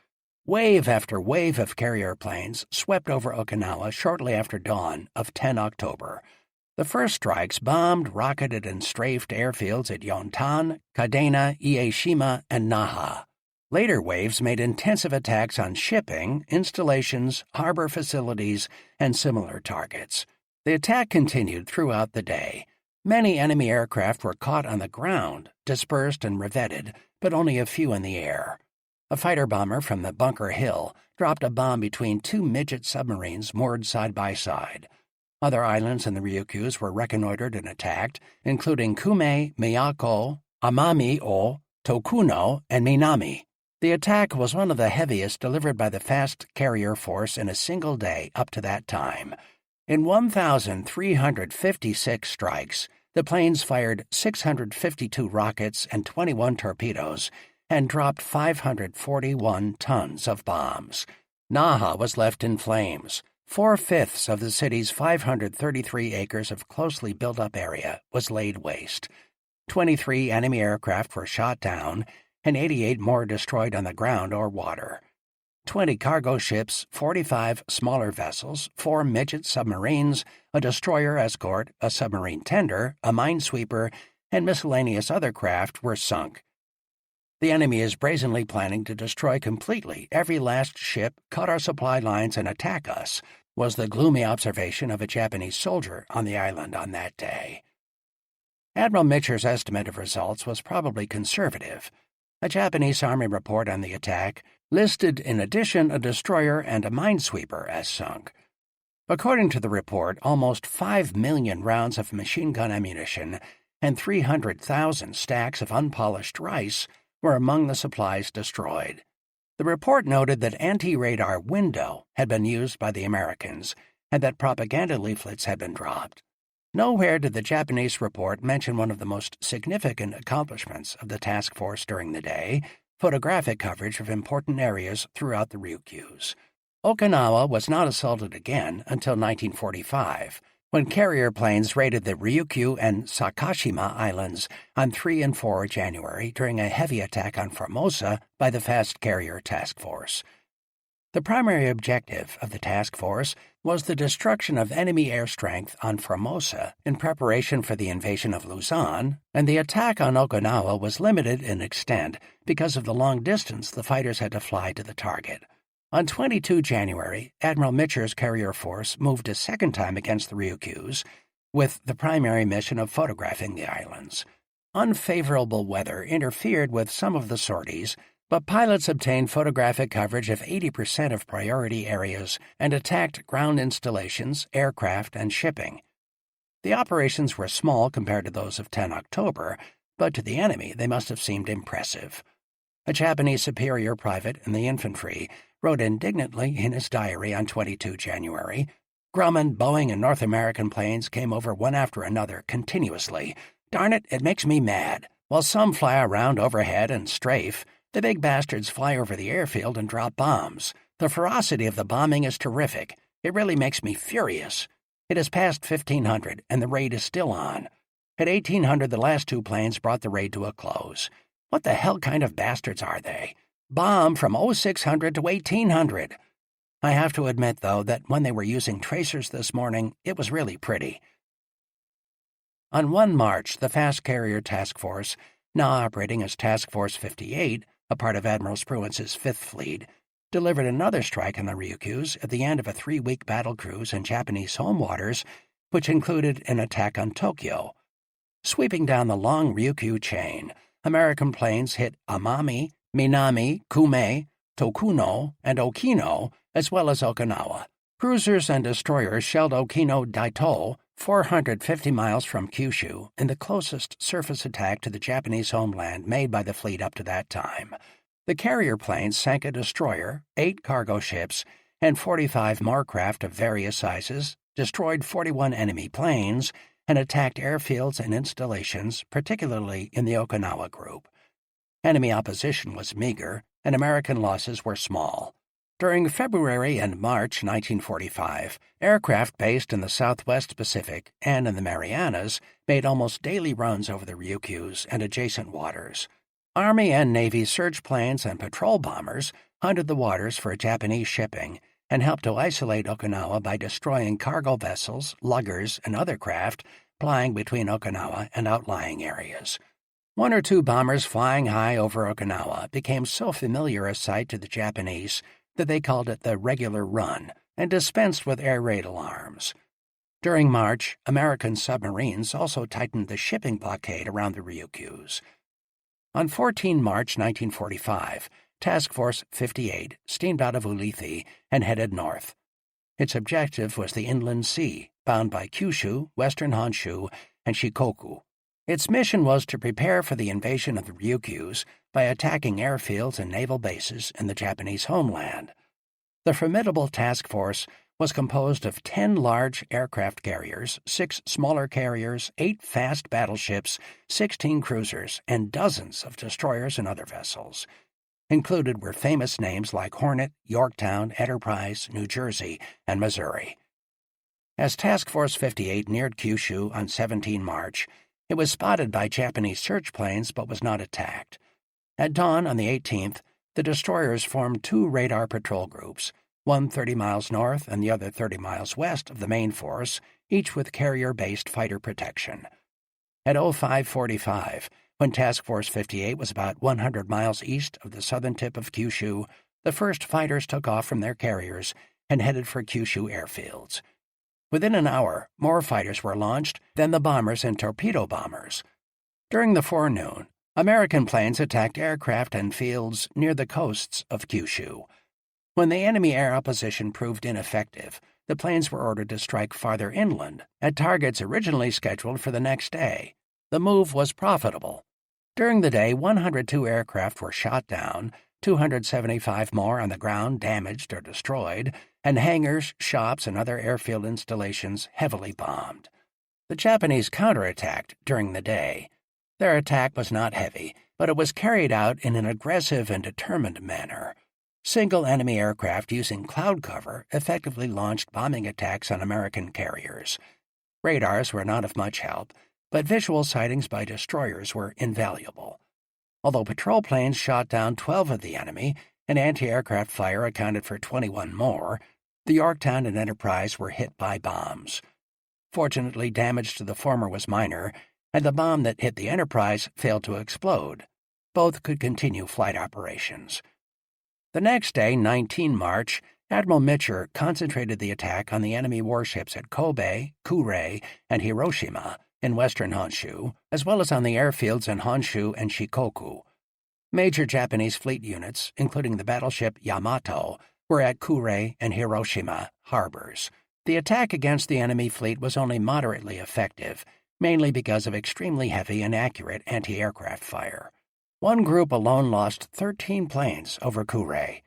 Wave after wave of carrier planes swept over Okinawa shortly after dawn of 10 October. The first strikes bombed, rocketed, and strafed airfields at Yontan, Kadena, Ieshima, and Naha. Later waves made intensive attacks on shipping, installations, harbor facilities, and similar targets. The attack continued throughout the day. Many enemy aircraft were caught on the ground, dispersed and revetted, but only a few in the air. A fighter bomber from the Bunker Hill dropped a bomb between two midget submarines moored side by side. Other islands in the Ryukyus were reconnoitered and attacked, including Kume, Miyako, Amami-o, Tokuno, and Minami. The attack was one of the heaviest delivered by the fast carrier force in a single day up to that time. In 1,356 strikes, the planes fired 652 rockets and 21 torpedoes and dropped 541 tons of bombs. Naha was left in flames. 4/5 of the city's 533 acres of closely built-up area was laid waste. 23 enemy aircraft were shot down, and 88 more destroyed on the ground or water. 20 cargo ships, 45 smaller vessels, 4 midget submarines, a destroyer escort, a submarine tender, a minesweeper, and miscellaneous other craft were sunk. The enemy is brazenly planning to destroy completely every last ship, cut our supply lines, and attack us, was the gloomy observation of a Japanese soldier on the island on that day. Admiral Mitcher's estimate of results was probably conservative. A Japanese Army report on the attack listed in addition a destroyer and a minesweeper as sunk. According to the report, almost 5 million rounds of machine gun ammunition and 300,000 stacks of unpolished rice were among the supplies destroyed. The report noted that anti-radar window had been used by the Americans and that propaganda leaflets had been dropped. Nowhere did the Japanese report mention one of the most significant accomplishments of the task force during the day, photographic coverage of important areas throughout the Ryukyus. Okinawa was not assaulted again until 1945, when carrier planes raided the Ryukyu and Sakashima Islands on 3 and 4 January during a heavy attack on Formosa by the Fast Carrier Task Force. The primary objective of the task force was the destruction of enemy air strength on Formosa in preparation for the invasion of Luzon, and the attack on Okinawa was limited in extent because of the long distance the fighters had to fly to the target. On 22 January, Admiral Mitcher's carrier force moved a second time against the Ryukyus, with the primary mission of photographing the islands. Unfavorable weather interfered with some of the sorties, but pilots obtained photographic coverage of 80% of priority areas and attacked ground installations, aircraft, and shipping. The operations were small compared to those of 10 October, but to the enemy they must have seemed impressive. A Japanese superior private in the infantry wrote indignantly in his diary on 22 January, "Grumman, Boeing, and North American planes came over one after another continuously. Darn it, it makes me mad. While some fly around overhead and strafe, the big bastards fly over the airfield and drop bombs. The ferocity of the bombing is terrific. It really makes me furious. It is past 1500, and the raid is still on. At 1800, the last 2 planes brought the raid to a close. What the hell kind of bastards are they? Bomb from 0600 to 1800. I have to admit, though, that when they were using tracers this morning, it was really pretty." On 1 March, the Fast Carrier Task Force, now operating as Task Force 58, a part of Admiral Spruance's 5th Fleet, delivered another strike on the Ryukyus at the end of a 3-week battle cruise in Japanese home waters, which included an attack on Tokyo. Sweeping down the long Ryukyu chain, American planes hit Amami, Minami, Kume, Tokuno, and Okino, as well as Okinawa. Cruisers and destroyers shelled Okino Daito, 450 miles from Kyushu, in the closest surface attack to the Japanese homeland made by the fleet up to that time. The carrier planes sank a destroyer, 8 cargo ships, and 45 more craft of various sizes, destroyed 41 enemy planes, and attacked airfields and installations, particularly in the Okinawa group. Enemy opposition was meager, and American losses were small. During February and March 1945, aircraft based in the Southwest Pacific and in the Marianas made almost daily runs over the Ryukyus and adjacent waters. Army and Navy search planes and patrol bombers hunted the waters for Japanese shipping and helped to isolate Okinawa by destroying cargo vessels, luggers, and other craft plying between Okinawa and outlying areas. One or two bombers flying high over Okinawa became so familiar a sight to the Japanese that they called it the regular run and dispensed with air raid alarms. During March, American submarines also tightened the shipping blockade around the Ryukyus. On 14 March 1945, Task Force 58 steamed out of Ulithi and headed north. Its objective was the inland sea, bound by Kyushu, western Honshu, and Shikoku. Its mission was to prepare for the invasion of the Ryukyus by attacking airfields and naval bases in the Japanese homeland. The formidable task force was composed of 10 large aircraft carriers, 6 smaller carriers, 8 fast battleships, 16 cruisers, and dozens of destroyers and other vessels. Included were famous names like Hornet, Yorktown, Enterprise, New Jersey, and Missouri. As Task Force 58 neared Kyushu on 17 March, it was spotted by Japanese search planes but was not attacked. At dawn on the 18th, the destroyers formed 2 radar patrol groups, one 30 miles north and the other 30 miles west of the main force, each with carrier-based fighter protection. At 05:45, when Task Force 58 was about 100 miles east of the southern tip of Kyushu, the first fighters took off from their carriers and headed for Kyushu airfields. Within an hour, more fighters were launched, then the bombers and torpedo bombers. During the forenoon, American planes attacked aircraft and fields near the coasts of Kyushu. When the enemy air opposition proved ineffective, the planes were ordered to strike farther inland, at targets originally scheduled for the next day. The move was profitable. During the day, 102 aircraft were shot down, 275 more on the ground damaged or destroyed, and hangars, shops, and other airfield installations heavily bombed. The Japanese counterattacked during the day. Their attack was not heavy, but it was carried out in an aggressive and determined manner. Single enemy aircraft using cloud cover effectively launched bombing attacks on American carriers. Radars were not of much help, but visual sightings by destroyers were invaluable. Although patrol planes shot down 12 of the enemy and anti-aircraft fire accounted for 21 more, the Yorktown and Enterprise were hit by bombs. Fortunately, damage to the former was minor, and the bomb that hit the Enterprise failed to explode. Both could continue flight operations. The next day, 19 March, Admiral Mitcher concentrated the attack on the enemy warships at Kobe, Kure, and Hiroshima in western Honshu, as well as on the airfields in Honshu and Shikoku. Major Japanese fleet units, including the battleship Yamato, were at Kure and Hiroshima harbors. The attack against the enemy fleet was only moderately effective, mainly because of extremely heavy and accurate anti-aircraft fire. One group alone lost 13 planes over Kure.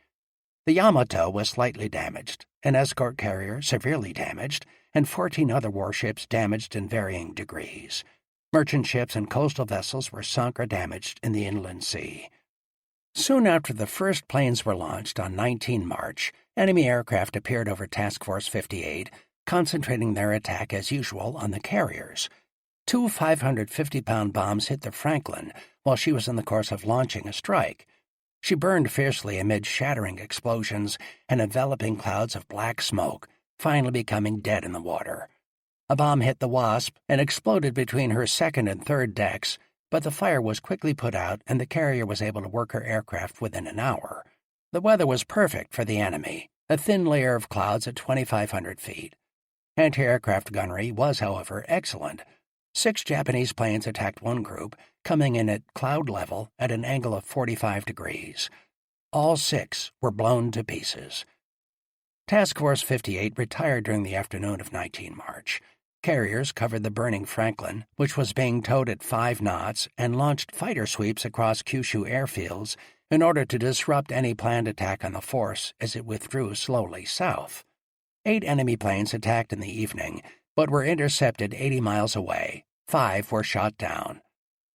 The Yamato was slightly damaged, an escort carrier severely damaged, and 14 other warships damaged in varying degrees. Merchant ships and coastal vessels were sunk or damaged in the inland sea. Soon after the first planes were launched on 19 March, enemy aircraft appeared over Task Force 58, concentrating their attack as usual on the carriers. 2 550-pound bombs hit the Franklin while she was in the course of launching a strike. She burned fiercely amid shattering explosions and enveloping clouds of black smoke, finally becoming dead in the water. A bomb hit the Wasp and exploded between her second and third decks, but the fire was quickly put out and the carrier was able to work her aircraft within an hour. The weather was perfect for the enemy, a thin layer of clouds at 2,500 feet. Anti-aircraft gunnery was, however, excellent. 6 Japanese planes attacked one group, coming in at cloud level at an angle of 45 degrees. All 6 were blown to pieces. Task Force 58 retired during the afternoon of 19 March. Carriers covered the burning Franklin, which was being towed at 5 knots, and launched fighter sweeps across Kyushu airfields in order to disrupt any planned attack on the force as it withdrew slowly south. 8 enemy planes attacked in the evening, but were intercepted 80 miles away. 5 were shot down.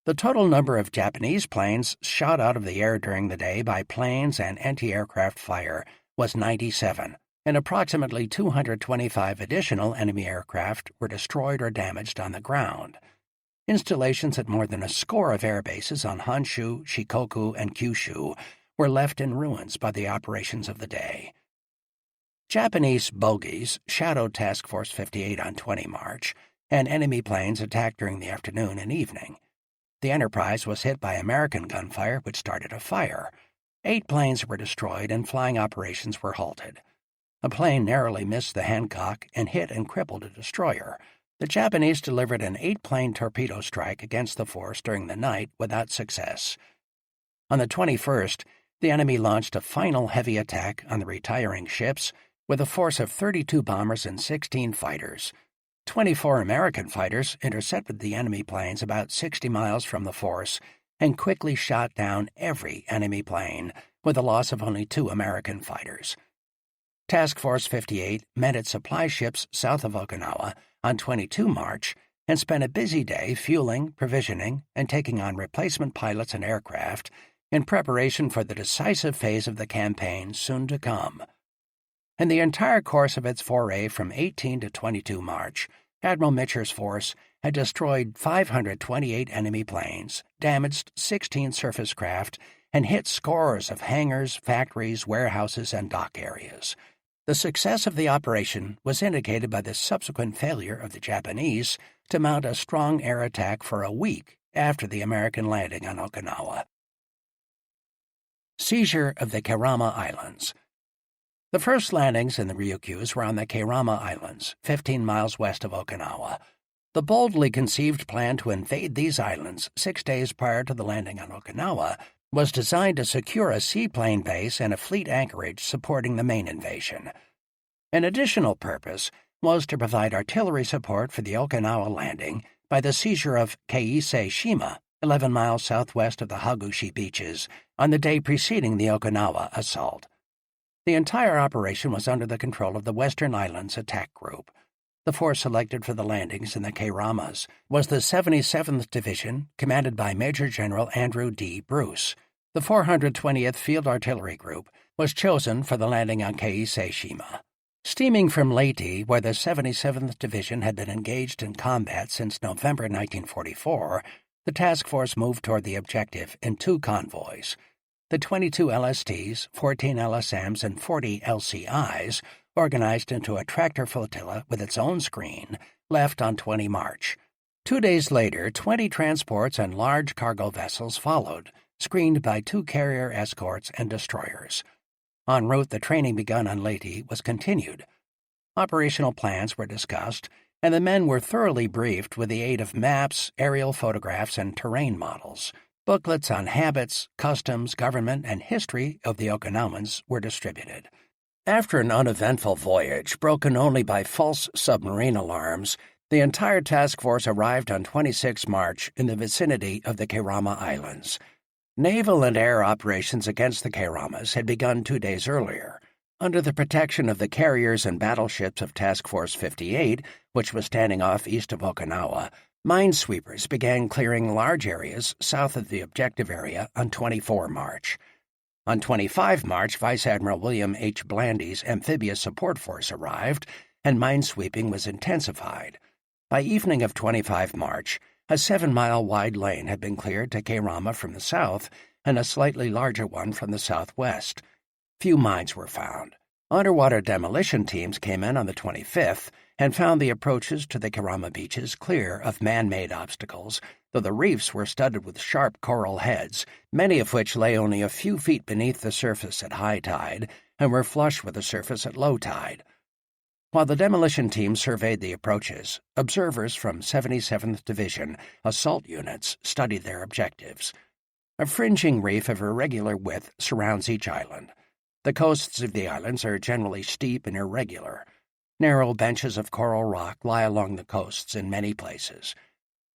The total number of Japanese planes shot out of the air during the day by planes and anti-aircraft fire was 97, and approximately 225 additional enemy aircraft were destroyed or damaged on the ground. Installations at more than a score of air bases on Honshu, Shikoku, and Kyushu were left in ruins by the operations of the day. Japanese bogies shadowed Task Force 58 on 20 March, and enemy planes attacked during the afternoon and evening. The Enterprise was hit by American gunfire, which started a fire. 8 planes were destroyed and flying operations were halted. A plane narrowly missed the Hancock and hit and crippled a destroyer. The Japanese delivered an 8-plane torpedo strike against the force during the night without success. On the 21st, the enemy launched a final heavy attack on the retiring ships with a force of 32 bombers and 16 fighters. 24 American fighters intercepted the enemy planes about 60 miles from the force and quickly shot down every enemy plane, with a loss of only 2 American fighters. Task Force 58 met its supply ships south of Okinawa on 22 March and spent a busy day fueling, provisioning, and taking on replacement pilots and aircraft in preparation for the decisive phase of the campaign soon to come. In the entire course of its foray from 18 to 22 March, Admiral Mitcher's force had destroyed 528 enemy planes, damaged 16 surface craft, and hit scores of hangars, factories, warehouses, and dock areas. The success of the operation was indicated by the subsequent failure of the Japanese to mount a strong air attack for a week after the American landing on Okinawa. Seizure of the Kerama Islands. The first landings in the Ryukyus were on the Kerama Islands, 15 miles west of Okinawa. The boldly conceived plan to invade these islands 6 days prior to the landing on Okinawa was designed to secure a seaplane base and a fleet anchorage supporting the main invasion. An additional purpose was to provide artillery support for the Okinawa landing by the seizure of Keisei Shima, 11 miles southwest of the Hagushi beaches, on the day preceding the Okinawa assault. The entire operation was under the control of the Western Islands Attack Group. The force selected for the landings in the Keramas was the 77th Division, commanded by Major General Andrew D. Bruce. The 420th Field Artillery Group was chosen for the landing on Keisei Shima. Steaming from Leyte, where the 77th Division had been engaged in combat since November 1944, the task force moved toward the objective in 2 convoys. The 22 LSTs, 14 LSMs, and 40 LCIs, organized into a tractor flotilla with its own screen, left on 20 March. 2 days later, 20 transports and large cargo vessels followed, screened by 2 carrier escorts and destroyers. En route, the training begun on Leyte was continued. Operational plans were discussed, and the men were thoroughly briefed with the aid of maps, aerial photographs, and terrain models. Booklets on habits, customs, government, and history of the Okinawans were distributed. After an uneventful voyage, broken only by false submarine alarms, the entire task force arrived on 26 March in the vicinity of the Kerama Islands. Naval and air operations against the Keramas had begun 2 days earlier. Under the protection of the carriers and battleships of Task Force 58, which was standing off east of Okinawa, minesweepers began clearing large areas south of the objective area on 24 March. On 25 March, Vice Admiral William H. Blandy's amphibious support force arrived, and minesweeping was intensified. By evening of 25 March, a 7-mile-wide lane had been cleared to Kerama from the south and a slightly larger one from the southwest. Few mines were found. Underwater demolition teams came in on the 25th and found the approaches to the Kerama beaches clear of man-made obstacles, though the reefs were studded with sharp coral heads, many of which lay only a few feet beneath the surface at high tide and were flush with the surface at low tide. While the demolition team surveyed the approaches, observers from 77th Division assault units studied their objectives. A fringing reef of irregular width surrounds each island. The coasts of the islands are generally steep and irregular. Narrow benches of coral rock lie along the coasts in many places.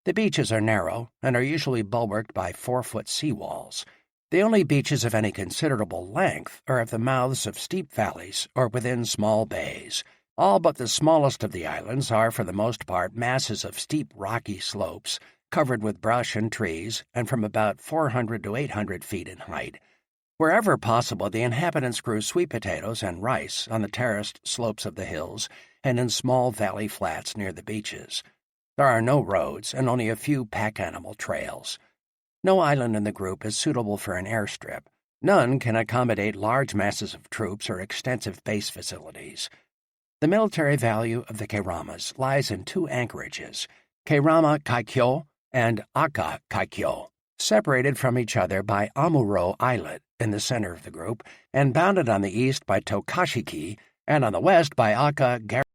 The beaches are narrow and are usually bulwarked by 4-foot seawalls. The only beaches of any considerable length are at the mouths of steep valleys or within small bays. All but the smallest of the islands are, for the most part, masses of steep rocky slopes, covered with brush and trees, and from about 400 to 800 feet in height. Wherever possible, the inhabitants grew sweet potatoes and rice on the terraced slopes of the hills and in small valley flats near the beaches. There are no roads and only a few pack animal trails. No island in the group is suitable for an airstrip. None can accommodate large masses of troops or extensive base facilities. The military value of the Keiramas lies in 2 anchorages, Keirama Kaikyo and Aka Kaikyo, separated from each other by Amuro Islet in the center of the group and bounded on the east by Tokashiki and on the west by Aka